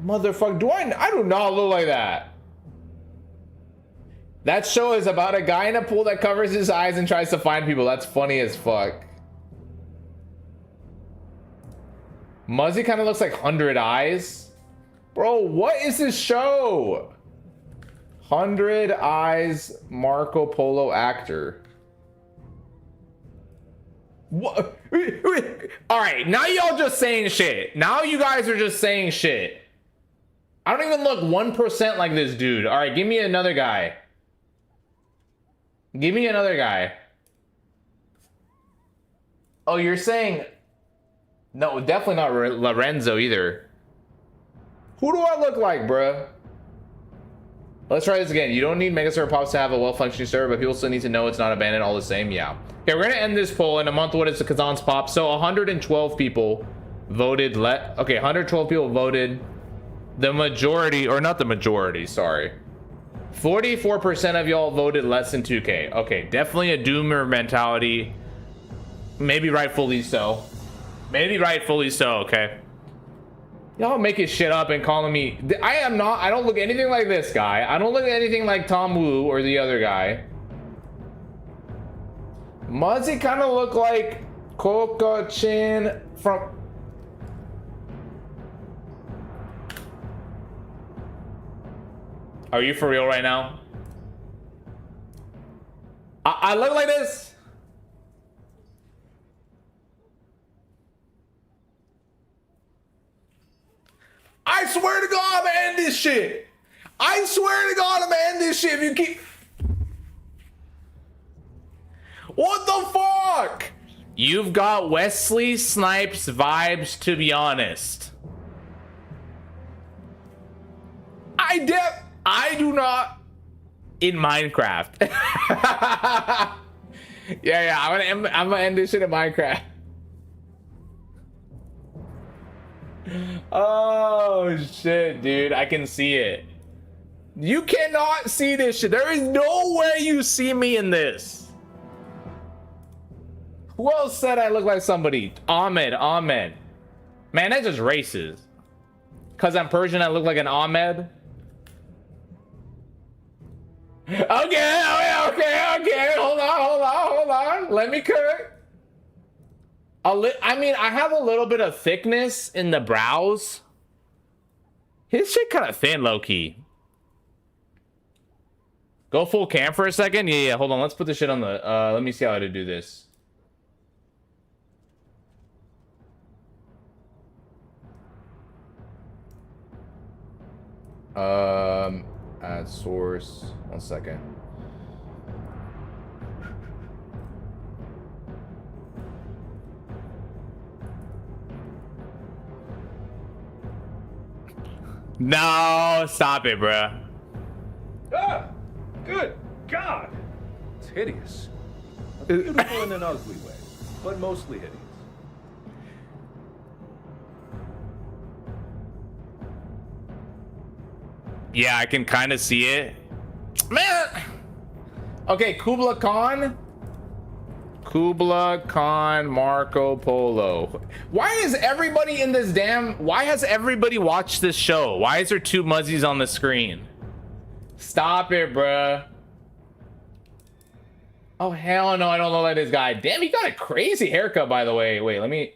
Motherfucker, I do not look like that. That show is about a guy in a pool that covers his eyes and tries to find people. That's funny as fuck. Muzzy kind of looks like 100 Eyes. Bro, what is this show? 100 Eyes Marco Polo actor. What? All right, now y'all just saying shit. Now you guys are just saying shit. I don't even look 1% like this dude. All right, give me another guy. Give me another guy. Oh, you're saying... No, definitely not Lorenzo either. Who do I look like, bruh? Let's try this again. You don't need Mega Server Pops to have a well-functioning server, but people still need to know it's not abandoned all the same. Yeah. Okay, we're gonna end this poll in a month. What is the Kazan's Pop? So 112 people voted. Okay, 112 people voted. The majority, or not the majority, sorry. 44% of y'all voted less than 2K. Okay, definitely a doomer mentality. Maybe rightfully so. Maybe rightfully so, okay? Y'all making shit up and calling me... I don't look anything like this guy. I don't look anything like Tom Wu or the other guy. Muzzy kind of look like Coca Chin from... Are you for real right now? I look like this? I swear to God, I'm gonna end this shit. I swear to God, I'm gonna end this shit if you keep... What the fuck? You've got Wesley Snipes vibes, to be honest. I do not in Minecraft. yeah, I'm gonna end this shit in Minecraft. Oh shit, dude, I can see it. You cannot see this shit. There is no way you see me in this. Who else said I look like somebody? Ahmed. Man, that's just racist. Cause I'm Persian, I look like an Ahmed. Okay. Hold on. Let me cook. I mean, I have a little bit of thickness in the brows. His shit kind of thin, low key. Go full cam for a second. Yeah. Hold on. Let's put this shit on the. Let me see how to do this. Add source. 1 second. No, stop it, bruh. Ah, good God. It's hideous. Beautiful in an ugly way, but mostly hideous. Yeah, I can kind of see it. Man! Okay, Kubla Khan, Marco Polo. Why is everybody in this why has everybody watched this show? Why is there 2 Muzzies on the screen? Stop it, bruh. Oh, hell no, I don't know that this guy. Damn, he got a crazy haircut, by the way. Wait, let me...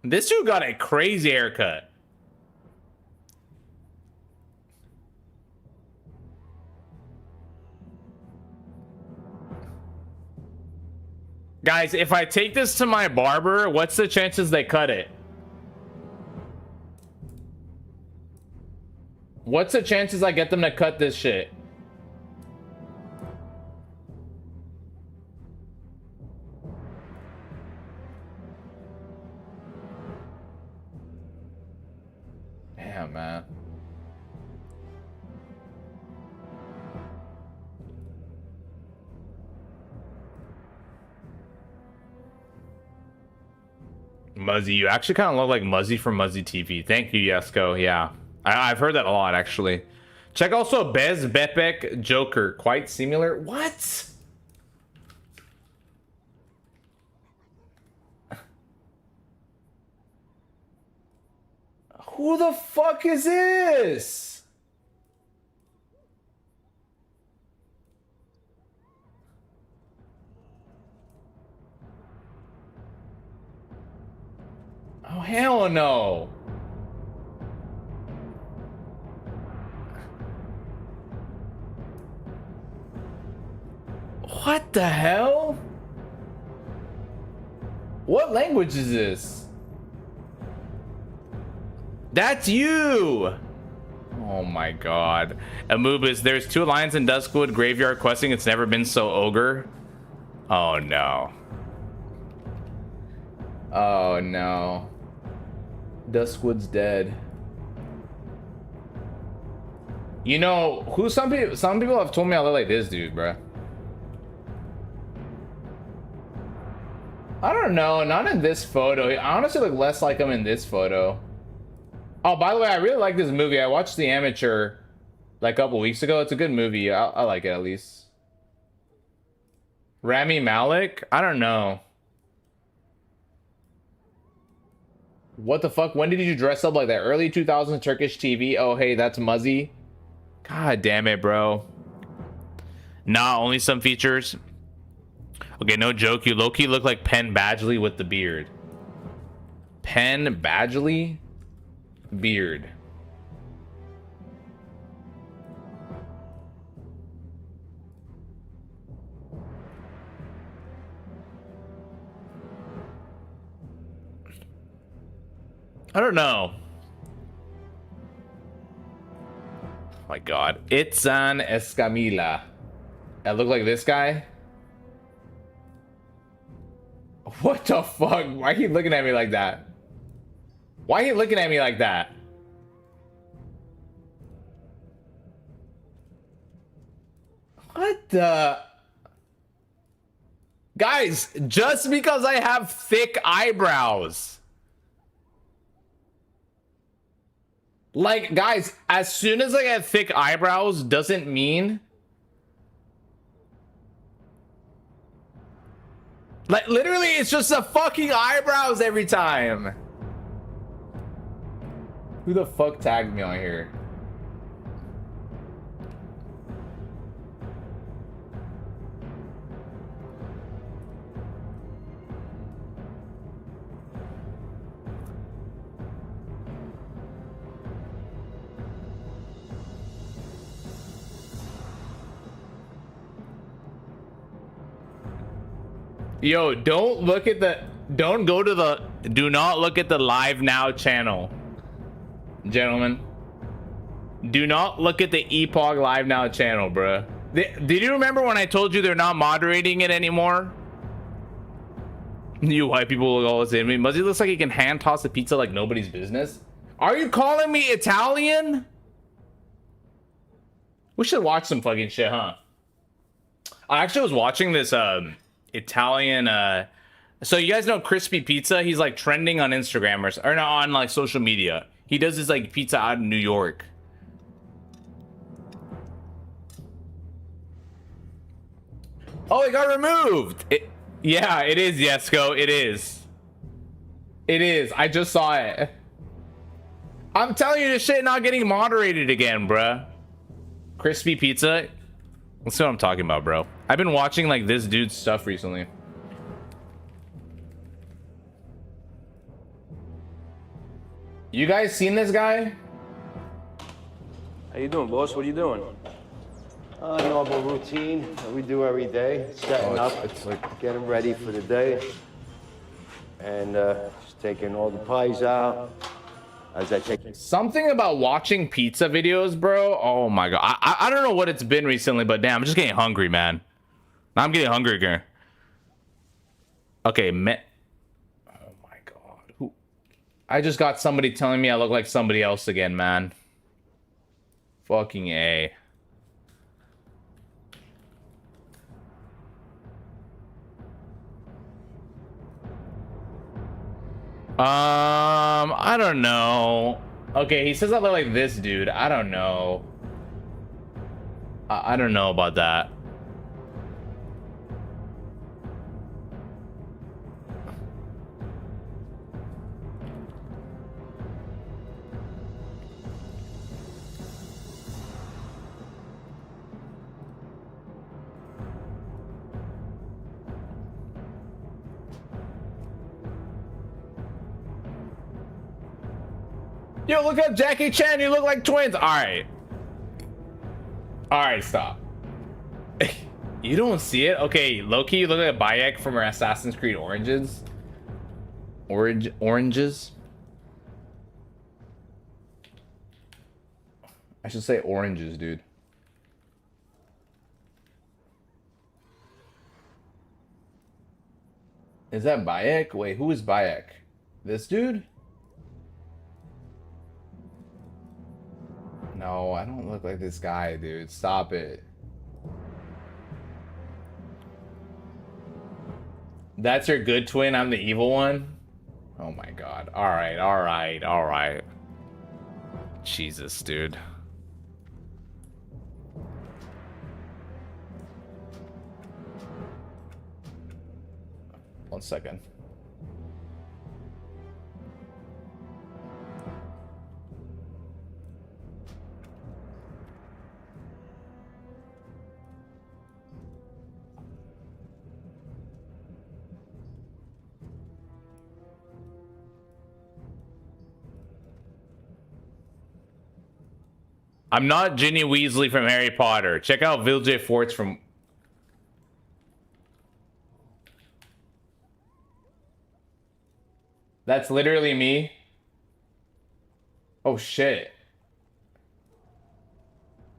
This dude got a crazy haircut. Guys, if I take this to my barber, what's the chances they cut it? What's the chances I get them to cut this shit? Damn, man. Muzzy, you actually kind of look like Muzzy from Muzzy TV. Thank you, Yesko. Yeah. I've heard that a lot, actually. Check also Bez Bepek Joker. Quite similar. What? Who the fuck is this? Oh, hell no. What the hell? What language is this? That's you! Oh my god. Amubis, there's 2 lions in Duskwood Graveyard questing. It's never been so ogre. Oh no. Oh no. Duskwood's dead. You know who? Some people have told me I look like this dude, bruh. I don't know, not in this photo. I honestly look less like him in this photo. Oh, by the way, I really like this movie. I watched The Amateur like a couple weeks ago. It's a good movie. I like it at least. Rami Malek? I don't know. What the fuck? When did you dress up like that? Early 2000s Turkish TV? Oh, hey, that's Muzzy. God damn it, bro. Nah, only some features. Okay, no joke. You low-key look like Penn Badgley with the beard. Penn Badgley? Beard. I don't know. Oh my god. Itzan Escamilla. I look like this guy? What the fuck? Why are you looking at me like that? Why are you looking at me like that? What the? Guys, just because I have thick eyebrows. Like, guys, as soon as I get thick eyebrows doesn't mean... Like, literally, it's just the fucking eyebrows every time. Who the fuck tagged me on here? Yo, don't look at the... Don't go to the... Do not look at the Live Now channel. Gentlemen. Do not look at the Epoch Live Now channel, bruh. Did you remember when I told you they're not moderating it anymore? You white people look all the same. I mean, Muzzy looks like he can hand toss a pizza like nobody's business. Are you calling me Italian? We should watch some fucking shit, huh? I actually was watching this Italian so you guys know Crispy Pizza? He's like trending on Instagram or no, on like social media. He does this like pizza out in New York. Oh, it got removed. Yeah, it is, Yesko. It is. It is. I just saw it. I'm telling you, this shit not getting moderated again, bruh. Crispy Pizza. Let's see what I'm talking about, bro. I've been watching like this dude's stuff recently. You guys seen this guy? How you doing, boss? What are you doing? Normal routine that we do every day. Setting up, it's like getting ready for the day. And just taking all the pies out. As I take something about watching pizza videos, bro. Oh my god. I don't know what it's been recently, but damn, I'm just getting hungry, man. Now I'm getting hungry again. Okay, oh my god. Who? I just got somebody telling me I look like somebody else again, man. Fucking A. I don't know. Okay, he says I look like this dude. I don't know. I don't know about that. Yo, look up Jackie Chan. You look like twins. All right. All right, stop. You don't see it? Okay, Loki, you look like Bayek from our Assassin's Creed Oranges. Oranges? I should say oranges, dude. Is that Bayek? Wait, who is Bayek? This dude? No, I don't look like this guy, dude. Stop it. That's your good twin. I'm the evil one. Oh my god. All right, all right, all right. Jesus, dude. One second. I'm not Ginny Weasley from Harry Potter. Check out Vilje Forts from... That's literally me. Oh, shit.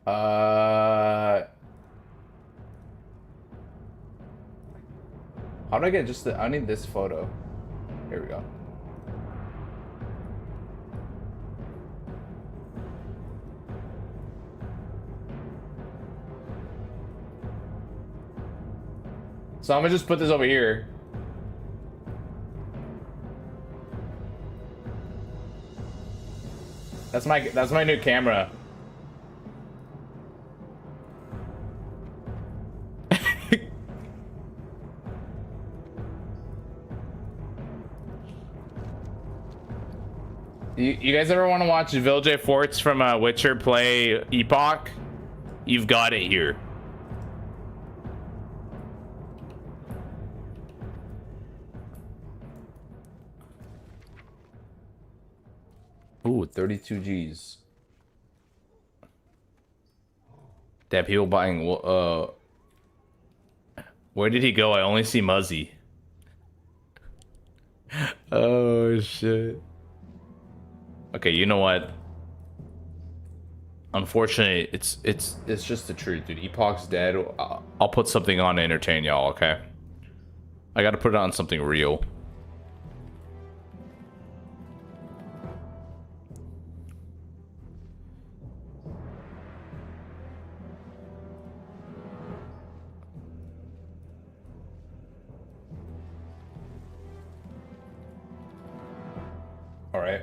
How do I get just the... I need this photo. Here we go. So I'm gonna just put this over here. That's my new camera. You guys ever want to watch Vilje Forts from Witcher play Epoch? You've got it here. Ooh, 32 G's. That people buying. Where did he go? I only see Muzzy. Oh shit. Okay, you know what? Unfortunately, it's just the truth, dude. Epoch's dead. I'll put something on to entertain y'all. Okay. I gotta put it on something real. All right.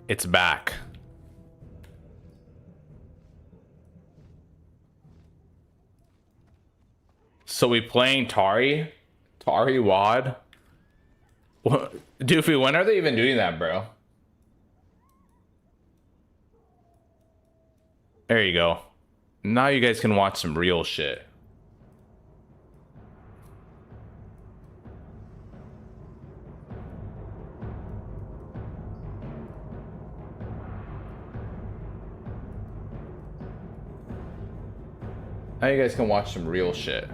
It's back. So we playing Tari? Tari WAD? What? Doofy, when are they even doing that, bro? There you go. Now you guys can watch some real shit. Now you guys can watch some real shit.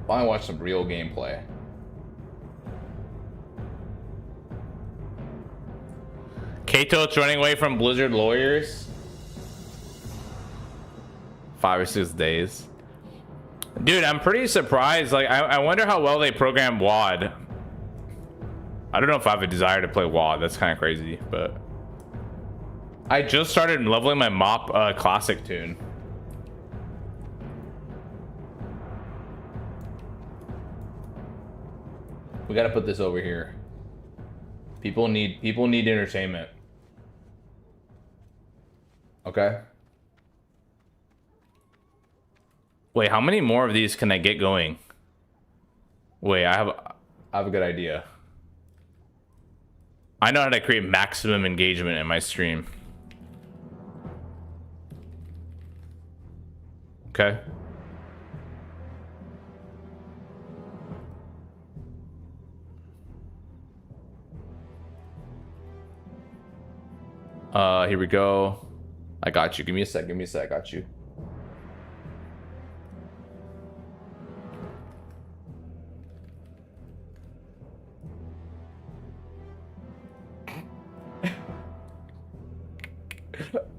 Finally watch some real gameplay. Kato's running away from Blizzard lawyers. 5 or 6 days. Dude, I'm pretty surprised. Like, I wonder how well they program WAD. I don't know if I have a desire to play WAD. That's kind of crazy, but... I just started leveling my MoP classic tune. We gotta put this over here. People need entertainment. Okay. Wait, how many more of these can I get going? Wait, I have a good idea. I know how to create maximum engagement in my stream. Okay. Here we go. I got you. Give me a sec. Give me a sec. I got you.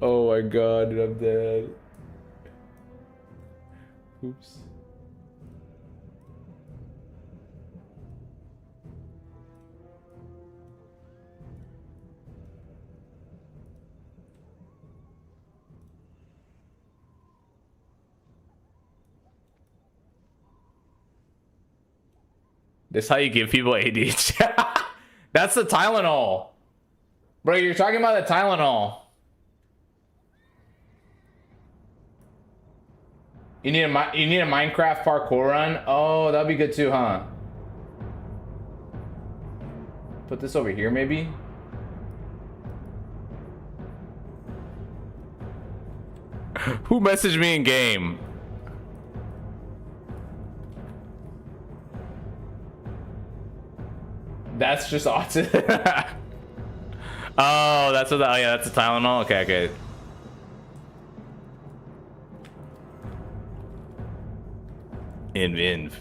Oh my god, dude, I'm dead. Oops. This is how you give people ADHD. That's the Tylenol. Bro, you're talking about the Tylenol. You need a Minecraft parkour run? Oh, that'd be good too, huh? Put this over here, maybe? Who messaged me in game? That's just awesome. Oh, that's what. Oh, yeah, that's a Tylenol. Okay, okay. Inv.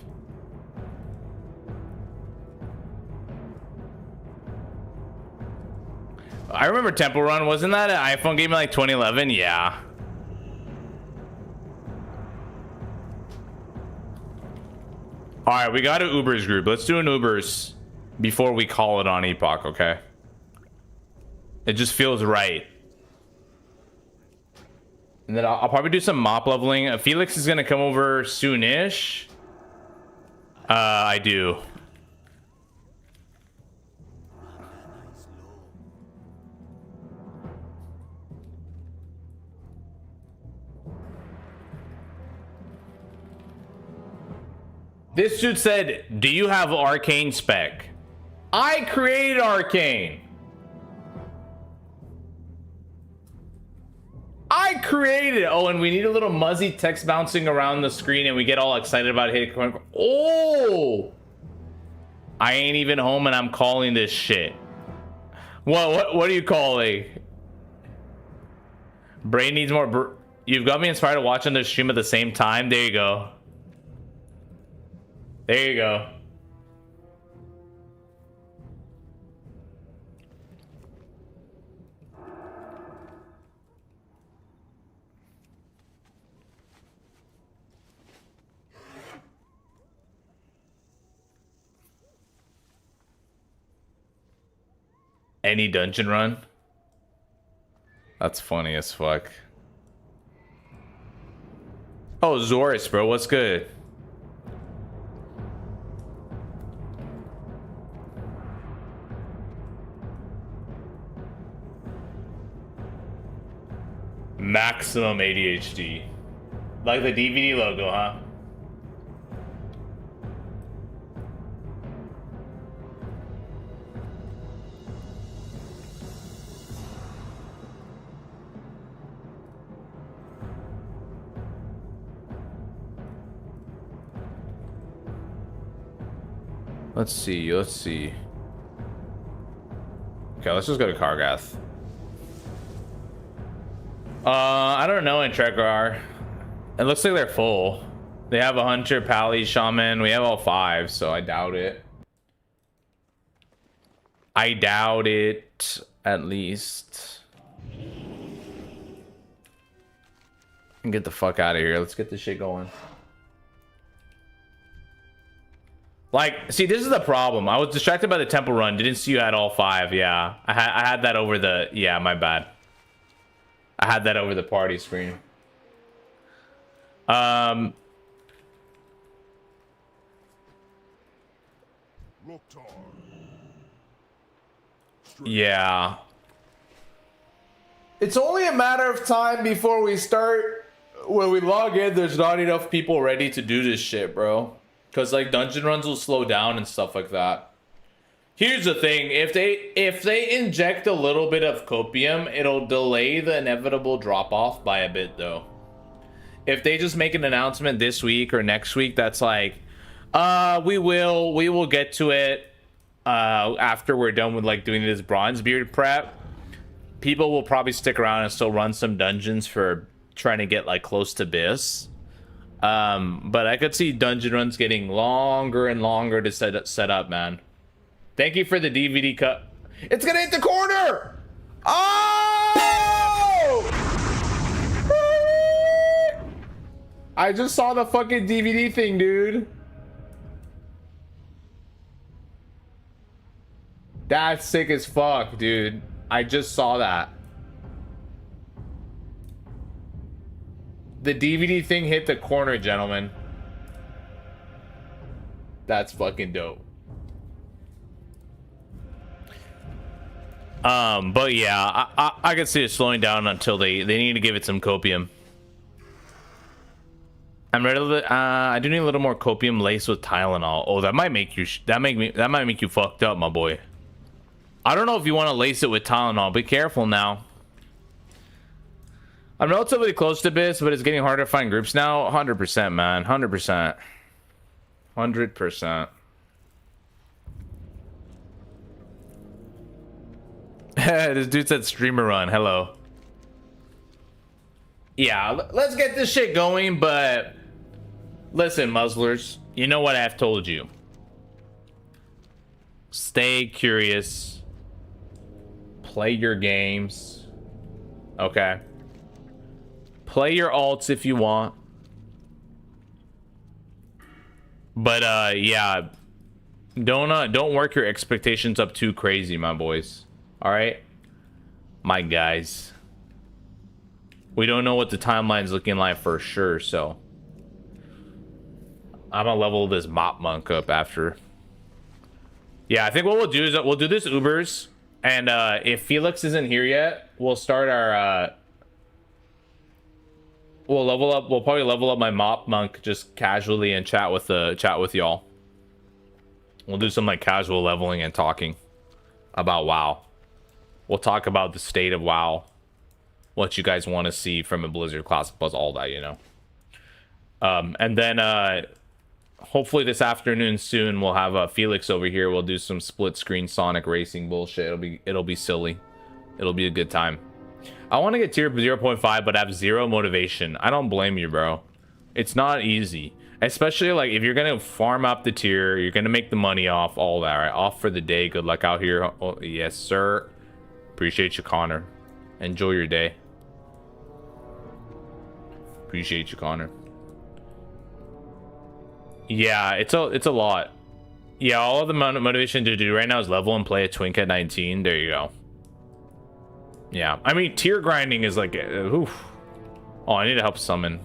I remember Temple Run. Wasn't that an iPhone game in like 2011? Yeah. All right, we got an Ubers group. Let's do an Ubers before we call it on Epoch, okay? It just feels right. And then I'll probably do some MoP leveling. Felix is gonna come over soonish. I do. This dude said, do you have Arcane spec? I created Arcane. I created it. Oh, and we need a little muzzy text bouncing around the screen and we get all excited about hitting. Oh, I ain't even home and I'm calling this shit. What are you calling? Brain needs more. You've got me inspired to watch on the stream at the same time. There you go. There you go. Any dungeon run? That's funny as fuck. Oh, Zoris, bro, what's good? Maximum ADHD. Like the DVD logo, huh? Let's see, let's see. Okay, let's just go to Kargath. I don't know in Trekrar. It looks like they're full. They have a Hunter, Pally, Shaman. We have all 5, so I doubt it. I doubt it, at least. And get the fuck out of here. Let's get this shit going. Like, see, this is the problem. I was distracted by the temple run. Didn't see you had all 5. Yeah, I had that over the. Yeah, my bad. I had that over the party screen. Yeah. It's only a matter of time before we start. When we log in, there's not enough people ready to do this shit, bro. Because like dungeon runs will slow down and stuff like that. Here's the thing: if they inject a little bit of copium, it'll delay the inevitable drop off by a bit, though. If they just make an announcement this week or next week, that's like, we will get to it after we're done with like doing this BronzeBeard prep. People will probably stick around and still run some dungeons for trying to get like close to BIS. But I could see dungeon runs getting longer and longer to set up, man. Thank you for the DVD cut. It's gonna hit the corner! Oh! I just saw the fucking DVD thing, dude. That's sick as fuck, dude. I just saw that. The DVD thing hit the corner, gentlemen. That's fucking dope. But yeah, I can see it slowing down until they need to give it some copium. I'm ready to, I do need a little more copium laced with Tylenol. Oh, that might make you that might make you fucked up, my boy. I don't know if you want to lace it with Tylenol. Be careful now. I'm relatively close to BIS, but it's getting harder to find groups now. 100%, man. 100%. 100%. This dude said streamer run. Hello. Yeah, let's get this shit going, but listen, muzzlers, you know what I've told you. Stay curious. Play your games. Okay. Play your alts if you want. But yeah, don't work your expectations up too crazy, my boys. All right, my guys. We don't know what the timeline's looking like for sure, so I'm gonna level this MoP monk up after. Yeah, I think what we'll do is we'll do this Ubers, and if Felix isn't here yet, we'll start our we'll level up. We'll probably level up my MoP monk just casually and chat with y'all. We'll do some like casual leveling and talking about WoW. We'll talk about the state of WoW, what you guys want to see from a Blizzard Classic Plus, all that, you know. And then hopefully this afternoon soon we'll have Felix over here. We'll do some split screen Sonic racing bullshit. It'll be silly. It'll be a good time. I want to get tier 0.5, but have zero motivation. I don't blame you, bro. It's not easy, especially like if you're gonna farm up the tier, you're gonna make the money off all that, right? Off for the day. Good luck out here. Oh, yes, sir. Appreciate you, Connor. Enjoy your day. Appreciate you, Connor. Yeah, it's a lot. Yeah, all of the motivation to do right now is level and play a Twink at 19. There you go. Yeah, I mean, tier grinding is like, oof. Oh, I need to help summon.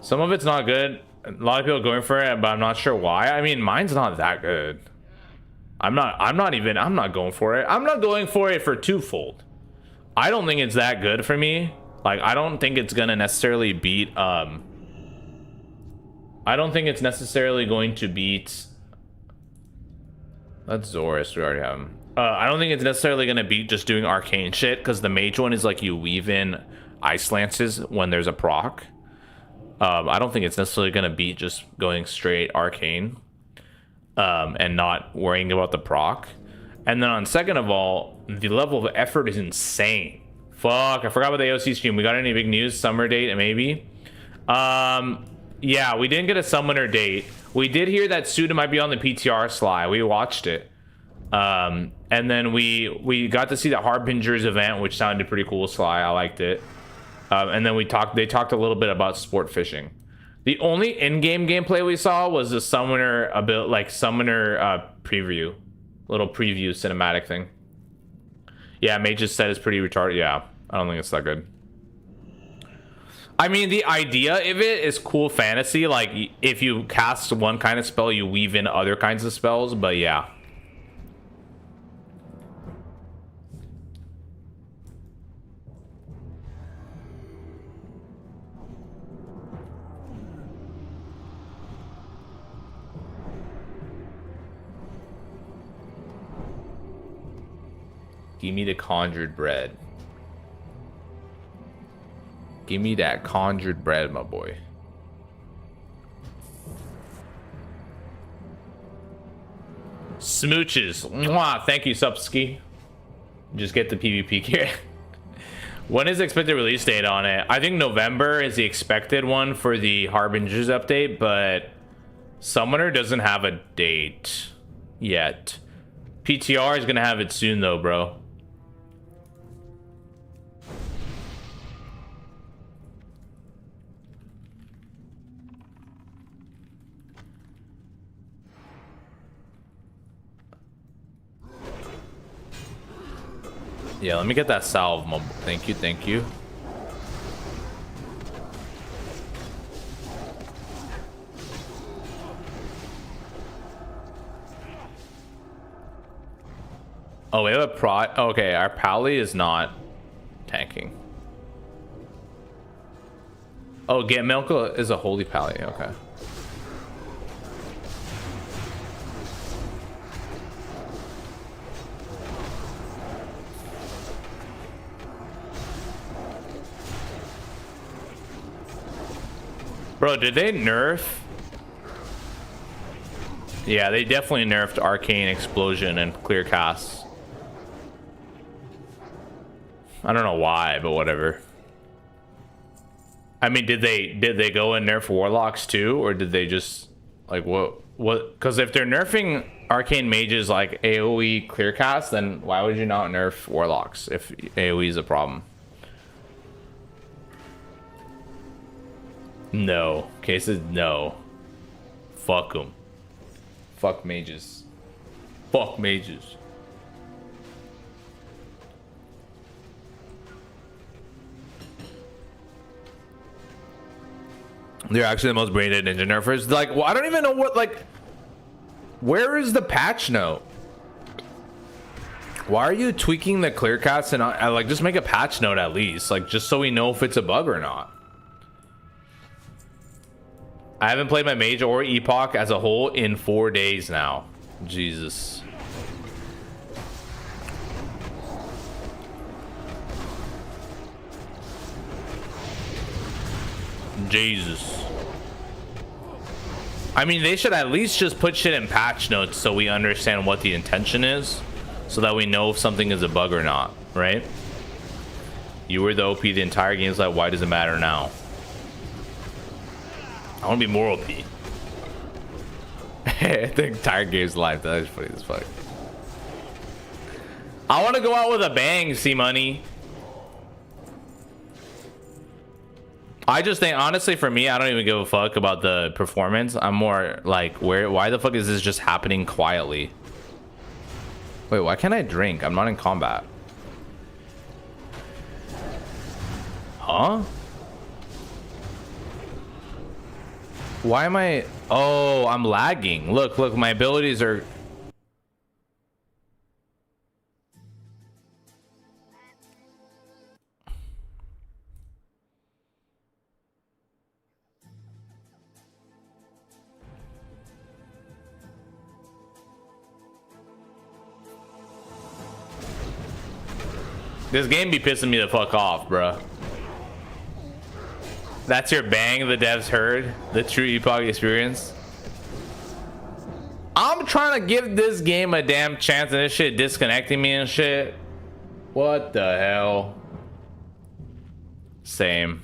Some of it's not good. A lot of people are going for it, but I'm not sure why. I mean, mine's not that good. I'm not going for it. I'm not going for it for twofold. I don't think it's that good for me. Like, I don't think it's gonna necessarily beat I don't think it's necessarily going to beat. That's Zorus, we already have him. I don't think it's necessarily gonna beat just doing arcane shit, because the mage one is like you weave in ice lances when there's a proc. I don't think it's necessarily gonna beat just going straight arcane and not worrying about the proc. And then on second of all, the level of effort is insane. Fuck, I forgot about the AoC stream. We got any big news? Summer date, maybe? Yeah, we didn't get a summoner date. We did hear that Suda might be on the PTR slide. We watched it. And then we got to see the Harbingers event, which sounded pretty cool. Sly, I liked it. And then they talked a little bit about sport fishing. The only in-game gameplay we saw was the summoner preview, little preview cinematic thing. Yeah, Mage's set is pretty retarded. Yeah, I don't think it's that good. I mean, the idea of it is cool fantasy. Like, if you cast one kind of spell, you weave in other kinds of spells, but yeah. Give me the conjured bread. Give me that conjured bread, my boy. Smooches. Mwah. Thank you, Supski. Just get the PvP gear. When is the expected release date on it? I think November is the expected one for the Harbingers update, but Summoner doesn't have a date yet. PTR is gonna have it soon though, bro. Yeah, let me get that salve, Mom. Thank you, thank you. Oh, we have a prod. Okay, our pally is not tanking. Oh, get milk is a holy pally. Okay. Bro, did they nerf? Yeah, they definitely nerfed Arcane Explosion and Clear Casts. I don't know why, but whatever. I mean, did they go and nerf Warlocks too, or did they just like what? Because if they're nerfing Arcane Mages like AoE Clear Cast, then why would you not nerf Warlocks if AoE is a problem? No. Case is no. Fuck them. Fuck mages. Fuck mages. They're actually the most brain dead ninja nerfers. Like, well, I don't even know what, like, where is the patch note? Why are you tweaking the clear cuts and like just make a patch note at least, like just so we know if it's a bug or not. I haven't played my mage or epoch as a whole in 4 days now. Jesus. Jesus. I mean, they should at least just put shit in patch notes so we understand what the intention is, so that we know if something is a bug or not, right? You were the OP the entire game, like, why does it matter now? I want to be more OP. The entire game's life. That is funny as fuck. I want to go out with a bang, C-Money. I just think, honestly, for me, I don't even give a fuck about the performance. I'm more like, why the fuck is this just happening quietly? Wait, why can't I drink? I'm not in combat. Huh? Why am I... Oh, I'm lagging. Look, my abilities are... This game be pissing me the fuck off, bro. That's your bang the devs heard? The true epoch experience? I'm trying to give this game a damn chance and this shit disconnecting me and shit. What the hell? Same.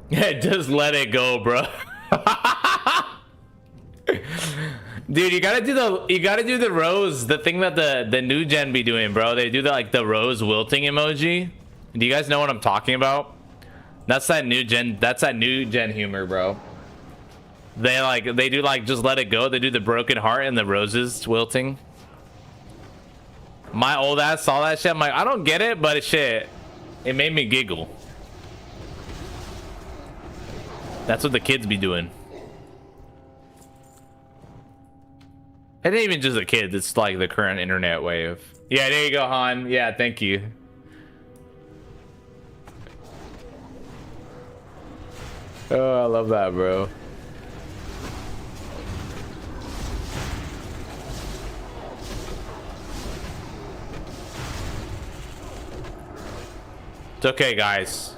Yeah, just let it go, bro. Dude, you gotta do the rose, the thing that the new gen be doing, bro. They do the rose wilting emoji. Do you guys know what I'm talking about? That's that new gen humor, bro. They do just let it go. They do the broken heart and the roses wilting. My old ass saw that shit. I'm like, I don't get it, but shit, it made me giggle. That's what the kids be doing. It ain't even just the kids, it's like the current internet wave. Yeah, there you go, Han. Yeah, thank you. Oh, I love that, bro. It's okay, guys.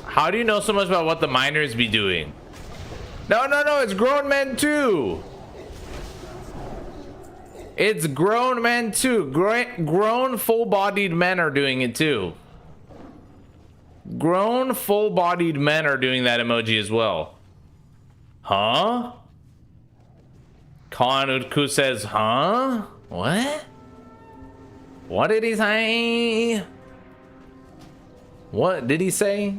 How do you know so much about what the miners be doing? No, it's grown men too. It's grown men too. Grown full-bodied men are doing it too. Grown full-bodied men are doing that emoji as well. Huh? Khan Utku says, huh? What? What did he say? What did he say?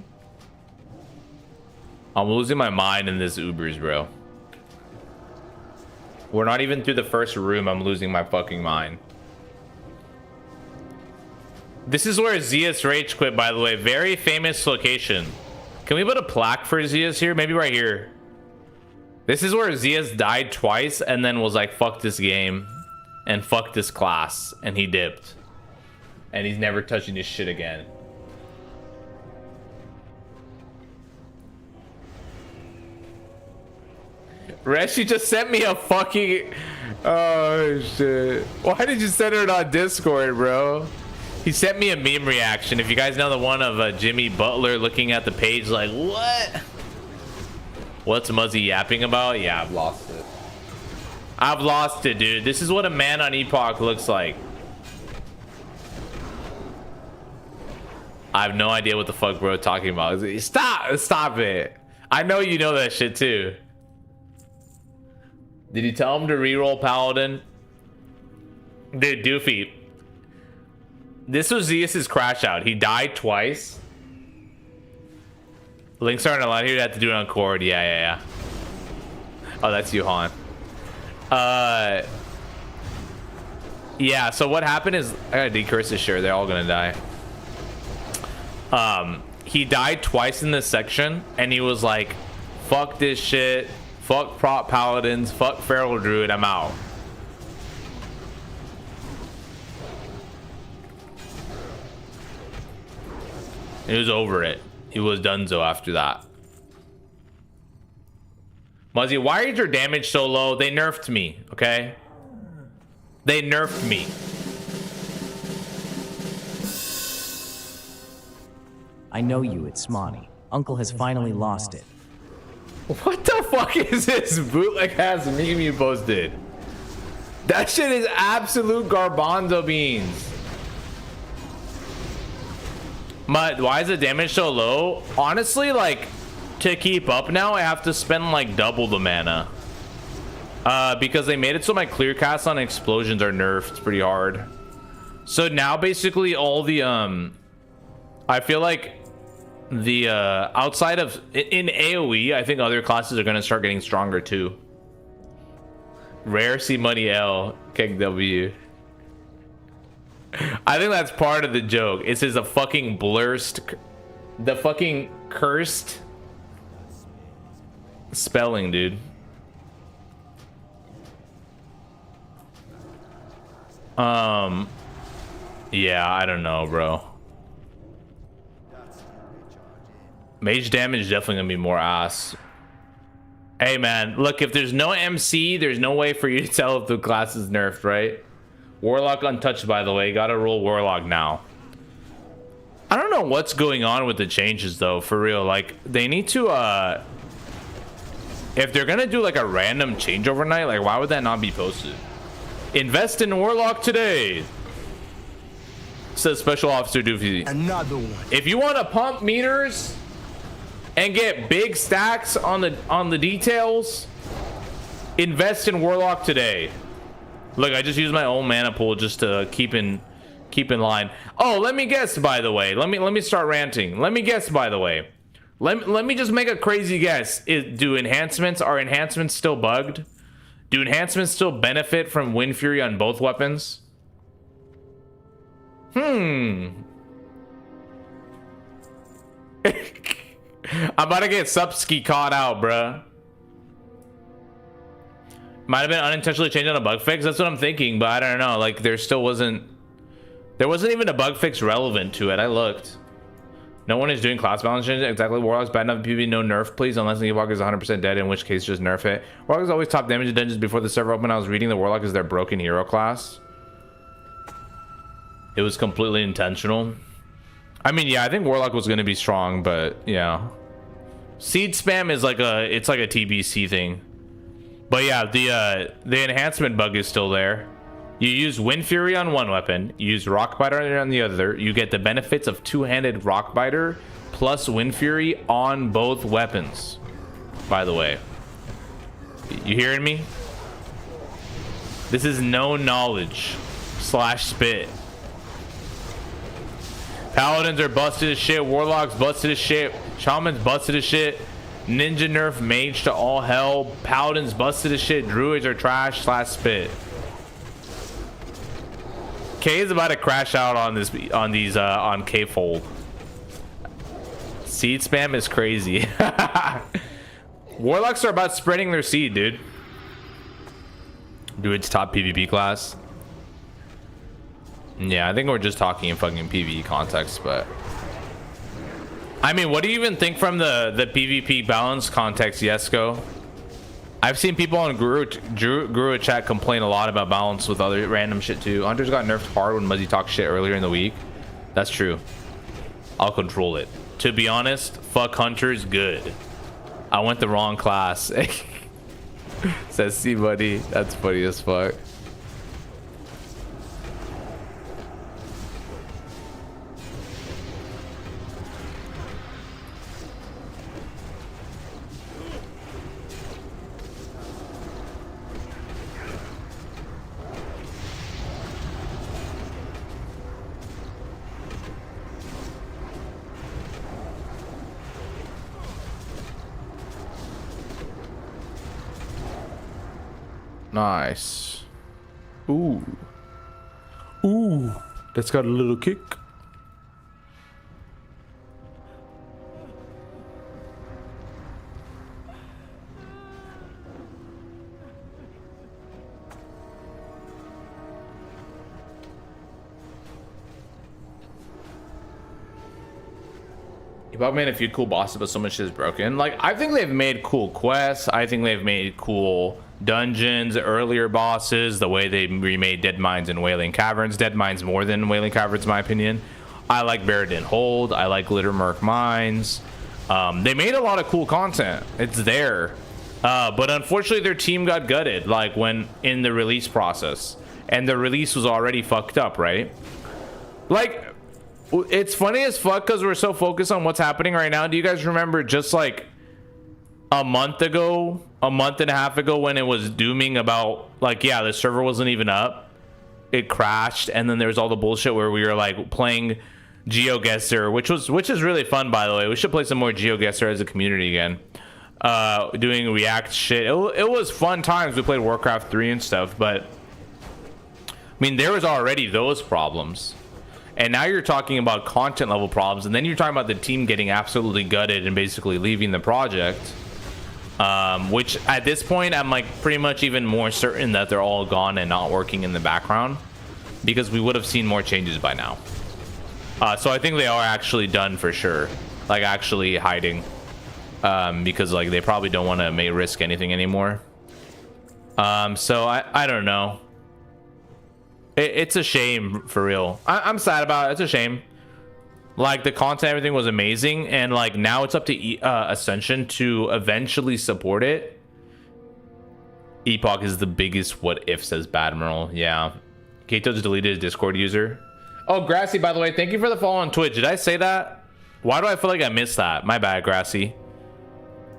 I'm losing my mind in this Ubers, bro. We're not even through the first room. I'm losing my fucking mind. This is where Zeus rage quit, by the way. Very famous location. Can we put a plaque for Zeus here? Maybe right here. This is where Zeus died twice and then was like, fuck this game and fuck this class. And he dipped. And he's never touching this shit again. Reshi just sent me a fucking... Oh, shit. Why did you send it on Discord, bro? He sent me a meme reaction. If you guys know the one of Jimmy Butler looking at the page like, what? What's Muzzy yapping about? Yeah, I've lost it. I've lost it, dude. This is what a man on Epoch looks like. I have no idea what the fuck bro talking about. Stop it. I know you know that shit too. Did you tell him to reroll Paladin? Dude, Doofy. This was Zeus's crash out. He died twice. Links aren't allowed here. You have to do it on Cord. Yeah. Oh, that's you, Han. Yeah, so what happened is... I gotta decurse this shirt. They're all gonna die. He died twice in this section. And he was like, fuck this shit. Fuck prop paladins, fuck feral druid, I'm out. He was over it. He was donezo after that. Muzzy, why is your damage so low? They nerfed me, okay? They nerfed me. I know you, it's Smani. Uncle has finally lost it. What the fuck is this bootleg ass meme you posted? That shit is absolute garbanzo beans. But why is the damage so low? Honestly, like, to keep up now, I have to spend like double the mana. Because they made it so my clear casts on explosions are nerfed pretty hard. So now basically all the I feel like the outside of in AoE, I think other classes are gonna start getting stronger too. Rare C money L Keg W. I think that's part of the joke. It says a fucking blurst, the fucking cursed spelling, dude. Yeah, I don't know, bro. Mage damage is definitely gonna be more ass. Hey man, look, if there's no MC, there's no way for you to tell if the class is nerfed, right? Warlock untouched, by the way. Gotta roll Warlock now. I don't know what's going on with the changes though, for real. Like, they need to if they're gonna do like a random change overnight, like why would that not be posted? Invest in Warlock today. Says Special Officer Doofy. Another one. If you want to pump meters and get big stacks on the details, invest in Warlock today. Look, I just used my own mana pool just to keep in line. Oh, let me guess, by the way. Let me start ranting. Let me guess, by the way. Let me just make a crazy guess. Are enhancements still bugged? Do enhancements still benefit from Wind Fury on both weapons? I'm about to get Subski caught out, bruh. Might have been unintentionally changed on a bug fix. That's what I'm thinking, but I don't know. Like, there wasn't even a bug fix relevant to it. I looked. No one is doing class balance changes. Exactly. Warlock's bad enough. PvP, no nerf, please. Unless the Warlock is 100% dead, in which case just nerf it. Warlock is always top damage in dungeons before the server open. I was reading the Warlock is their broken hero class. It was completely intentional. I mean, yeah, I think Warlock was going to be strong, but yeah. Seed spam is like it's like a TBC thing. But yeah, the enhancement bug is still there. You use Wind Fury on one weapon, you use Rockbiter on the other, you get the benefits of two-handed Rockbiter plus Wind Fury on both weapons. By the way. You hearing me? This is no knowledge / spit. Paladins are busted as shit, Warlocks busted as shit, Shamans busted as shit, Ninja nerf Mage to all hell, Paladins busted as shit, Druids are trash / spit. K is about to crash out on K-Fold. Seed spam is crazy. Warlocks are about spreading their seed, dude. Druid's top PvP class. Yeah, I think we're just talking in fucking PvE context, but I mean, what do you even think from the PvP balance context, Yesko? I've seen people on Guru chat complain a lot about balance with other random shit too. Hunters got nerfed hard when Muzzy talked shit earlier in the week. That's true. I'll control it. To be honest, fuck Hunters good. I went the wrong class. Says see buddy. That's funny as fuck. Nice. Ooh. Ooh. That's got a little kick. Epoch made a few cool bosses, but so much shit is broken. Like, I think they've made cool quests. I think they've made cool dungeons, earlier bosses, the way they remade Dead Mines and Wailing Caverns. Dead Mines more than Wailing Caverns, in my opinion. I like Buried in Hold. I like Glittermurk Mines. They made a lot of cool content. It's there. But unfortunately, their team got gutted, like, when in the release process. And the release was already fucked up, right? Like, it's funny as fuck because we're so focused on what's happening right now. Do you guys remember just like a month and a half ago when it was dooming about, like, yeah, the server wasn't even up, it crashed, and then there was all the bullshit where we were like playing GeoGuessr, which is really fun, by the way. We should play some more GeoGuessr as a community again. Doing React shit. It was fun times. We played Warcraft 3 and stuff, but I mean, there was already those problems. And now you're talking about content level problems, and then you're talking about the team getting absolutely gutted and basically leaving the project. Which at this point, I'm like pretty much even more certain that they're all gone and not working in the background, because we would have seen more changes by now. So I think they are actually done for sure, like actually hiding, because like they probably don't want to risk anything anymore. So I don't know. It's a shame, for real. I'm sad about it. It's a shame. Like, the content, everything was amazing, and like now it's up to Ascension to eventually support it. Epoch is the biggest what if, says Badmiral. Yeah. Kato just deleted his Discord user. Oh, Grassy, by the way, thank you for the follow on Twitch. Did I say that? Why do I feel like I missed that? My bad, Grassy.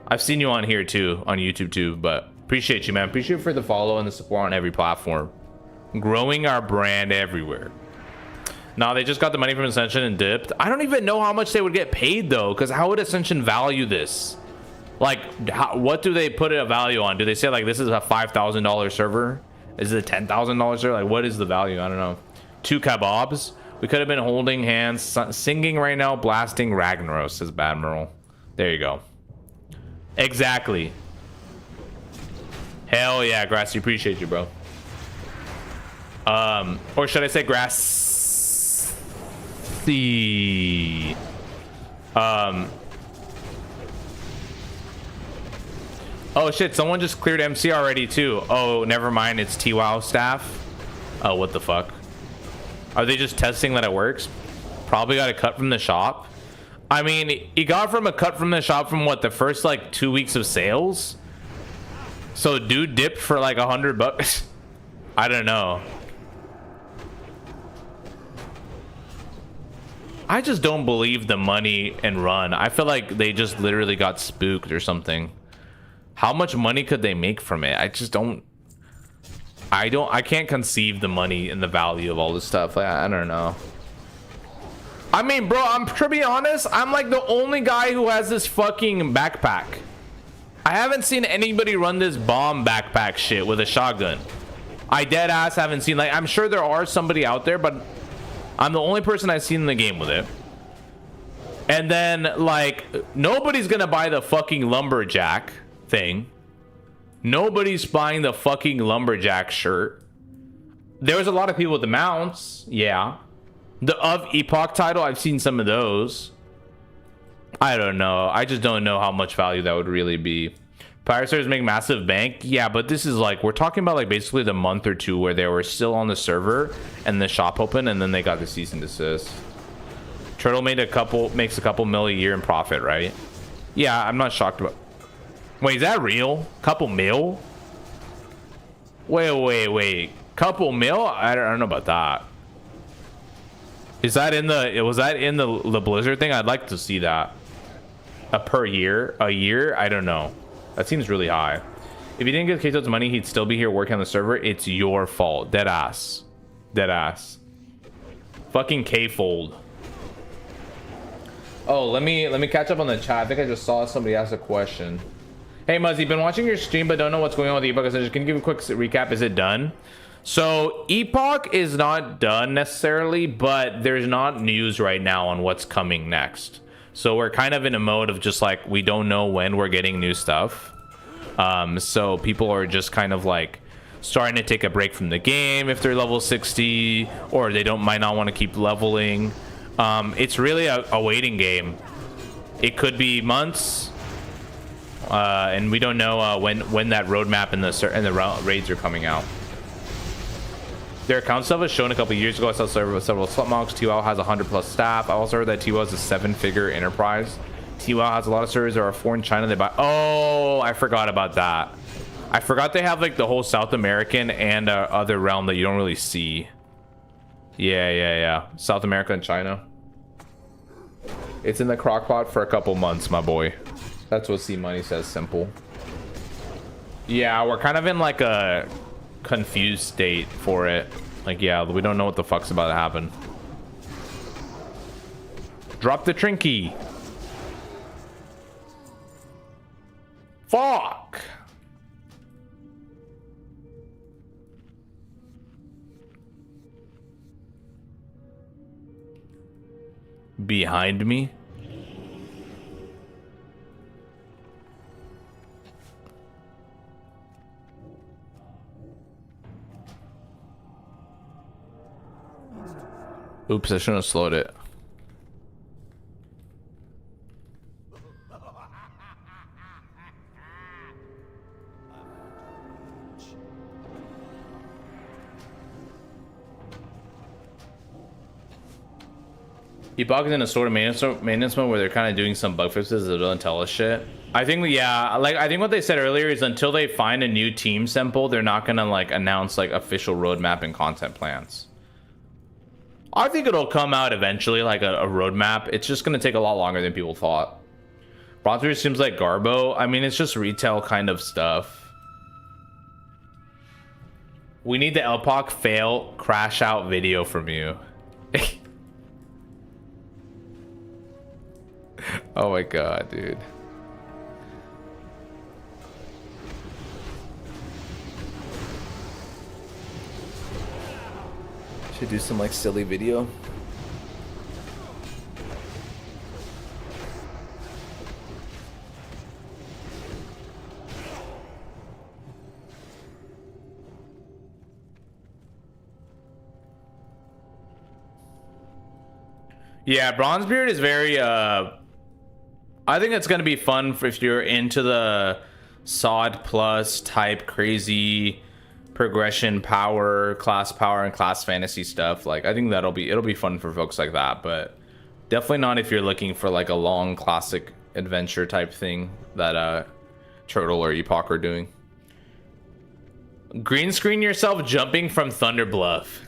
I've seen you on here too, on YouTube too, but appreciate you, man. Appreciate you for the follow and the support on every platform. Growing our brand everywhere. Now they just got the money from Ascension and dipped. I don't even know how much they would get paid though, because how would Ascension value this? Like, what do they put a value on? Do they say like this is a $5,000 server? Is it a $10,000 server? Like, what is the value? I don't know. 2 kebabs. We could have been holding hands, singing right now, blasting Ragnaros, says Badmiral. There you go. Exactly. Hell yeah, Grassy, appreciate you, bro. Or should I say Grassy? Oh shit, someone just cleared MC already too. Oh, never mind, it's TWOW staff. Oh, what the fuck? Are they just testing that it works? Probably got a cut from the shop. I mean, he got from a cut from the shop from what, the first like 2 weeks of sales? So dude dipped for like $100. I don't know. I just don't believe the money and run. I feel like they just literally got spooked or something. How much money could they make from it? I just don't. I can't conceive the money and the value of all this stuff. Like, I don't know. I mean, bro, to be honest, I'm like the only guy who has this fucking backpack. I haven't seen anybody run this bomb backpack shit with a shotgun. I dead ass haven't seen, like, I'm sure there are somebody out there, but I'm the only person I've seen in the game with it. And then, like, nobody's gonna buy the fucking lumberjack thing. Nobody's buying the fucking lumberjack shirt. There was a lot of people with the mounts, yeah. The of Epoch title, I've seen some of those. I don't know. I just don't know how much value that would really be. Pirate servers make massive bank, yeah, but this is like, we're talking about like basically the month or two where they were still on the server and the shop open, and then they got the cease and desist. Turtle makes a couple mil a year in profit, right? Yeah, I'm not shocked about. Wait, is that real? Couple mil? Wait. Couple mil? I don't know about that. Is that in the, was that in the Blizzard thing? I'd like to see that. Per year? A year? I don't know. That seems really high. If you didn't get K-Toad's money, he'd still be here working on the server. It's your fault. Dead ass. Dead ass. Fucking K-fold. Oh, let me catch up on the chat. I think I just saw somebody ask a question. Hey Muzzy, been watching your stream but don't know what's going on with Epoch. So just can you give a quick recap? Is it done? So Epoch is not done necessarily, but there's not news right now on what's coming next. So we're kind of in a mode of just like, we don't know when we're getting new stuff. So people are just kind of like starting to take a break from the game if they're level 60, or they might not want to keep leveling. It's really a waiting game. It could be months, and we don't know when that roadmap and the raids are coming out. Their account stuff was shown a couple years ago. I saw server with several slutmogs. TWOW has 100+ staff. I also heard that TWOW is a 7-figure enterprise. TWOW has a lot of servers. There are 4 in China. They buy. Oh, I forgot about that. I forgot they have like the whole South American and other realm that you don't really see. Yeah. South America and China. It's in the crockpot for a couple months, my boy. That's what C Money says. Simple. Yeah, we're kind of in like a confused state for it. Like, yeah, we don't know what the fuck's about to happen. Drop the Trinky. Fuck. Behind me. Oops, I shouldn't have slowed it. Epoch is in a sort of maintenance mode where they're kind of doing some bug fixes that don't tell us shit. I think, yeah, like I think what they said earlier is until they find a new team sample, they're not gonna like announce like official roadmap and content plans. I think it'll come out eventually, like a roadmap. It's just gonna take a lot longer than people thought. BronzeBeard seems like Garbo. I mean, it's just retail kind of stuff. We need the Epoch fail crash out video from you. Oh my god, dude. Should do some like silly video. Yeah, BronzeBeard is very I think it's gonna be fun if you're into the SOD plus type crazy progression power, class power, and class fantasy stuff. Like, I think it'll be fun for folks like that, but definitely not if you're looking for like a long classic adventure type thing that Turtle or Epoch are doing. Green screen yourself jumping from Thunder Bluff.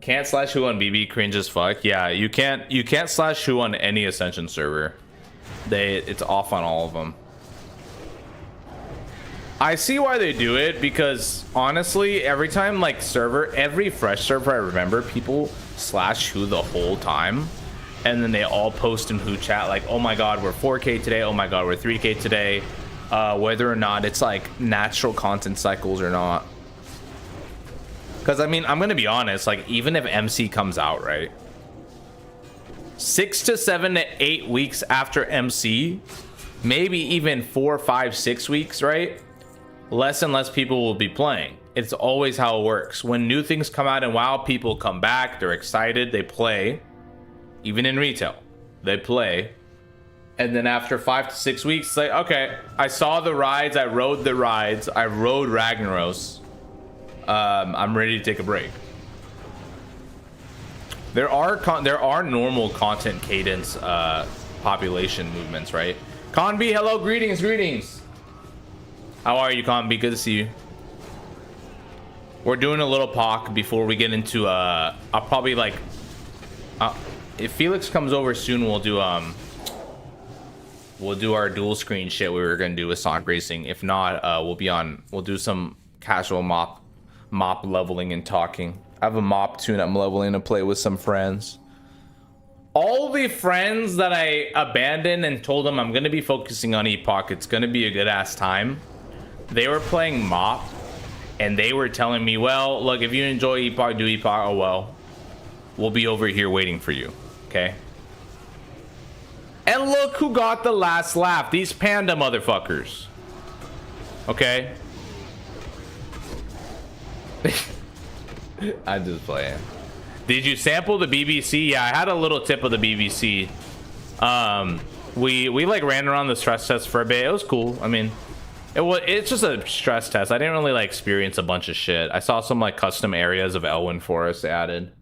Can't slash who on BB, cringe as fuck. Yeah, you can't slash who on any Ascension server. It's off on all of them. I see why they do it, because honestly, every time like every fresh server I remember, people slash who the whole time, and then they all post in who chat like, oh my god, we're 4K today, oh my god, we're 3K today, whether or not it's like natural content cycles or not. Because I mean, I'm gonna be honest, like even if MC comes out, right, 6 to 7 to 8 weeks after MC, maybe even 4, 5, 6 weeks, right, less and less people will be playing. It's always how it works. When new things come out in WoW, people come back, they're excited, they play. Even in retail, they play. And then after 5 to 6 weeks, it's like, okay, I saw the rides, I rode the rides, I rode Ragnaros. I'm ready to take a break. There are normal content cadence population movements, right? Conby, hello, greetings. How are you, Conby? Good to see you. We're doing a little POC before we get into I'll probably like if Felix comes over soon, we'll do our dual screen shit we were gonna do with Sonic Racing. If not, we'll do some casual MoP leveling and talking. I have a MoP tune I'm leveling to play with some friends. All the friends that I abandoned and told them I'm gonna be focusing on Epoch, it's gonna be a good ass time, they were playing MoP and they were telling me, well, look, if you enjoy Epoch, do Epoch. Oh well, we'll be over here waiting for you. Okay. And look who got the last laugh. These panda motherfuckers. Okay. I'm just playing. Did you sample the BBC? Yeah, I had a little tip of the BBC. We like ran around the stress test for a bit. It was cool. I mean, it's just a stress test. I didn't really like experience a bunch of shit. I saw some like custom areas of Elwyn Forest added.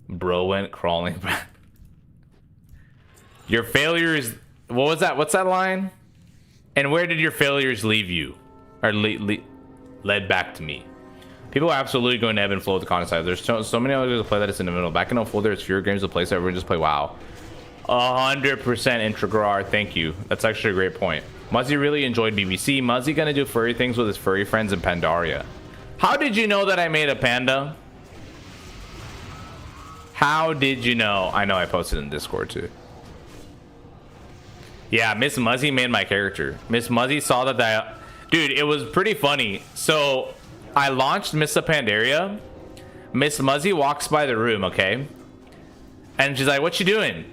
Bro went crawling back. Your failures. What was that? What's that line? And where did your failures leave you? Or led back to me. People are absolutely going to ebb and flow with the content side. There's so many other games to play that it's in the middle. Back in 04, there's fewer games to play, so everyone just play WoW. 100% Intragrar, thank you. That's actually a great point. Muzzy really enjoyed BBC. Muzzy gonna do furry things with his furry friends in Pandaria. How did you know that I made a panda? How did you know? I know I posted in Discord too. Yeah, Miss Muzzy made my character. Miss Muzzy saw that dude, it was pretty funny. So I launched Miss Pandaria. Miss Muzzy walks by the room, okay? And she's like, what you doing?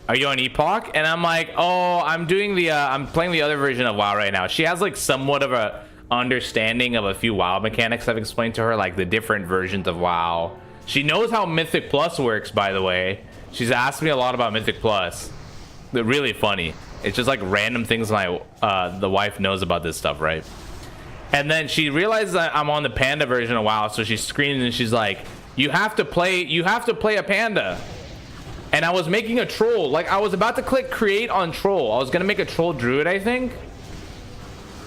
Are you on Epoch? And I'm like, oh, I'm doing the I'm playing the other version of WoW right now. She has like somewhat of a understanding of a few WoW mechanics I've explained to her, like the different versions of WoW. She knows how Mythic Plus works, by the way. She's asked me a lot about Mythic Plus. They're really funny. It's just like random things my the wife knows about this stuff, right? And then she realizes that I'm on the panda version of WoW, so she screams and she's like, you have to play a panda. And I was making a troll. Like, I was about to click create on troll. I was gonna make a troll druid, I think.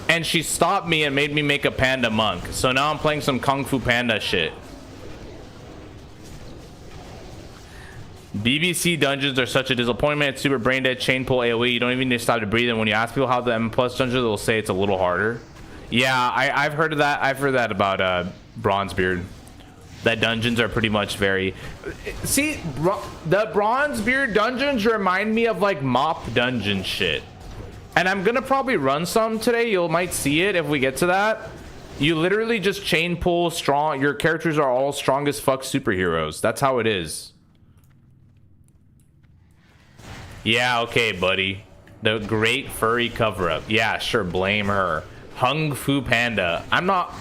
and she stopped me and made me make a panda monk. So now I'm playing some Kung Fu Panda shit. BBC dungeons are such a disappointment. It's super brain dead, chain pull AoE. You don't even need to stop to breathe. And when you ask people how the M+ dungeons, they'll say it's a little harder. Yeah, I've heard of that. I've heard that about BronzeBeard. That dungeons are pretty much very... See, the BronzeBeard dungeons remind me of like MoP dungeon shit. And I'm gonna probably run some today. You might see it if we get to that. You literally just chain pull strong. Your characters are all strong as fuck superheroes. That's how it is. Yeah, okay, buddy. The great furry cover-up. Yeah, sure, blame her. Kung Fu Panda. I'm not...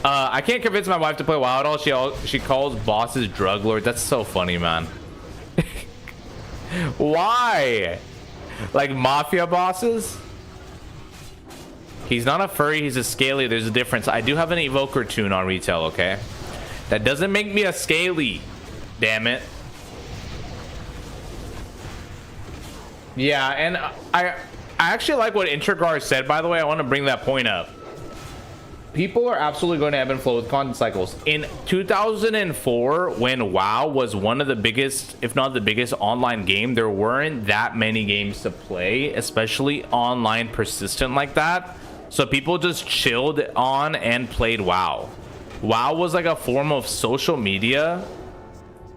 I can't convince my wife to play WoW at all. She calls bosses drug lords. That's so funny, man. Why? Like mafia bosses? He's not a furry, he's a scaly. There's a difference. I do have an evoker tune on retail, okay? That doesn't make me a scaly. Damn it. Yeah, and I actually like what Integrar said, by the way. I want to bring that point up. People are absolutely going to ebb and flow with content cycles. In 2004, when WoW was one of the biggest, if not the biggest online game, there weren't that many games to play, especially online persistent like that. So people just chilled on and played WoW. WoW was like a form of social media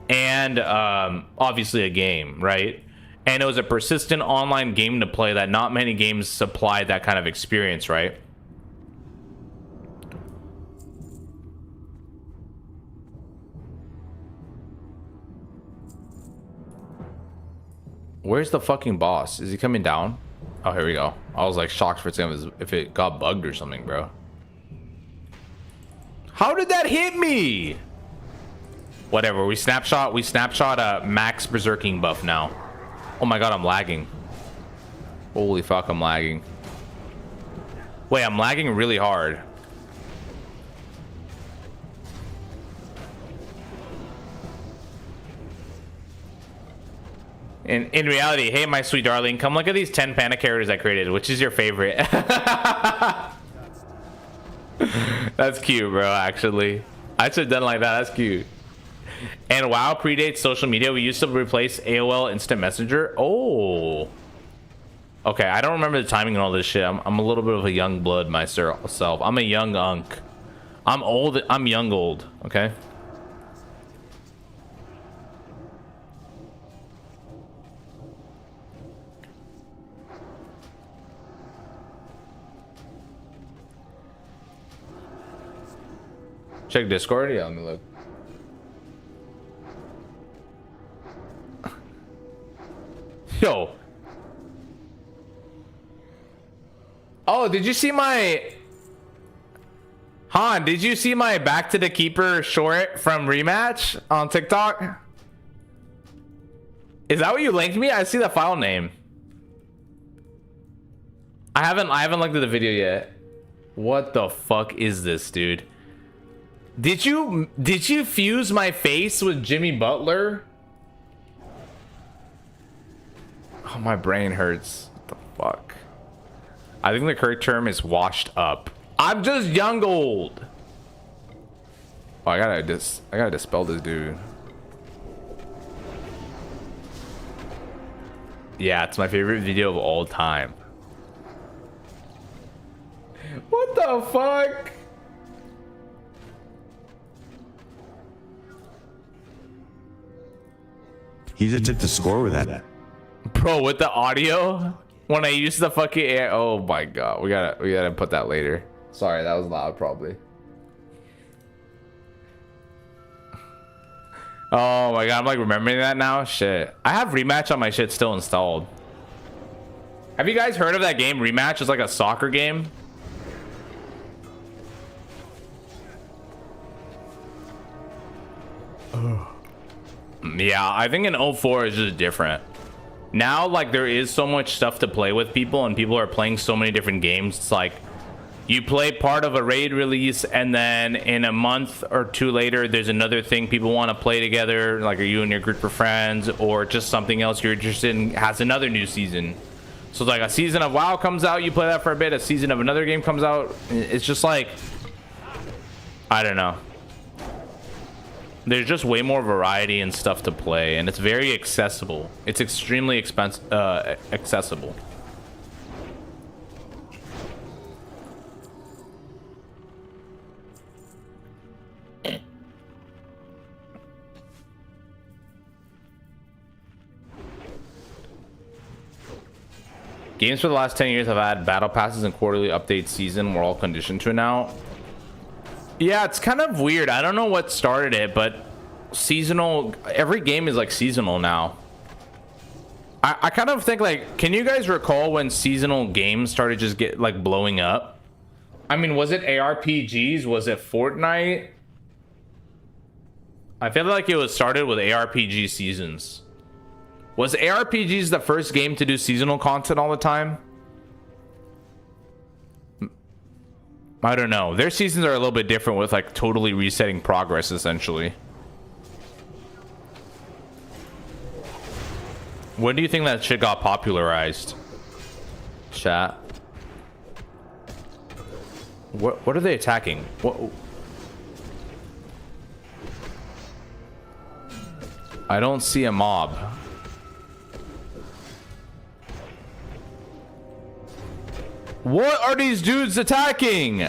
and obviously a game, right? And it was a persistent online game to play that not many games supplied that kind of experience, right? Where's the fucking boss? Is he coming down? Oh, here we go. I was like shocked for a second if it got bugged or something, bro. How did that hit me? Whatever. We snapshot max berserking buff now. Oh my god, I'm lagging. Holy fuck, I'm lagging. Wait, I'm lagging really hard. In reality, hey, my sweet darling, come look at these 10 panda characters I created. Which is your favorite? That's cute, bro, actually. I should have done like that. That's cute. And WoW predates social media. We used to replace AOL Instant Messenger. Oh. Okay, I don't remember the timing and all this shit. I'm a little bit of a young blood myself. I'm a young unk. I'm old. I'm young old. Okay. Check Discord. Yeah, let me look. Yo. Oh, did you see my... Han, did you see my Back to the Keeper short from Rematch on TikTok? Is that what you linked me? I see the file name. I haven't looked at the video yet. What the fuck is this, dude? Did you fuse my face with Jimmy Butler? Oh, my brain hurts. What the fuck? I think the correct term is washed up. I'm just young old. Oh, I gotta dispel this dude. Yeah, it's my favorite video of all time. What the fuck? He just took the score with that. Bro, with the audio? When I use the fucking air. Oh my god. We gotta put that later. Sorry, that was loud probably. Oh my god, I'm like remembering that now. Shit. I have Rematch on my shit still installed. Have you guys heard of that game? Rematch is like a soccer game. Yeah, I think in 04 is just different. Now, like, there is so much stuff to play with people, and people are playing so many different games. It's like you play part of a raid release, and then in a month or two later, there's another thing people want to play together, like are you and your group of friends, or just something else you're interested in has another new season. So like a season of WoW comes out, you play that for a bit, a season of another game comes out. It's just like, I don't know. There's just way more variety and stuff to play, and it's very accessible. It's extremely accessible. Games for the last 10 years have had battle passes and quarterly update season. We're all conditioned to it now. Yeah, it's kind of weird. I don't know what started it, but seasonal, every game is like seasonal now. I kind of think like, can you guys recall when seasonal games started just get like blowing up? I mean, was it ARPGs? Was it Fortnite? I feel like it was started with ARPG seasons. Was ARPGs the first game to do seasonal content all the time? I don't know. Their seasons are a little bit different with like totally resetting progress essentially. When do you think that shit got popularized? Chat. What are they attacking? What? I don't see a mob. What are these dudes attacking?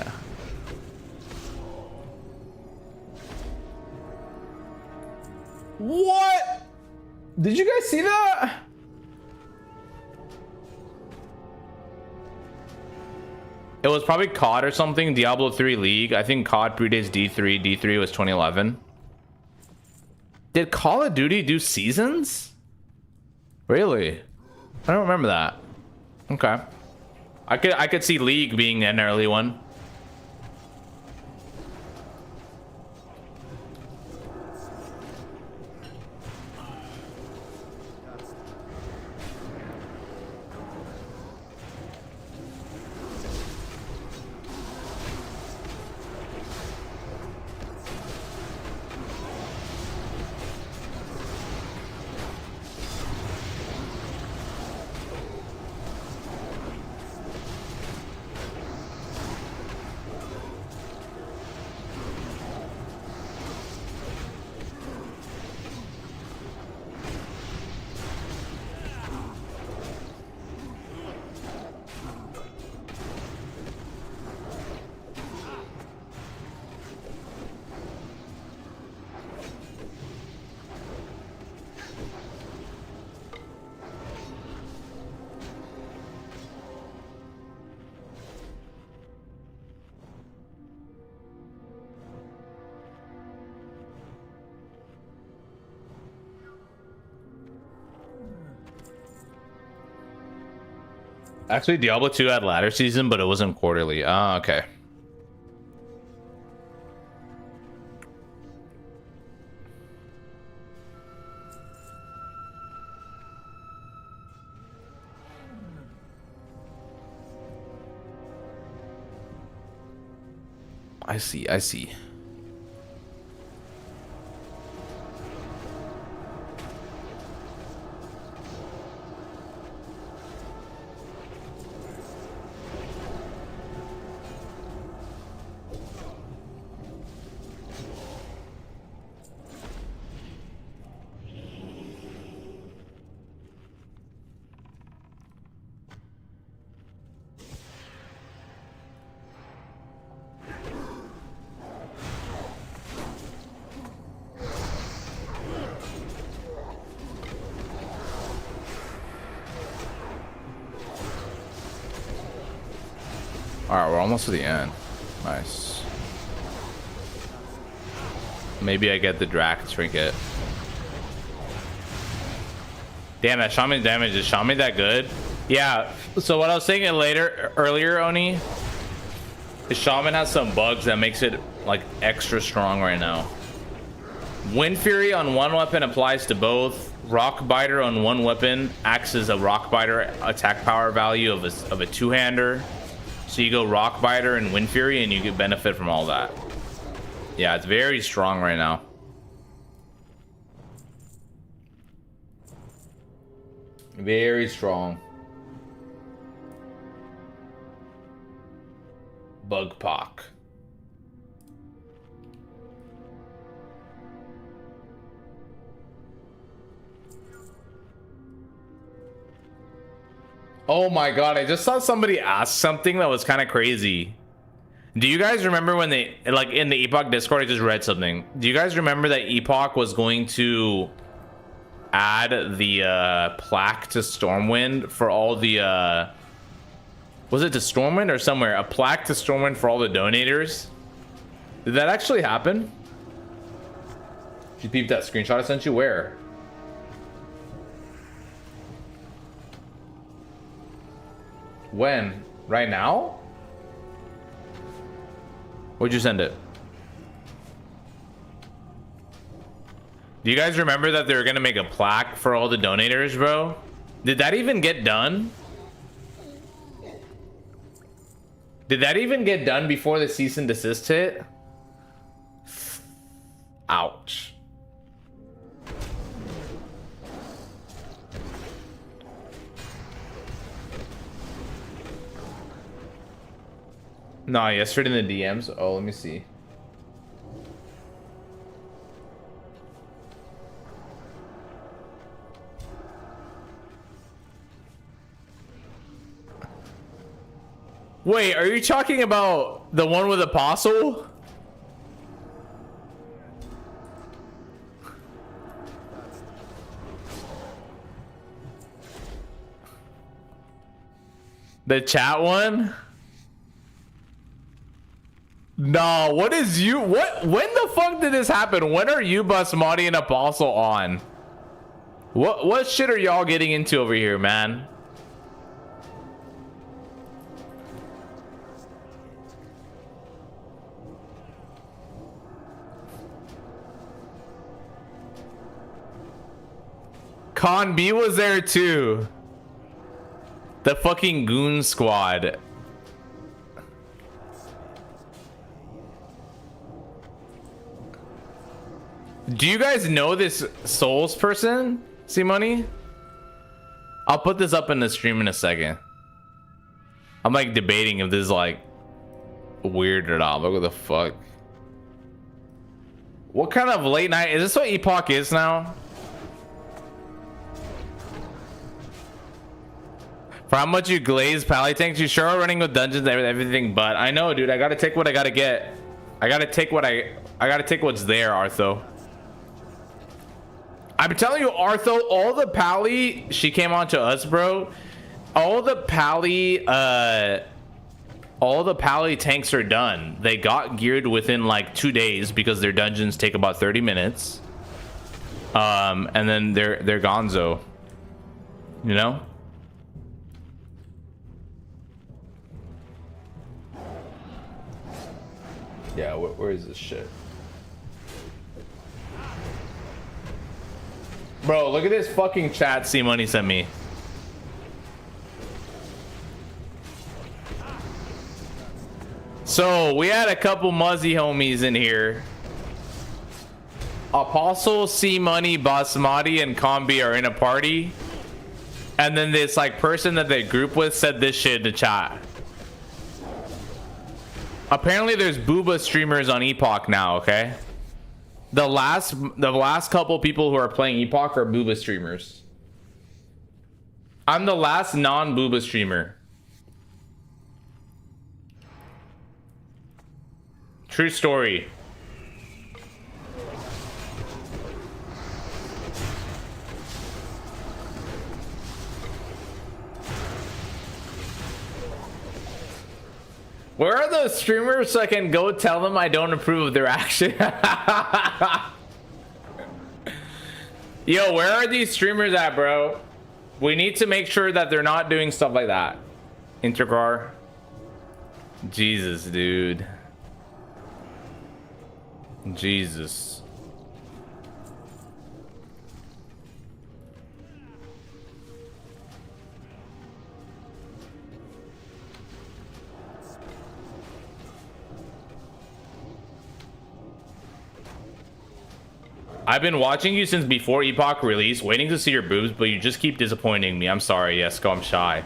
What? Did you guys see that? It was probably COD or something. Diablo 3 League. I think COD predates D3. D3 was 2011. Did Call of Duty do seasons? Really? I don't remember that. Okay. I could see League being an early one. Actually, Diablo 2 had ladder season, but it wasn't quarterly. Ah, okay. I see, I see. Alright, we're almost to the end. Nice. Maybe I get the Drac trinket. Damn, that shaman damage. Is shaman that good? Yeah, so what I was saying earlier, Oni, is shaman has some bugs that makes it like extra strong right now. Wind Fury on one weapon applies to both. Rock Biter on one weapon acts as a Rock Biter attack power value of a two-hander. So you go Rock Biter and Wind Fury and you get benefit from all that. Yeah, it's very strong right now. Very strong. Bug Pock. Oh my god, I just saw somebody ask something that was kind of crazy. Do you guys remember when they, like in the Epoch Discord, I just read something. Do you guys remember that Epoch was going to add the plaque to Stormwind for all the was it to Stormwind or somewhere? A plaque to Stormwind for all the donators? Did that actually happen? You peeped that screenshot I sent you? Where? When? Right now? Where'd you send it? Do you guys remember that they were gonna make a plaque for all the donators, bro? Did that even get done? Did that even get done before the cease and desist hit? Ouch. No, yesterday in the DMs. Oh, let me see. Wait, are you talking about the one with Apostle? The chat one? No, what is you? What? When the fuck did this happen? When are you, Basmati, and Apostle on? What shit are y'all getting into over here, man? Con B was there too. The fucking goon squad. Do you guys know this Souls person? See money? I'll put this up in the stream in a second. I'm like debating if this is like weird or not. Look what the fuck. What kind of late night? Is this what Epoch is now? For how much you glaze pally tanks, you sure are running with dungeons and everything, but I know, dude. I gotta take what I gotta get. I gotta take what's there, Artho. I'm telling you, Artho, all the pally, she came on to us, bro. All the pally tanks are done. They got geared within like 2 days because their dungeons take about 30 minutes. And then they're gonzo. You know? Yeah, where is this shit? Bro, look at this fucking chat C-Money sent me. So, we had a couple Muzzy homies in here. Apostle, C-Money, Basmati, and Combi are in a party. And then this like person that they group with said this shit in the chat. Apparently there's booba streamers on Epoch now, okay? The last couple people who are playing Epoch are booba streamers. I'm the last non-booba streamer. True story. Where are those streamers so I can go tell them I don't approve of their action? Yo, where are these streamers at, bro? We need to make sure that they're not doing stuff like that. Intercar. Jesus, dude. Jesus. I've been watching you since before Epoch release, waiting to see your boobs, but you just keep disappointing me. I'm sorry, Yesko, I'm shy.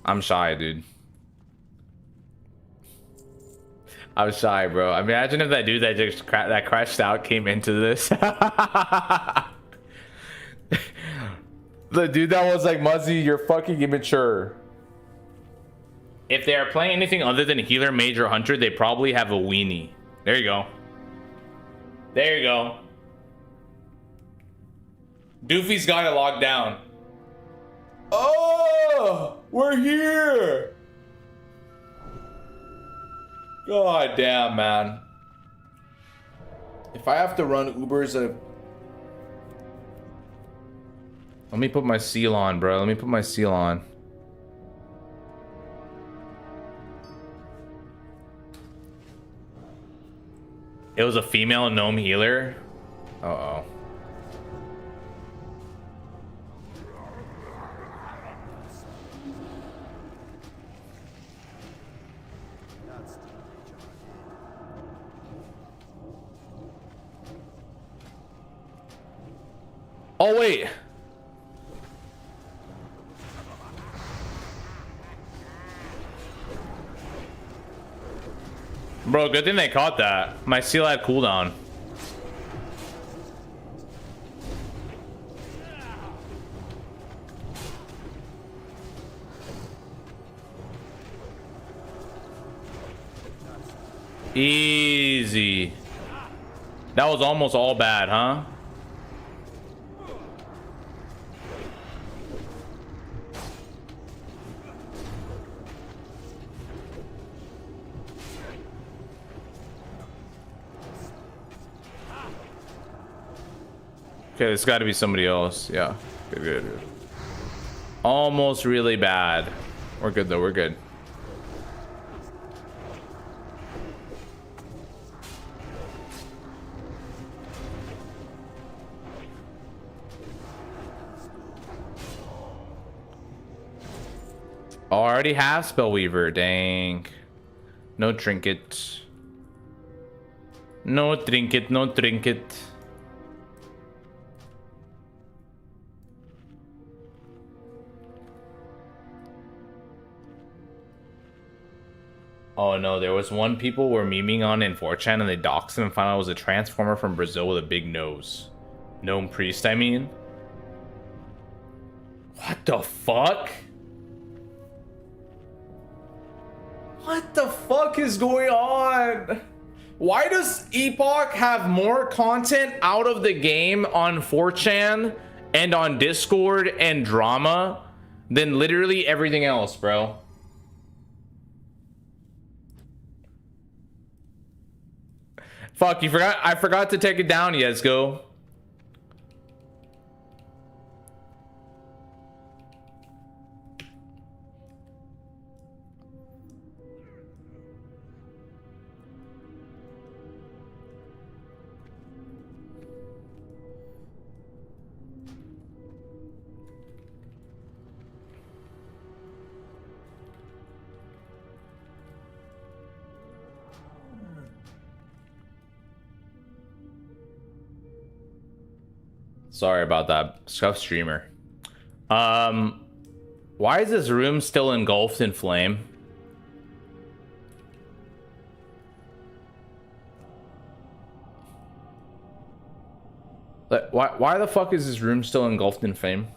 I'm shy, dude. I'm shy, bro. Imagine if that dude that just that crashed out came into this. The dude that was like, Muzzy, you're fucking immature. If they are playing anything other than healer, mage, or hunter, they probably have a weenie. There you go. There you go. Doofy's got it locked down. Oh, we're here. God damn, man. If I have to run Ubers, let me put my seal on, bro. Let me put my seal on. It was a female gnome healer. Uh-oh. Oh, wait. Bro, good thing they caught that. My seal had cooldown. Easy. That was almost all bad, huh? Okay, there's got to be somebody else. Yeah. Good, good, good. Almost really bad. We're good, though. We're good. Already have Spellweaver. Dang. No trinket. No trinket. No trinket. Oh no, there was one people were memeing on in 4chan and they doxed him and found out it was a transformer from Brazil with a big nose. Gnome priest, I mean. What the fuck? What the fuck is going on? Why does Epoch have more content out of the game on 4chan and on Discord and drama than literally everything else, bro? Fuck, you forgot. I forgot to take it down, Yesgo. Sorry about that, Scuff streamer. Why is this room still engulfed in flame? Like, why the fuck is this room still engulfed in flame?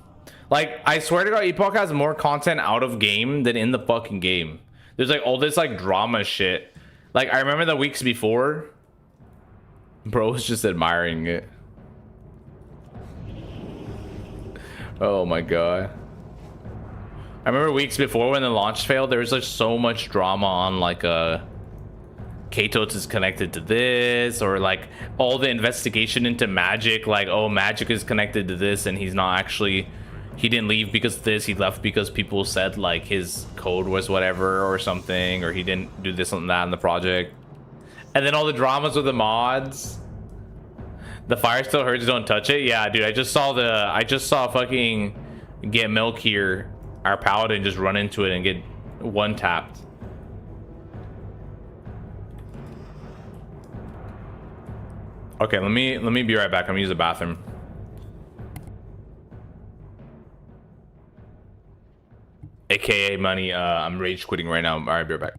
Like, I swear to God, Epoch has more content out of game than in the fucking game. There's like all this like drama shit. Like, I remember the weeks before, bro was just admiring it. Oh my god. I remember weeks before when the launch failed, there was like so much drama on like Katos is connected to this, or like all the investigation into Magic, like, oh, Magic is connected to this and he's not actually, he didn't leave because of this, he left because people said like his code was whatever or something, or he didn't do this and that in the project. And then all the dramas with the mods. The fire still hurts, don't touch it. Yeah, dude, I just saw fucking Get Milk here, our paladin, just run into it and get one tapped. Okay, let me be right back. I'm gonna use the bathroom. AKA money. I'm rage quitting right now. All right, be right back.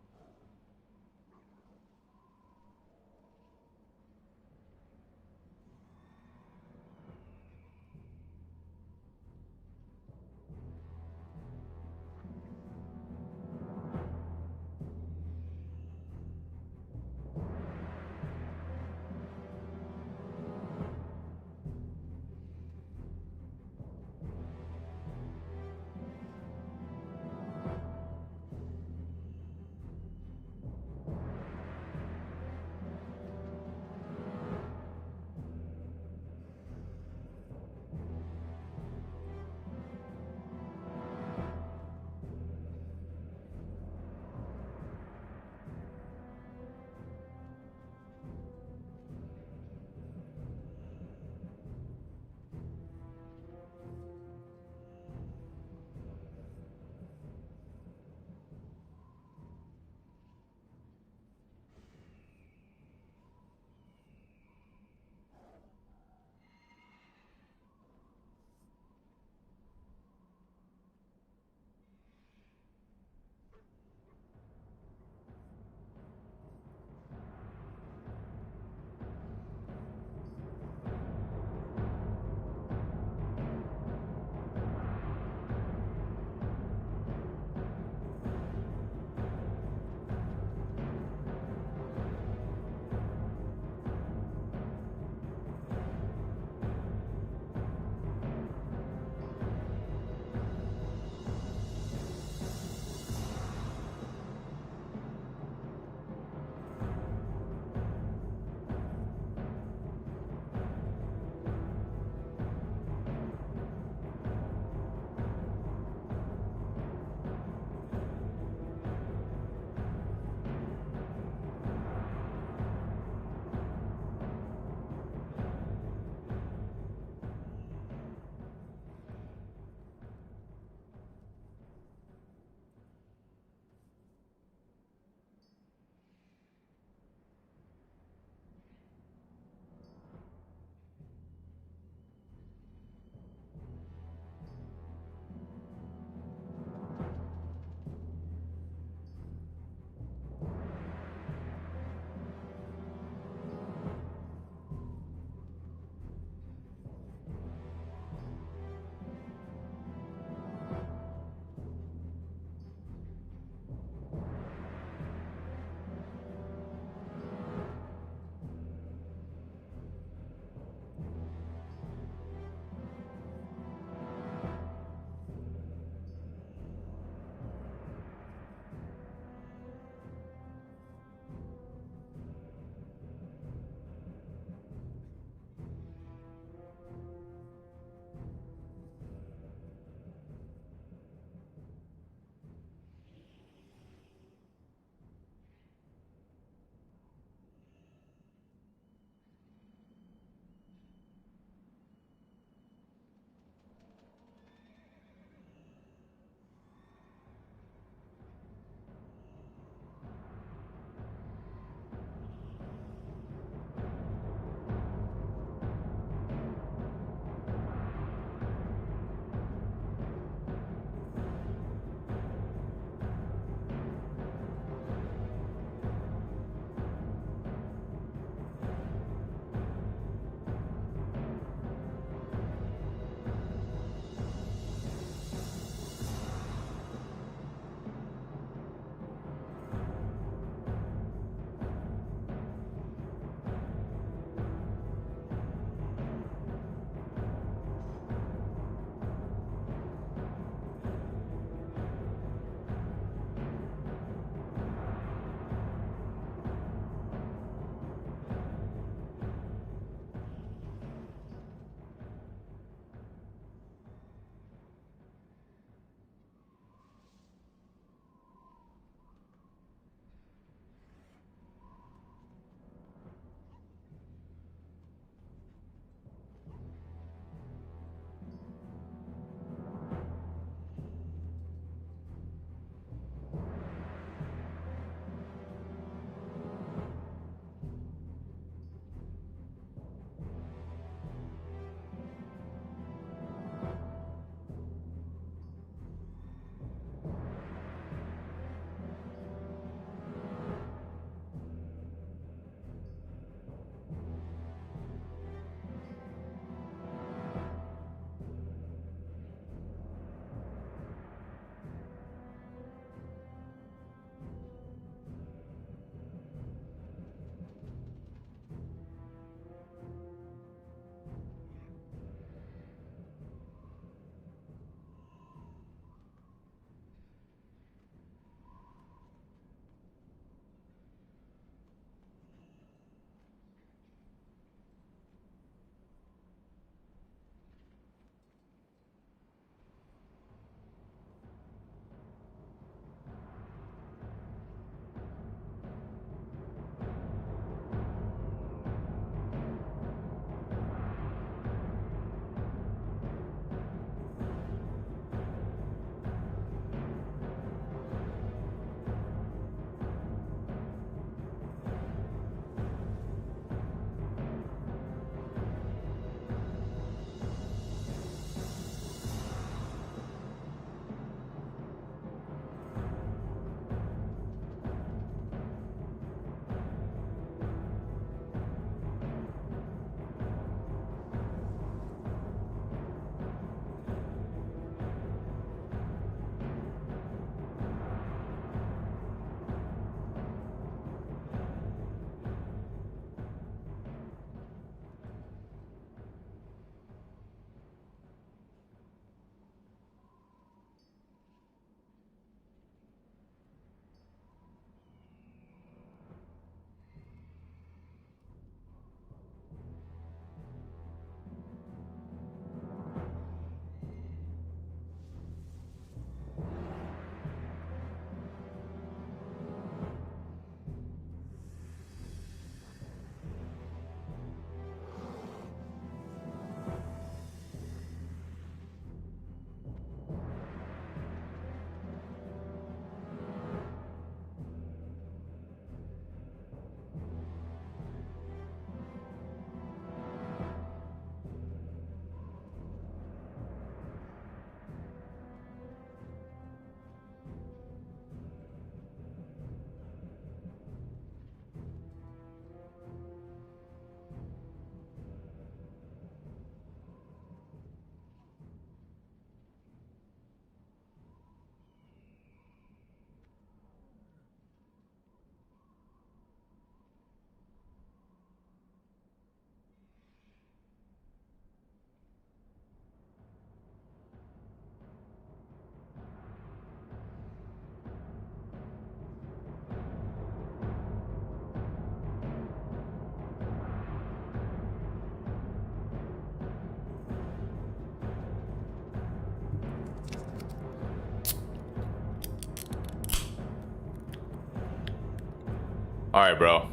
All right, bro.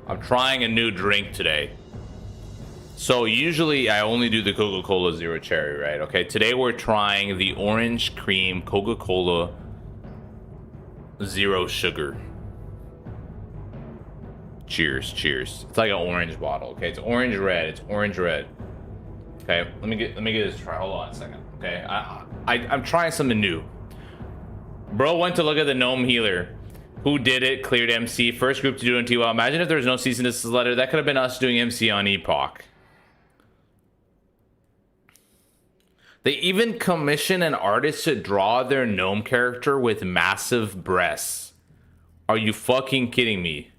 I'm trying a new drink today. So usually I only do the Coca-Cola Zero Cherry, right? Okay, today we're trying the orange cream Coca-Cola Zero Sugar. Cheers, cheers. It's like an orange bottle, okay? It's orange red. It's orange red. Okay, let me get this try. Hold on a second. Okay, I'm trying something new. Bro went to look at the gnome healer. Who did it? Cleared MC. First group to do it in T-Well. Imagine if there was no cease and desist letter. That could have been us doing MC on Epoch. They even commission an artist to draw their gnome character with massive breasts. Are you fucking kidding me?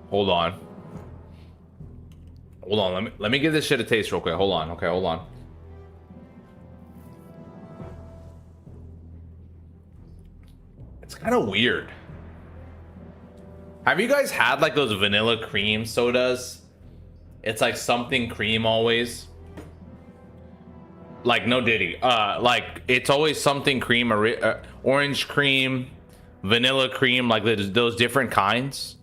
Hold on. Hold on, let me give this shit a taste real quick. Hold on, okay, hold on. It's kind of weird. Have you guys had like those vanilla cream sodas? It's like something cream always. Like no diddy. Like it's always something cream, orange cream, vanilla cream, like those different kinds.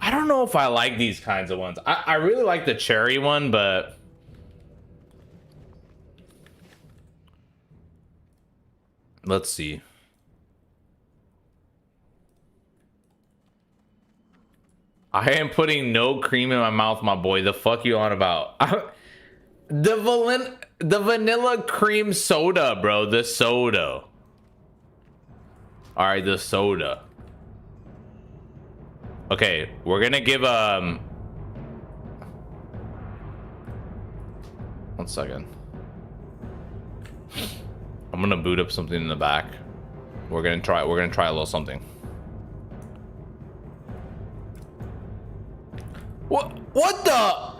I don't know if I like these kinds of ones. I really like the cherry one, but let's see. I am putting no cream in my mouth, my boy. The fuck you on about? The vanilla cream soda, bro. The soda. All right, the soda. Okay, we're gonna give 1 second. I'm gonna boot up something in the back. We're gonna try a little something. What the?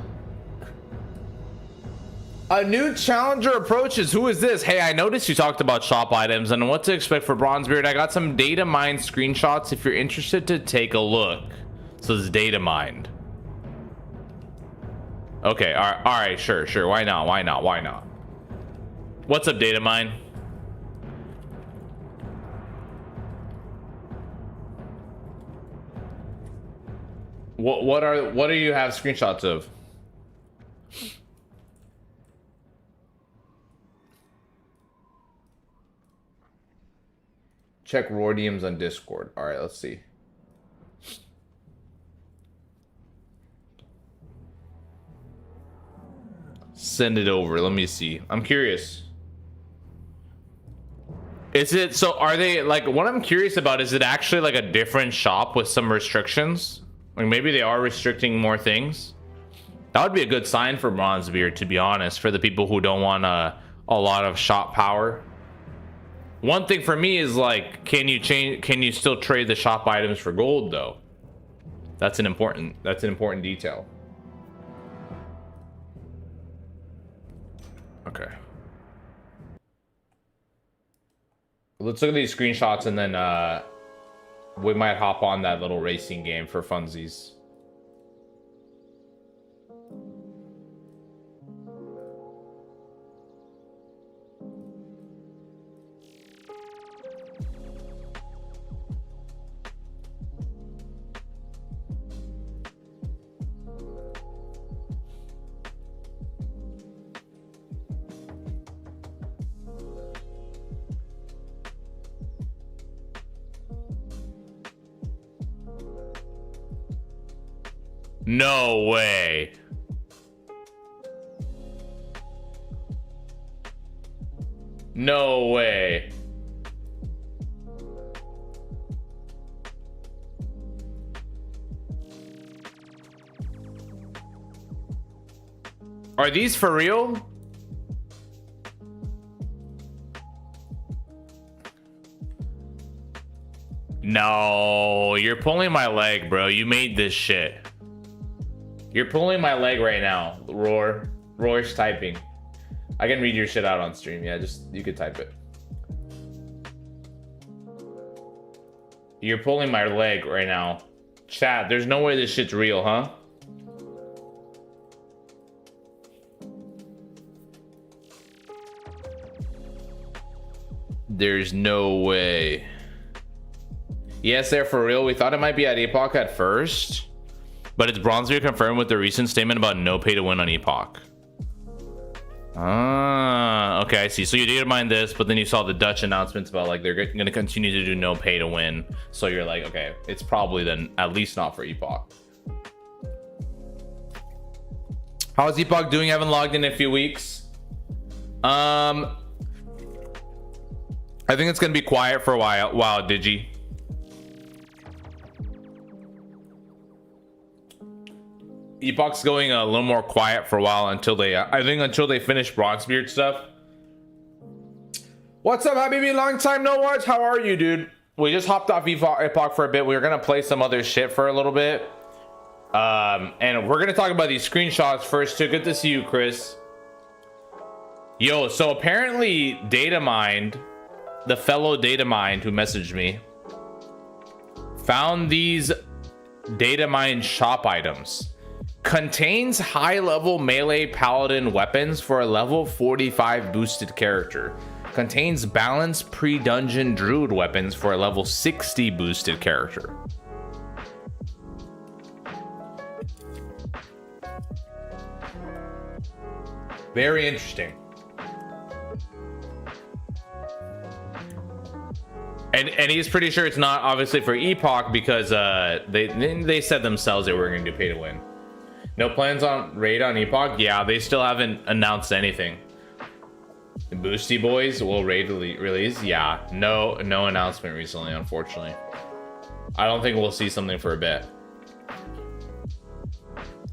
A new challenger approaches. Who is this? Hey, I noticed you talked about shop items and what to expect for BronzeBeard. I got some data mined screenshots if you're interested to take a look. So it's data mined. Okay, all right, sure. Why not? What's up, data mine? What do you have screenshots of? Check Rordiums on Discord. All right, let's see. Send it over. Let me see. I'm curious. Is it so? Are they like what I'm curious about? Is it actually like a different shop with some restrictions? Like maybe they are restricting more things. That would be a good sign for BronzeBeard, to be honest, for the people who don't want a lot of shop power. One thing for me is like, can you still trade the shop items for gold though? That's an important detail. Okay. Let's look at these screenshots and then we might hop on that little racing game for funsies. No way. No way. Are these for real? No, you're pulling my leg, bro. You made this shit. You're pulling my leg right now, Roar. Roar's typing. I can read your shit out on stream. Yeah, just you could type it. You're pulling my leg right now. Chat, there's no way this shit's real, huh? There's no way. Yes, they're for real. We thought it might be at Epoch at first, but it's BronzeBeard confirmed with the recent statement about no pay to win on Epoch. Ah, okay, I see. So you data mined this, but then you saw the Dutch announcements about like they're going to continue to do no pay to win. So you're like, okay, it's probably then at least not for Epoch. How is Epoch doing? Haven't logged in a few weeks. I think it's gonna be quiet for a while. Wow, Digi. Epoch's going a little more quiet for a while until they, I think until they finish BronzeBeard stuff. What's up, Habibi? Long time no watch. How are you, dude? We just hopped off Epoch for a bit. We were gonna play some other shit for a little bit. And we're gonna talk about these screenshots first too. Good to see you, Chris. Yo, so apparently Datamind, the fellow Datamind who messaged me, found these Datamind shop items. Contains high-level melee paladin weapons for a level 45 boosted character. Contains balanced pre-dungeon druid weapons for a level 60 boosted character. Very interesting. And he's pretty sure it's not obviously for Epoch because they said themselves they were going to do pay to win. No plans on raid on Epoch? Yeah, they still haven't announced anything. The Boosty Boys will raid release? Yeah, no announcement recently, unfortunately. I don't think we'll see something for a bit.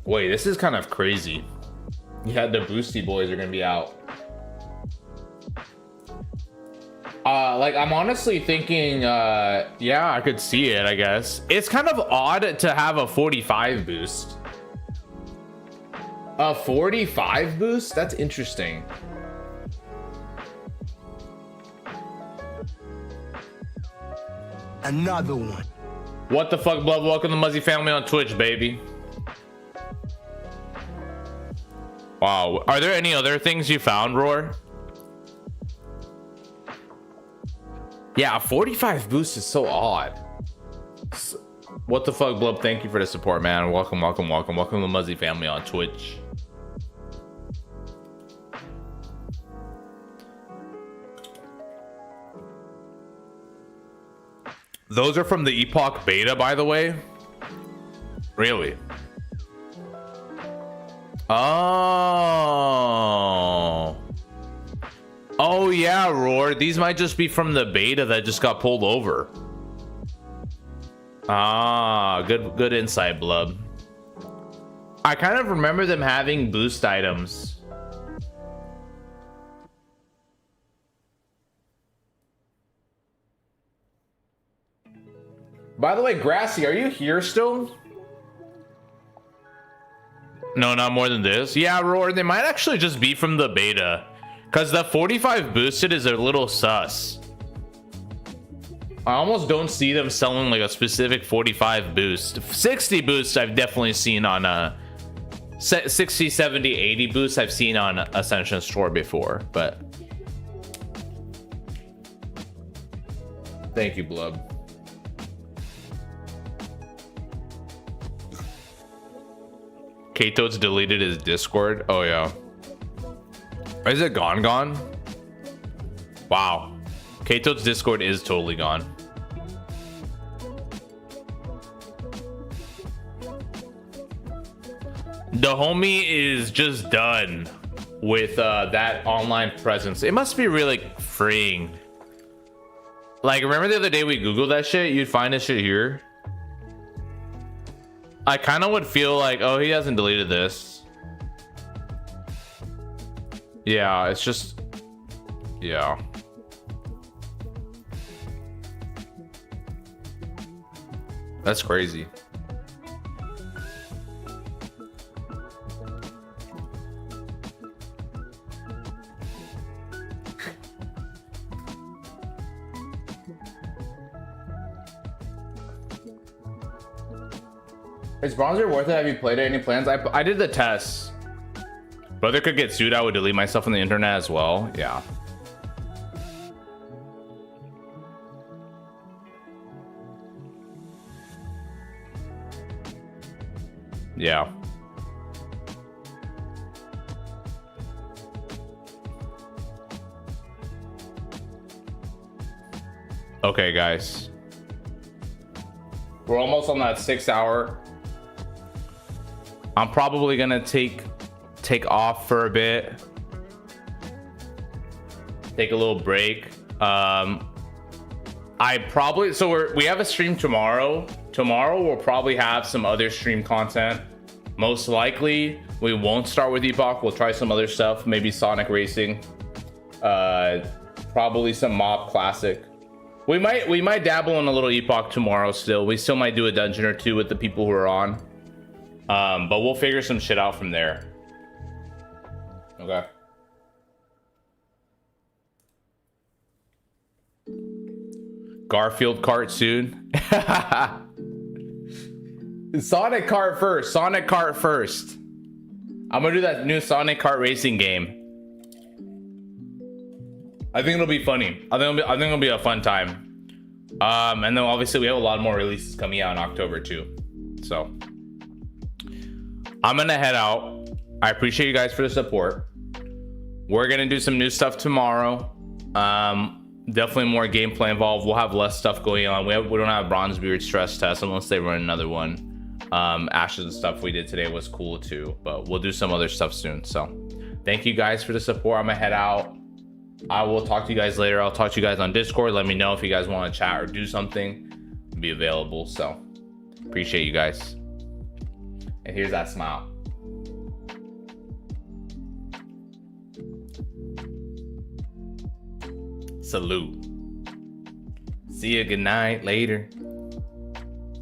Wait, this is kind of crazy. Yeah, the Boosty Boys are gonna be out. Like I'm honestly thinking, yeah, I could see it. I guess it's kind of odd to have a 45 boost. A 45 boost? That's interesting. Another one. What the fuck, blood? Welcome to Muzzy family on Twitch, baby. Wow. Are there any other things you found, Roar? Yeah, a 45 boost is so odd. What the fuck, Blub? Thank you for the support, man. Welcome to Muzzy family on Twitch. Those are from the Epoch beta, by the way. Really? Oh. Oh yeah, Roar. These might just be from the beta that just got pulled over. Ah, good insight, Blub. I kind of remember them having boost items. By the way, Grassy, are you here still? No, not more than this. Yeah, Roar, they might actually just be from the beta. Because the 45 boosted is a little sus. I almost don't see them selling like a specific 45 boost. 60 boost I've definitely seen on 60, 70, 80 boosts I've seen on Ascension store before, but thank you, Blub. Kato's deleted his Discord. Oh yeah. Is it gone? Wow. Kato's Discord is totally gone. The homie is just done with that online presence. It must be really freeing. Like, remember the other day we Googled that shit? You'd find this shit here. I kind of would feel like, oh, he hasn't deleted this. Yeah, it's just, yeah. That's crazy. Is BronzeBeard worth it? Have you played it? Any plans? I did the test. Brother could get sued. I would delete myself on the internet as well. Yeah. Yeah. Okay, guys. We're almost on that 6 hour. I'm probably gonna take off for a bit. Take a little break. We have a stream tomorrow. Tomorrow we'll probably have some other stream content. Most likely we won't start with Epoch. We'll try some other stuff, maybe Sonic Racing, probably some MoP Classic. We might dabble in a little Epoch tomorrow still. We still might do a dungeon or two with the people who are on, but we'll figure some shit out from there. Okay. Garfield cart soon. Sonic Kart first. Sonic Kart first. I'm gonna do that new Sonic Kart racing game. I think it'll be funny. I think it'll be a fun time. And then obviously we have a lot more releases coming out in October too. So I'm gonna head out. I appreciate you guys for the support. We're gonna do some new stuff tomorrow. Definitely more gameplay involved. We'll have less stuff going on. We don't have BronzeBeard stress test unless they run another one. Ashes and stuff we did today was cool too, but we'll do some other stuff soon. So thank you guys for the support. I'm gonna head out. I will talk to you guys later. I'll talk to you guys on Discord. Let me know if you guys want to chat or do something. I'll be available. So appreciate you guys. And here's that smile. Salute. See you. Good night. Later.